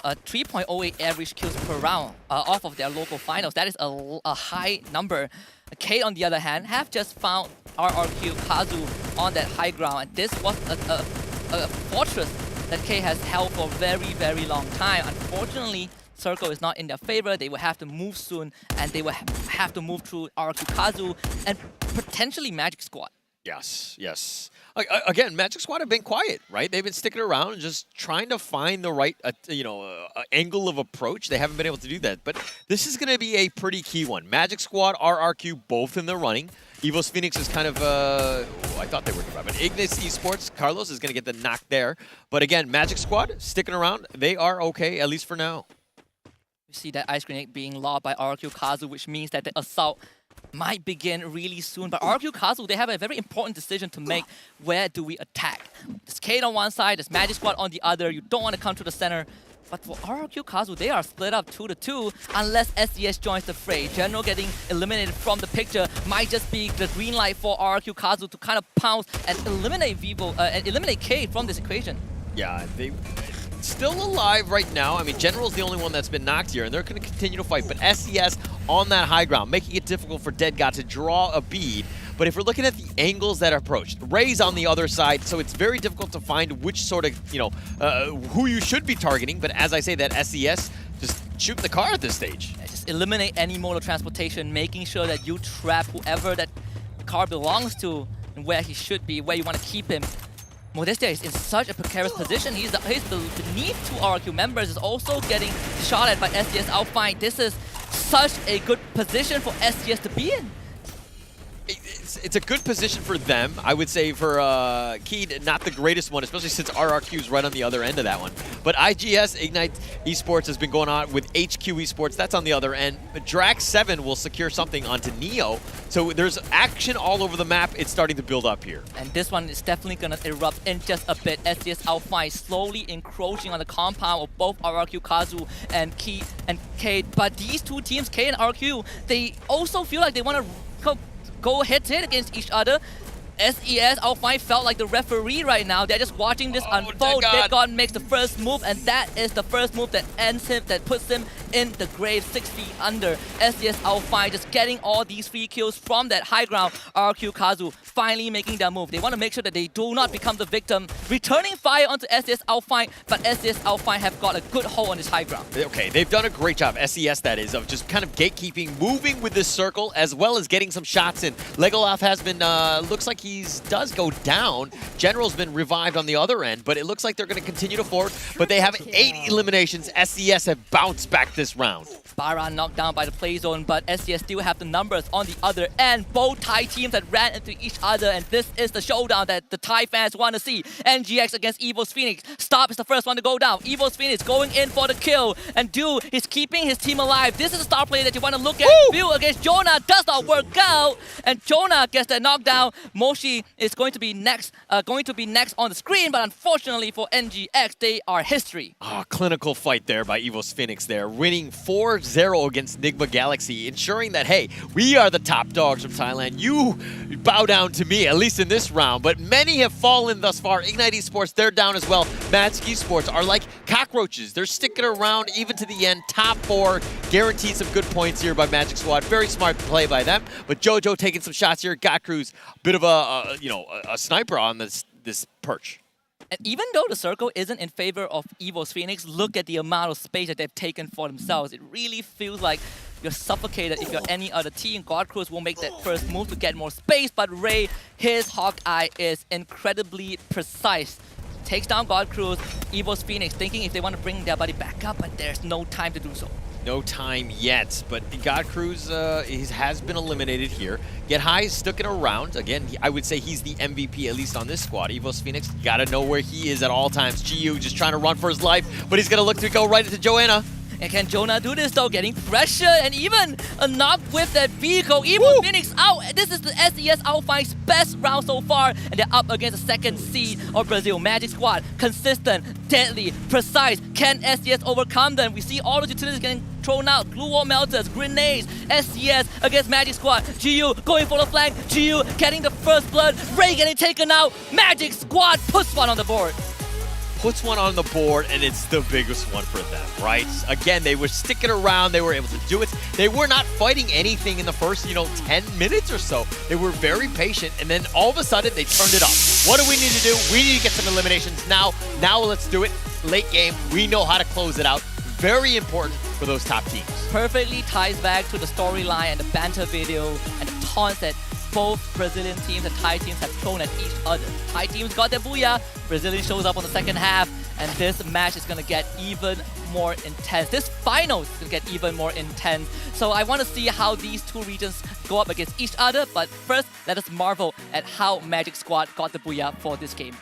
3.08 average kills per round off of their local finals. That is a high number. Kate, on the other hand, have just found RRQ Kazu on that high ground, and this was a fortress that Kate has held for a very, very long time. Unfortunately, Circle is not in their favor. They will have to move soon, and they will have to move through RRQ Kazu and potentially Magic Squad. Yes, yes. Again, Magic Squad have been quiet, right? They've been sticking around and just trying to find the right, angle of approach. They haven't been able to do that. But this is going to be a pretty key one. Magic Squad, RRQ, both in the running. Evo's Phoenix is kind of, I thought they were right, but Ignis Esports, Carlos is going to get the knock there. But again, Magic Squad sticking around. They are okay, at least for now. You see that Ice Grenade being lobbed by RRQ Kazu, which means that the assault might begin really soon. But RRQ Kazu, they have a very important decision to make. Where do we attack? There's Kate on one side, there's Magic Squad on the other. You don't want to come to the center. But for RRQ Kazu, they are split up 2-2 unless SES joins the fray. General getting eliminated from the picture might just be the green light for RRQ Kazu to kind of pounce and eliminate and eliminate Kate from this equation. Yeah, they still alive right now. I mean, General's the only one that's been knocked here, and they're going to continue to fight. But SES on that high ground, making it difficult for Dead God to draw a bead. But if we're looking at the angles that are approached, Ray's on the other side, so it's very difficult to find which sort of, who you should be targeting. But as I say, that SES just shooting the car at this stage. Yeah, just eliminate any mode of transportation, making sure that you trap whoever that car belongs to and where he should be, where you want to keep him. Modestia is in such a precarious position. He's beneath 2 RRQ members, is also getting shot at by SES Outfight. This is such a good position for SES to be in. It's a good position for them. I would say for Keed, not the greatest one, especially since RRQ's right on the other end of that one. But IGS, Ignite Esports, has been going on with HQ Esports. That's on the other end. But Drax7 will secure something onto Neo. So there's action all over the map. It's starting to build up here. And this one is definitely going to erupt in just a bit. SES Outfight slowly encroaching on the compound of both RRQ Kazu and Key and Kate. But these two teams, K and RQ, they also feel like they want to go head-to-head against each other. SES Outfight felt like the referee right now. They're just watching this unfold. Dead God makes the first move, and that is the first move that ends him, that puts him in the grave 6 feet under. SES Outfight just getting all these free kills from that high ground. RQ Kazu finally making their move. They want to make sure that they do not become the victim. Returning fire onto SES Outfight, but SES Outfight have got a good hold on this high ground. Okay, they've done a great job, SES that is, of just kind of gatekeeping, moving with this circle, as well as getting some shots in. Legolaf has been, looks like he does go down. General's been revived on the other end, but it looks like they're going to continue to forward. But they have 8 eliminations. SES have bounced back this round. Bara knocked down by the play zone, but SES still have the numbers on the other end. Both Thai teams that ran into each other, and this is the showdown that the Thai fans want to see. NGX against Evo's Phoenix. Stop is the first one to go down. Evo's Phoenix going in for the kill, and Du is keeping his team alive. This is a star player that you want to look at. Bill against Jonah does not work out, and Jonah gets that knockdown. Moshi is going to be next on the screen, but unfortunately for NGX, they are history. Clinical fight there by Evo's Phoenix there, winning 4-0 against Nigma Galaxy, ensuring that, hey, we are the top dogs from Thailand. You bow down to me, at least in this round. But many have fallen thus far. Ignite Esports, they're down as well. Magic Esports are like cockroaches. They're sticking around even to the end. Top 4, guaranteed some good points here by Magic Squad. Very smart play by them. But Jojo taking some shots here. Got Cruz, bit of a sniper on this perch. And even though the circle isn't in favor of Evo's Phoenix, look at the amount of space that they've taken for themselves. It really feels like you're suffocated if you're any other team. God Cruz will make that first move to get more space, but Ray, his Hawkeye is incredibly precise. Takes down God Cruz, Evo's Phoenix thinking if they want to bring their buddy back up, but there's no time to do so. No time yet, but God Cruz has been eliminated here. Get High sticking around. Again, I would say he's the MVP, at least on this squad. Evo's Phoenix, got to know where he is at all times. GU just trying to run for his life, but he's going to look to go right into Joanna. And can Jonah do this though? Getting pressure and even a knock with that vehicle. Evo Phoenix out. This is the SES Outfight's best round so far. And they're up against the second seed of Brazil. Magic Squad, consistent, deadly, precise. Can SES overcome them? We see all the utilities getting thrown out, glue wall melters, grenades, SCS against Magic Squad. GU going for the flank, GU getting the first blood, Ray getting taken out. Magic Squad puts one on the board. Puts one on the board, and it's the biggest one for them, right? Again, they were sticking around. They were able to do it. They were not fighting anything in the first, 10 minutes or so. They were very patient, and then all of a sudden, they turned it up. What do we need to do? We need to get some eliminations now. Now let's do it. Late game, we know how to close it out. Very important for those top teams. Perfectly ties back to the storyline and the banter video and the taunts that both Brazilian teams and Thai teams have thrown at each other. Thai teams got their booyah, Brazilian shows up on the second half, and this match is going to get even more intense. This final is going to get even more intense. So I want to see how these two regions go up against each other, but first, let us marvel at how Magic Squad got the booyah for this game.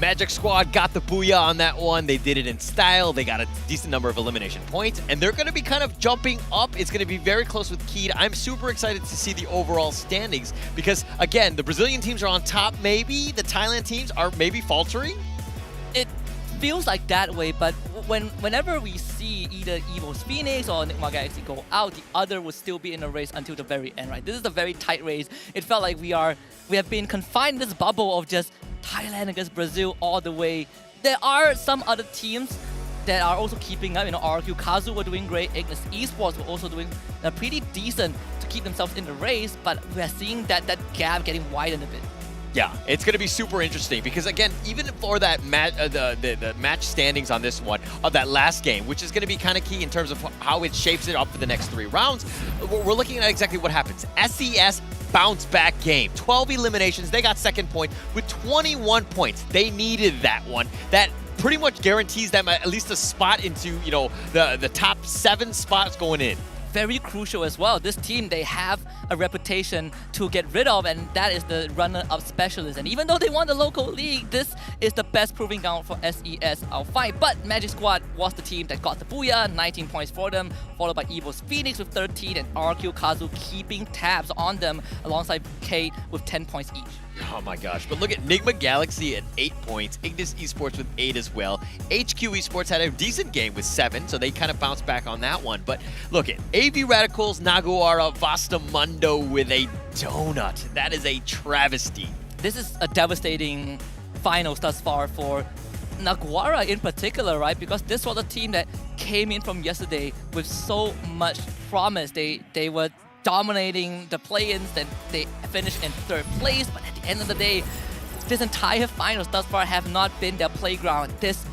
Magic Squad got the booyah on that one. They did it in style. They got a decent number of elimination points, and they're going to be kind of jumping up. It's going to be very close with Keed. I'm super excited to see the overall standings because, again, the Brazilian teams are on top maybe. The Thailand teams are maybe faltering. It feels like that way, but whenever we see either Evo's Phoenix or Nigma Galaxy go out, the other will still be in the race until the very end, right? This is a very tight race. It felt like we have been confined in this bubble of just Thailand against Brazil all the way. There are some other teams that are also keeping up. RQ Kazu were doing great. Ignis Esports were also doing pretty decent to keep themselves in the race, but we're seeing that gap getting widened a bit. Yeah, it's going to be super interesting because, again, even for that the match standings on this one of that last game, which is going to be kind of key in terms of how it shapes it up for the next 3 rounds, we're looking at exactly what happens. SES bounce back game. 12 eliminations. They got second point with 21 points. They needed that one. That pretty much guarantees them at least a spot into, the top 7 spots going in. Very crucial as well. This team, they have a reputation to get rid of, and that is the runner-up specialist. And even though they won the local league, this is the best proving ground for SES Out5. But Magic Squad was the team that got the booyah, 19 points for them, followed by Evo's Phoenix with 13 and RQ Kazu keeping tabs on them alongside Kate with 10 points each. Oh my gosh, but look at Nigma Galaxy at 8 points, Ignis Esports with 8 as well. HQ Esports had a decent game with 7, so they kind of bounced back on that one. But look at AV Radicals, Naguara, Vasta Mundo with a donut. That is a travesty. This is a devastating finals thus far for Naguara in particular, right? Because this was a team that came in from yesterday with so much promise. They were dominating the play-ins, then they finished in 3rd place, but at the end of the day, this entire finals thus far have not been their playground. This,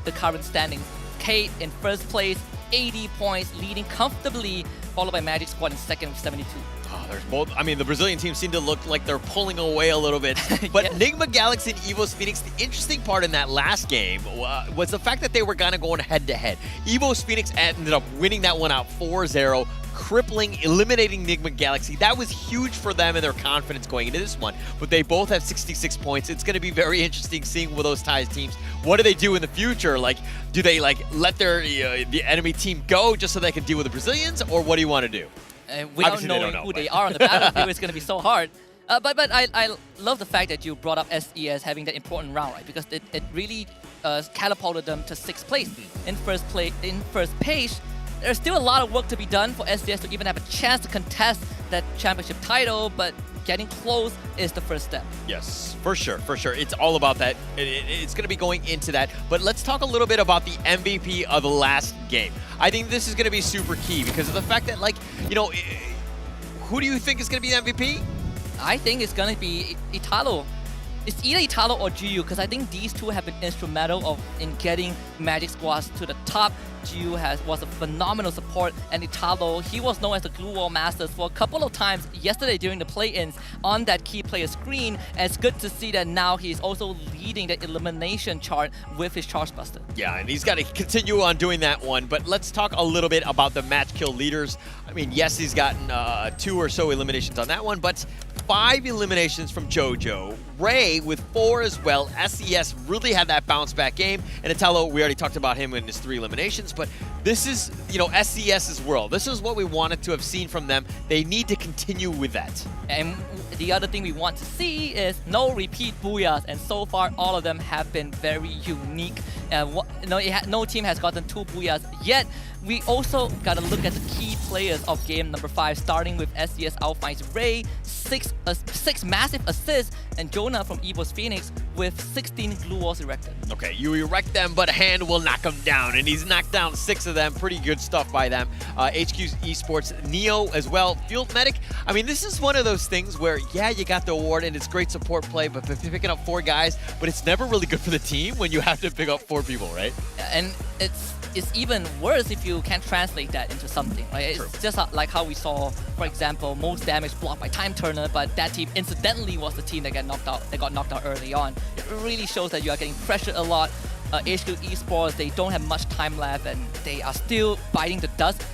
the current standings. Kate in 1st place, 80 points, leading comfortably, followed by Magic Squad in 2nd with 72. Oh, there's both. I mean, the Brazilian team seem to look like they're pulling away a little bit. But yes. Nigma Galaxy and Evo's Phoenix, the interesting part in that last game was the fact that they were kind of going head-to-head. Evo's Phoenix ended up winning that one out 4-0. crippling, eliminating Nigma Galaxy. That was huge for them and their confidence going into this one. But they both have 66 points. It's going to be very interesting seeing with those ties teams. What do they do in the future? Like, do they like let their the enemy team go just so they can deal with the Brazilians, or what do you want to do? Without knowing who they are on the battlefield, it's going to be so hard. But I love the fact that you brought up SES having that important round, right? Because it really catapulted them to 6th place. In first page, there's still a lot of work to be done for SES to even have a chance to contest that championship title, but getting close is the first step. Yes, for sure, for sure. It's all about that. It's going to be going into that. But let's talk a little bit about the MVP of the last game. I think this is going to be super key because of the fact that, like, you know, who do you think is going to be the MVP? I think it's going to be Italo. It's either Italo or GU because I think these two have been instrumental in getting Magic Squads to the top. GU was a phenomenal support, and Italo, he was known as the Glue Wall Masters for a couple of times yesterday during the play-ins on that key player screen, and it's good to see that now he's also leading the elimination chart with his Charge Buster. Yeah, and he's got to continue on doing that one, but let's talk a little bit about the match kill leaders. I mean, yes, he's gotten 2 or so eliminations on that one, but 5 eliminations from JoJo. Ray with 4 as well. SES really had that bounce back game. And Italo, we already talked about him in his 3 eliminations, but this is, you know, SES's world. This is what we wanted to have seen from them. They need to continue with that. And the other thing we want to see is no repeat Booyahs, and so far all of them have been very unique. No team has gotten 2 Booyahs yet. We also got to look at the key players of game number 5, starting with SES Alphine's Ray, 6 massive assists, and Jonah from Evo's Phoenix with 16 glue walls erected. Okay, you erect them, but a hand will knock them down, and he's knocked down 6 of them. Pretty good stuff by them. HQ's Esports, Neo as well, Field Medic. I mean, this is one of those things where, yeah, you got the award, and it's great support play, but if you're picking up 4 guys, but it's never really good for the team when you have to pick up 4 people, right? And it's even worse if you can't translate that into something. Right? It's just like how we saw, for example, most damage blocked by Time Turner, but that team incidentally was the team that got knocked out early on. It really shows that you are getting pressured a lot. HQ Esports, they don't have much time left, and they are still biting the dust.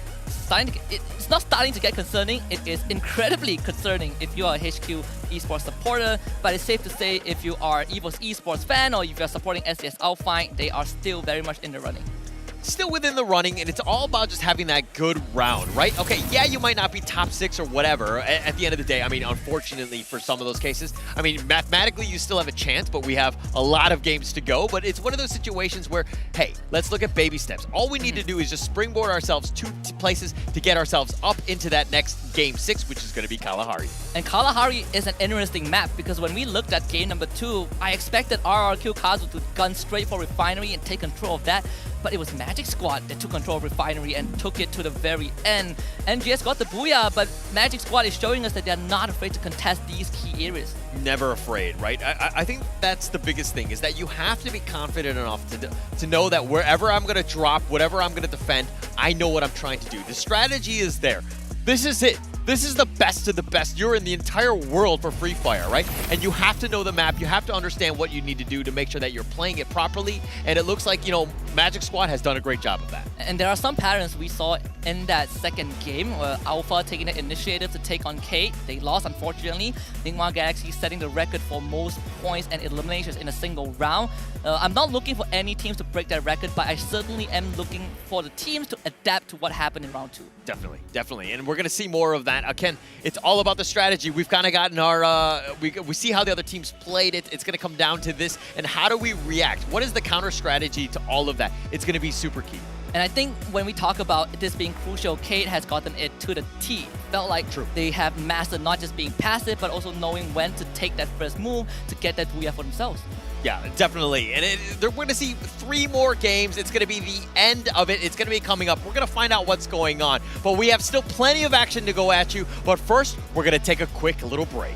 It's not starting to get concerning. It is incredibly concerning if you are a HQ Esports supporter, but it's safe to say if you are Evo's Esports fan or if you're supporting SES Alpine, they are still very much in the running. Still within the running, and it's all about just having that good round, right? Okay, yeah, you might not be top 6 or whatever at the end of the day. I mean, unfortunately for some of those cases, I mean, mathematically you still have a chance, but we have a lot of games to go. But it's one of those situations where, hey, let's look at baby steps. All we need to do is just springboard ourselves 2 places to get ourselves up into that next game 6, which is going to be Kalahari. And Kalahari is an interesting map because when we looked at game number 2, I expected RRQ Kazu to gun straight for Refinery and take control of that. But it was Magic Squad that took control of Refinery and took it to the very end. NGS got the Booyah, but Magic Squad is showing us that they're not afraid to contest these key areas. Never afraid, right? I think that's the biggest thing, is that you have to be confident enough to know that wherever I'm going to drop, whatever I'm going to defend, I know what I'm trying to do. The strategy is there. This is it. This is the best of the best. You're in the entire world for Free Fire, right? And you have to know the map. You have to understand what you need to do to make sure that you're playing it properly. And it looks like, you know, Magic Squad has done a great job of that. And there are some patterns we saw in that second game where Alpha taking the initiative to take on Kate. They lost, unfortunately. Nigma Galaxy setting the record for most points and eliminations in a single round. I'm not looking for any teams to break that record, but I certainly am looking for the teams to adapt to what happened in round 2. Definitely, definitely. And we're going to see more of that. Again, it's all about the strategy. We've kind of gotten our, we see how the other teams played it. It's going to come down to this. And how do we react? What is the counter strategy to all of that? It's going to be super key. And I think when we talk about this being crucial, Kate has gotten it to the T. Felt like they have mastered not just being passive, but also knowing when to take that first move to get that Booyah for themselves. Yeah, definitely. And we're going to see 3 more games. It's going to be the end of it. It's going to be coming up. We're going to find out what's going on. But we have still plenty of action to go at you. But first, we're going to take a quick little break.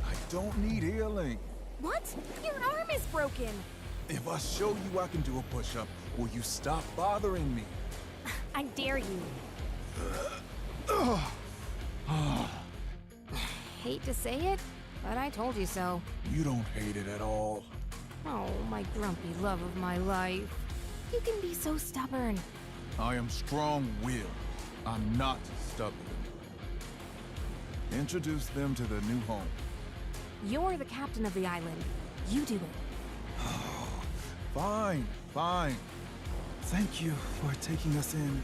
I don't need healing. What? Your arm is broken. If I show you I can do a push-up, will you stop bothering me? I dare you. Hate to say it, but I told you so. You don't hate it at all. Oh, my grumpy love of my life. You can be so stubborn. I am strong-willed. I'm not stubborn. Introduce them to their new home. You're the captain of the island. You do it. Fine, fine. Thank you for taking us in.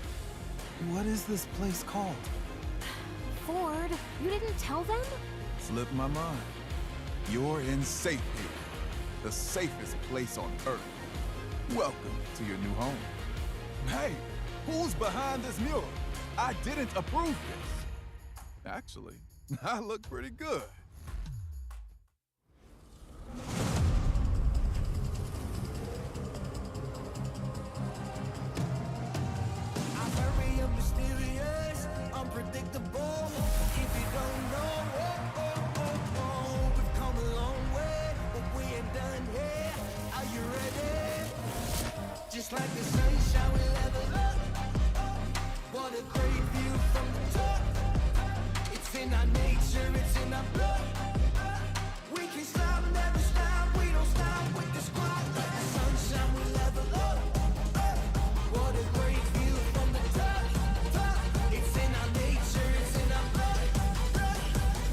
What is this place called? Ford, you didn't tell them? Slipped my mind. You're in safe here. The safest place on Earth. Welcome to your new home. Hey, who's behind this mural? I didn't approve this. Actually, I look pretty good. I'm very mysterious, unpredictable. If you don't know, we've come a long way, but we ain't done here. Are you ready? Just like the sunshine, we level up. What a great view from the top. It's in our nature, it's in our blood. We can stop, never stop. We don't stop with the squad. Like the sunshine, we level up. What a great view from the top. It's in our nature, it's in our blood.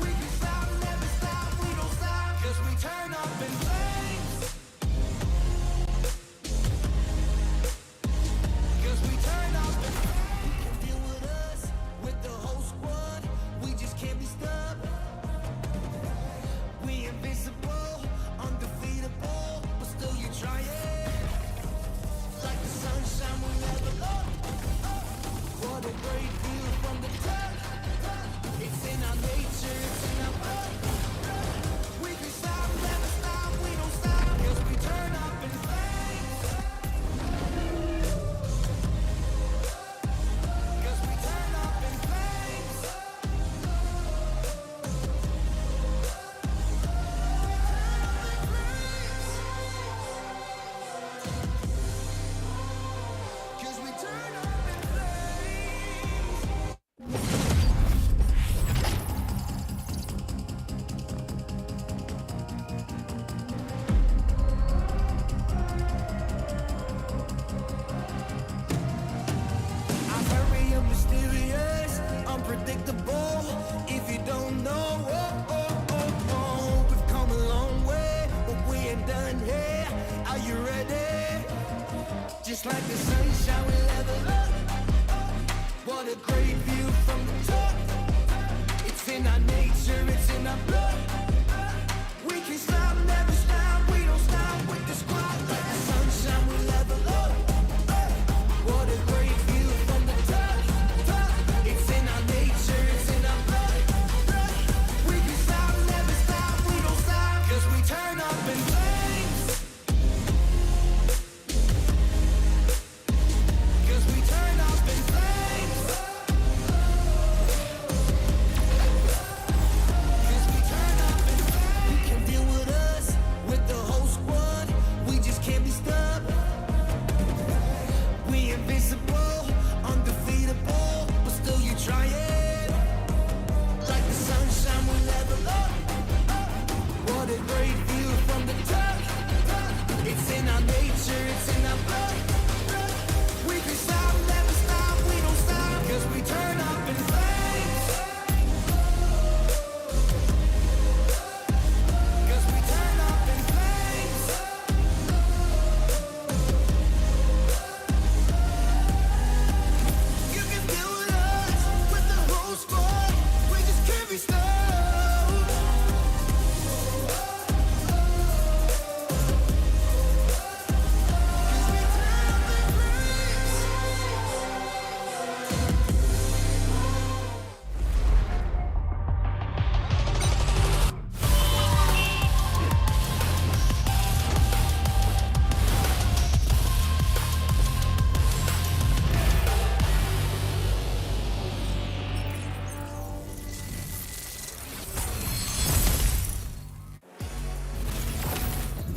We can stop, never stop. We don't stop, 'cause we turn up in flames. 'Cause we turn up in flames. You can deal with us, with the whole squad. We just can't be stopped. We invincible, undefeatable, but still you try it. Like the sunshine, we level up. What a great view from the top. It's in our nature, it's in our blood. We can stop, never stop, we don't stop, 'cause we turn up in flames. 'Cause we turn up in flames. Cause we turn up in flames. I'm very mysterious, unpredictable. If you don't know, we've come a long way, but we ain't done here. Are you ready? Just like the sunshine, we level up. What a great view from the top. It's in our nature, it's in our blood. We can stop, never stop. We don't stop with the squad. Like the sunshine, we level up. What a great view from the top. It's in our nature, it's in our blood. We can stop, never stop. We don't stop, 'cause we turn up in flames. 'Cause we turn up in flames. 'Cause we turn up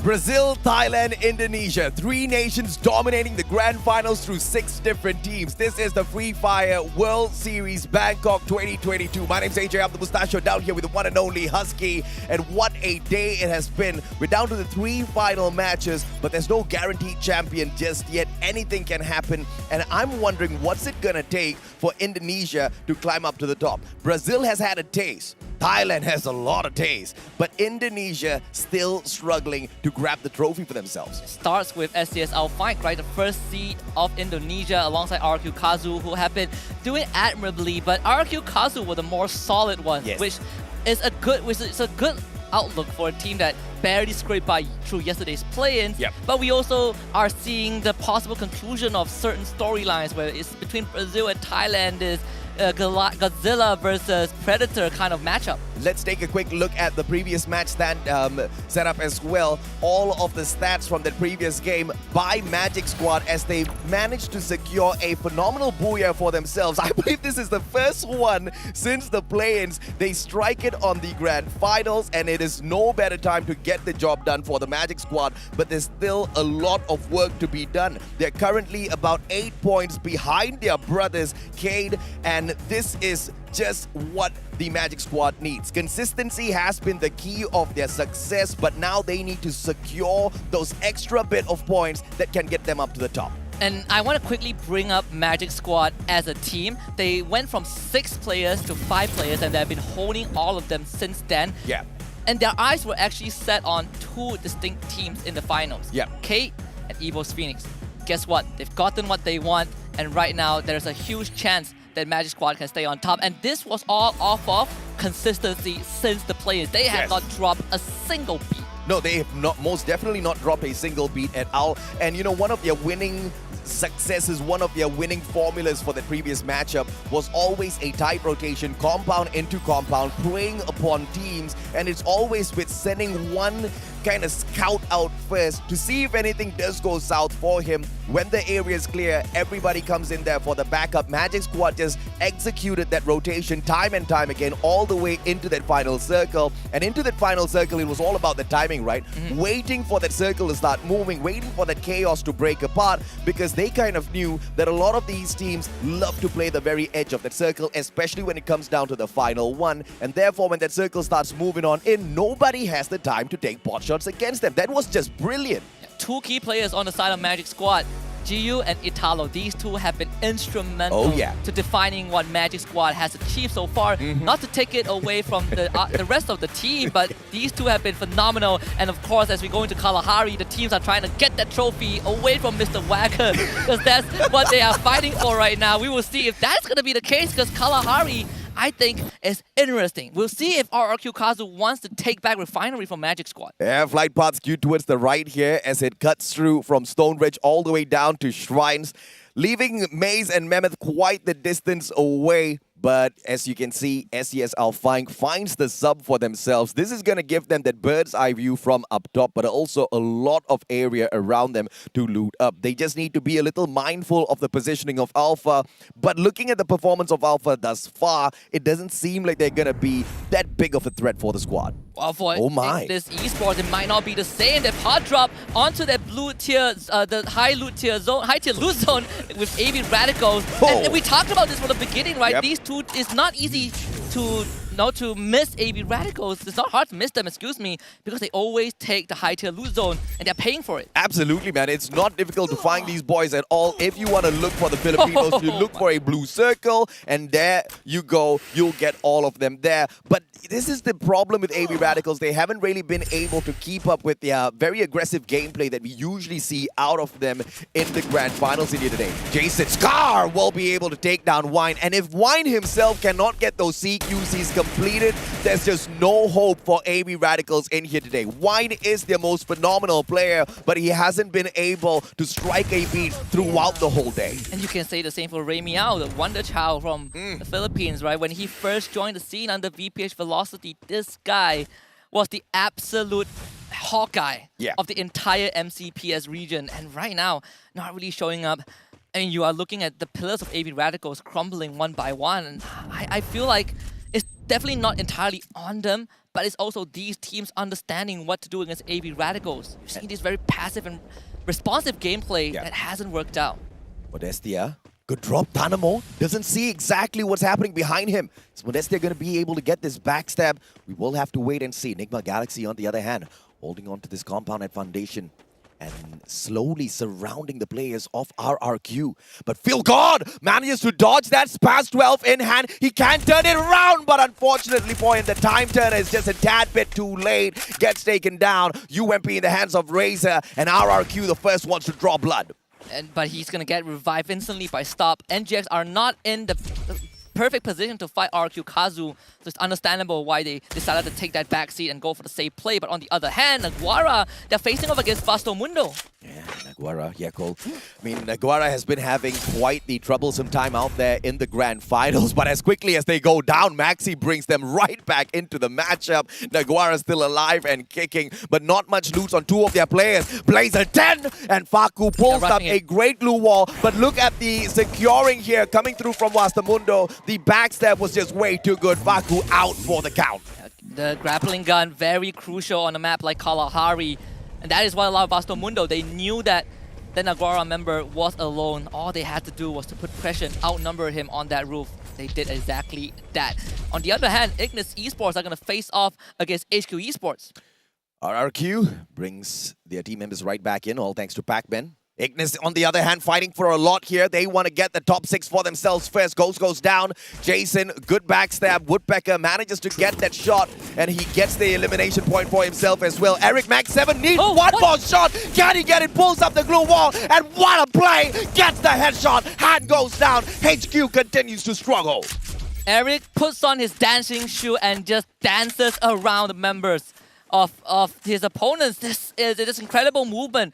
Brazil, Thailand, Indonesia. 3 nations dominating the grand finals through 6 different teams. This is the Free Fire World Series Bangkok 2022. My name's AJ. I'm the Mustachio down here with the one and only Husky. And what a day it has been. We're down to the 3 final matches, but there's no guaranteed champion just yet. Anything can happen. And I'm wondering what's it gonna take for Indonesia to climb up to the top. Brazil has had a taste. Thailand has a lot of taste, but Indonesia still struggling to grab the trophy for themselves. Starts with SCSL Fight, right? The first seed of Indonesia alongside RQ Kazu, who have been doing admirably, but RQ Kazu were the more solid one, which is a good outlook for a team that barely scraped by through yesterday's play-ins. But we also are seeing the possible conclusion of certain storylines where it's between Brazil and Thailand is Godzilla versus Predator kind of matchup. Let's take a quick look at the previous match setup as well. All of the stats from the previous game by Magic Squad as they managed to secure a phenomenal booyah for themselves. I believe this is the first one since the play-ins. They strike it on the grand finals, and it is no better time to get the job done for the Magic Squad, but there's still a lot of work to be done. They're currently about 8 points behind their brothers, Cade, and this is just what the Magic Squad needs. Consistency has been the key of their success, but now they need to secure those extra bit of points that can get them up to the top. And I want to quickly bring up Magic Squad as a team. They went from 6 players to 5 players, and they've been holding all of them since then. And their eyes were actually set on 2 distinct teams in the finals. Kate and Evo's Phoenix. Guess what? They've gotten what they want, and right now there's a huge chance that Magic Squad can stay on top. And this was all off of consistency since the players. They have not dropped a single beat. No, they have not, most definitely not dropped a single beat at all. And you know, one of their winning successes, one of their winning formulas for the previous matchup was always a tight rotation, compound into compound, preying upon teams, and it's always with sending one kind of scout out first to see if anything does go south for him. When the area is clear, everybody comes in there for the backup. Magic Squad just executed that rotation time and time again all the way into that final circle. And into that final circle, it was all about the timing, right? Waiting for that circle to start moving, waiting for that chaos to break apart, because they kind of knew that a lot of these teams love to play the very edge of that circle, especially when it comes down to the final one. And therefore, when that circle starts moving on in, nobody has the time to take pot shots against them. That was just brilliant. 2 key players on the side of Magic Squad, Giyu and Italo. These 2 have been instrumental to defining what Magic Squad has achieved so far. Not to take it away from the rest of the team, but these 2 have been phenomenal. And of course, as we go into Kalahari, the teams are trying to get that trophy away from Mr. Wagger, because that's what they are fighting for right now. We will see if that's going to be the case, because Kalahari, I think, is interesting. We'll see if RRQ Kazu wants to take back Refinery from Magic Squad. Yeah, flight path skewed towards the right here as it cuts through from Stone Ridge all the way down to Shrines, leaving Maze and Mammoth quite the distance away. But as you can see, SCSL finds the sub for themselves. This is going to give them that bird's eye view from up top, but also a lot of area around them to loot up. They just need to be a little mindful of the positioning of Alpha. But looking at the performance of Alpha thus far, it doesn't seem like they're going to be that big of a threat for the squad. Well, for my. this esports, it might not be the same. They've hard drop onto that blue tier, the high tier loot zone with AB Radicals. And we talked about this from the beginning, right? These 2, it's not easy to miss AB Radicals. It's not hard to miss them, excuse me, because they always take the high tier loot zone and they're paying for it. Absolutely, man. It's not difficult to find these boys at all. If you want to look for the Filipinos, you look for a blue circle, and there you go. You'll get all of them there. But this is the problem with AB Radicals. They haven't really been able to keep up with the very aggressive gameplay that we usually see out of them in the grand finals in here today. Jason Scar will be able to take down Wine, and if Wine himself cannot get those CQCs completed, there's just no hope for AB Radicals in here today. Wine is their most phenomenal player, but he hasn't been able to strike a beat throughout the whole day. And you can say the same for Ray Miao, the wonder child from the Philippines, right? When he first joined the scene under VPH Velocity, this guy was the absolute Hawkeye of the entire MCPS region. And right now, not really showing up. I mean, you are looking at the pillars of AB Radicals crumbling one by one. And I feel like it's definitely not entirely on them, but it's also these teams understanding what to do against AV Radicals. You've seen this very passive and responsive gameplay that hasn't worked out. Modestia, good drop. Dynamo doesn't see exactly what's happening behind him. Is Modestia going to be able to get this backstab? We will have to wait and see. Enigma Galaxy, on the other hand, holding on to this compound at Foundation and slowly surrounding the players of RRQ. But Phil God manages to dodge that Spaz 12 in hand. He can turn it around, but unfortunately for him, the time turner is just a tad bit too late. Gets taken down. UMP in the hands of Razor, and RRQ the first ones to draw blood. But he's going to get revived instantly by Stop. NGX are not in the perfect position to fight RQ Kazu. So it's understandable why they decided to take that backseat and go for the safe play. But on the other hand, Naguara, they're facing off against Vasto Mundo. Yeah, Naguara, Cole. I mean, Naguara has been having quite the troublesome time out there in the grand finals, but as quickly as they go down, Maxi brings them right back into the matchup. Naguara still alive and kicking, but not much loot on two of their players. Blazer 10 and Faku pulls up a great glue wall, but look at the securing here coming through from Vastamundo. The backstab was just way too good. Faku out for the count. The grappling gun, very crucial on a map like Kalahari. And that is what allowed Vasto Mundo. They knew that the Naguara member was alone. All they had to do was to put pressure and outnumber him on that roof. They did exactly that. On the other hand, Ignis Esports are going to face off against HQ Esports. RRQ brings their team members right back in, all thanks to Pac-Man. Ignis, on the other hand, fighting for a lot here. They want to get the top 6 for themselves first. Ghost goes down. Jason, good backstab. Woodpecker manages to get that shot, and he gets the elimination point for himself as well. Eric Max 7 needs one more shot. Can he get it? Pulls up the glue wall, and what a play! Gets the headshot. Hand goes down. HQ continues to struggle. Eric puts on his dancing shoe and just dances around the members of his opponents. This is this incredible movement.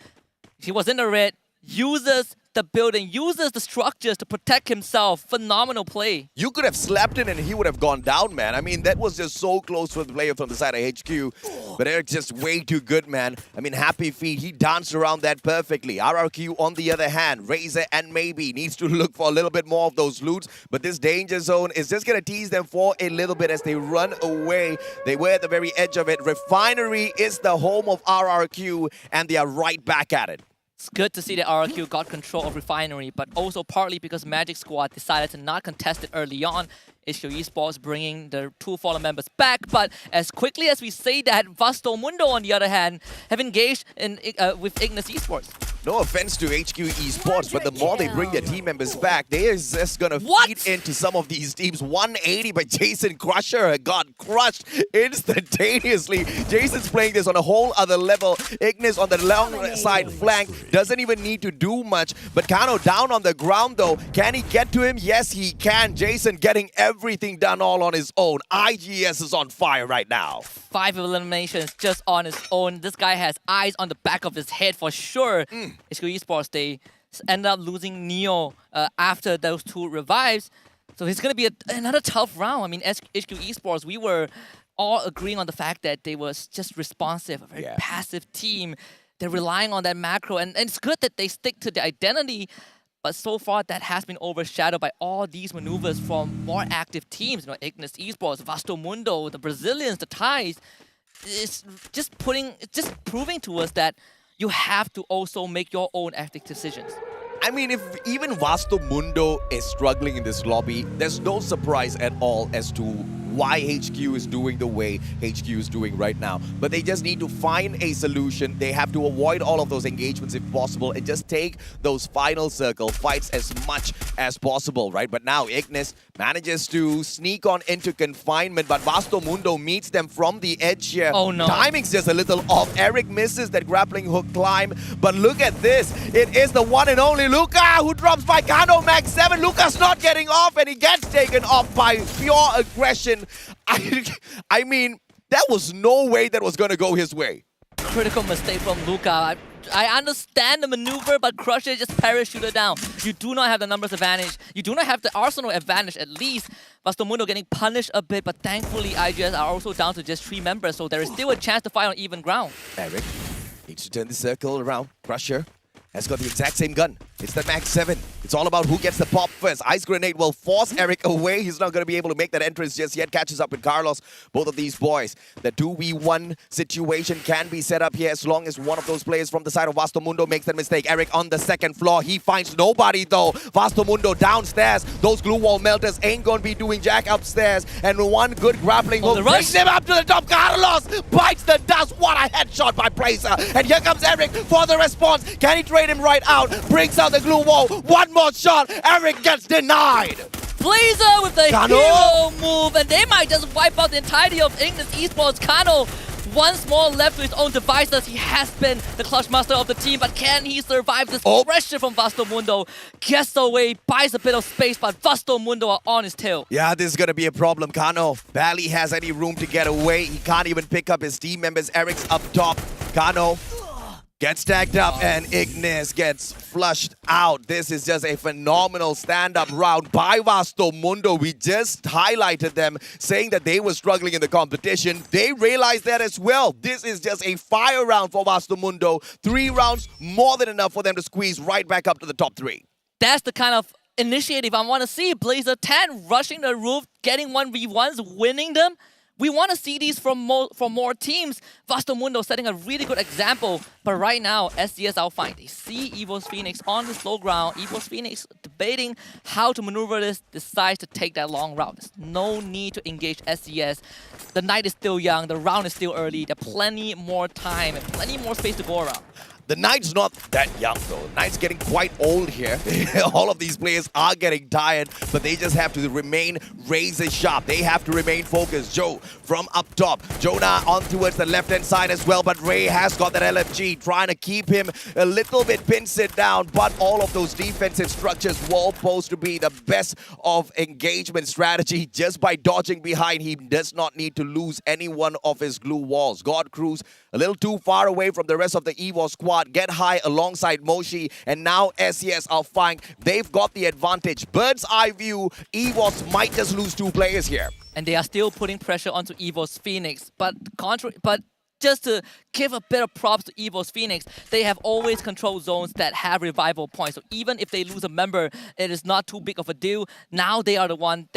He was in the red, uses the building, uses the structures to protect himself. Phenomenal play. You could have slapped it and he would have gone down, man. I mean, that was just so close for the player from the side of HQ. But Eric's just way too good, man. I mean, happy feet. He danced around that perfectly. RRQ, on the other hand, Razor and Maybe needs to look for a little bit more of those loots. But this danger zone is just going to tease them for a little bit as they run away. They were at the very edge of it. Refinery is the home of RRQ, and they are right back at it. It's good to see that RRQ got control of Refinery, but also partly because Magic Squad decided to not contest it early on. HQ Esports bringing the two fallen members back, but as quickly as we say that, Vasto Mundo, on the other hand, have engaged in with Ignis Esports. No offense to HQ Esports, but the more they bring their team members back, they are just going to feed into some of these teams. 180 by Jason Crusher got crushed instantaneously. Jason's playing this on a whole other level. Ignis on the long side flank doesn't even need to do much, but Kano down on the ground though. Can he get to him? Yes, he can. Jason getting everything done all on his own. IGS is on fire right now. 5 eliminations just on his own. This guy has eyes on the back of his head for sure. HQ Esports, they end up losing Neo after those 2 revives. So it's going to be another tough round. I mean, HQ Esports, we were all agreeing on the fact that they was just responsive, a very passive team. They're relying on that macro, and it's good that they stick to the identity. But so far, that has been overshadowed by all these maneuvers from more active teams. You know, Ignis Esports, Vasto Mundo, the Brazilians, the Thais. It's just proving to us that you have to also make your own active decisions. I mean, if even Vasto Mundo is struggling in this lobby, there's no surprise at all as to why HQ is doing the way HQ is doing right now. But they just need to find a solution. They have to avoid all of those engagements if possible and just take those final circle fights as much as possible, right? But now Ignis manages to sneak on into confinement, but Vasto Mundo meets them from the edge here. Oh no. Timing's just a little off. Eric misses that grappling hook climb, but look at this. It is the one and only Luca who drops by Kano Max 7. Luca's not getting off, and he gets taken off by pure aggression. I mean, that was no way that was going to go his way. Critical mistake from Luca. I understand the maneuver, but Crusher just parachuted down. You do not have the numbers advantage. You do not have the arsenal advantage, at least. Vasto Mundo getting punished a bit, but thankfully IGS are also down to just 3 members, so there is still a chance to fight on even ground. Eric needs to turn the circle around. Crusher has got the exact same gun. It's the Max 7. It's all about who gets the pop first. Ice Grenade will force Eric away. He's not going to be able to make that entrance just yet. Catches up with Carlos. Both of these boys. The 2v1 situation can be set up here as long as one of those players from the side of Vastomundo makes that mistake. Eric on the second floor. He finds nobody though. Vastomundo downstairs. Those glue wall melters ain't going to be doing jack upstairs. And one good grappling hook brings him up to the top. Carlos bites the dust. What a headshot by Blazer. And here comes Eric for the response. Can he trade him right out? Brings out the glue wall. One more shot. Eric gets denied. Blazer with the Kano. hero move, and they might just wipe out the entirety of Ignis Esports. Kano, once more left to his own devices. He has been the clutch master of the team, but can he survive this pressure from Vastomundo? Gets away, buys a bit of space, but Vastomundo are on his tail. Yeah, this is going to be a problem. Kano barely has any room to get away. He can't even pick up his team members. Eric's up top. Kano gets tagged up and Ignis gets flushed out. This is just a phenomenal stand-up round by Vastomundo. We just highlighted them saying that they were struggling in the competition. They realized that as well. This is just a fire round for Vastomundo. 3 rounds, more than enough for them to squeeze right back up to the top 3. That's the kind of initiative I want to see. Blazer 10 rushing the roof, getting 1v1s, winning them. We want to see these from more teams. Vastomundo setting a really good example. But right now, SCS outfight. They see EVO's Phoenix on the slow ground. EVO's Phoenix debating how to maneuver this, decides to take that long route. There's no need to engage SCS. The night is still young. The round is still early. There's plenty more time and plenty more space to go around. The Knight's not that young though. Knight's getting quite old here. All of these players are getting tired, but they just have to remain razor sharp. They have to remain focused. Joe from up top. Jonah on towards the left-hand side as well, but Ray has got that LFG, trying to keep him a little bit pin-sit down, but all of those defensive structures were supposed to be the best of engagement strategy. Just by dodging behind, he does not need to lose any one of his glue walls. God Cruz a little too far away from the rest of the EVO squad. Get high alongside Moshi, and now SCS are fine. They've got the advantage. Bird's eye view, EVOS might just lose 2 players here. And they are still putting pressure onto EVO's Phoenix. But just to give a bit of props to EVO's Phoenix, they have always controlled zones that have revival points. So even if they lose a member, it is not too big of a deal. Now they are the one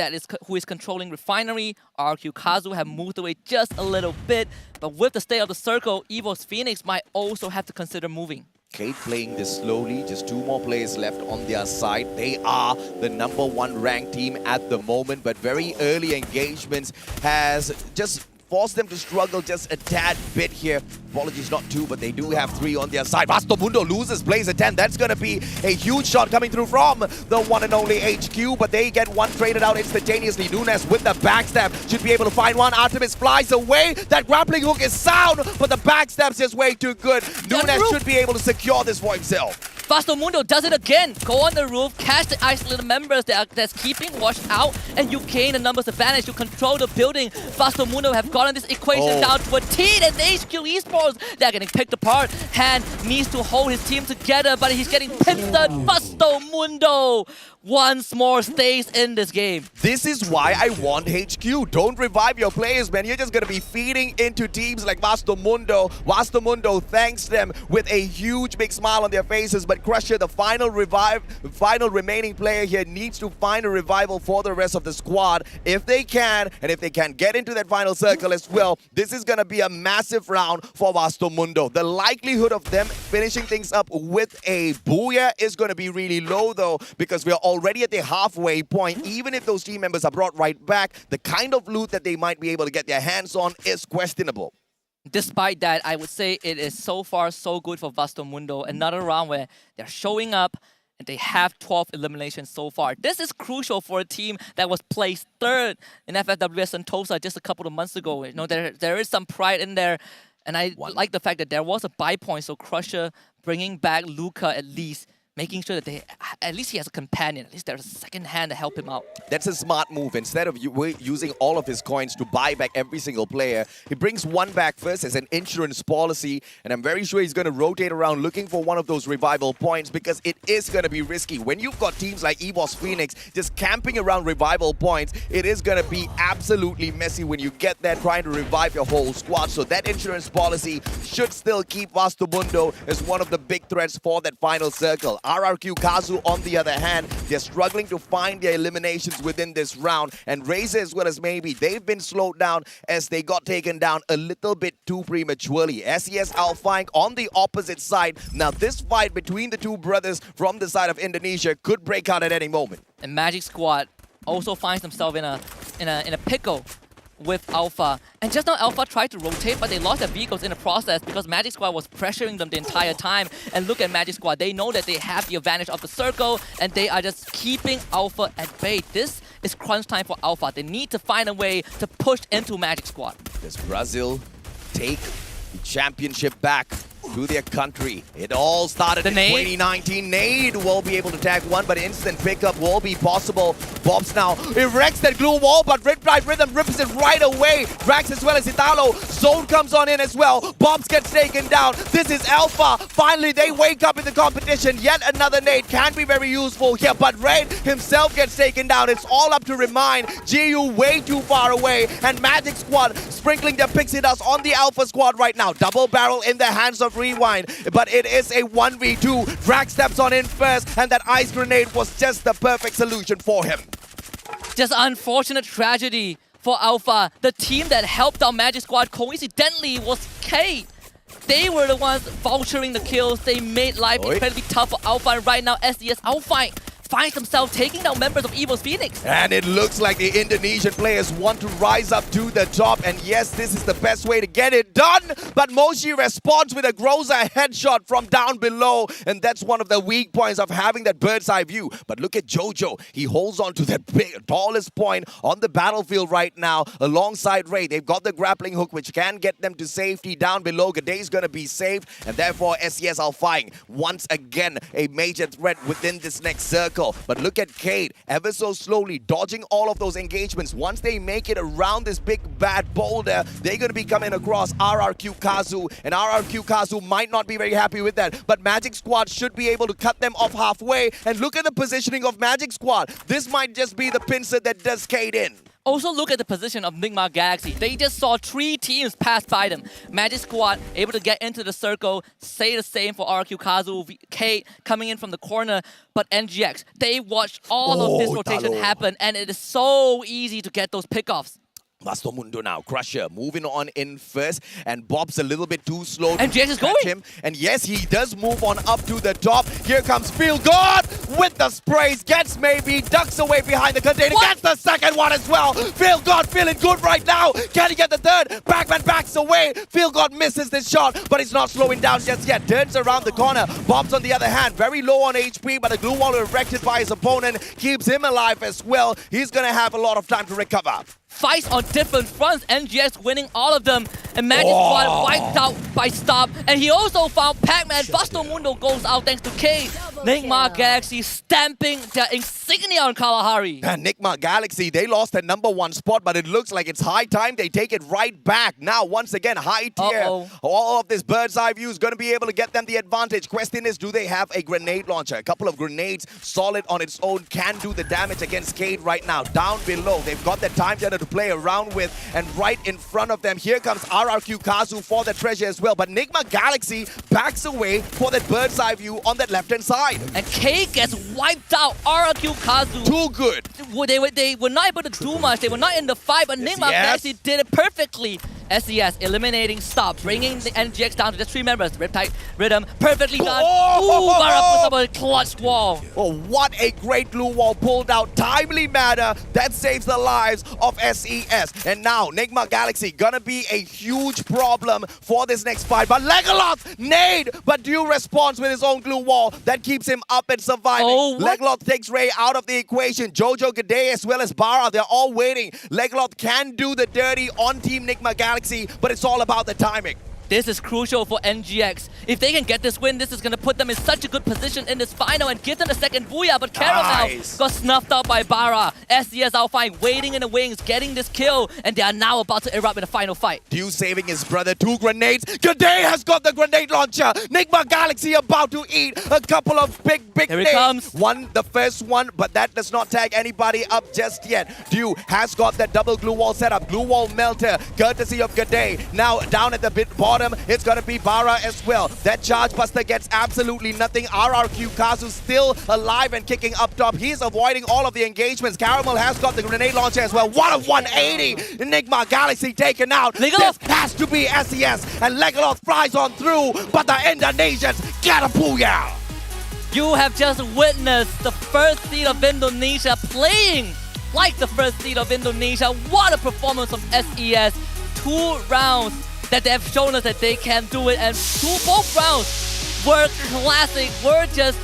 who is controlling Refinery. RQ Kazu have moved away just a little bit. But with the state of the circle, EVO's Phoenix might also have to consider moving. Kate playing this slowly, just 2 more players left on their side. They are the #1 ranked team at the moment, but very early engagements has just forced them to struggle just a tad bit here. Apologies, not 2, but they do have 3 on their side. Vastomundo loses Blazer 10. That's going to be a huge shot coming through from the one and only HQ, but they get one traded out instantaneously. Nunes with the backstab should be able to find one. Artemis flies away. That grappling hook is sound, but the backstab's just way too good. Nunes should be able to secure this for himself. Vastomundo does it again. Go on the roof, catch the isolated members that's keeping Watch out, and you gain the numbers advantage. You control the building. Vastomundo have gotten this equation down to a T, and HQ Esports, they're getting picked apart. Han needs to hold his team together, but he's getting pinned. Vastomundo once more stays in this game. This is why I want HQ. Don't revive your players, man. You're just going to be feeding into teams like Vastomundo. Vastomundo thanks them with a huge big smile on their faces, but Crusher, the final remaining player here, needs to find a revival for the rest of the squad. If they can, and if they can get into that final circle as well, this is going to be a massive round for Vastomundo. The likelihood of them finishing things up with a booyah is going to be really low though, because we are already at the halfway point. Even if those team members are brought right back, the kind of loot that they might be able to get their hands on is questionable. Despite that, I would say it is so far so good for Vastomundo. Another round where they're showing up and they have 12 eliminations so far. This is crucial for a team that was placed 3rd in FFWS Sentosa just a couple of months ago. You know, there is some pride in there. And I like the fact that there was a buy point, so Crusher bringing back Luca at least, making sure that they at least he has a companion. At least there's a second hand to help him out. That's a smart move. Instead of using all of his coins to buy back every single player, he brings one back first as an insurance policy, and I'm very sure he's going to rotate around looking for one of those revival points because it is going to be risky. When you've got teams like EVOS Phoenix just camping around revival points, it is going to be absolutely messy when you get there trying to revive your whole squad. So that insurance policy should still keep Vastubundo as one of the big threats for that final circle. RRQ Kazu, on the other hand, they're struggling to find their eliminations within this round, and Razor as well as Maybe, they've been slowed down as they got taken down a little bit too prematurely. SES Alfang on the opposite side. Now this fight between the two brothers from the side of Indonesia could break out at any moment. And Magic Squad also finds themselves in a pickle with Alpha. And just now Alpha tried to rotate, but they lost their vehicles in the process because Magic Squad was pressuring them the entire time. And look at Magic Squad. They know that they have the advantage of the circle, and they are just keeping Alpha at bay. This is crunch time for Alpha. They need to find a way to push into Magic Squad. Does Brazil take the championship back to their country? It all started in 2019. Nade will be able to tag one, but instant pickup will be possible. Bobs now erects that glue wall, but Riptide Rhythm rips it right away. Drax as well as Italo. Zone comes on in as well. Bobs gets taken down. This is Alpha. Finally, they wake up in the competition. Yet another nade can be very useful here, but Raid himself gets taken down. It's all up to Remind. GU way too far away, and Magic Squad sprinkling their pixie dust on the Alpha squad right now. Double barrel in the hands of Rewind, but it is a 1v2. Drax steps on in first, and that ice grenade was just the perfect solution for him. Just unfortunate tragedy for Alpha. The team that helped out Magic Squad coincidentally was K. They were the ones vouchering the kills. They made life incredibly tough for Alpha, and right now SDS Alpha finds themselves taking down members of EVOS Phoenix. And it looks like the Indonesian players want to rise up to the top. And yes, this is the best way to get it done. But Moshi responds with a Groza headshot from down below. And that's one of the weak points of having that bird's eye view. But look at Jojo. He holds on to that tallest point on the battlefield right now alongside Ray. They've got the grappling hook, which can get them to safety down below. Gaday's going to be safe. And therefore, SES Alfang once again a major threat within this next circle. But look at Cade, ever so slowly dodging all of those engagements. Once they make it around this big bad boulder, they're going to be coming across RRQ Kazu, and RRQ Kazu might not be very happy with that. But Magic Squad should be able to cut them off halfway. And look at the positioning of Magic Squad. This might just be the pincer that does Cade in. Also look at the position of Nigma Galaxy. They just saw 3 teams pass by them. Magic Squad able to get into the circle. Say the same for RQ Kazu, Kate coming in from the corner. But NGX, they watched all of this rotation happen, and it is so easy to get those pickoffs. Vastubundo now, Crusher moving on in first, and Bob's a little bit too slow and to is catch him. And yes, he does move on up to the top. Here comes Feel God with the sprays, gets Maybe, ducks away behind the container, gets the second one as well. Feel God feeling good right now. Can he get the third? Backman backs away. Feel God misses this shot, but he's not slowing down just yet. Turns around the corner. Bob's on the other hand, very low on HP, but the glue wall erected by his opponent keeps him alive as well. He's gonna have a lot of time to recover. Fights on different fronts, NGX winning all of them, and Magic Squad wiped out by Stop, and he also found Pac-Man. Vastubundo goes out thanks to K. Nigma Galaxy stamping their insignia on Kalahari. And Nigma Galaxy, they lost their #1 spot, but it looks like it's high time they take it right back. Now, once again, high tier. All of this bird's eye view is going to be able to get them the advantage. Question is, do they have a grenade launcher? A couple of grenades, solid on its own, can do the damage against Cade right now. Down below, they've got the time to play around with, and right in front of them, here comes RRQ Kazu for the treasure as well. But Nigma Galaxy backs away for that bird's eye view on that left-hand side. And K gets wiped out. RRQ Kazu. Too good. They were not able to do much. They were not in the fight, but Nigma Galaxy did it perfectly. SES eliminating Stop, bringing the NGX down to just 3 members. Riptide Rhythm, perfectly done. Bara puts up a clutch wall. Oh, what a great glue wall pulled out. Timely manner that saves the lives of SES. And now, Nigma Galaxy gonna be a huge problem for this next fight. But Legolas, nade, but due response with his own glue wall that keeps him up and surviving. Legolas takes Ray out of the equation. Jojo, Gaday, as well as Bara, they're all waiting. Legolas can do the dirty on Team Nigma Galaxy, but it's all about the timing. This is crucial for NGX. If they can get this win, this is going to put them in such a good position in this final and give them the second booyah. But Caramel got snuffed out by Bara. SES Alpine waiting in the wings, getting this kill, and they are now about to erupt in the final fight. Dew saving his brother, 2 grenades. G'day has got the grenade launcher. Nigma Galaxy about to eat a couple of big Here it comes. One, the first one, but that does not tag anybody up just yet. Dew has got that double glue wall set up. Glue wall melter, courtesy of G'day. Now down at the bottom, it's going to be Bara as well. That charge buster gets absolutely nothing. RRQ Kazu still alive and kicking up top. He's avoiding all of the engagements. Caramel has got the grenade launcher as well. What a 180! Enigma Galaxy taken out. Legolas. This has to be SES, and Legolas flies on through, but the Indonesians get a booyah! You have just witnessed the first seed of Indonesia playing like the first seed of Indonesia. What a performance from SES. 2 rounds that they have shown us that they can do it, and both rounds were classic, were just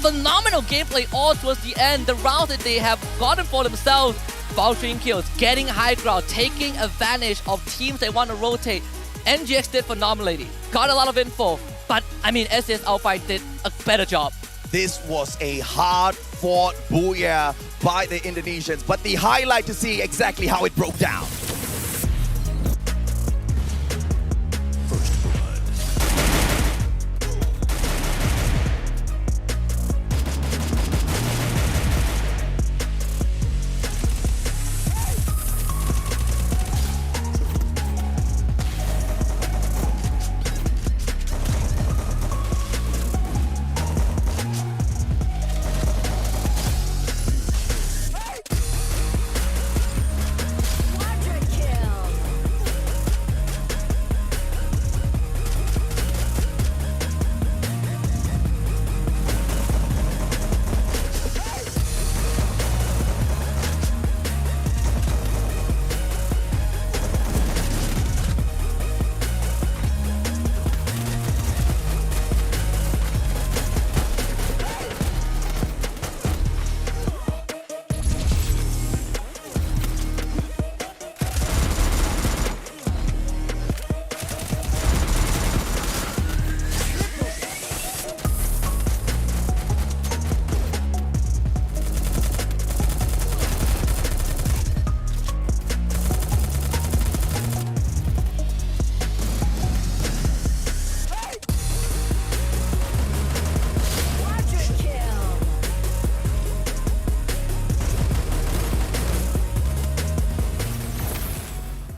phenomenal gameplay all towards the end. The rounds that they have gotten for themselves, vouchering kills, getting high ground, taking advantage of teams they want to rotate. NGX did phenomenally, got a lot of info, but I mean SES Alpine did a better job. This was a hard-fought booyah by the Indonesians, but the highlight to see exactly how it broke down.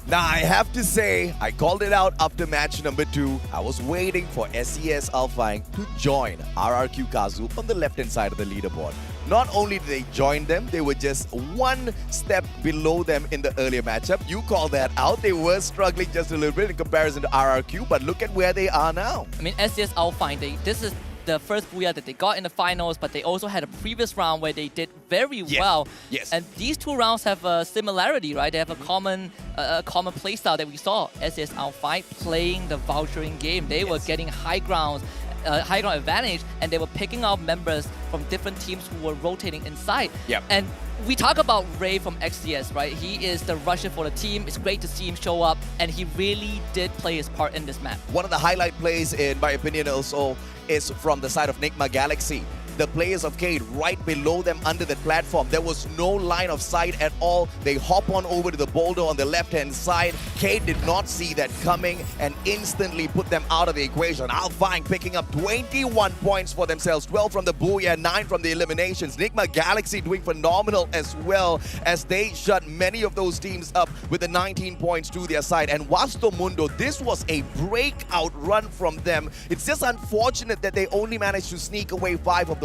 Now, I have to say, I called it out after match number 2. I was waiting for SES Alpine to join RRQ Kazu on the left-hand side of the leaderboard. Not only did they join them, they were just 1 step below them in the earlier matchup. You called that out. They were struggling just a little bit in comparison to RRQ, but look at where they are now. I mean, SES Alpine, this is the first booyah that they got in the finals, but they also had a previous round where they did very well. Yes. And these 2 rounds have a similarity, right? They have a common playstyle that we saw. SES Alpine playing the vouchering game. They were getting high ground advantage, and they were picking out members from different teams who were rotating inside. And we talk about Ray from XCS, right? He is the rusher for the team. It's great to see him show up, and he really did play his part in this map. One of the highlight plays, in my opinion, also is from the side of Nigma Galaxy. The players of Cade right below them under the platform. There was no line of sight at all. They hop on over to the boulder on the left-hand side. Cade did not see that coming and instantly put them out of the equation. Alpine picking up 21 points for themselves. 12 from the booyah, 9 from the eliminations. Nigma Galaxy doing phenomenal as well as they shut many of those teams up with the 19 points to their side. And Vasto Mundo, this was a breakout run from them. It's just unfortunate that they only managed to sneak away 5 of those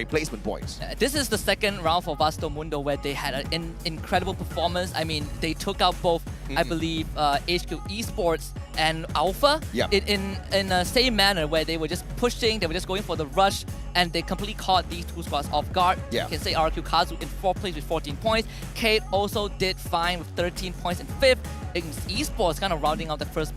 placement points. This is the second round for Vasto Mundo where they had an incredible performance. I mean, they took out both, I believe, HQ Esports and Alpha in the same manner, where they were just pushing, they were just going for the rush, and they completely caught these 2 squads off guard. You can say RQ Kazu in 4th place with 14 points. Kate also did fine with 13 points in 5th. Esports kind of rounding out the first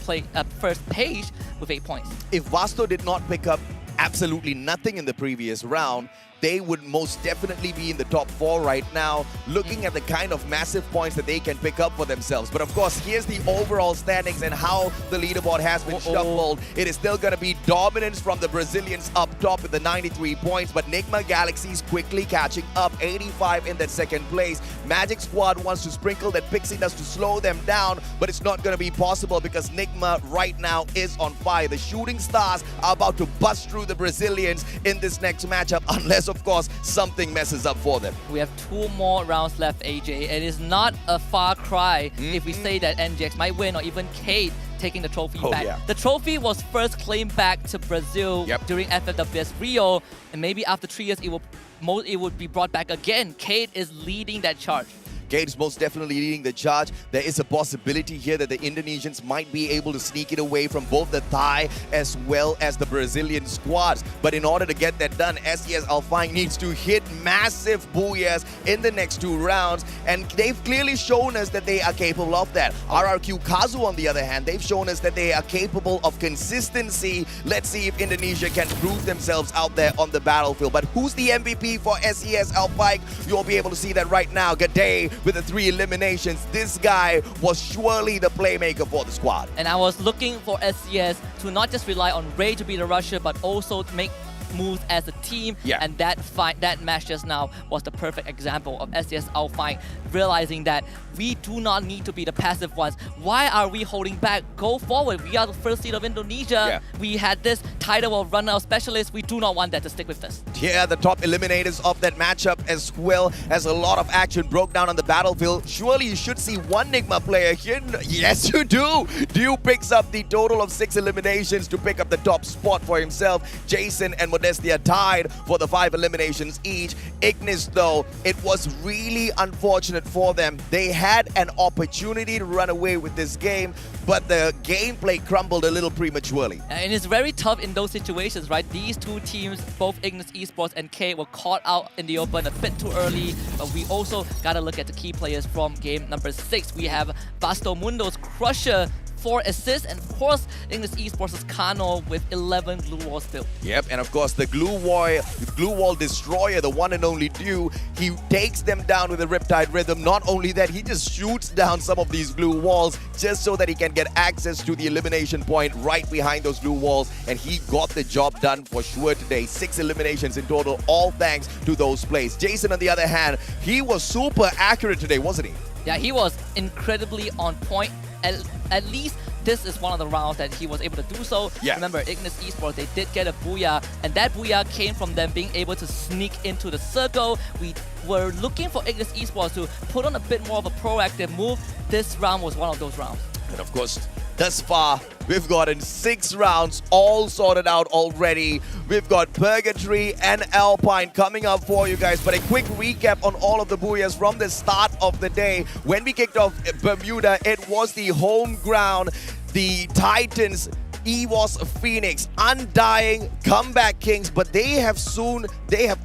page with 8 points. If Vasto did not pick up absolutely nothing in the previous round, they would most definitely be in the top 4 right now, looking at the kind of massive points that they can pick up for themselves. But of course, here's the overall standings and how the leaderboard has been shuffled. It is still going to be dominance from the Brazilians up top with the 93 points, but Nigma Galaxies quickly catching up, 85 in that second place. Magic Squad wants to sprinkle that pixie dust to slow them down, but it's not going to be possible because Nigma right now is on fire. The Shooting Stars are about to bust through the Brazilians in this next matchup, unless, of course, something messes up for them. We have 2 more rounds left, AJ. It is not a far cry if we say that NGX might win or even Kate taking the trophy back. Yeah. The trophy was first claimed back to Brazil during FFWS Rio, and maybe after 3 years it would be brought back again. Kate is leading that charge. Kate is most definitely leading the charge. There is a possibility here that the Indonesians might be able to sneak it away from both the Thai as well as the Brazilian squads. But in order to get that done, SES Alpine needs to hit massive booyahs in the next 2 rounds. And they've clearly shown us that they are capable of that. RRQ Kazu, on the other hand, they've shown us that they are capable of consistency. Let's see if Indonesia can prove themselves out there on the battlefield. But who's the MVP for SES Alpine? You'll be able to see that right now. G'day with the 3 eliminations. This guy was surely the playmaker for the squad. And I was looking for SCS to not just rely on Ray to be the rusher, but also to make moves as a team. And that match just now was the perfect example of SCS Alpine realizing that we do not need to be the passive ones. Why are we holding back? Go forward. We are the first seed of Indonesia. We had this title of runner specialist. We do not want that to stick with us. Yeah, the top eliminators of that matchup, as well as a lot of action broke down on the battlefield. Surely you should see one Nigma player here. Yes, you do. Dew picks up the total of 6 eliminations to pick up the top spot for himself. Jason and Modestia tied for the 5 eliminations each. Ignis, though, it was really unfortunate for them. They had an opportunity to run away with this game, but the gameplay crumbled a little prematurely. And it's very tough in those situations, right? These 2 teams, both Ignis Esports and K, were caught out in the open a bit too early, but we also gotta look at the key players from game number 6. We have Basto Mundo's Crusher, 4 assists, and of course, Ignis Esports' Kano with 11 glue walls built. Yep, and of course, the glue wall destroyer, the one and only Dew, he takes them down with a Riptide Rhythm. Not only that, he just shoots down some of these glue walls just so that he can get access to the elimination point right behind those glue walls, and he got the job done for sure today. 6 eliminations in total, all thanks to those plays. Jason, on the other hand, he was super accurate today, wasn't he? Yeah, he was incredibly on point. At least this is one of the rounds that he was able to do so. Remember, Ignis Esports, they did get a booyah, and that booyah came from them being able to sneak into the circle. We were looking for Ignis Esports to put on a bit more of a proactive move. This round was one of those rounds. And of course, thus far, we've gotten 6 rounds all sorted out already. We've got Purgatory and Alpine coming up for you guys. But a quick recap on all of the booyahs from the start of the day. When we kicked off Bermuda, it was the home ground, the Titans, EWOS Phoenix, Undying, Comeback Kings, but they have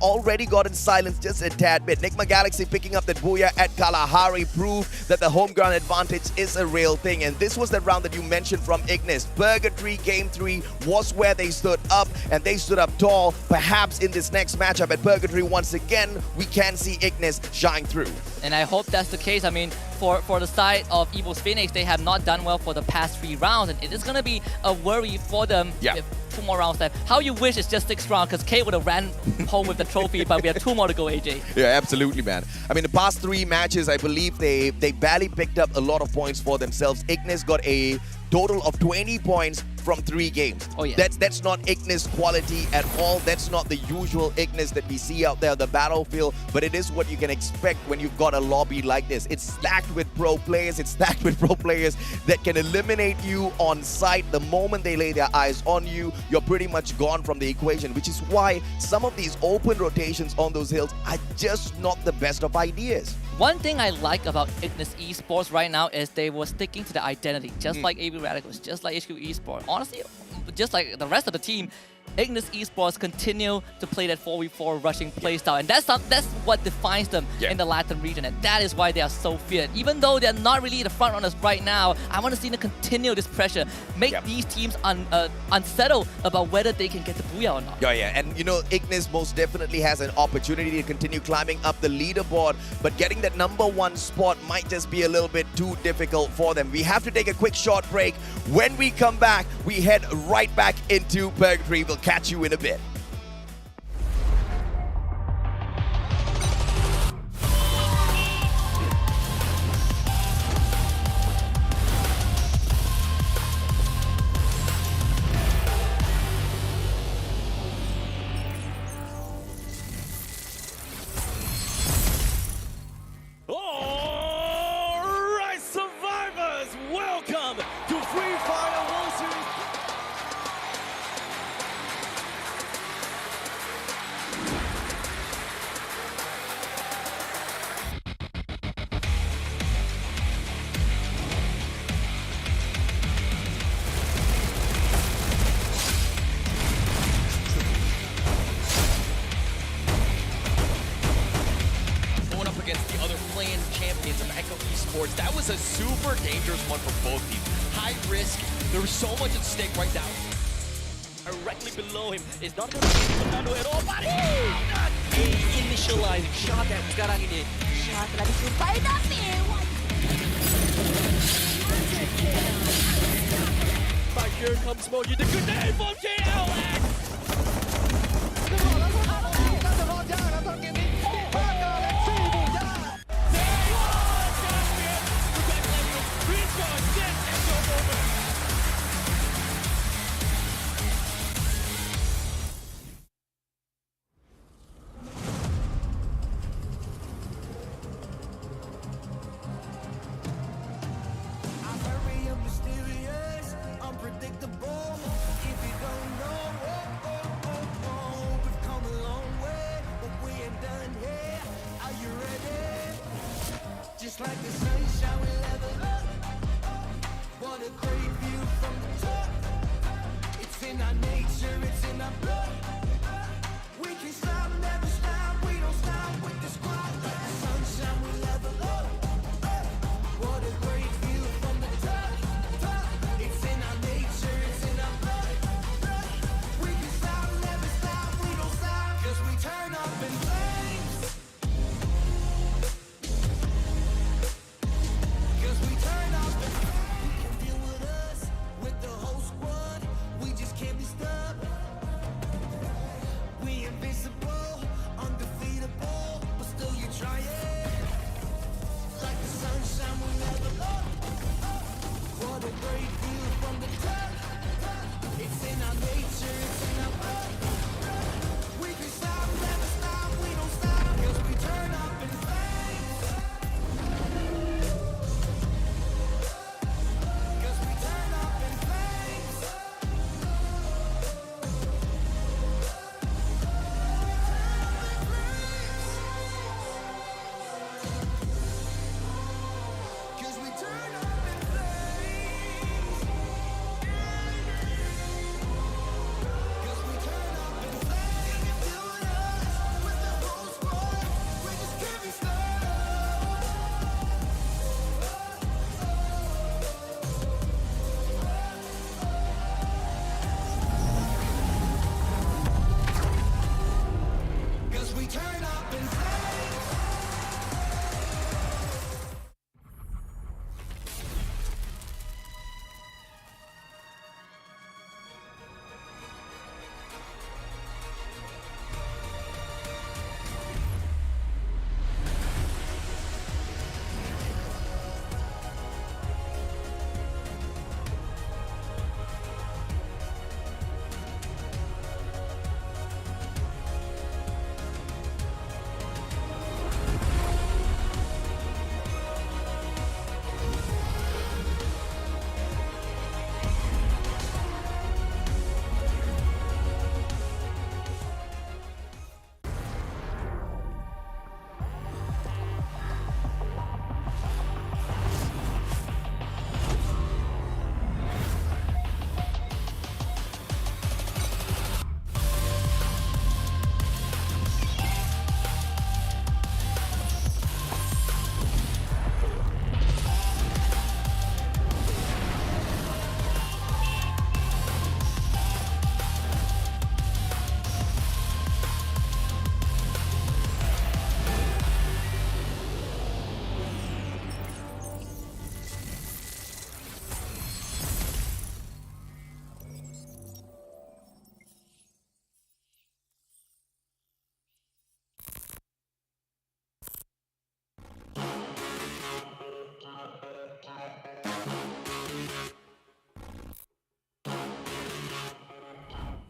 already gotten silenced just a tad bit. Nigma Galaxy picking up that booyah at Kalahari proved that the home ground advantage is a real thing, and this was the round that you mentioned from Ignis. Purgatory Game 3 was where they stood up, and they stood up tall. Perhaps in this next matchup at Purgatory once again, we can see Ignis shine through. And I hope that's the case. I mean, for the side of EWOS Phoenix, they have not done well for the past 3 rounds, and it is going to be a worry for them with 2 more rounds left. How you wish it's just 6 rounds, because Kate would have ran home with the trophy, but we have 2 more to go, AJ. Yeah, absolutely, man. I mean, the past 3 matches, I believe they barely picked up a lot of points for themselves. Ignis got a total of 20 points from 3 games. Oh, yeah. That's not Ignis quality at all. That's not the usual Ignis that we see out there on the battlefield, but it is what you can expect when you've got a lobby like this. It's stacked with pro players. It's stacked with pro players that can eliminate you on sight. The moment they lay their eyes on you, you're pretty much gone from the equation, which is why some of these open rotations on those hills are just not the best of ideas. One thing I like about Ignis Esports right now is they were sticking to the identity, just like AB Radicals, just like HQ Esports. Honestly, just like the rest of the team, Ignis Esports continue to play that 4v4 rushing playstyle, and that's what defines them in the Latin region, and that is why they are so feared. Even though they're not really the front runners right now, I want to see them continue this pressure, make these teams unsettled about whether they can get the booyah or not. Yeah, and you know, Ignis most definitely has an opportunity to continue climbing up the leaderboard, but getting that #1 spot might just be a little bit too difficult for them. We have to take a quick short break. When we come back, we head right back into Purgatory. We'll catch you in a bit. Alright, survivors, welcome to Free Fire World Series. Going up against the other planned champions of Echo Esports, that was a super dangerous one for both teams. High risk, there was so much at stake right now. Directly below him is not going to be Fernando at all, but initializing shot that sekarang ini. Shot telah disupai tapi But here comes Moji, the grenade from JLX. Unpredictable. If you don't know, we've come a long way, but we ain't done here. Are you ready? Just like the sunshine, we level up. What a great view from the top. It's in our nature, it's in our blood. We can stop, never stop. We don't stop with the squad. Like the sunshine, we level up. What a great view from the top. It's in our nature, it's in our blood. We can stop, never stop, we don't stop. Cause we turn up in flames. Cause we turn up in flames. You can deal with us, with the whole squad. We just can't be stopped.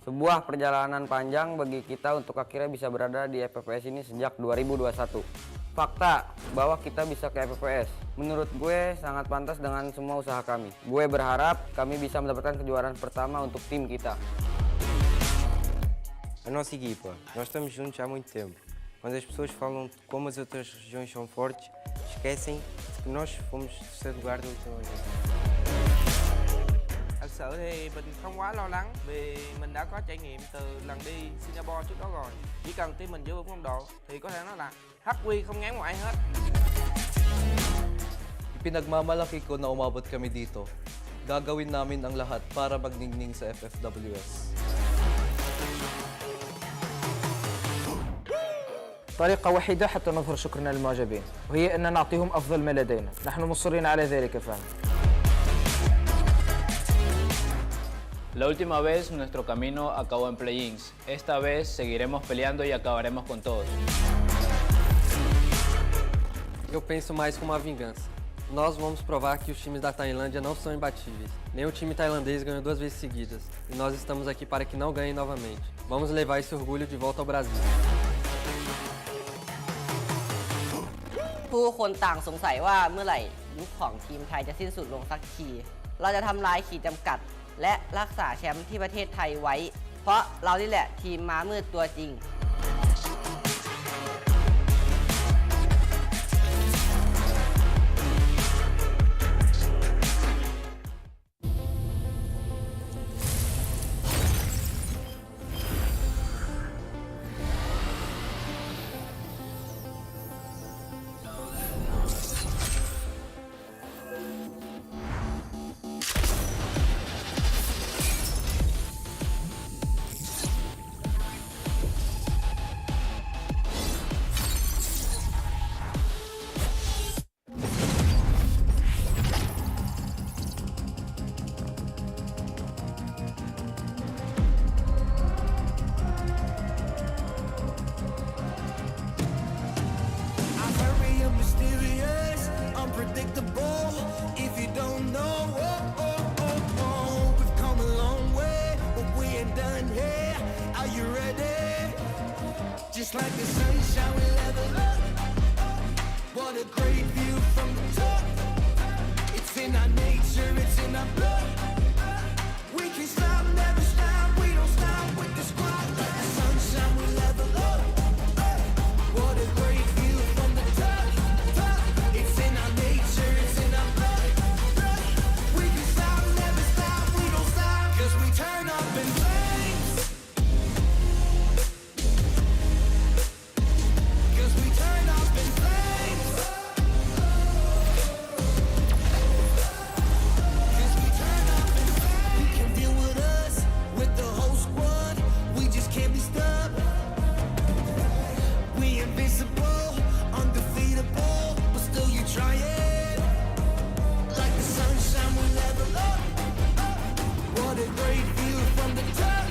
Sebuah perjalanan panjang bagi kita untuk akhirnya bisa berada di FFWS ini sejak 2021. Fakta bahwa kita bisa ke FFWS, menurut gue sangat pantas dengan semua usaha kami. Gue berharap kami bisa mendapatkan kejuaraan pertama untuk tim kita. A nossa equipa, nós estamos juntos há muito tempo. Quando as pessoas falam de como as outras regiões são fortes, esquecem que nós fomos terceiro lugar da última vez. Thật sự thì mình không quá lo lắng vì mình đã có trải nghiệm từ lần đi Singapore trước đó rồi. Chỉ cần team mình giữ vững phong độ thì có thể nói là hắc quy không ngán một ai hết. Ipinagmamalaki ko na umabot kami dito. Gagawin namin ang lahat para magningning sa FFWS. طريقة وحيدة حتى نظهر شكرنا للمعجبين، وهي أن نعطيهم أفضل ما لدينا. نحن مصرين على ذلك فهم. La última vez nuestro camino acabó en play-ins. Esta vez seguiremos peleando y acabaremos con todos. Eu penso mais como uma vingança. Nós vamos provar que os times da Tailândia não são imbatíveis. Nem o time tailandês ganhou 2 vezes seguidas. E nós estamos aqui para que não ganhem novamente. Vamos levar esse orgulho de volta ao Brasil. ผู้คนต่างสงสัยว่าเมื่อไหร่ยุคของทีมไทยจะสิ้นสุดลงสักที เราจะทำลายขีดจำกัด และรักษาแชมป์ที่ประเทศไทยไว้ เพราะเรานี่แหละทีมม้ามืดตัวจริง I'm very mysterious, unpredictable. If you don't know, we've come a long way, but we ain't done here. Are you ready? Just like the sunshine, we level up. What a great view from the top. It's in our nature, it's in our blood. We can stop, never stop. We don't stop with the squad. Like the sunshine, we level up. What a great view from the top. It's in our nature, it's in our blood. We can stop, never stop. We don't stop. 'Cause we turn up in flames. 'Cause we turn up in flames. 'Cause we turn up in flames. You can deal with us, with the whole squad. We just can't be stopped. We invincible, undefeatable, but still you try it. Like the sunshine, we level up. What a great view from the top.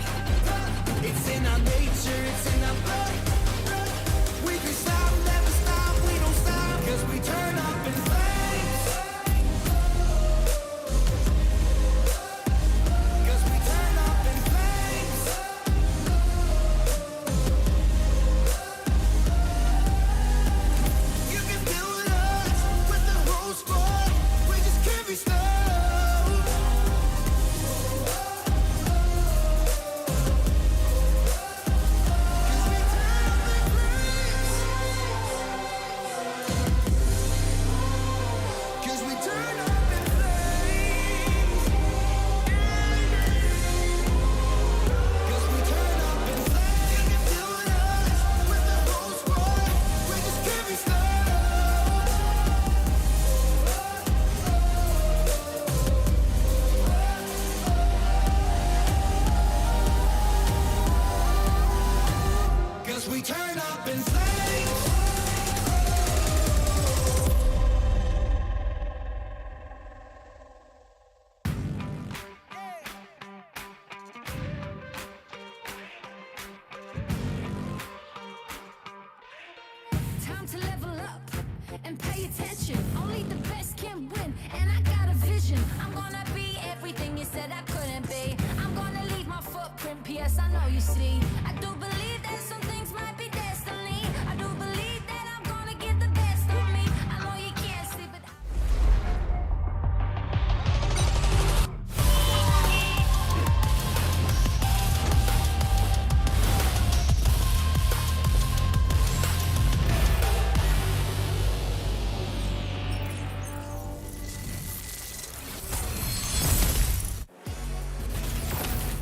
It's in our nature, it's in our blood. We can stop, never stop, we don't stop. 'Cause we turn up in flames. 'Cause we turn up in flames. You can deal with us, with the whole squad. We just can't be stopped. 'Cause we turn up in flames. 'Cause we turn up in flames. You can deal with us, with the whole squad. We just can't be stopped. 'Cause we turn up in flames. Time to level up and pay attention. Only the best can win, and I got a vision. I'm gonna be everything you said I couldn't be. I'm gonna leave my footprint P.S. I know you see. I do believe that some things might be destiny. I do believe that I'm gonna get the best of me. I know you can't see, but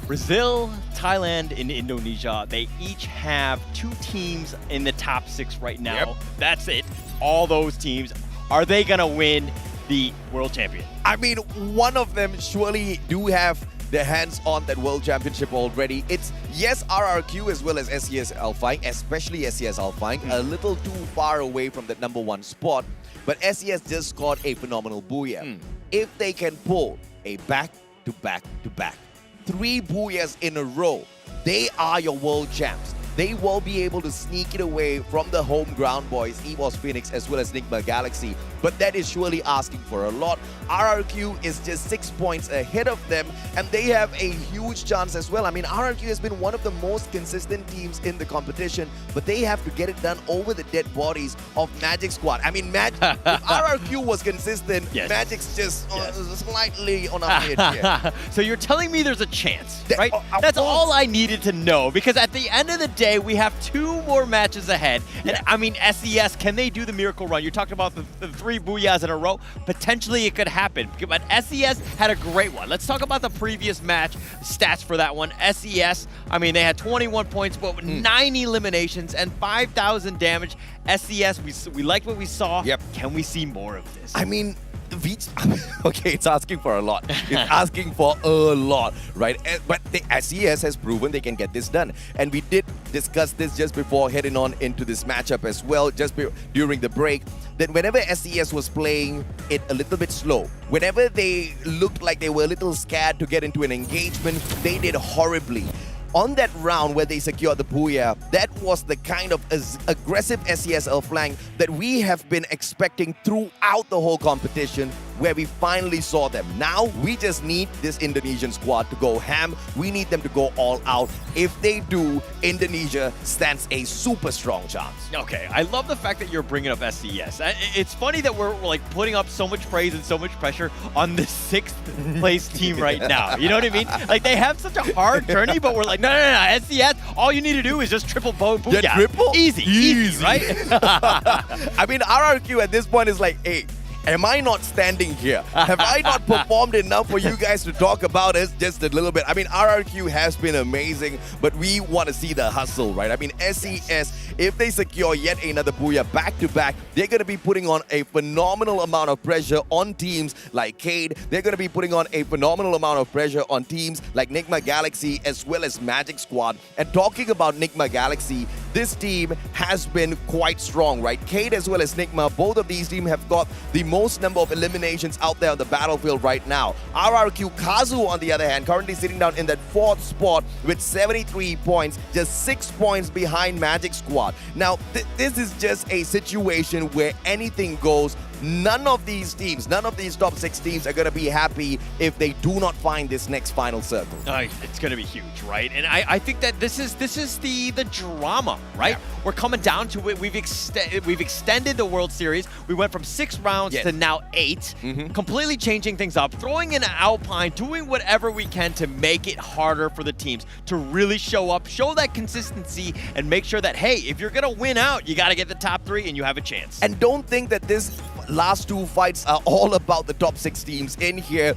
Brazil, Thailand, and Indonesia, they each have 2 teams in the top 6 right now. Yep. That's it. All those teams. Are they going to win the world champion? I mean, one of them surely do have their hands on that world championship already. It's, yes, RRQ as well as SES Alpine, especially SES Alpine, a little too far away from that #1 spot. But SES just scored a phenomenal booyah. If they can pull a back-to-back-to-back 3 booyahs in a row, they are your world champs. They will be able to sneak it away from the home ground boys, EVOS Phoenix as well as Nigma Galaxy. But that is surely asking for a lot. RRQ is just 6 points ahead of them, and they have a huge chance as well. I mean, RRQ has been one of the most consistent teams in the competition, but they have to get it done over the dead bodies of Magic Squad. I mean, if RRQ was consistent, Magic's just slightly on a higher tier. So you're telling me there's a chance, right? That's all I needed to know, because at the end of the day, we have 2 more matches ahead. And I mean, SES, can they do the miracle run? You're talking about the 3 booyahs in a row. Potentially it could happen, but SES had a great one. Let's talk about the previous match stats for that one. SES, I mean, they had 21 points, but with 9 eliminations and 5,000 damage. SES, we liked what we saw. Yep. Can we see more of this? I mean, okay, it's asking for a lot. It's asking for a lot, right? But the SES has proven they can get this done. And we did discuss this just before heading on into this matchup as well, just during the break, that whenever SES was playing it a little bit slow, whenever they looked like they were a little scared to get into an engagement, they did horribly. On that round where they secured the booyah, that was the kind of aggressive SESL flank that we have been expecting throughout the whole competition, where we finally saw them. Now, we just need this Indonesian squad to go ham. We need them to go all out. If they do, Indonesia stands a super strong chance. Okay, I love the fact that you're bringing up SES. It's funny that we're like putting up so much praise and so much pressure on the 6th place team right now. You know what I mean? Like, they have such a hard journey, but we're like, no, SES, all you need to do is just triple booyah. Yeah, triple? Easy, right? I mean, RRQ at this point is like, hey, am I not standing here? Have I not performed enough for you guys to talk about us just a little bit? I mean, RRQ has been amazing, but we want to see the hustle, right? I mean, SES, if they secure yet another booyah back-to-back, they're going to be putting on a phenomenal amount of pressure on teams like Cade. They're going to be putting on a phenomenal amount of pressure on teams like Nigma Galaxy as well as Magic Squad. And talking about Nigma Galaxy, this team has been quite strong, right? Cade as well as Nigma, both of these teams have got the most number of eliminations out there on the battlefield right now. RRQ Kazu, on the other hand, currently sitting down in that 4th spot with 73 points, just 6 points behind Magic Squad. Now, this is just a situation where anything goes. None of these teams, none of these top 6 teams are going to be happy if they do not find this next final circle. It's going to be huge, right? And I think that this is the drama, right? Yeah. We're coming down to it. We've extended the World Series. We went from 6 rounds to now 8, completely changing things up, throwing in an Alpine, doing whatever we can to make it harder for the teams to really show up, show that consistency, and make sure that, hey, if you're going to win out, you got to get the top 3 and you have a chance. And don't think that this last 2 fights are all about the top 6 teams in here.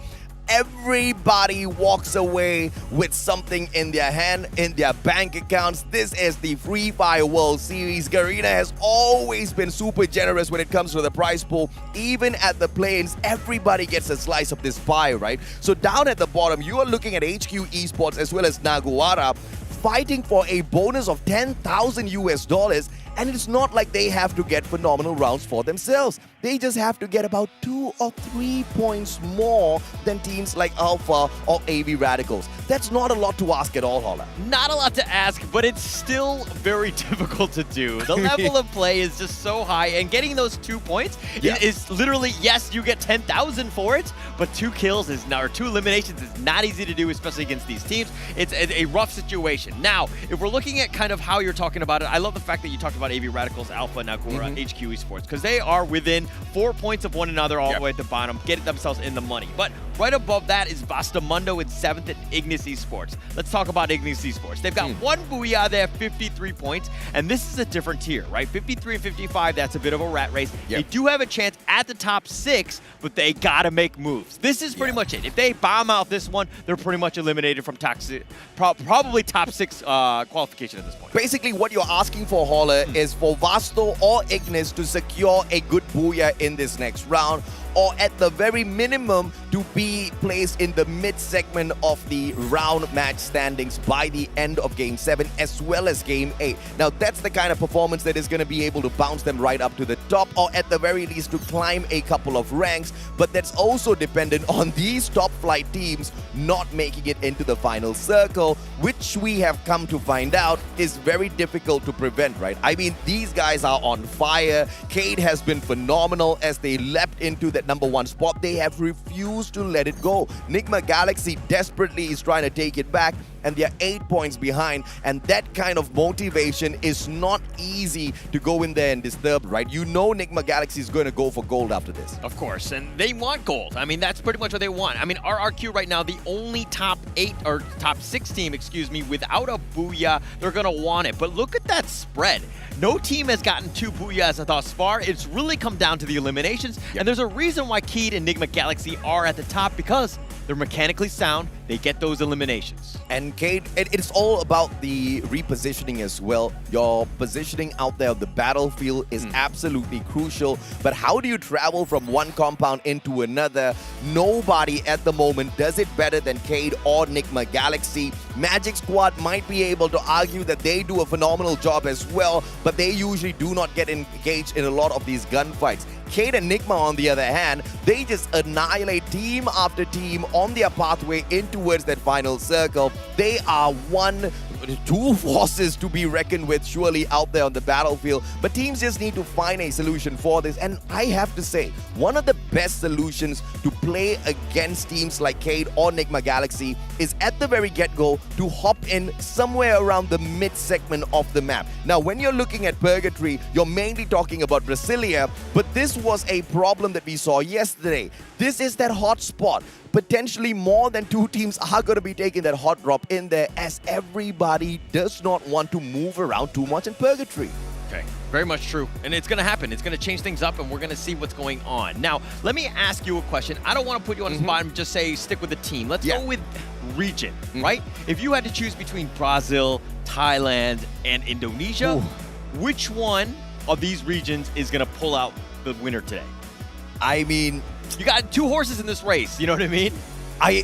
Everybody walks away with something in their hand, in their bank accounts. This is the Free Fire World Series. Garena has always been super generous when it comes to the prize pool. Even at the play-ins, everybody gets a slice of this pie, right? So down at the bottom, you are looking at HQ Esports as well as Naguara fighting for a bonus of $10,000 US. And it's not like they have to get phenomenal rounds for themselves. They just have to get about 2 or 3 points more than teams like Alpha or AV Radicals. That's not a lot to ask at all, Holla. Not a lot to ask, but it's still very difficult to do. The level of play is just so high, and getting those 2 points is literally, yes, you get 10,000 for it, but 2 kills is not, or 2 eliminations is not easy to do, especially against these teams. It's a rough situation. Now, if we're looking at kind of how you're talking about it, I love the fact that you talked about AV Radicals, Alpha, Nagura, HQ Esports, because they are within 4 points of one another all the way at the bottom, getting themselves in the money. But right above that is Bastamundo in 7th and Ignis Esports. Let's talk about Ignis Esports. They've got 1 Booyah, they have 53 points, and this is a different tier, right? 53 and 55, that's a bit of a rat race. They do have a chance at the top 6, but they gotta make moves. This is pretty much it. If they bomb out this one, they're pretty much eliminated from probably top 6 qualification at this point. Basically, what you're asking for, Holler, is for Vasto or Ignis to secure a good Booyah in this next round, or at the very minimum to be placed in the mid-segment of the round match standings by the end of Game 7 as well as Game 8. Now, that's the kind of performance that is going to be able to bounce them right up to the top, or at the very least to climb a couple of ranks, but that's also dependent on these top flight teams not making it into the final circle, which we have come to find out is very difficult to prevent, right? I mean, these guys are on fire. Cade has been phenomenal as they leapt into that number 1 spot. They have refused to let it go. Nigma Galaxy desperately is trying to take it back, and they're 8 points behind, and that kind of motivation is not easy to go in there and disturb, right? You know Nigma Galaxy is going to go for gold after this. Of course, and they want gold. I mean, that's pretty much what they want. I mean, RRQ right now, the only top 8 or top 6 team, excuse me, without a Booyah, they're going to want it. But look at that spread. No team has gotten 2 Booyahs thus far. It's really come down to the eliminations, and there's a reason why Keed and Nigma Galaxy are at the top, because they're mechanically sound. They get those eliminations. And Cade, it's all about the repositioning as well. Your positioning out there on the battlefield is absolutely crucial. But how do you travel from one compound into another? Nobody at the moment does it better than Cade or Nigma Galaxy. Magic Squad might be able to argue that they do a phenomenal job as well, but they usually do not get engaged in a lot of these gunfights. Cade and Nigma, on the other hand, they just annihilate team after team on their pathway in towards that final circle. They are 2 forces to be reckoned with surely out there on the battlefield, but teams just need to find a solution for this. And I have to say, one of the best solutions to play against teams like Cade or Nigma Galaxy is at the very get-go to hop in somewhere around the mid-segment of the map. Now, when you're looking at Purgatory, you're mainly talking about Brasilia, but this was a problem that we saw yesterday. This is that hot spot. Potentially more than 2 teams are going to be taking that hot drop in there, as everybody does not want to move around too much in Purgatory. Okay, very much true. And it's going to happen. It's going to change things up, and we're going to see what's going on. Now, let me ask you a question. I don't want to put you on the spot and just say stick with the team. Let's go with region, right? If you had to choose between Brazil, Thailand, and Indonesia, which one of these regions is going to pull out the winner today? I mean, you got 2 horses in this race, you know what I mean? I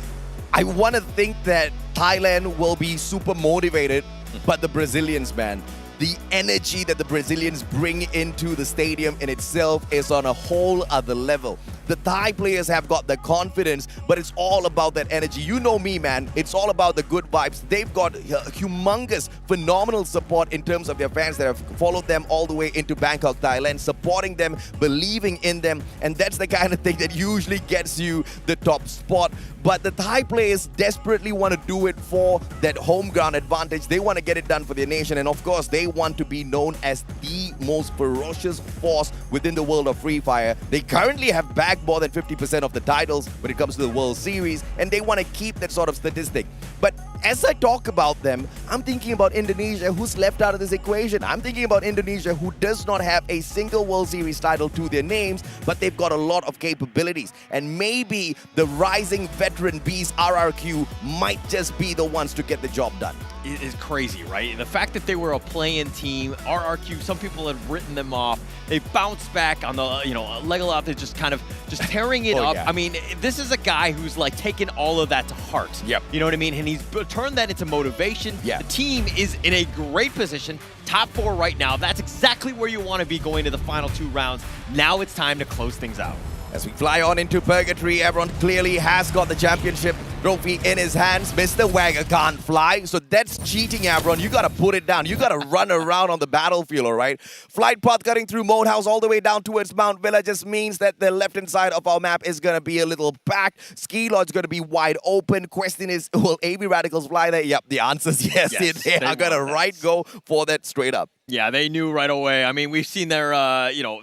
want to think that Thailand will be super motivated, but the Brazilians, man, the energy that the Brazilians bring into the stadium in itself is on a whole other level. The Thai players have got the confidence, but it's all about that energy. You know me, man. It's all about the good vibes. They've got humongous, phenomenal support in terms of their fans that have followed them all the way into Bangkok, Thailand, supporting them, believing in them, and that's the kind of thing that usually gets you the top spot. But the Thai players desperately want to do it for that home ground advantage. They want to get it done for their nation, and of course, they want to be known as the most ferocious force within the world of Free Fire. They currently have bagged more than 50% of the titles when it comes to the World Series, and they want to keep that sort of statistic. But as I talk about them, I'm thinking about Indonesia, who's left out of this equation. I'm thinking about Indonesia, who does not have a single World Series title to their names, but they've got a lot of capabilities. And maybe the rising veteran beast RRQ might just be the ones to get the job done. is crazy, right? The fact that they were a play-in team, RRQ, some people had written them off. They bounced back on the, Legolas is just kind of just tearing it up. Yeah. I mean, this is a guy who's like taken all of that to heart. Yep. You know what I mean? And he's turned that into motivation. Yeah. The team is in a great position, top 4 right now. That's exactly where you want to be going to the final 2 rounds. Now it's time to close things out. As we fly on into Purgatory, everyone clearly has got the championship trophy in his hands. Mr. Wagger can't fly, so that's cheating, everyone. You gotta put it down. You gotta run around on the battlefield, all right? Flight path cutting through Moat House all the way down towards Mount Villa just means that the left-hand side of our map is gonna be a little packed. Ski lodge gonna be wide open. Question is, will AB Radicals fly there? Yep, the answer is yes. They are gonna go for that straight up. Yeah, they knew right away. I mean, we've seen their,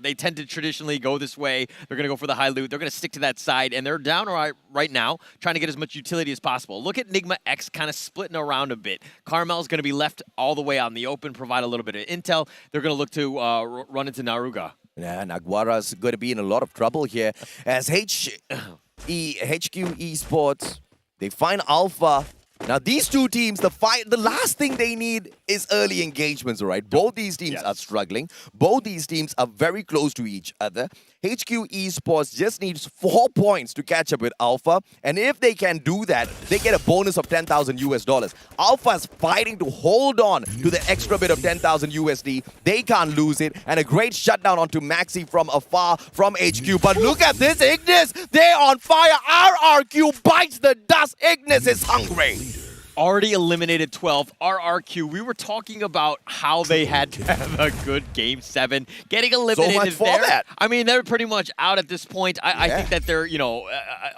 they tend to traditionally go this way. They're going to go for the high loot. They're going to stick to that side, and they're down right now, trying to get as much utility as possible. Look at Nigma X kind of splitting around a bit. Carmel's going to be left all the way out in the open, provide a little bit of intel. They're going to look to run into Naruga. Yeah, Naguara's going to be in a lot of trouble here as HQ Esports, they find Alpha. Now, these two teams, the last thing they need is early engagements, all right? Both these teams are struggling. Both these teams are very close to each other. HQ Esports just needs 4 points to catch up with Alpha. And if they can do that, they get a bonus of $10,000. Alpha's fighting to hold on to the extra bit of 10,000 USD. They can't lose it. And a great shutdown onto Maxi from afar from HQ. But look at this, Ignis! They're on fire! RRQ bites the dust! Ignis is hungry! Already eliminated 12. RRQ, we were talking about how they had to have a good Game 7. Getting eliminated so much for there. that. I mean, they're pretty much out at this point. I think that they're,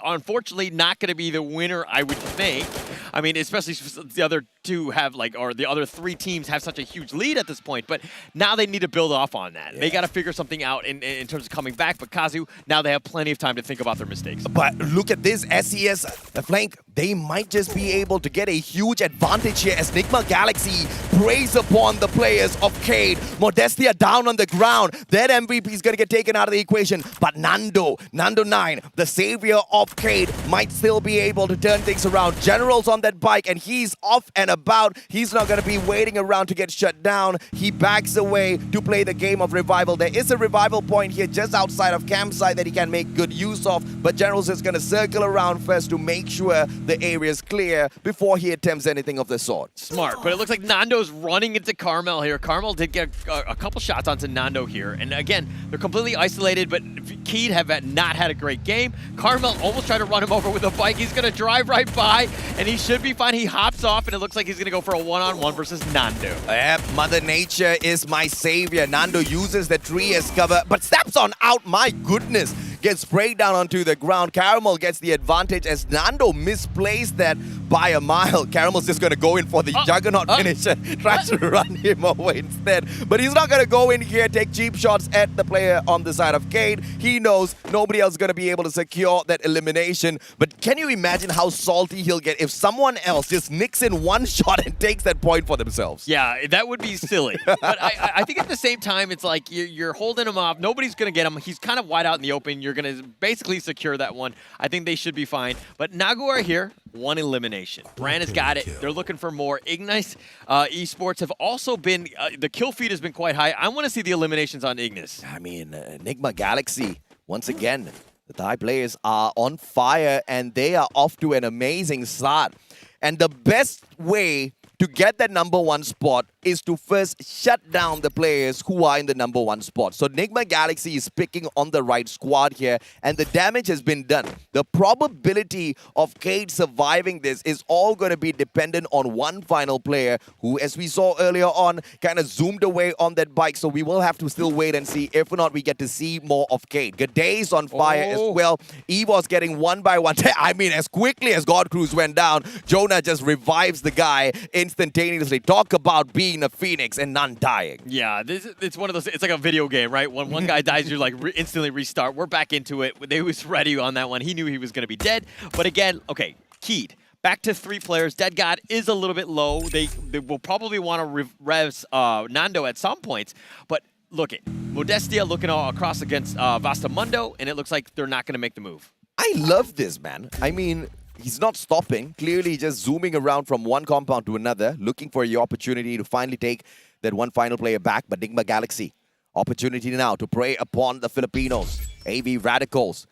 unfortunately not going to be the winner, I would think. I mean, especially since the other two have, or the other 3 teams have such a huge lead at this point. But now they need to build off on that. Yeah. They got to figure something out in terms of coming back. But Kazu, now they have plenty of time to think about their mistakes. But look at this, SES, the flank, they might just be able to get a huge advantage here as Nigma Galaxy preys upon the players of Cade. Modestia down on the ground. That MVP is going to get taken out of the equation. But Nando 9, the savior of Cade, might still be able to turn things around. General's on that bike and he's off and about. He's not going to be waiting around to get shut down. He backs away to play the game of revival. There is a revival point here just outside of campsite that he can make good use of. But General's is going to circle around first to make sure the area is clear before he attempts anything of the sort. Smart, but it looks like Nando's running into Carmel here. Carmel did get a couple shots onto Nando here. And again, they're completely isolated, but Keed have not had a great game. Carmel almost tried to run him over with a bike. He's going to drive right by, and he should be fine. He hops off, and it looks like he's going to go for a one-on-one versus Nando. Yep, Mother Nature is my savior. Nando uses the tree as cover, but steps on out. My goodness. Gets sprayed down onto the ground. Caramel gets the advantage as Nando misplaced that by a mile. Caramel's just going to go in for the Juggernaut finisher. Tries to run him over instead. But he's not going to go in here, take cheap shots at the player on the side of Cade. He knows nobody else is going to be able to secure that elimination. But can you imagine how salty he'll get if someone else just nicks in one shot and takes that point for themselves? Yeah, that would be silly. But I think at the same time, it's like you're holding him off. Nobody's going to get him. He's kind of wide out in the open. You're going to basically secure that one. I think they should be fine. But Naguara here, 1 elimination. Brand has got it. They're looking for more. Ignis Esports have also been, the kill feed has been quite high. I want to see the eliminations on Ignis. I mean, Enigma Galaxy, once again, the Thai players are on fire and they are off to an amazing start. And the best way to get that #1 spot is to first shut down the players who are in the #1 spot. So Nigma Galaxy is picking on the right squad here, and the damage has been done. The probability of Cade surviving this is all going to be dependent on one final player who, as we saw earlier on, kind of zoomed away on that bike. So we will have to still wait and see if or not we get to see more of Cade. G'day is on fire as well. Evo's getting one by one. I mean, as quickly as God Cruz went down, Jonah just revives the guy instantaneously. Talk about being a phoenix and none dying. Yeah, it's one of those, it's like a video game, right? When one guy dies, you like instantly restart. We're back into it. They was ready on that one. He knew he was going to be dead. But again, okay, Keed. Back to 3 players. Dead God is a little bit low. They will probably want to res Nando at some points. But look at Modestia looking all across against Vastamundo, and it looks like they're not going to make the move. I love this, man. I mean, he's not stopping. Clearly just zooming around from one compound to another, looking for the opportunity to finally take that one final player back. But Nigma Galaxy, opportunity now to prey upon the Filipinos. AV Radicals,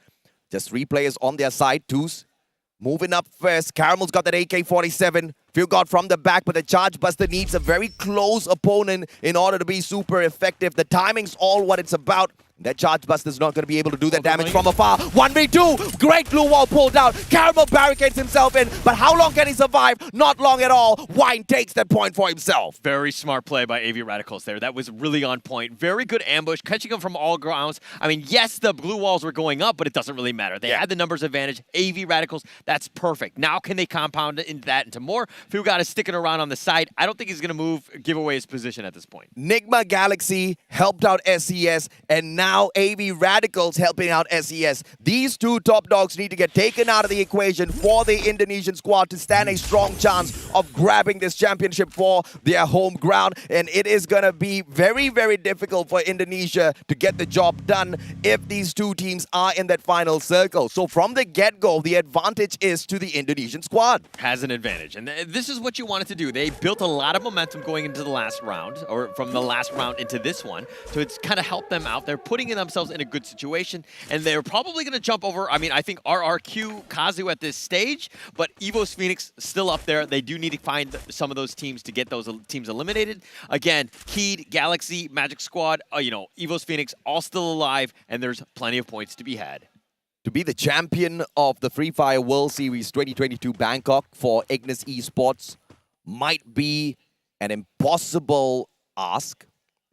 just 3 players on their side. Twos moving up first. Caramel's got that AK-47. Few got from the back, but the Charge Buster needs a very close opponent in order to be super effective. The timing's all what it's about. That Charge Buster's not going to be able to do that damage from afar. 1v2. Great glue wall pulled out. Caramel barricades himself in, but how long can he survive? Not long at all. Wine takes that point for himself. Very smart play by AV Radicals there. That was really on point. Very good ambush, catching him from all grounds. I mean, yes, the blue walls were going up, but it doesn't really matter. They had the numbers advantage. AV Radicals, that's perfect. Now can they compound into that into more? Fugata is sticking around on the side. I don't think he's going to give away his position at this point. Nigma Galaxy helped out SES, and now AV Radicals helping out SES. These 2 top dogs need to get taken out of the equation for the Indonesian squad to stand a strong chance of grabbing this championship for their home ground. And it is going to be very, very difficult for Indonesia to get the job done if these 2 teams are in that final circle. So from the get-go, the advantage is to the Indonesian squad. Has an advantage. And this is what you wanted to do. They built a lot of momentum going into the last round, or from the last round into this one. So it's kind of helped them out. They're putting themselves in a good situation, and they're probably going to jump over. I mean, I think RRQ, Kazu at this stage, but Evo's Phoenix still up there. They do need to find some of those teams to get those teams eliminated. Again, Keed, Galaxy, Magic Squad, Evo's Phoenix, all still alive, and there's plenty of points to be had. To be the champion of the Free Fire World Series 2022 Bangkok for Ignis Esports might be an impossible ask,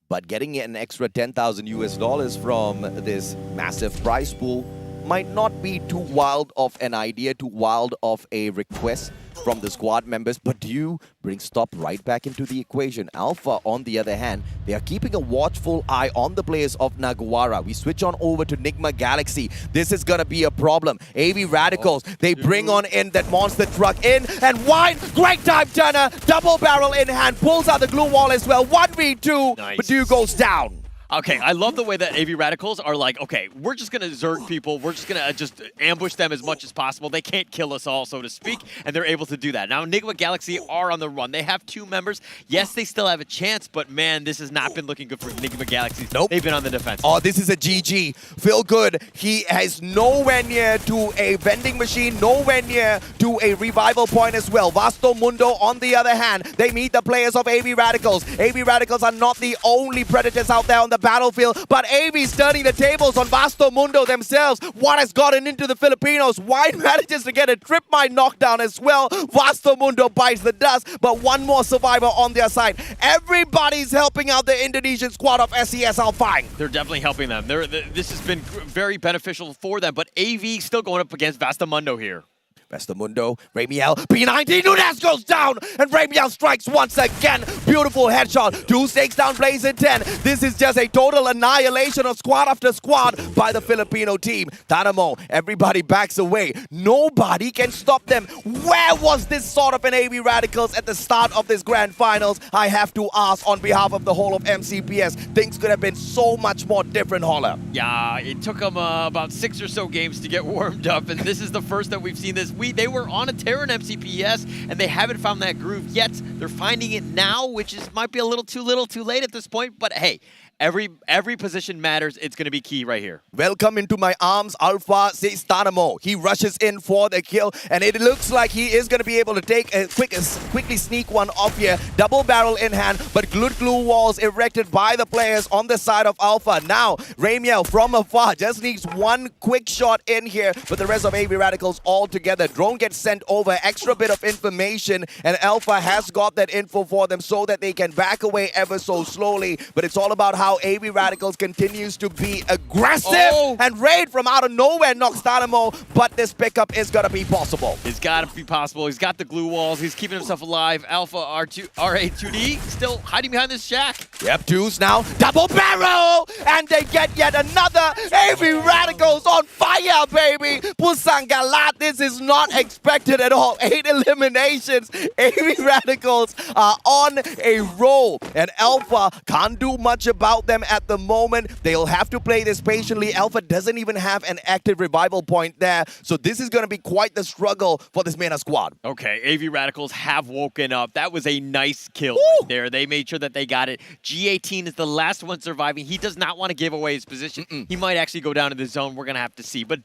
but getting an extra $10,000 from this massive prize pool might not be too wild of an idea, too wild of a request from the squad members, but you bring Stop right back into the equation. Alpha, on the other hand, they are keeping a watchful eye on the players of Naguara. We switch on over to Nigma Galaxy. This is going to be a problem. AV Radicals, they bring on in that monster truck in, and Wine, great time turner, double barrel in hand, pulls out the glue wall as well. 1v2, nice. But Badu goes down. Okay, I love the way that AV Radicals are like, okay, we're just going to Zerg people. We're just going to just ambush them as much as possible. They can't kill us all, so to speak, and they're able to do that. Now, Nigma Galaxy are on the run. They have 2 members. Yes, they still have a chance, but man, this has not been looking good for Nigma Galaxy. Nope. They've been on the defense. Oh, this is a GG. Feel good. He has nowhere near to a vending machine, nowhere near to a revival point as well. Vasto Mundo, on the other hand, they meet the players of AV Radicals. AV Radicals are not the only predators out there on the battlefield, but AV's turning the tables on Vasto Mundo themselves. What has gotten into the Filipinos? Wine manages to get a trip mine knockdown as well. Vasto Mundo bites the dust, but one more survivor on their side. Everybody's helping out the Indonesian squad of SES Alpine. They're definitely helping them. This has been very beneficial for them, but AV still going up against Vasto Mundo here. Vestamundo, Ramiel, P90, Nunes goes down, and Ramiel strikes once again. Beautiful headshot, 2 stakes down, plays in 10. This is just a total annihilation of squad after squad by the Filipino team. Tanamo, everybody backs away. Nobody can stop them. Where was this sort of an AV Radicals at the start of this grand finals? I have to ask on behalf of the whole of MCPS. Things could have been so much more different, Holler. Yeah, it took them about 6 or so games to get warmed up, and this is the first that we've seen this. They were on a tear in MCPS, and they haven't found that groove yet. They're finding it now, which might be a little too late at this point, but hey, every position matters. It's going to be key right here. Welcome into my arms, Alpha, says Tanamo. He rushes in for the kill, and it looks like he is going to be able to take a quickly sneak one off here. Double barrel in hand, but glue walls erected by the players on the side of Alpha. Now, Ramiel from afar just needs one quick shot in here, but the rest of AV Radicals all together. Drone gets sent over, extra bit of information, and Alpha has got that info for them so that they can back away ever so slowly, but it's all about how AV Radicals continues to be aggressive, and Raid from out of nowhere knocks Dynamo, but this pickup is going to be possible. It's got to be possible. He's got the glue walls. He's keeping himself alive. Alpha RA2D still hiding behind this shack. Yep, 2s now. Double barrel! And they get yet another. AV Radicals on fire, baby! Pusang Galat, this is not expected at all. 8 eliminations. AV Radicals are on a roll, and Alpha can't do much about them at the moment. They'll have to play this patiently. Alpha doesn't even have an active revival point there, so this is going to be quite the struggle for this MENA squad. Okay, AV Radicals have woken up. That was a nice kill right there. They made sure that they got it. G18 is the last one surviving. He does not want to give away his position. He might actually go down to the zone. We're going to have to see. But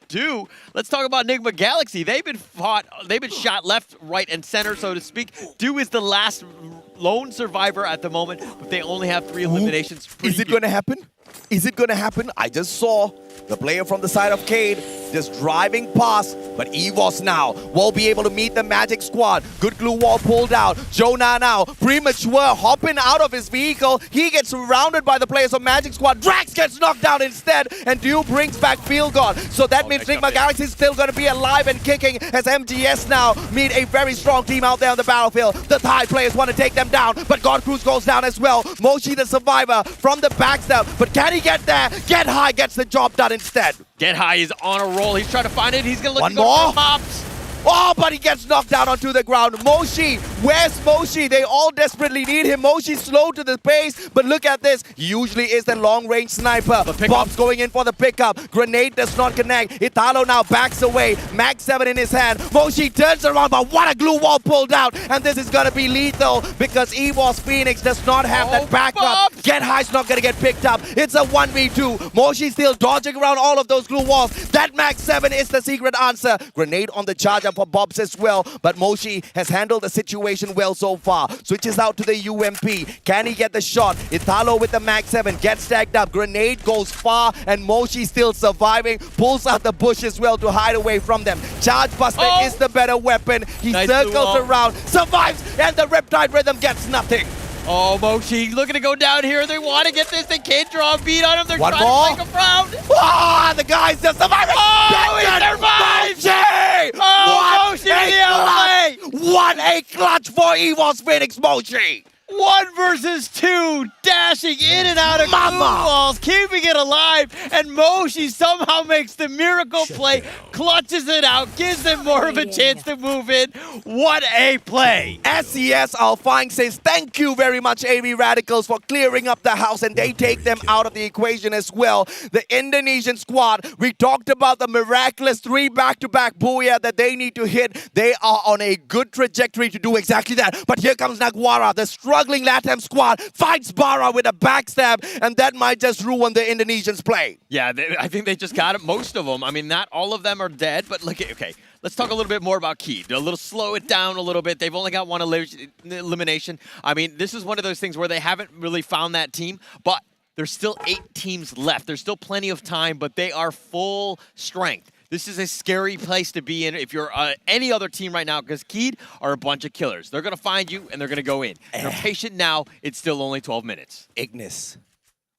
let's talk about Enigma Galaxy. They've been shot left, right, and center, so to speak. Is the last lone survivor at the moment, but they only have 3 eliminations. Is it going to happen? Is it going to happen? I just saw the player from the side of Cade just driving past, but EVOS now will be able to meet the Magic squad. Good glue wall pulled out. Jonah now, premature, hopping out of his vehicle. He gets surrounded by the players of Magic squad. Drax gets knocked down instead, and Dew brings back Field God. So that means Enigma Galaxy is still going to be alive and kicking as MGS now meet a very strong team out there on the battlefield. The Thai players want to take them down, but God Cruz goes down as well. Moshi the survivor from the backstab, but can he get there? Get High gets the job done instead. Get High is on a roll. He's trying to find it. He's going to look One more. Pops. Oh, but he gets knocked down onto the ground. Moshi, where's Moshi? They all desperately need him. Moshi's slow to the pace, but look at this. He usually is the long-range sniper. Bob's going in for the pickup. Grenade does not connect. Italo now backs away. Mag 7 in his hand. Moshi turns around, but what a glue wall pulled out. And this is going to be lethal because EVOS Phoenix does not have that backup. Get High's not going to get picked up. It's a 1v2. Moshi still dodging around all of those glue walls. That Mag 7 is the secret answer. Grenade on the charge for Bobs as well, but Moshi has handled the situation well so far. Switches out to the UMP. Can he get the shot? Italo with the Mag 7 gets stacked up. Grenade goes far, and Moshi still surviving. Pulls out the bush as well to hide away from them. Charge Buster is the better weapon. He circles around, survives, and the Riptide Rhythm gets nothing. Oh, Moshi looking to go down here. They want to get this. They can't draw a beat on him. They're One trying more. to make a round. Oh, the guy's just surviving. Oh, he survives. Moshi! Oh, Moshi to the LA. What a clutch for EVOS Phoenix Moshi! 1 versus 2, dashing in and out of glue walls, keeping it alive, and Moshi somehow makes the miracle play, clutches it out, gives them more of a chance to move in. What a play! SES Alfine says thank you very much, AV Radicals, for clearing up the house, and they take them out of the equation as well. The Indonesian squad, we talked about the miraculous 3 back-to-back booyah that they need to hit. They are on a good trajectory to do exactly that. But here comes Naguara, the struggling LATAM squad, fights Bara with a backstab, and that might just ruin the Indonesians' play. Yeah, I think they just got it, most of them. I mean, not all of them are dead, but look at, okay, let's talk a little bit more about Key. Slow it down a little bit. They've only got 1 elimination. I mean, this is one of those things where they haven't really found that team, but there's still 8 teams left. There's still plenty of time, but they are full strength. This is a scary place to be in if you're any other team right now, because Keed are a bunch of killers. They're going to find you, and they're going to go in. If you're patient now, it's still only 12 minutes. Ignis,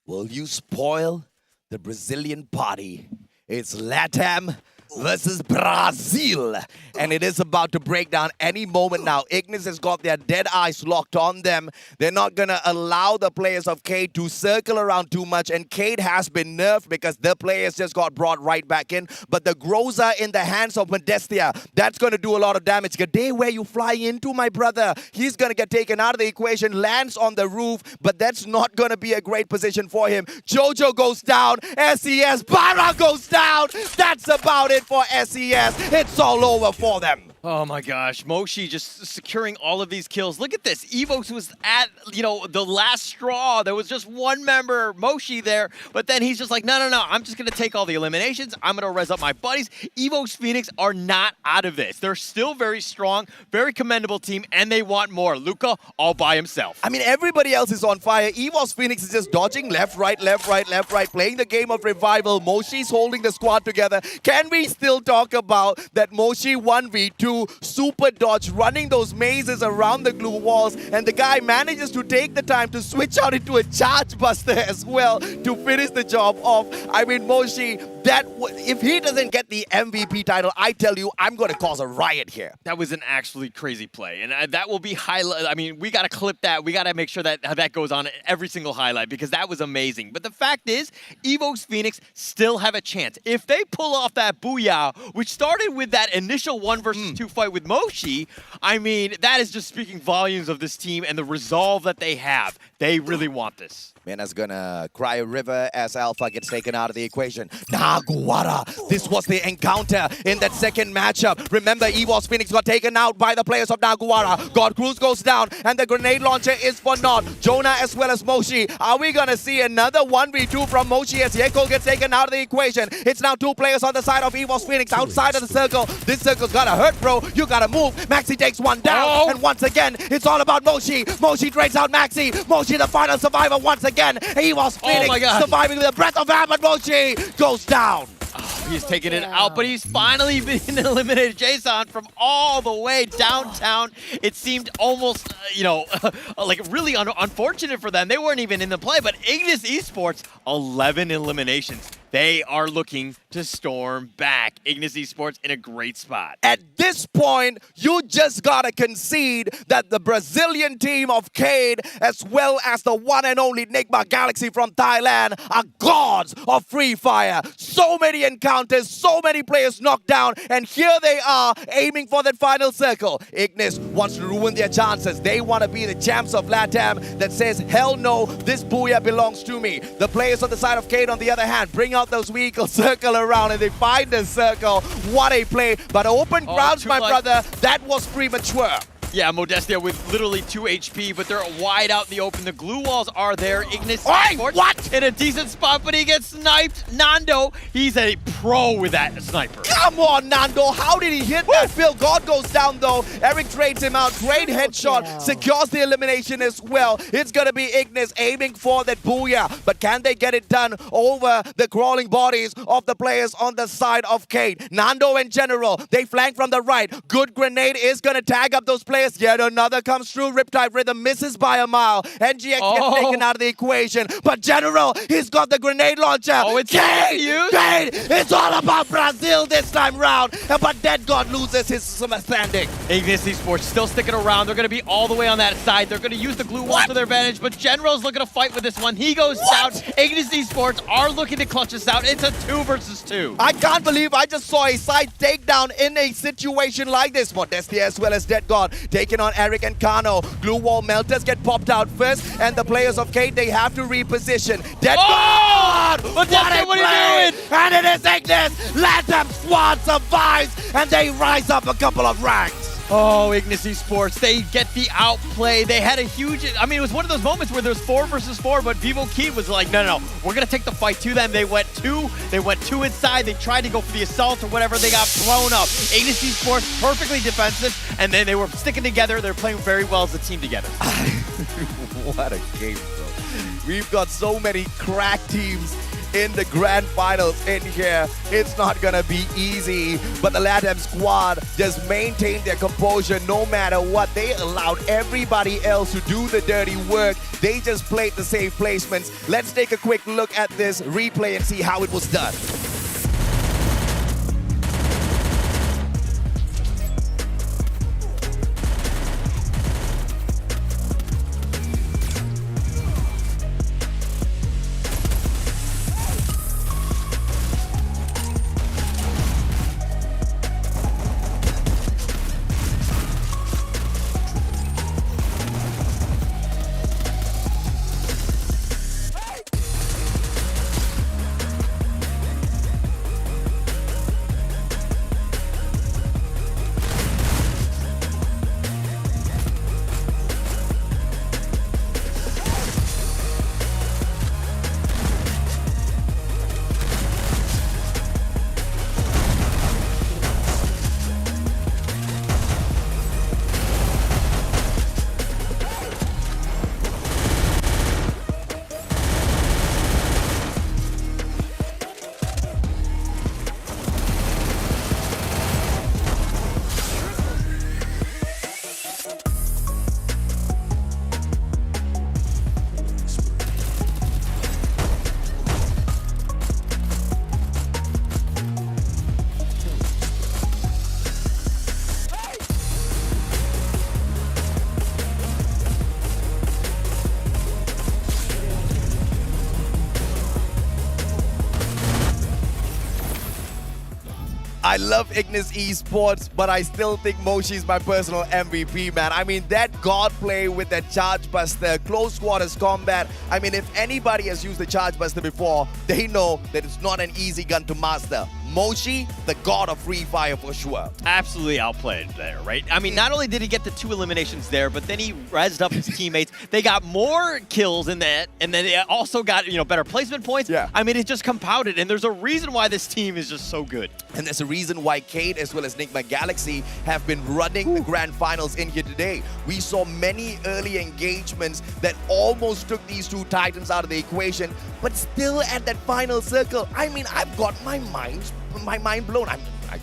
will you spoil the Brazilian party? It's LATAM versus Brazil, and it is about to break down any moment now. Ignis has got their dead eyes locked on them. They're not going to allow the players of Cade to circle around too much, and Cade has been nerfed because the players just got brought right back in. But the Groza in the hands of Modestia, that's going to do a lot of damage. Gade, where you fly into, my brother? He's going to get taken out of the equation, lands on the roof, but that's not going to be a great position for him. Jojo goes down, SES, Bara goes down. That's about it for SES. It's all over for them. Oh my gosh, Moshi just securing all of these kills. Look at this. EVOS was at, the last straw. There was just 1 member, Moshi, there. But then he's just like, no. I'm just going to take all the eliminations. I'm going to res up my buddies. EVOS Phoenix are not out of this. They're still very strong, very commendable team, and they want more. Luca all by himself. I mean, everybody else is on fire. EVOS Phoenix is just dodging left, right, playing the game of revival. Moshi's holding the squad together. Can we still talk about that Moshi 1v2 super dodge, running those mazes around the glue walls, and the guy manages to take the time to switch out into a charge buster as well to finish the job off. I mean, Moshi, if he doesn't get the MVP title, I tell you, I'm going to cause a riot here. That was an actually crazy play, and that will be highlight. I mean, we got to clip that. We got to make sure that goes on every single highlight, because that was amazing. But the fact is, EVOS Phoenix still have a chance. If they pull off that booyah, which started with that initial 1 versus 2 fight with Moshi, I mean, that is just speaking volumes of this team and the resolve that they have. They really want this. Mena's gonna cry a river as Alpha gets taken out of the equation. Now Naguara. This was the encounter in that second matchup. Remember, EVOS Phoenix got taken out by the players of Naguara. God Cruz goes down, and the grenade launcher is for naught. Jonah as well as Moshi. Are we gonna see another 1v2 from Moshi as Yeko gets taken out of the equation? It's now 2 players on the side of EVOS Phoenix outside of the circle. This circle's gotta hurt, bro. You gotta move. Maxi takes one down, and once again, it's all about Moshi. Moshi drains out Maxi. Moshi, the final survivor once again. EVOS Phoenix surviving with a breath of air, but Moshi goes down. He's taking it out, but he's finally been eliminated. Jason from all the way downtown. It seemed almost, like really unfortunate for them. They weren't even in the play, but Ignis Esports, 11 eliminations. They are looking to storm back. Ignis Esports in a great spot. At this point, you just gotta concede that the Brazilian team of Cade, as well as the one and only Nigma Galaxy from Thailand, are gods of Free Fire. So many encounters, so many players knocked down, and here they are aiming for that final circle. Ignis wants to ruin their chances. They want to be the champs of LATAM that says, hell no, this Booyah belongs to me. The players on the side of Cade, on the other hand, bring out those vehicles, circle around, and they find the circle. What a play. But open grounds, my brother, that was premature. Yeah, Modestia with literally 2 HP, but they're wide out in the open. The glue walls are there. Ignis what? In a decent spot, but he gets sniped. Nando, he's a pro with that sniper. Come on, Nando. How did he hit that? Phil God goes down, though. Eric trades him out. Great headshot. Secures the elimination as well. It's going to be Ignis aiming for that Booyah. But can they get it done over the crawling bodies of the players on the side of Cade? Nando and General, they flank from the right. Good grenade is going to tag up those players. Yet another comes through. Riptide Rhythm misses by a mile. NGX gets taken out of the equation. But General, he's got the grenade launcher. It's Cade! It's all about Brazil this time round. But Dead God loses his standing. Ignis Esports still sticking around. They're going to be all the way on that side. They're going to use the glue wall to their advantage. But General's looking to fight with this one. He goes down. Ignis Esports are looking to clutch this out. It's a 2 versus 2. I can't believe I just saw a side takedown in a situation like this. Modestia as well as Dead God taking on Eric and Kano. Glue wall melters get popped out first, and the players of Cade, they have to reposition. Dead God! What are you doing? And it is Ignis! LATAM squad survives, and they rise up a couple of ranks. Oh, Ignis Esports, they get the outplay. They had a huge, it was one of those moments where there's 4 versus 4, but Vivo Key was like, no, we're going to take the fight to them. They went two inside. They tried to go for the assault or whatever. They got blown up. Ignis Esports, perfectly defensive, and then they were sticking together. They're playing very well as a team together. What a game, bro. We've got so many crack teams in the grand finals in here. It's not gonna be easy, but the LATAM squad just maintained their composure no matter what. They allowed everybody else to do the dirty work. They just played the safe placements. Let's take a quick look at this replay and see how it was done. I love Ignis Esports, but I still think Moshi's my personal MVP, man. I mean, that god play with that Charge Buster, close quarters combat. I mean, if anybody has used the Charge Buster before, they know that it's not an easy gun to master. Moshi, the god of Free Fire for sure. Absolutely outplayed there, right? I mean, not only did he get the 2 eliminations there, but then he rezzed up his teammates. They got more kills in that, and then they also got, better placement points. Yeah. I mean, it just compounded, and there's a reason why this team is just so good. And there's a reason why Kate as well as Nigma Galaxy have been running the grand finals in here today. We saw many early engagements that almost took these 2 titans out of the equation, but still at that final circle, I mean, I've got my mind blown.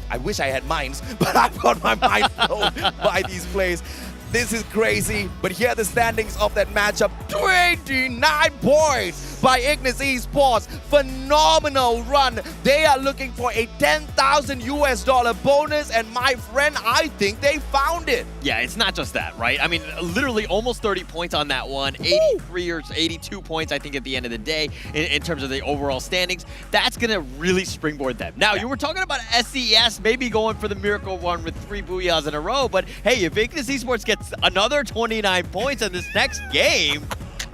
I wish I had minds, but I've got my mind blown by these plays. This is crazy, but here are the standings of that matchup. 29 points by Ignis Esports. Phenomenal run. They are looking for a $10,000 bonus, and my friend, I think they found it. Yeah, it's not just that, right? I mean, literally almost 30 points on that one. 83 or 82 points, I think, at the end of the day, in terms of the overall standings. That's going to really springboard them. Now, you were talking about SES maybe going for the miracle run with 3 booyahs in a row, but hey, if Ignis Esports gets another 29 points in this next game,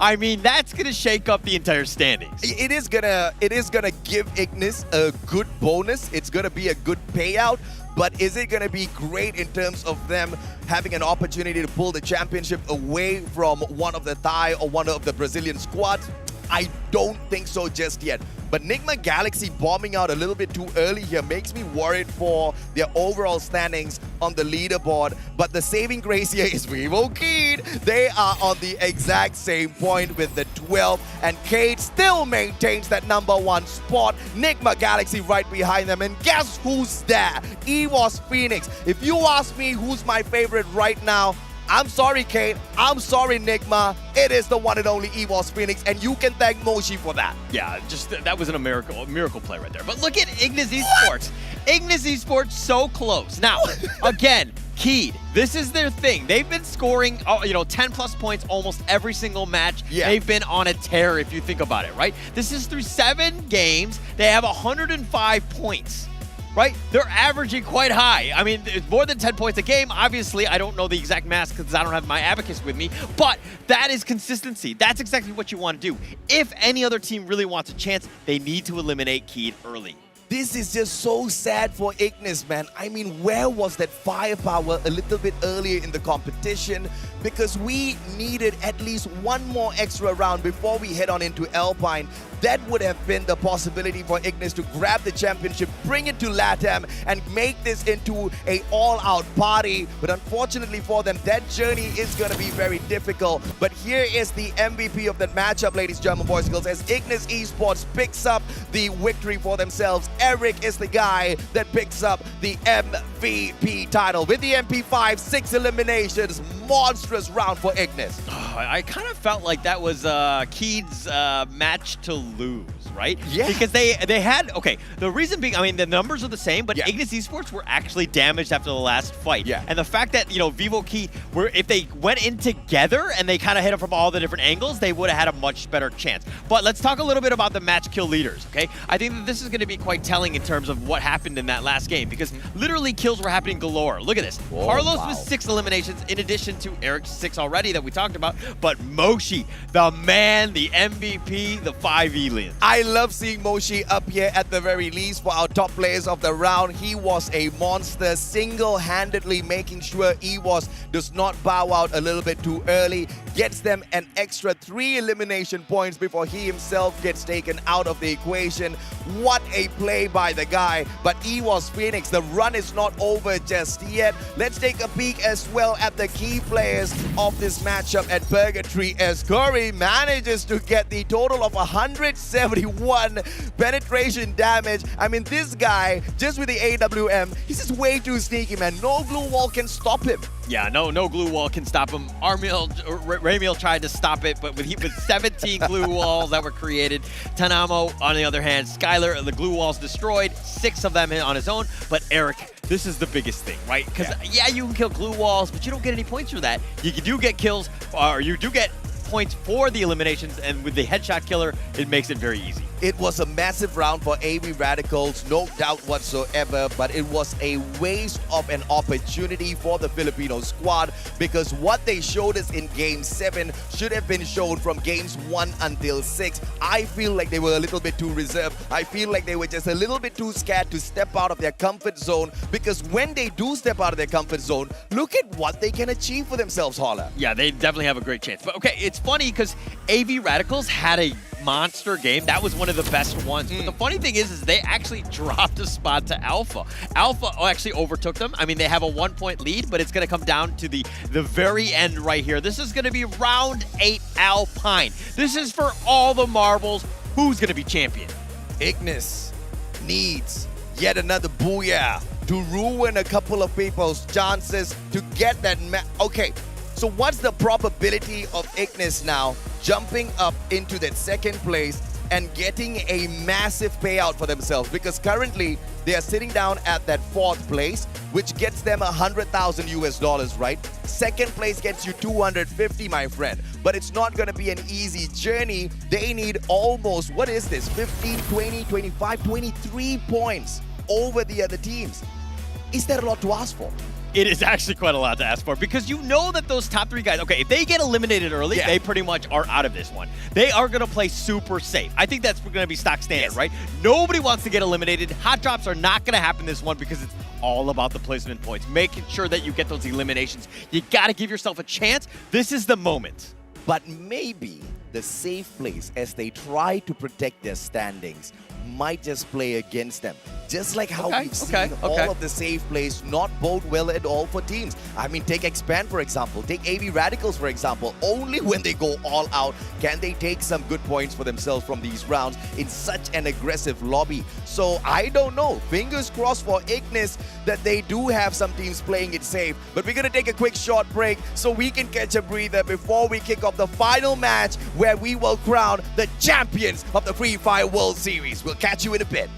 I mean, that's gonna shake up the entire standings. It is gonna give Ignis a good bonus. It's gonna be a good payout. But is it gonna be great in terms of them having an opportunity to pull the championship away from one of the Thai or one of the Brazilian squads? I don't think so just yet. But Nigma Galaxy bombing out a little bit too early here makes me worried for their overall standings on the leaderboard. But the saving grace here is Vivo Kid. They are on the exact same point with the 12. And Cade still maintains that #1 spot. Nigma Galaxy right behind them. And guess who's there? EVOS Phoenix. If you ask me who's my favorite right now, I'm sorry, Kate. I'm sorry, Nigma. It is the one and only EVOS Phoenix, and you can thank Moshi for that. Yeah, just that was a miracle play right there. But look at Ignis Esports. Ignis Esports so close. Now, again, Keed, this is their thing. They've been scoring, 10 plus points almost every single match. Yeah. They've been on a tear if you think about it, right? This is through 7 games. They have 105 points. Right? They're averaging quite high. I mean, it's more than 10 points a game. Obviously, I don't know the exact math because I don't have my abacus with me, but that is consistency. That's exactly what you want to do. If any other team really wants a chance, they need to eliminate Keed early. This is just so sad for Ignis, man. I mean, where was that firepower a little bit earlier in the competition? Because we needed at least 1 more extra round before we head on into Alpine. That would have been the possibility for Ignis to grab the championship, bring it to LATAM, and make this into a all-out party. But unfortunately for them, that journey is going to be very difficult. But here is the MVP of that matchup, ladies, German boys and girls, as Ignis Esports picks up the victory for themselves. Eric is the guy that picks up the MVP title with the MP5, 6 eliminations. Monstrous round for Ignis. I kind of felt like that was Keed's match to lose, right? Yeah. Because they had, okay, the reason being, I mean, the numbers are the same, but Ignis Esports were actually damaged after the last fight. Yeah. And the fact that, Vivo Keed, if they went in together and they kind of hit it from all the different angles, they would have had a much better chance. But let's talk a little bit about the match kill leaders, okay? I think that this is going to be quite telling in terms of what happened in that last game, because literally kills were happening galore. Look at this. Whoa, Carlos wow. with 6 eliminations in addition to Eric's 6 already that we talked about, but Moshi, the man, the MVP, the 5 aliens. I love seeing Moshi up here at the very least for our top players of the round. He was a monster, single-handedly making sure EVOS does not bow out a little bit too early, gets them an extra 3 elimination points before he himself gets taken out of the equation. What a play by the guy. But EVOS Phoenix, the run is not over just yet. Let's take a peek as well at the key players of this matchup at Purgatory, as Curry manages to get the total of 171 penetration damage. I mean, this guy, just with the AWM, he's just way too sneaky, man. No glue wall can stop him. Yeah, no glue wall can stop him. Ramiel tried to stop it, but with 17 glue walls that were created. Tanamo, on the other hand, Skylar, the glue walls destroyed, 6 of them on his own. But Eric, this is the biggest thing, right? Because yeah, you can kill glue walls, but you don't get any points for that. You do get kills, or you do get points for the eliminations, and with the headshot killer, it makes it very easy. It was a massive round for AV Radicals, no doubt whatsoever, but it was a waste of an opportunity for the Filipino squad because what they showed us in Game 7 should have been shown from Games 1 until 6. I feel like they were a little bit too reserved. I feel like they were just a little bit too scared to step out of their comfort zone because when they do step out of their comfort zone, look at what they can achieve for themselves, Holla. Yeah, they definitely have a great chance. But okay, it's funny because AV Radicals had a monster game. That was one of the best ones. But the funny thing is they actually dropped a spot to Alpha. Alpha actually overtook them. I mean, they have a 1-point lead, but it's going to come down to the very end right here. This is going to be round 8 Alpine. This is for all the marbles. Who's going to be champion? Ignis needs yet another booyah to ruin a couple of people's chances to get that okay, so what's the probability of Ignis now jumping up into that second place and getting a massive payout for themselves? Because currently they are sitting down at that 4th place, which gets them $100,000 right? Second place gets you 250, my friend. But it's not going to be an easy journey. They need almost, what is this, 15, 20, 25, 23 points over the other teams. Is that a lot to ask for? It is actually quite a lot to ask for because you know that those top 3 guys, okay, if they get eliminated early, they pretty much are out of this one. They are going to play super safe. I think that's going to be stock standard, right? Nobody wants to get eliminated. Hot drops are not going to happen this one because it's all about the placement points, making sure that you get those eliminations. You got to give yourself a chance. This is the moment. But maybe the safe place as they try to protect their standings might just play against them. Just like how we've seen all of the safe plays not bode well at all for teams. I mean, take Expand, for example. Take AV Radicals, for example. Only when they go all out can they take some good points for themselves from these rounds in such an aggressive lobby. So, I don't know. Fingers crossed for Ignis that they do have some teams playing it safe. But we're going to take a quick short break so we can catch a breather before we kick off the final match where we will crown the champions of the Free Fire World Series. We'll catch you in a bit.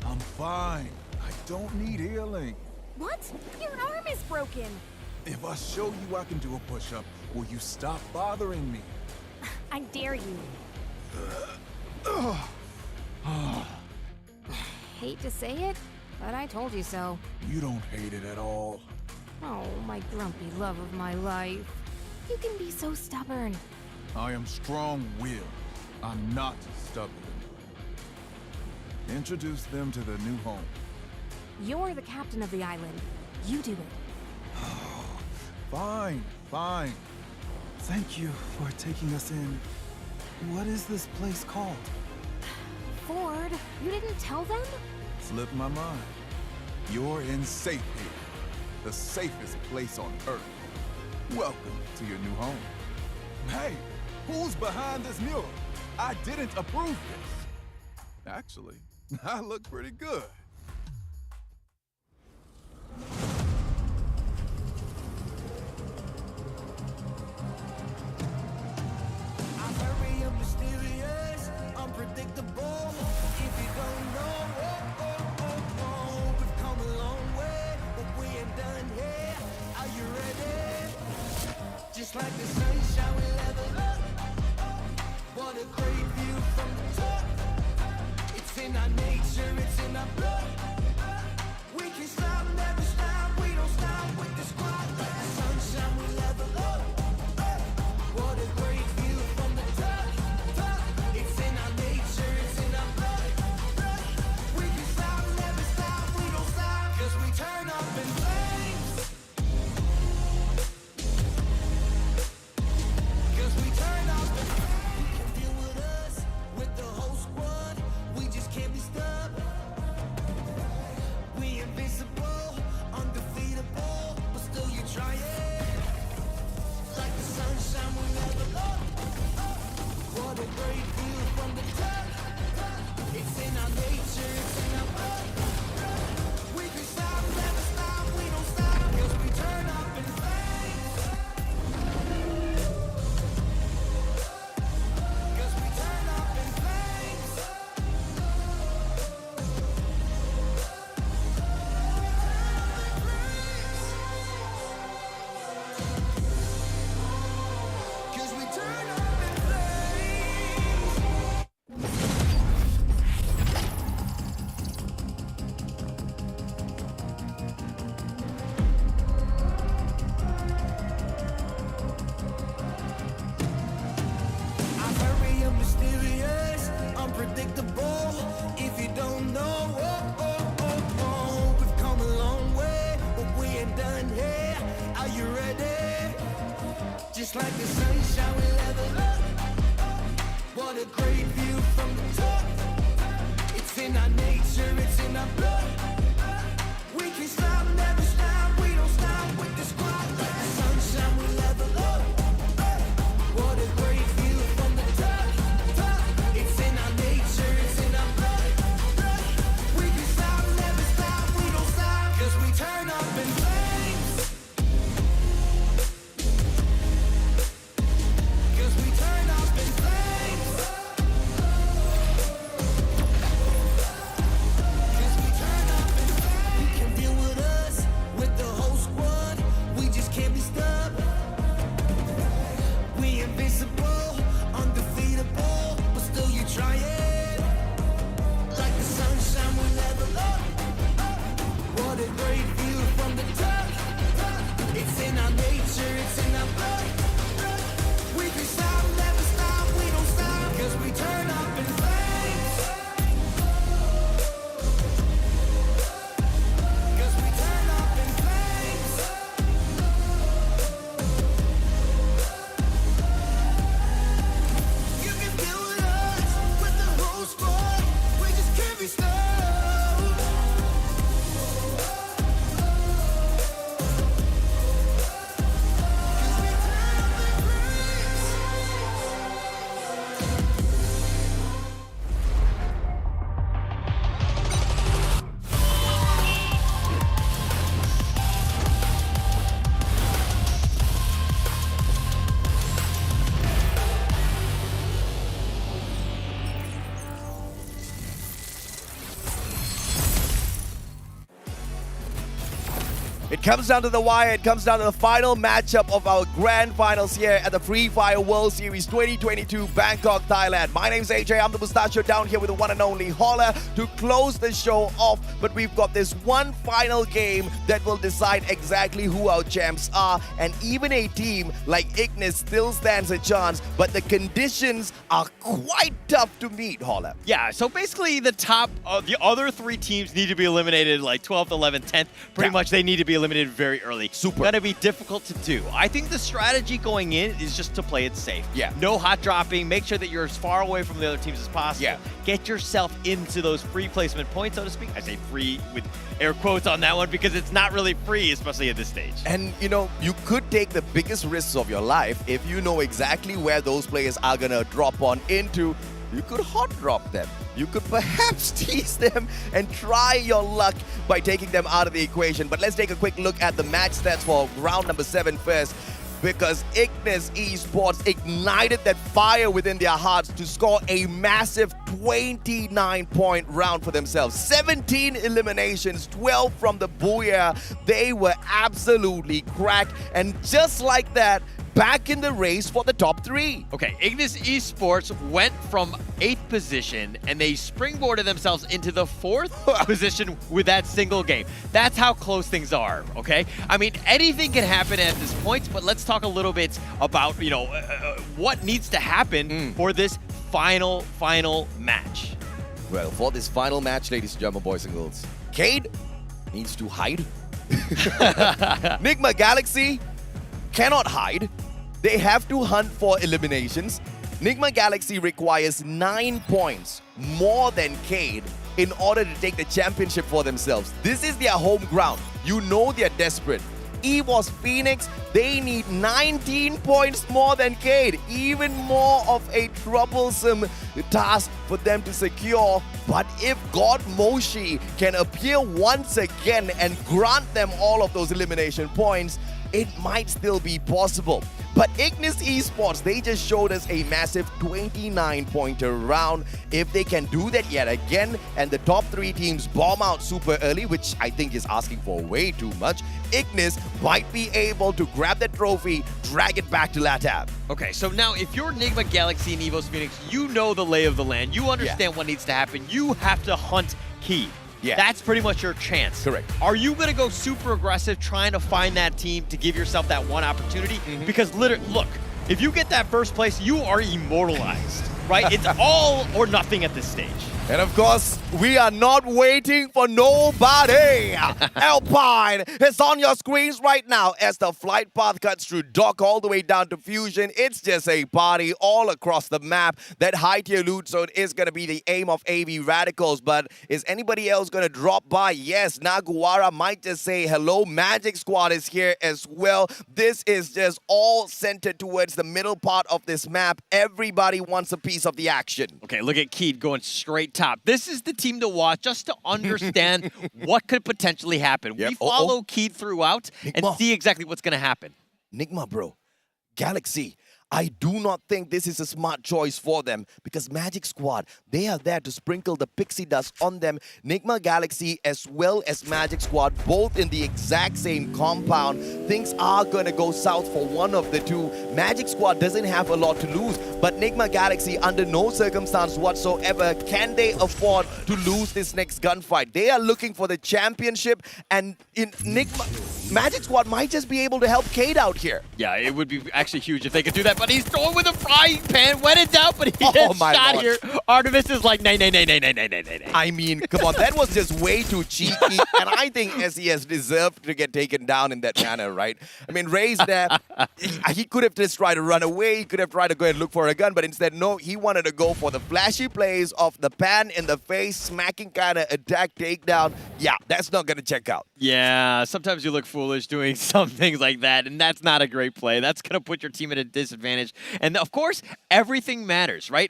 I'm fine. I don't need healing. What? Your arm is broken. If I show you I can do a push-up, will you stop bothering me? I dare you. Hate to say it, but I told you so. You don't hate it at all. Oh, my grumpy love of my life. You can be so stubborn. I am strong-willed. I'm not stubborn. Introduce them to their new home. You're the captain of the island. You do it. Fine, fine. Thank you for taking us in. What is this place called? Ford, you didn't tell them? Slipped my mind. You're in safe here. The safest place on Earth. Welcome to your new home. Hey, who's behind this mural? I didn't approve this. Actually, I look pretty good. I'm very mysterious, unpredictable. If you don't know, we've come a long way, but we ain't done here. Are you ready? Just like the sunshine, we level up. What a great view from the top. It's in our nature, it's in our blood. It's like the sunshine we level up. What a great view from the top. It's in our nature, it's in our blood. We can stop, never stop, we don't stop with the squad. Like the sunshine we level up. What a great view from the top. It's in our nature, it's in our blood. We can stop, never stop, we don't stop. 'Cause we turn up in flames. 'Cause we turn up in flames. 'Cause we turn up in flames. You can deal with us, with the whole squad. We just can't be stopped. We invincible, undefeatable, but still you try it. Like the sunshine we level up. What a great view from the top. It's in our nature, it's in our blood. We can stop, never stop, we don't stop. 'Cause we turn up in flames. 'Cause we turn up in flames. You can deal with us, with the whole squad. We just can't be stopped. It comes down to the wire. It comes down to the final matchup of our grand finals here at the Free Fire World Series 2022 Bangkok, Thailand. My name's AJ. I'm the Mustachio down here with the one and only Holler to close the show off. But we've got this one final game that will decide exactly who our champs are. And even a team like Ignis still stands a chance. But the conditions are quite tough to meet, Holler. Yeah, so basically the top of the other three teams need to be eliminated like 12th, 11th, 10th. Pretty much they need to be eliminated very early. Super. Gonna be difficult to do. I think the strategy going in is just to play it safe. Yeah. No hot dropping. Make sure that you're as far away from the other teams as possible. Yeah. Get yourself into those free placement points, so to speak. I say free with air quotes on that one because it's not really free, especially at this stage. And, you know, you could take the biggest risks of your life if you know exactly where those players are going to drop on into. You could hot drop them. You could perhaps tease them and try your luck by taking them out of the equation. But let's take a quick look at the match stats for round number 7 first. Because Ignis Esports ignited that fire within their hearts to score a massive 29-point round for themselves. 17 eliminations, 12 from the Booyah. They were absolutely cracked. And just like that, back in the race for the top 3. Okay, Ignis Esports went from 8th position and they springboarded themselves into the 4th position with that single game. That's how close things are, okay? I mean, anything can happen at this point, but let's talk a little bit about, you know, what needs to happen for this final match. Well, for this final match, ladies and gentlemen, boys and girls, Cade needs to hide. Nigma Galaxy cannot hide. They have to hunt for eliminations. Nigma Galaxy requires 9 points more than Cade in order to take the championship for themselves. This is their home ground. You know they're desperate. EVOS Phoenix, they need 19 points more than Cade. Even more of a troublesome task for them to secure. But if God Moshi can appear once again and grant them all of those elimination points, it might still be possible. But Ignis Esports, they just showed us a massive 29-pointer round. If they can do that yet again, and the top 3 teams bomb out super early, which I think is asking for way too much, Ignis might be able to grab that trophy, drag it back to LATAM. Okay, so now if you're Nigma Galaxy and EVOS Phoenix, you know the lay of the land. You understand what needs to happen. You have to hunt key. Yeah. That's pretty much your chance. Correct. Are you going to go super aggressive trying to find that team to give yourself that one opportunity? Because literally, look, if you get that first place, you are immortalized, right? It's all or nothing at this stage. And of course, we are not waiting for nobody. Alpine is on your screens right now as the flight path cuts through dock all the way down to Fusion. It's just a party all across the map. That high tier loot zone is going to be the aim of AV Radicals, but is anybody else going to drop by? Yes, Naguara might just say hello. Magic Squad is here as well. This is just all centered towards the middle part of this map. Everybody wants a piece of the action. Okay, look at Keed going straight top. This is the team to watch just to understand what could potentially happen. Yep. We follow Keed throughout and Nigma. see exactly what's going to happen. Nigma, bro. Galaxy. I do not think this is a smart choice for them because Magic Squad, they are there to sprinkle the pixie dust on them. Nigma Galaxy as well as Magic Squad, both in the exact same compound. Things are going to go south for one of the two. Magic Squad doesn't have a lot to lose, but Nigma Galaxy, under no circumstance whatsoever, can they afford to lose this next gunfight. They are looking for the championship, and in Magic Squad might just be able to help Cade out here. Yeah, it would be actually huge if they could do that, but he's throwing with a frying pan, wet it down, but he gets my shot Lord. here. Artemis is like, nay. I mean, come on, that was just way too cheeky, and I think SES deserved to get taken down in that manner, right? I mean, Ray's there. He could have just tried to run away. He could have tried to go and look for a gun, but instead, no, he wanted to go for the flashy plays of the pan in the face, smacking kind of attack takedown. Yeah, that's not going to check out. Yeah, sometimes you look foolish doing some things like that, and that's not a great play. That's going to put your team at a disadvantage. And of course, everything matters, right?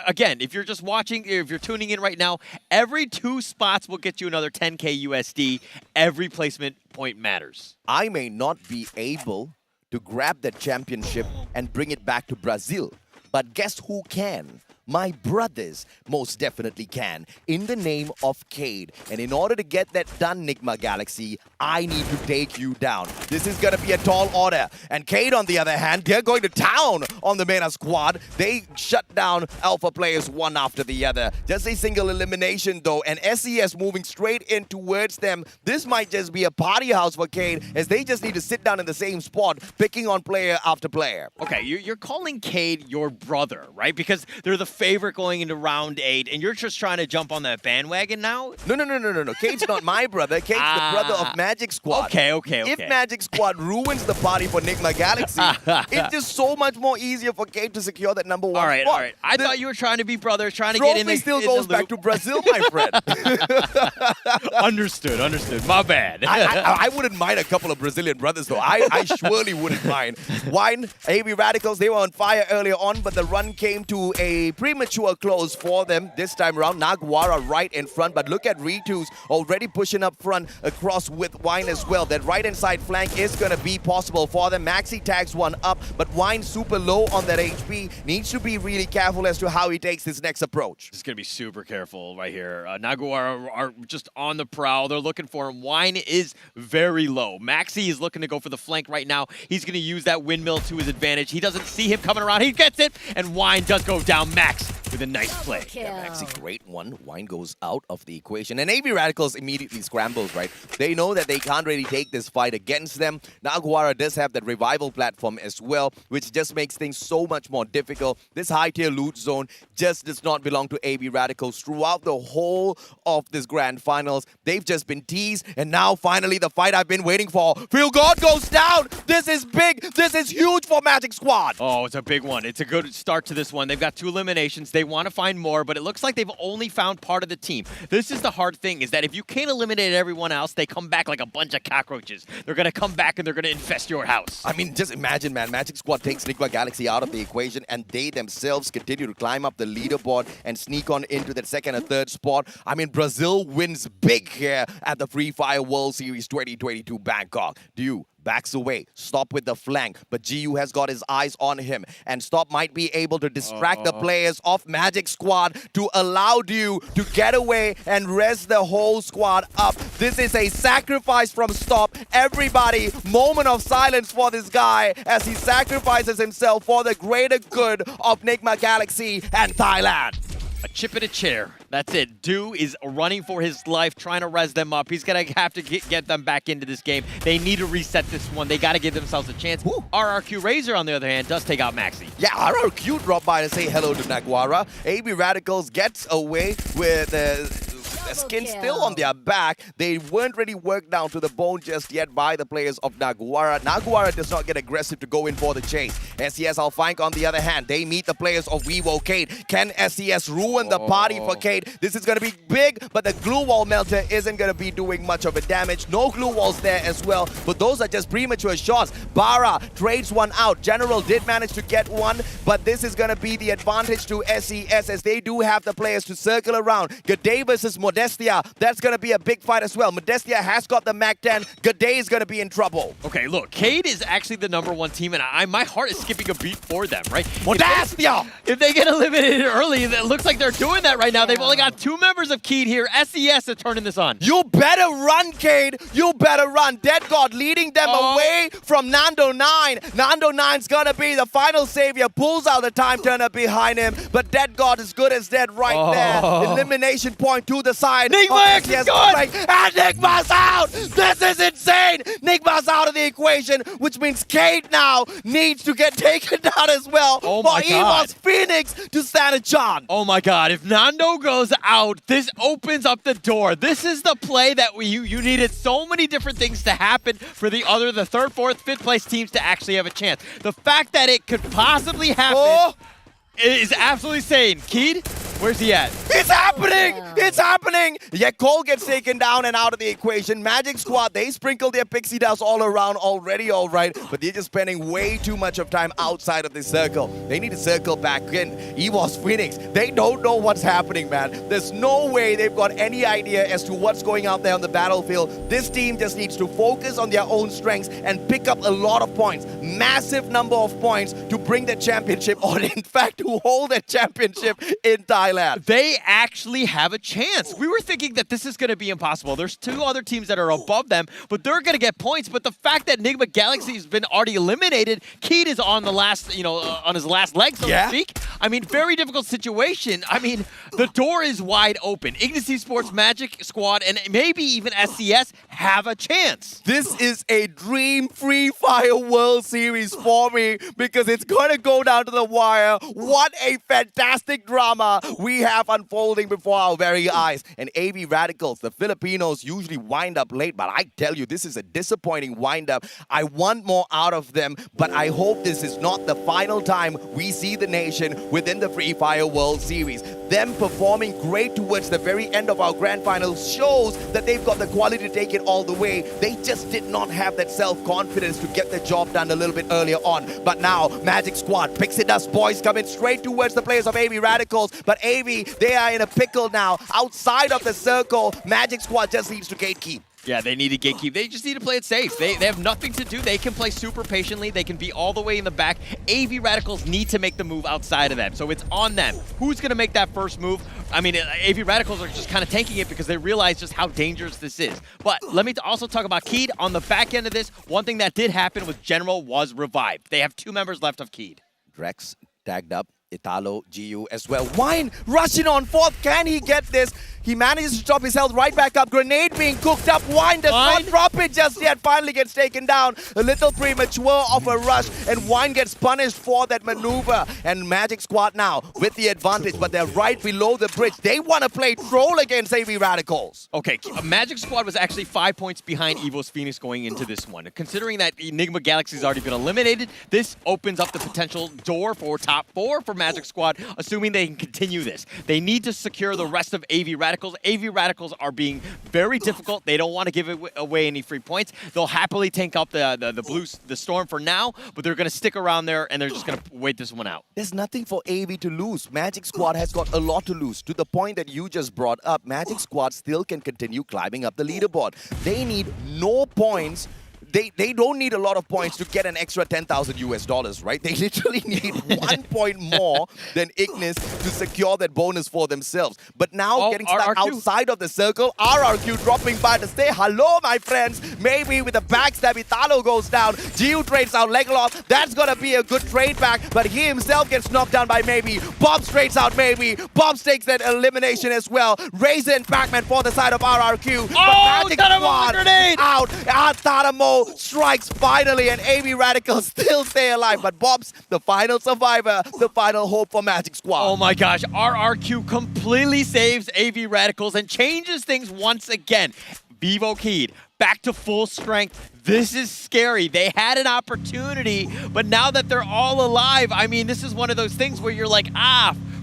Again, if you're just watching, if you're tuning in right now, every 2 spots will get you another 10K USD. Every placement point matters. I may not be able to grab that championship and bring it back to Brazil, but guess who can? My brothers most definitely can, in the name of Cade. And in order to get that done, Nigma Galaxy, I need to take you down. This is going to be a tall order. And Cade, on the other hand, they're going to town on the Mena squad. They shut down Alpha players one after the other. Just a single elimination, though. And SES moving straight in towards them. This might just be a party house for Cade, as they just need to sit down in the same spot, picking on player after player. Okay, you're calling Cade your brother, right? Because they're the favorite going into round 8, and you're just trying to jump on that bandwagon now? No. Cade's not my brother. Cade's the brother of Magic Squad. Okay. If Magic Squad ruins the party for Nigma Galaxy, it's just so much more easier for Cade to secure that number 1 spot. All right. I thought you were trying to be brothers, trying to get in the still goes back to Brazil, my friend. Understood. My bad. I wouldn't mind a couple of Brazilian brothers, though. I surely wouldn't mind. Wine, AV Radicals, they were on fire earlier on, but the run came to a premature close for them this time around. Naguara right in front, but look at Ritu's already pushing up front across with Wine as well. That right-hand side flank is going to be possible for them. Maxi tags one up, but Wine super low on that HP. Needs to be really careful as to how he takes this next approach. He's going to be super careful right here. Naguara are just on the prowl. They're looking for him. Wine is very low. Maxi is looking to go for the flank right now. He's going to use that windmill to his advantage. He doesn't see him coming around. He gets it, and Wine does go down. Max with a nice play. Yeah, Maxi, great one. Wine goes out of the equation. And AV Radicals immediately scrambles, right? They know that they can't really take this fight against them. Naguara does have that revival platform as well, which just makes things so much more difficult. This high-tier loot zone just does not belong to AV Radicals. Throughout the whole of this grand finals, they've just been teased, and now finally the fight I've been waiting for. Phil God goes down! This is big! This is huge for Magic Squad! Oh, it's a big one. It's a good start to this one. They've got 2 eliminations. They want to find more, but it looks like they've only found part of the team. This is the hard thing, is that if you can't eliminate everyone else, they come back like a bunch of cockroaches. They're going to come back and they're going to infest your house. I mean, just imagine, man. Magic Squad takes Nigma Galaxy out of the equation, and they themselves continue to climb up the leaderboard and sneak on into that 2nd and 3rd spot. I mean, Brazil wins big here at the Free Fire World Series 2022 Bangkok. Diu backs away. Stop with the flank, but GU has got his eyes on him, and Stop might be able to distract the players of Magic Squad to allow Diu to get away and rest the whole squad up. This is a sacrifice from Stop. Everybody, moment of silence for this guy as he sacrifices himself for the greater good of Nigma Galaxy and Thailand. A chip in a chair. That's it. Do is running for his life, trying to res them up. He's going to have to get them back into this game. They need to reset this one. They got to give themselves a chance. RRQ Razor, on the other hand, does take out Maxi. Yeah, RRQ dropped by to say hello to Naguara. AB Radicals gets away with the skin still on their back. They weren't really worked down to the bone just yet by the players of Naguara. Naguara does not get aggressive to go in for the chase. SES Alfank, on the other hand, they meet the players of Weevo Kate. Can SES ruin the party for Kate? This is going to be big, but the glue wall melter isn't going to be doing much of a damage. No glue walls there as well, but those are just premature shots. Bara trades one out. General did manage to get one, but this is going to be the advantage to SES as they do have the players to circle around. G'day versus Modestia. That's going to be a big fight as well. Modestia has got the MAC-10. G'day is going to be in trouble. Okay, look, Cade is actually the #1 team, and my heart is skipping a beat for them, right? Modestia! If they get eliminated early, it looks like they're doing that right now. They've only got 2 members of Cade here. SES are turning this on. You better run, Cade. You better run. Dead God leading them away from Nando 9. Nando 9's going to be the final savior. Pulls out the time turner behind him, but Dead God is good as dead right there. Elimination point to the side. Nigma is good! And Nigma's out! This is insane! Nigma's out of the equation, which means Cade now needs to get taken down as well Oh my for God. Evos Phoenix to stand a chance. Oh my God, if Nando goes out, this opens up the door. This is the play that you needed so many different things to happen for the 3rd, 4th, 5th place teams to actually have a chance. The fact that it could possibly happen is absolutely insane. Keed, where's he at? It's happening! It's happening! Yeah, Cole gets taken down and out of the equation. Magic Squad, they sprinkle their pixie dust all around already, all right, but they're just spending way too much of time outside of the circle. They need to circle back in. Evos Phoenix, they don't know what's happening, man. There's no way they've got any idea as to what's going out there on the battlefield. This team just needs to focus on their own strengths and pick up a lot of points. Massive number of points to bring the championship, or in fact, to hold the championship in Thailand. They actually have a chance. We were thinking that this is going to be impossible. There's 2 other teams that are above them, but they're going to get points. But the fact that Nigma Galaxy has been already eliminated, Keed is on the last, on his last leg, so to speak. I mean, very difficult situation. I mean, the door is wide open. Ignis Esports, Magic Squad, and maybe even SCS have a chance. This is a dream Free Fire World Series for me because it's going to go down to the wire. What a fantastic drama we have unfolding before our very eyes. And AB Radicals, the Filipinos, usually wind up late, but I tell you, this is a disappointing wind-up. I want more out of them, but I hope this is not the final time we see the nation within the Free Fire World Series. Them performing great towards the very end of our grand finals shows that they've got the quality to take it all the way. They just did not have that self-confidence to get the job done a little bit earlier on. But now, Magic Squad, Pixie Dust Boys coming straight towards the players of AB Radicals. But AB, they are in a pickle now. Outside of the circle, Magic Squad just needs to gatekeep. Yeah, they need to gatekeep. They just need to play it safe. They have nothing to do. They can play super patiently. They can be all the way in the back. AV Radicals need to make the move outside of them. So it's on them. Who's going to make that first move? I mean, AV Radicals are just kind of tanking it because they realize just how dangerous this is. But let me also talk about Keed. On the back end of this, one thing that did happen was General was revived. They have 2 members left of Keed. Drex tagged up. Italo, GU as well. Wine rushing on 4th. Can he get this? He manages to drop his health right back up. Grenade being cooked up. Wine does not drop it just yet. Finally gets taken down. A little premature of a rush. And Wine gets punished for that maneuver. And Magic Squad now with the advantage. But they're right below the bridge. They want to play troll against AV Radicals. Okay, Magic Squad was actually 5 points behind Evos Phoenix going into this one. Considering that Enigma Galaxy has already been eliminated, this opens up the potential door for top 4 for Magic Squad, assuming they can continue this. They need to secure the rest of AV Radicals. AV Radicals are being very difficult. They don't want to give away any free points. They'll happily tank up the Storm for now, but they're going to stick around there and they're just going to wait this one out. There's nothing for AV to lose. Magic Squad has got a lot to lose. To the point that you just brought up, Magic Squad still can continue climbing up the leaderboard. They need no points they don't need a lot of points to get an extra $10,000 US, right? They literally need 1 point more than Ignis to secure that bonus for themselves. But now getting stuck outside of the circle, RRQ dropping by to say hello, my friends. Maybe with a backstab, Italo goes down. Gio trades out Legolas. That's gonna be a good trade back, but he himself gets knocked down by Maybe. Bob trades out Maybe. Bob takes that elimination as well. Razor and Pac-Man for the side of RRQ. But Magic Squad grenade out. Tadamo strikes finally, and AB Radicals still stay alive. But Bob's the final survivor, the final hope for Magic Squad. Oh my gosh, RRQ completely saves AV Radicals and changes things once again. Vivo Keed back to full strength. This is scary. They had an opportunity, but now that they're all alive, I mean, this is one of those things where you're like,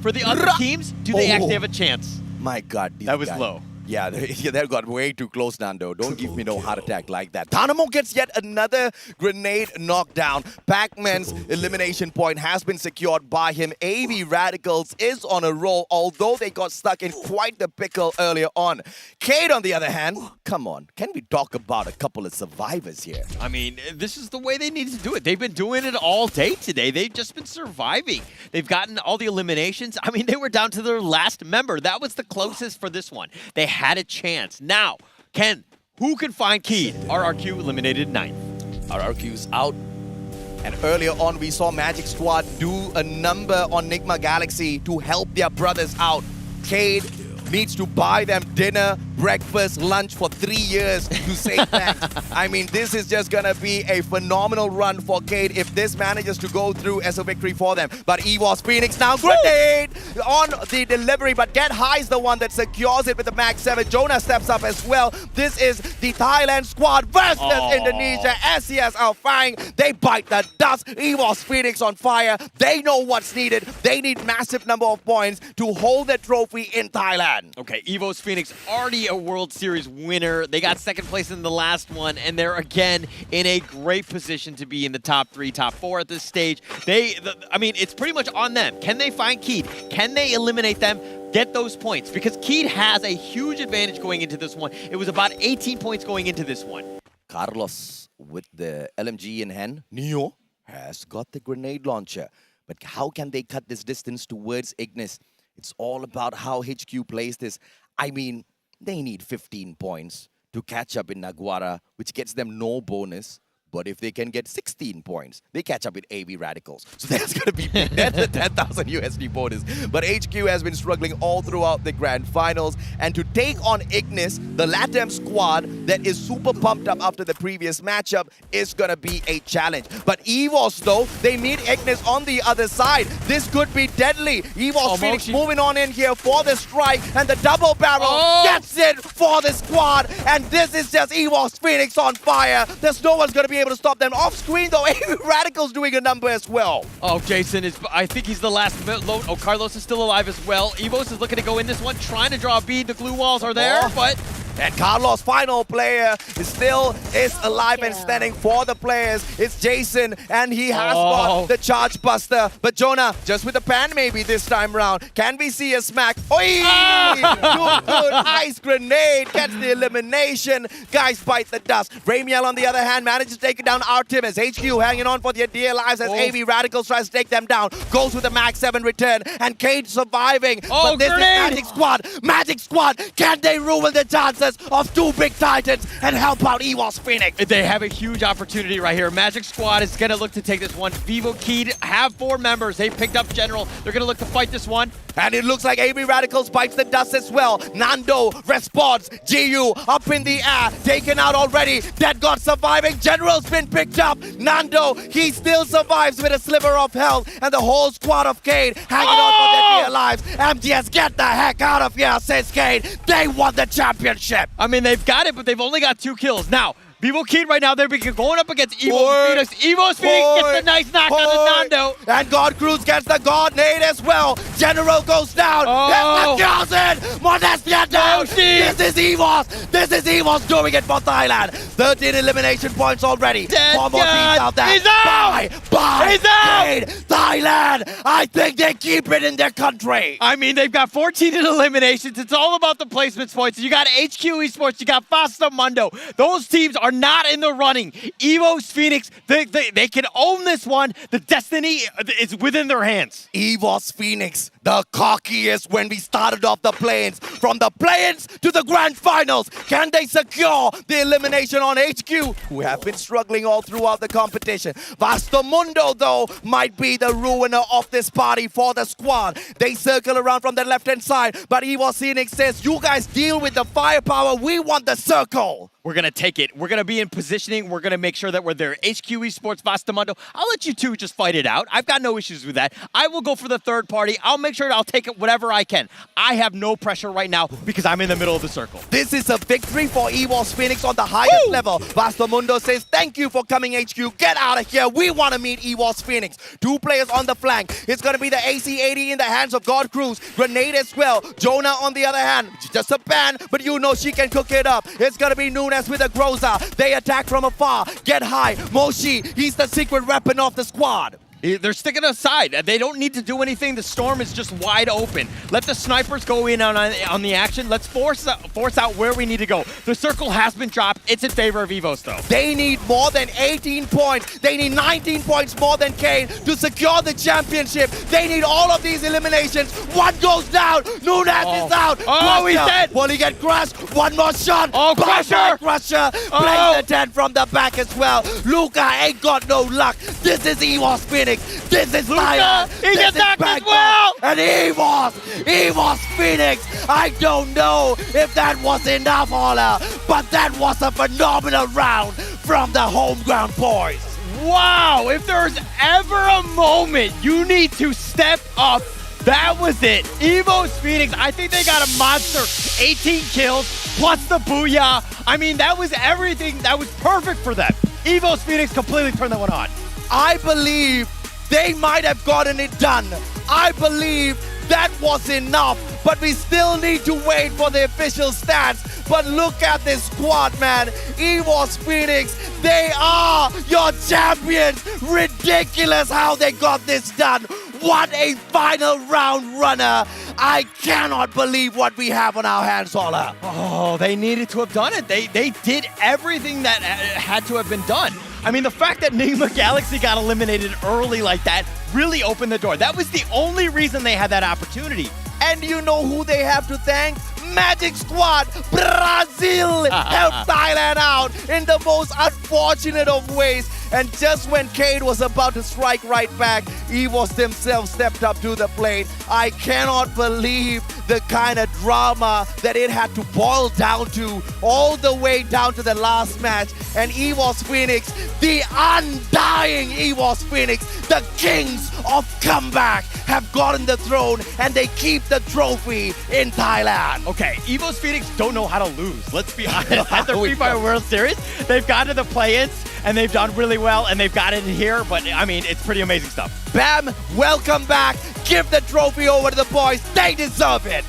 for the other teams, do they actually have a chance? My God. That was low. Yeah, that got way too close, Nando. Don't give me no heart attack like that. Dynamo gets yet another grenade knockdown. Pac-Man's elimination point has been secured by him. AV Radicals is on a roll, although they got stuck in quite the pickle earlier on. Cade, on the other hand, come on. Can we talk about a couple of survivors here? I mean, this is the way they needed to do it. They've been doing it all day today. They've just been surviving. They've gotten all the eliminations. I mean, they were down to their last member. That was the closest for this one. They had a chance. Now, who can find Keed? RRQ eliminated 9th. RRQ's out. And earlier on, we saw Magic Squad do a number on Nigma Galaxy to help their brothers out. Cade needs to buy them dinner, breakfast, lunch for 3 years to say thanks. I mean, this is just gonna be a phenomenal run for Cade if this manages to go through as a victory for them. But EVOS Phoenix now grenade on the delivery, but Get High is the one that secures it with the Max 7. Jonah steps up as well. This is the Thailand squad versus Indonesia. SES are flying. They bite the dust. EVOS Phoenix on fire. They know what's needed. They need massive number of points to hold the trophy in Thailand. Okay, EVOS Phoenix already a World Series winner. They got second place in the last one, and they're again in a great position to be in the top 3, top 4 at this stage. I mean, it's pretty much on them. Can they find Keed? Can they eliminate them? Get those points, because Keed has a huge advantage going into this one. It was about 18 points going into this one. Carlos with the LMG in hand. Neo has got the grenade launcher. But how can they cut this distance towards Ignis? It's all about how HQ plays this. I mean, they need 15 points to catch up in Naguara, which gets them no bonus. But if they can get 16 points, they catch up with AV Radicals. So that's going to be that's a 10,000 USD bonus. But HQ has been struggling all throughout the grand finals. And to take on Ignis, the LATAM squad that is super pumped up after the previous matchup, is going to be a challenge. But EVOS, though, they meet Ignis on the other side. This could be deadly. EVOS Phoenix moving on in here for the strike. And the double barrel gets it for the squad. And this is just EVOS Phoenix on fire. There's no one's going to be able to stop them. Off screen though, Radical's doing a number as well. Oh, Jason is, I think he's the last load. Oh, Carlos is still alive as well. EVOS is looking to go in this one, trying to draw a bead. The glue walls are there, but... And Carlos, final player, is alive and standing for the players. It's Jason, and he has got the charge buster. But Jonah, just with the pan maybe this time round. Can we see a smack? Oi! Good ice grenade gets the elimination. Guys bite the dust. Ramiel, on the other hand, manages to take it down Artemis. HQ hanging on for their dear lives as AV Radicals tries to take them down. Goes with the Max 7 return, and Cade surviving. But this grenade! is Magic Squad, can they ruin the chances of 2 big titans and help out EVOS Phoenix? They have a huge opportunity right here. Magic Squad is going to look to take this one. Vivo Keed have 4 members. They picked up General. They're going to look to fight this one. And it looks like AV Radicals bites the dust as well. Nando responds. GU up in the air. Taken out already. Dead God surviving. General's been picked up. Nando, he still survives with a sliver of health. And the whole squad of Cade hanging on for their dear lives. MGS, get the heck out of here, says Cade. They won the championship. I mean, they've got it, but they've only got 2 kills. Now, Vivo Keed right now, they're going up against EVOS Phoenix. EVOS Phoenix gets a nice knock on the Nando. And God Cruz gets the God nade as well. General goes down. There's the Modestia down. This is EVOS. This is EVOS doing it for Thailand. 13 elimination points already. Dead 4 more teams out there. He's out! Bye. He's out! Cade, Thailand. I think they keep it in their country. I mean, they've got 14 in eliminations. It's all about the placements points. You got HQ Esports, you got Fasta Mundo. Those teams are not in the running. EVOS Phoenix, they can own this one. The destiny is within their hands. EVOS Phoenix, the cockiest when we started off the play-ins. From the play-ins to the grand finals, can they secure the elimination on HQ, who have been struggling all throughout the competition? Vastamundo, though, might be the ruiner of this party for the squad. They circle around from the left-hand side, but EVOS Phoenix says, you guys deal with the firepower, we want the circle. We're going to take it. We're going to be in positioning. We're going to make sure that we're there. HQ Esports, Vastamundo. I'll let you two just fight it out. I've got no issues with that. I will go for the third party. I'll make sure I'll take it whatever I can. I have no pressure right now because I'm in the middle of the circle. This is a victory for EVOS Phoenix on the highest level. Vastamundo says, thank you for coming, HQ. Get out of here. We want to meet EVOS Phoenix. 2 players on the flank. It's going to be the AC-80 in the hands of God Cruz. Grenade as well. Jonah on the other hand. Just a ban, but you know she can cook it up. It's going to be Nunes with a Groza. They attack from afar. Get high. Moshi, he's the secret weapon of the squad. They're sticking aside. They don't need to do anything. The storm is just wide open. Let the snipers go in on the action. Let's force out where we need to go. The circle has been dropped. It's in favor of EVOS, though. They need more than 18 points. They need 19 points more than Kane to secure the championship. They need all of these eliminations. One goes down. Nunes is out. Oh, he's dead. Will he get crushed? One more shot. Oh, Crusher. Crusher. Plays the 10 from the back as well. Luca ain't got no luck. This is EVOS Phoenix. This is Thailand. He gets knocked as well. And EVOS Phoenix. I don't know if that was enough, Ola, but that was a phenomenal round from the home ground boys. Wow, if there's ever a moment you need to step up, that was it. EVOS Phoenix, I think they got a monster. 18 kills plus the booyah. I mean, that was everything. That was perfect for them. EVOS Phoenix completely turned that one on. I believe they might have gotten it done. I believe that was enough, but we still need to wait for the official stats. But look at this squad, man. EVOS Phoenix, they are your champions. Ridiculous how they got this done. What a final round runner. I cannot believe what we have on our hands, Ola. Oh, they needed to have done it. They did everything that had to have been done. I mean, the fact that Nigma Galaxy got eliminated early like that really opened the door. That was the only reason they had that opportunity. And you know who they have to thank? Magic Squad Brazil helped Thailand out in the most unfortunate of ways. And just when Cade was about to strike right back, EVOS themselves stepped up to the plate. I cannot believe the kind of drama that it had to boil down to, all the way down to the last match. And EVOS Phoenix, the undying EVOS Phoenix, the kings of comeback, have gotten the throne and they keep the trophy in Thailand. Okay, EVOS Phoenix don't know how to lose. Let's be honest. At the Free Fire World Series, they've got to the play-ins and they've done really well and they've got it in here, but I mean, it's pretty amazing stuff. Bam, welcome back. Give the trophy over to the boys. They deserve it.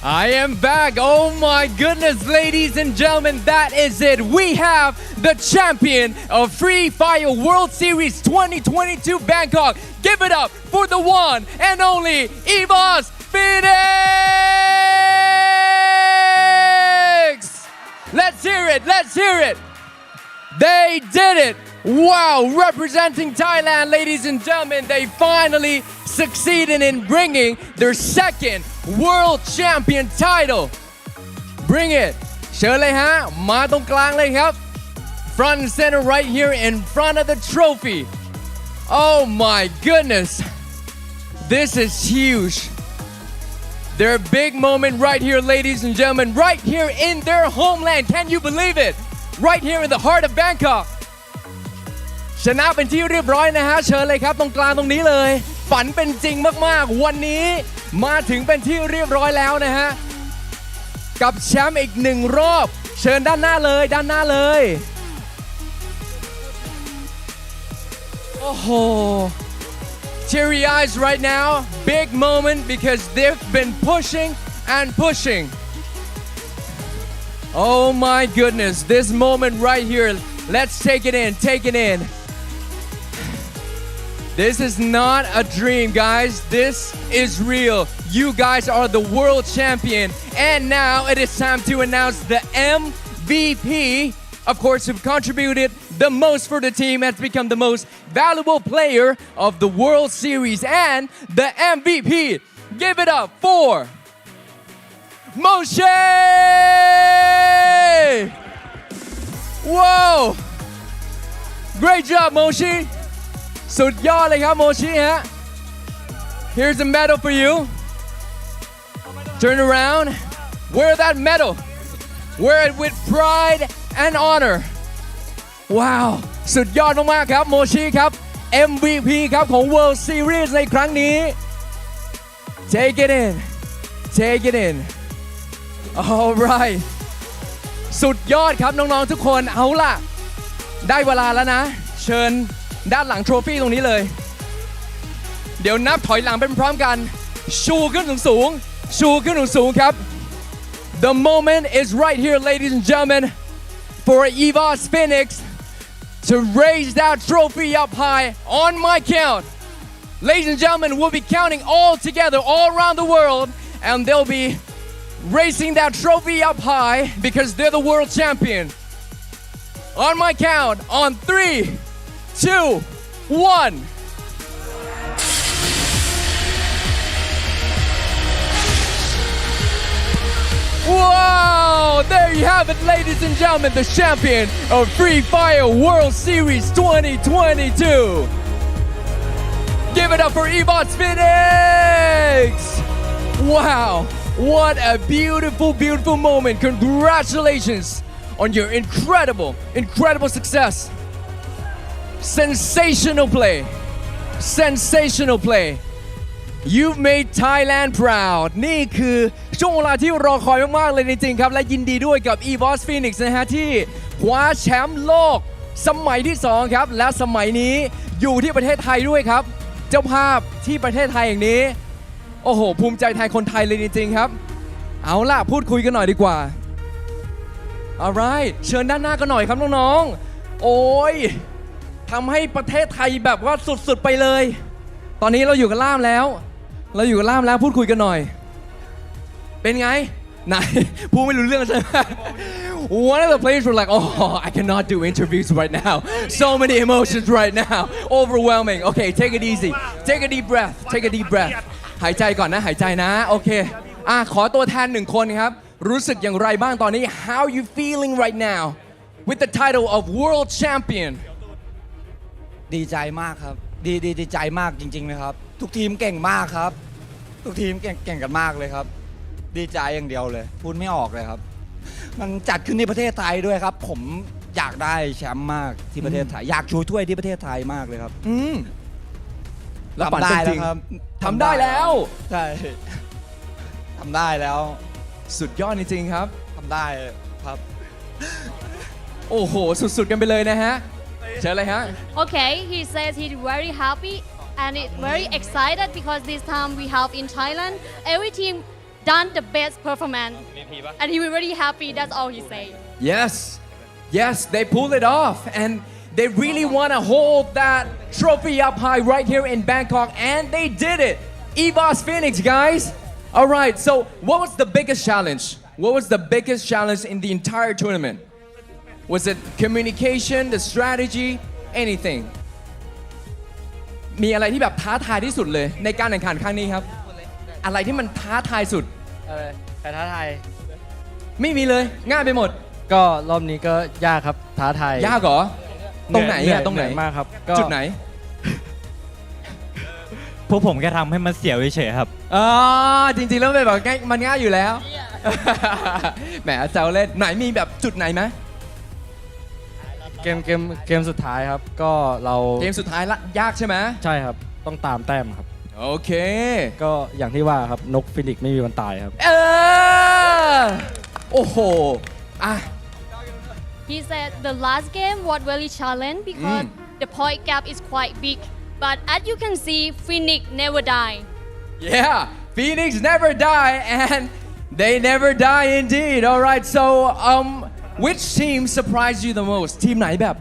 I am back. Oh my goodness, ladies and gentlemen, that is it. We have the champion of Free Fire World Series 2022 Bangkok. Give it up for the one and only EVOS Phoenix! Let's hear it, let's hear it. They did it. Wow, representing Thailand, ladies and gentlemen, they finally succeeded in bringing their second world champion title. Bring it. เชิญเลยฮะ มาตรงกลางเลยครับ Front and center right here in front of the trophy. Oh my goodness. This is huge. Their big moment right here, ladies and gentlemen, right here in their homeland. Can you believe it? Right here in the heart of Bangkok. ชนะเป็นที่เรียบร้อยนะฮะ เชิญเลยครับตรงกลางตรงนี้เลย ฝันเป็นจริงมากๆ วันนี้มาถึงเป็นที่เรียบร้อยแล้วนะฮะ กับแชมป์อีกหนึ่งรอบ เชิญด้านหน้าเลยด้านหน้าเลย โอ้โห teary eyes right now. Big moment because they've been pushing and pushing. Oh my goodness, this moment right here. Let's take it in, take it in. This is not a dream, guys. This is real. You guys are the world champion. And now it is time to announce the MVP. Of course, who contributed the most for the team, has become the most valuable player of the World Series. And the MVP, give it up for Moshe! Whoa! Great job, Moshe! สุดยอดเลยครับโมชิฮะ Here's a medal for you. Turn around. Wear that medal. Wear it with pride and honor. Wow. สุดยอดมากๆครับโมชิครับ MVP ครับของ World Series ในครั้งนี้ Take it in. Take it in. All right. สุดยอดครับน้องๆทุกคนเอาล่ะได้เวลาแล้วนะเชิญด้านหลังโทรฟี่ตรงนี้เลยเดี๋ยวนับถอยหลังเป็นพร้อมกันชูขึ้นสูงๆชูขึ้นสูงๆครับ The moment is right here ladies and gentlemen for Evos Phoenix to raise that trophy up high on my count. Ladies and gentlemen, we'll be counting all together all around the world and they'll be raising that trophy up high because they're the world champion. On my count, on 3, 2, 1. Wow! There you have it, ladies and gentlemen, the champion of Free Fire World Series 2022. Give it up for Evos Phoenix! Wow! What a beautiful, beautiful moment. Congratulations on your incredible, incredible success. Sensational play. Sensational play. You've made Thailand proud. นี่คือช่วงเวลาที่รอคอยมากๆเลยจริงๆครับและยินดีด้วยกับ Evos Phoenix นะฮะที่คว้าแชมป์โลกสมัยที่2ครับและสมัยนี้อยู่ที่ประเทศไทยด้วยครับเจ้าภาพที่ประเทศไทยอย่างนี้โอ้โหภูมิใจแทนคนไทยเลยจริงๆครับเอาล่ะพูดคุยกันหน่อยดีกว่า Alright เชิญด้านหน้ากันหน่อยครับน้องๆโอ้ยทำให้ประเทศไทยแบบว่าสุดๆไปเลยตอนนี้เราอยู่กับล่ามแล้วพูดคุยกันหน่อยเป็นไงไหนพูดไม่รู้เรื่องใช่ไหม One of the players were like, oh, I cannot do interviews right now. So many emotions right now. Overwhelming. Okay, take it easy. Take a deep breath. Take a deep breath. หายใจก่อนนะหายใจนะโอเคขอตัวแทน1คนครับรู้สึกอย่างไรบ้างตอนนี้ How you feeling right now with the title of World Champion ดีใจมากครับดีใจมากจริงๆเลยครับทุกทีมเก่งมากครับทุกทีมเก่งกันมากเลยครับดีใจอย่างเดียวเลยพูดไม่ออกเลยครับมันจัดขึ้นที่ประเทศไทยด้วยครับผมอยากได้แชมป์มากที่ประเทศไทยอยากชูถ้วยที่ประเทศไทยมากเลยครับแล้วทำได้แล้วครับทำได้แล้วใช่ทำได้แล้วสุดยอดจริงๆครับทำได้ครับโอ้โหสุดๆกันไปเลยนะฮะเชิญเลยฮะ Okay, he says he's very happy and very excited because this time we have in Thailand every team done the best performance and he was very happy. That's all he say. Yes, they pulled it off and they really want to hold that trophy up high right here in Bangkok and they did it. Evos Phoenix, guys. All right, so what was the biggest challenge? What was the biggest challenge in the entire tournament? Was it communication, the strategy, anything? มีอะไรที่แบบท้าทายที่สุดเลยในการแข่งขันครั้งนี้ครับอะไรที่มันท้าทายสุดอะไรท้าทายไม่มีเลยง่ายไปหมดก็รอบนี้ก็ยากครับท้าทายยากเหรอตรงไหนตรงไหนมากครับจุดไหนพวกผมแค่ทำให้มันเสียวเฉยๆครับจริงๆแล้วแบบมันง่ายอยู่แล้วแหมแซวเล่นไหนมีแบบจุดไหนไหมเกมสุดท้ายครับก็เราเกมสุดท้ายละยากใช่ไหมใช่ครับต้องตามแต้มครับโอเคก็อย่างที่ว่าครับนกฟินิกซ์ไม่มีวันตายครับโอ้โหHe said the last game was really challenging because the point gap is quite big but as you can see Phoenix never die Yeah Phoenix never die and They never die indeed. All right, so which team surprised you the most? ทีมไหนแบบ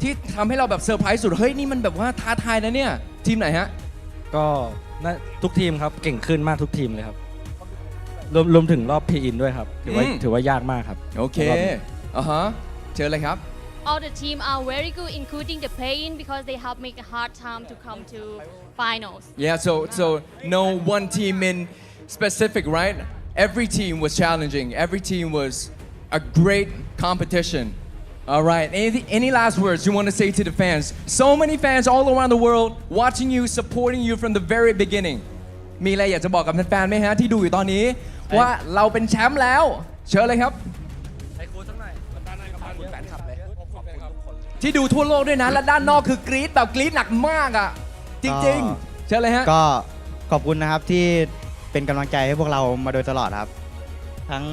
ที่ทำให้เราแบบเซอร์ไพรส์สุดเฮ้ยนี่มันแบบว่าท้าทายนะเนี่ยทีมไหนฮะ ก็ทุกทีมครับเก่งขึ้นมากทุกทีมเลยครับรวมถึงรอบพีอินด้วยครับถือว่ายากมากครับ โอเคเชิญเลยครับ All the team are very good, including the play-in, because they have make a hard time to come to finals. Yeah, so no one team in specific, right? Every team was challenging. Every team was a great competition. All right. Any last words you want to say to the fans? So many fans all around the world watching you, supporting you from the very beginning. มีอะไรอยากจะบอกกับแฟนๆไหมฮะที่ดูอยู่ตอนนี้ว่าเราเป็นแชมป์แล้วเชิญเลยครับที่ดูทั่วโลกด้วยนะและด้านนอกคือกรี๊ดแบบกรี๊ดหนักมากอ่ะจริงๆเชิญเลยฮะก็ขอบคุณนะครับที่เป็นกำลังใจให้พวกเรามาโดยตลอดครับทั้ง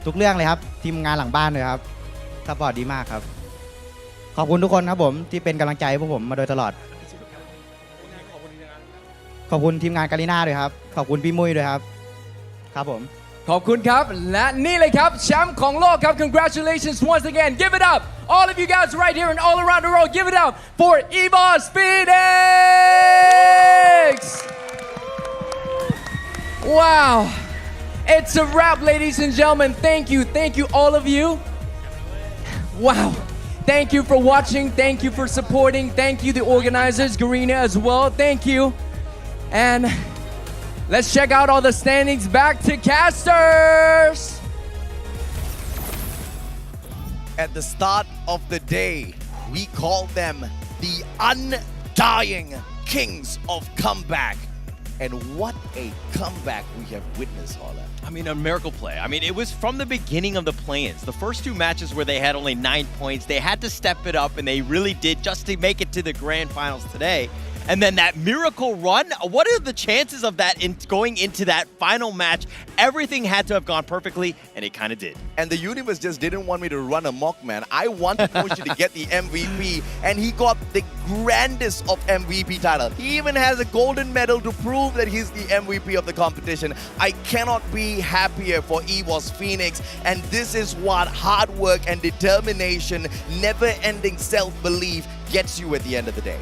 ทุกเรื่องเลยครับทีมงานหลังบ้านเลยครับซัพพอร์ตดีมากครับขอบคุณทุกคนครับผมที่เป็นกำลังใจให้พวกผมมาโดยตลอดขอบคุณทีมงานกาลิน่าด้วยครับขอบคุณพี่มุ้ยด้วยครับครับผมขอบคุณครับและนี่เลยครับแชมป์ของโลกครับ congratulations once again give it up all of you guys right here and all around the world give it up for EVOS Phoenix wow it's a wrap ladies and gentlemen thank you all of you wow thank you for watching thank you for supporting thank you the organizers Garina as well thank you and let's check out all the standings back to casters. At the start of the day, we call them the undying kings of comeback. And what a comeback we have witnessed, Holla. I mean, a miracle play. I mean, it was from the beginning of the play-ins. The first two matches where they had only 9 points, they had to step it up, and they really did just to make it to the grand finals today. And then that miracle run, what are the chances of that going into that final match? Everything had to have gone perfectly, and it kind of did. And the universe just didn't want me to run amok, man. I wanted Koshi to get the MVP, and he got the grandest of MVP title. He even has a golden medal to prove that he's the MVP of the competition. I cannot be happier for EVOS Phoenix, and this is what hard work and determination, never-ending self-belief gets you at the end of the day.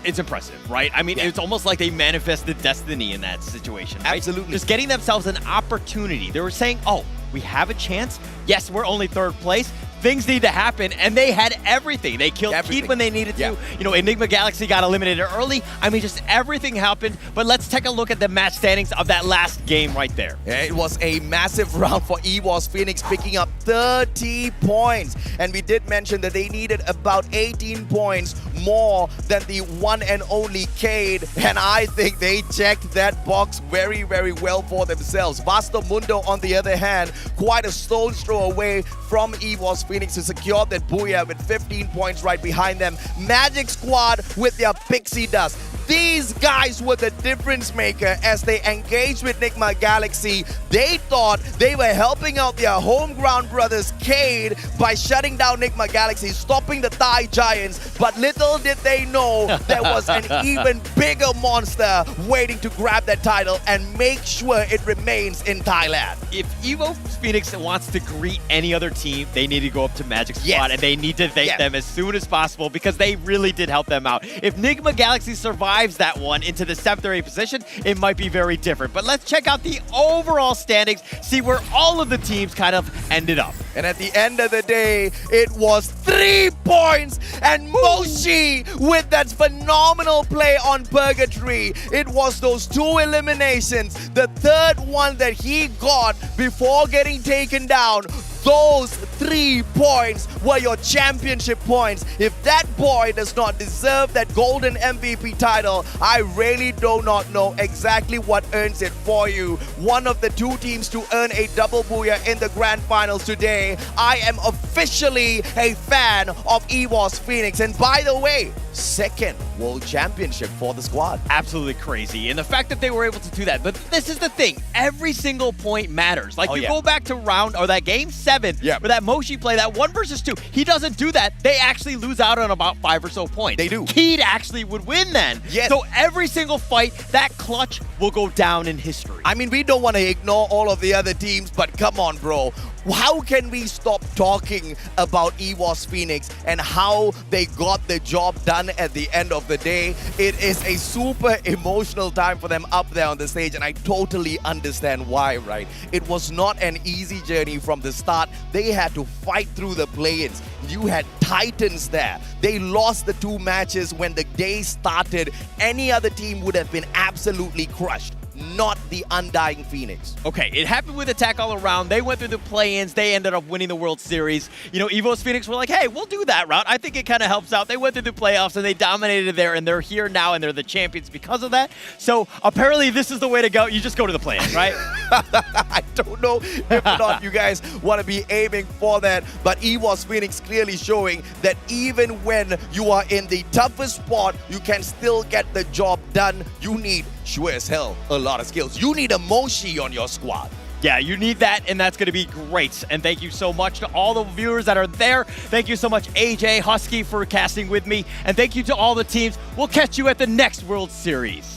It's impressive, right? I mean, it's almost like they manifested destiny in that situation, right? Absolutely. Just getting themselves an opportunity. They were saying, oh, we have a chance. Yes, we're only third place. Things need to happen, and they had everything. They killed Keed when they needed to. You know, Enigma Galaxy got eliminated early. I mean, just everything happened. But let's take a look at the match standings of that last game right there. Yeah, it was a massive round for EVOS Phoenix, picking up 30 points. And we did mention that they needed about 18 points more than the one and only Cade. And I think they checked that box very, very well for themselves. Vasto Mundo, on the other hand, quite a stone's throw away from EVOS Phoenix to secure that booyah with 15 points right behind them. Magic Squad with their pixie dust. These guys were the difference maker as they engaged with Enigma Galaxy. They thought they were helping out their home ground brothers Cade by shutting down Enigma Galaxy, stopping the Thai Giants. But little did they know there was an even bigger monster waiting to grab that title and make sure it remains in Thailand. If EVOS Phoenix wants to greet any other team, they need to go up to Magic Squad and they need to thank them as soon as possible because they really did help them out. If Enigma Galaxy survives that one into the 7th or 8th position, it might be very different. But let's check out the overall standings, see where all of the teams kind of ended up. And at the end of the day, it was 3 points and Moshi with that phenomenal play on Purgatory. It was those 2 eliminations, the third one that he got before getting taken down. Those 3 points were your championship points. If that boy does not deserve that golden MVP title, I really do not know exactly what earns it for you. One of the 2 teams to earn a double booyah in the grand finals today. I am officially a fan of EVOS Phoenix. And by the way, second World Championship for the squad. Absolutely crazy. And the fact that they were able to do that. But this is the thing. Every single point matters. Like, go back to that game 7, where that Moshi play, that 1 versus 2, he doesn't do that. They actually lose out on about 5 or so points. They do. Keed actually would win then. Yes. So every single fight, that clutch will go down in history. I mean, we don't want to ignore all of the other teams, but come on, bro. How can we stop talking about EWOS Phoenix and how they got the job done at the end of the day? It is a super emotional time for them up there on the stage, and I totally understand why, right? It was not an easy journey from the start. They had to fight through the play-ins. You had Titans there. They lost the 2 matches when the day started. Any other team would have been absolutely crushed. Not the Undying Phoenix. Okay, it happened with Attack All Around. They went through the play-ins. They ended up winning the World Series. You know, EVOS Phoenix were like, hey, we'll do that route. I think it kind of helps out. They went through the playoffs and they dominated there, and they're here now, and they're the champions because of that. So apparently this is the way to go. You just go to the play-ins, right? I don't know if or not you guys want to be aiming for that, but EWOS Phoenix clearly showing that even when you are in the toughest spot, you can still get the job done. You need, sure as hell, a lot of skills. You need a Moshi on your squad. Yeah, you need that, and that's going to be great. And thank you so much to all the viewers that are there. Thank you so much, AJ, Husky, for casting with me. And thank you to all the teams. We'll catch you at the next World Series.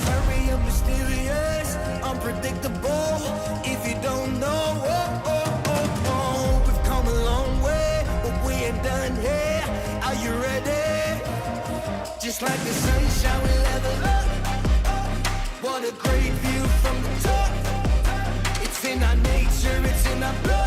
Very mysterious, unpredictable. If you don't know, we've come a long way, but we ain't done here. Are you ready? Just like the sunshine, we level up. What a great view from the top. It's in our nature, it's in our blood.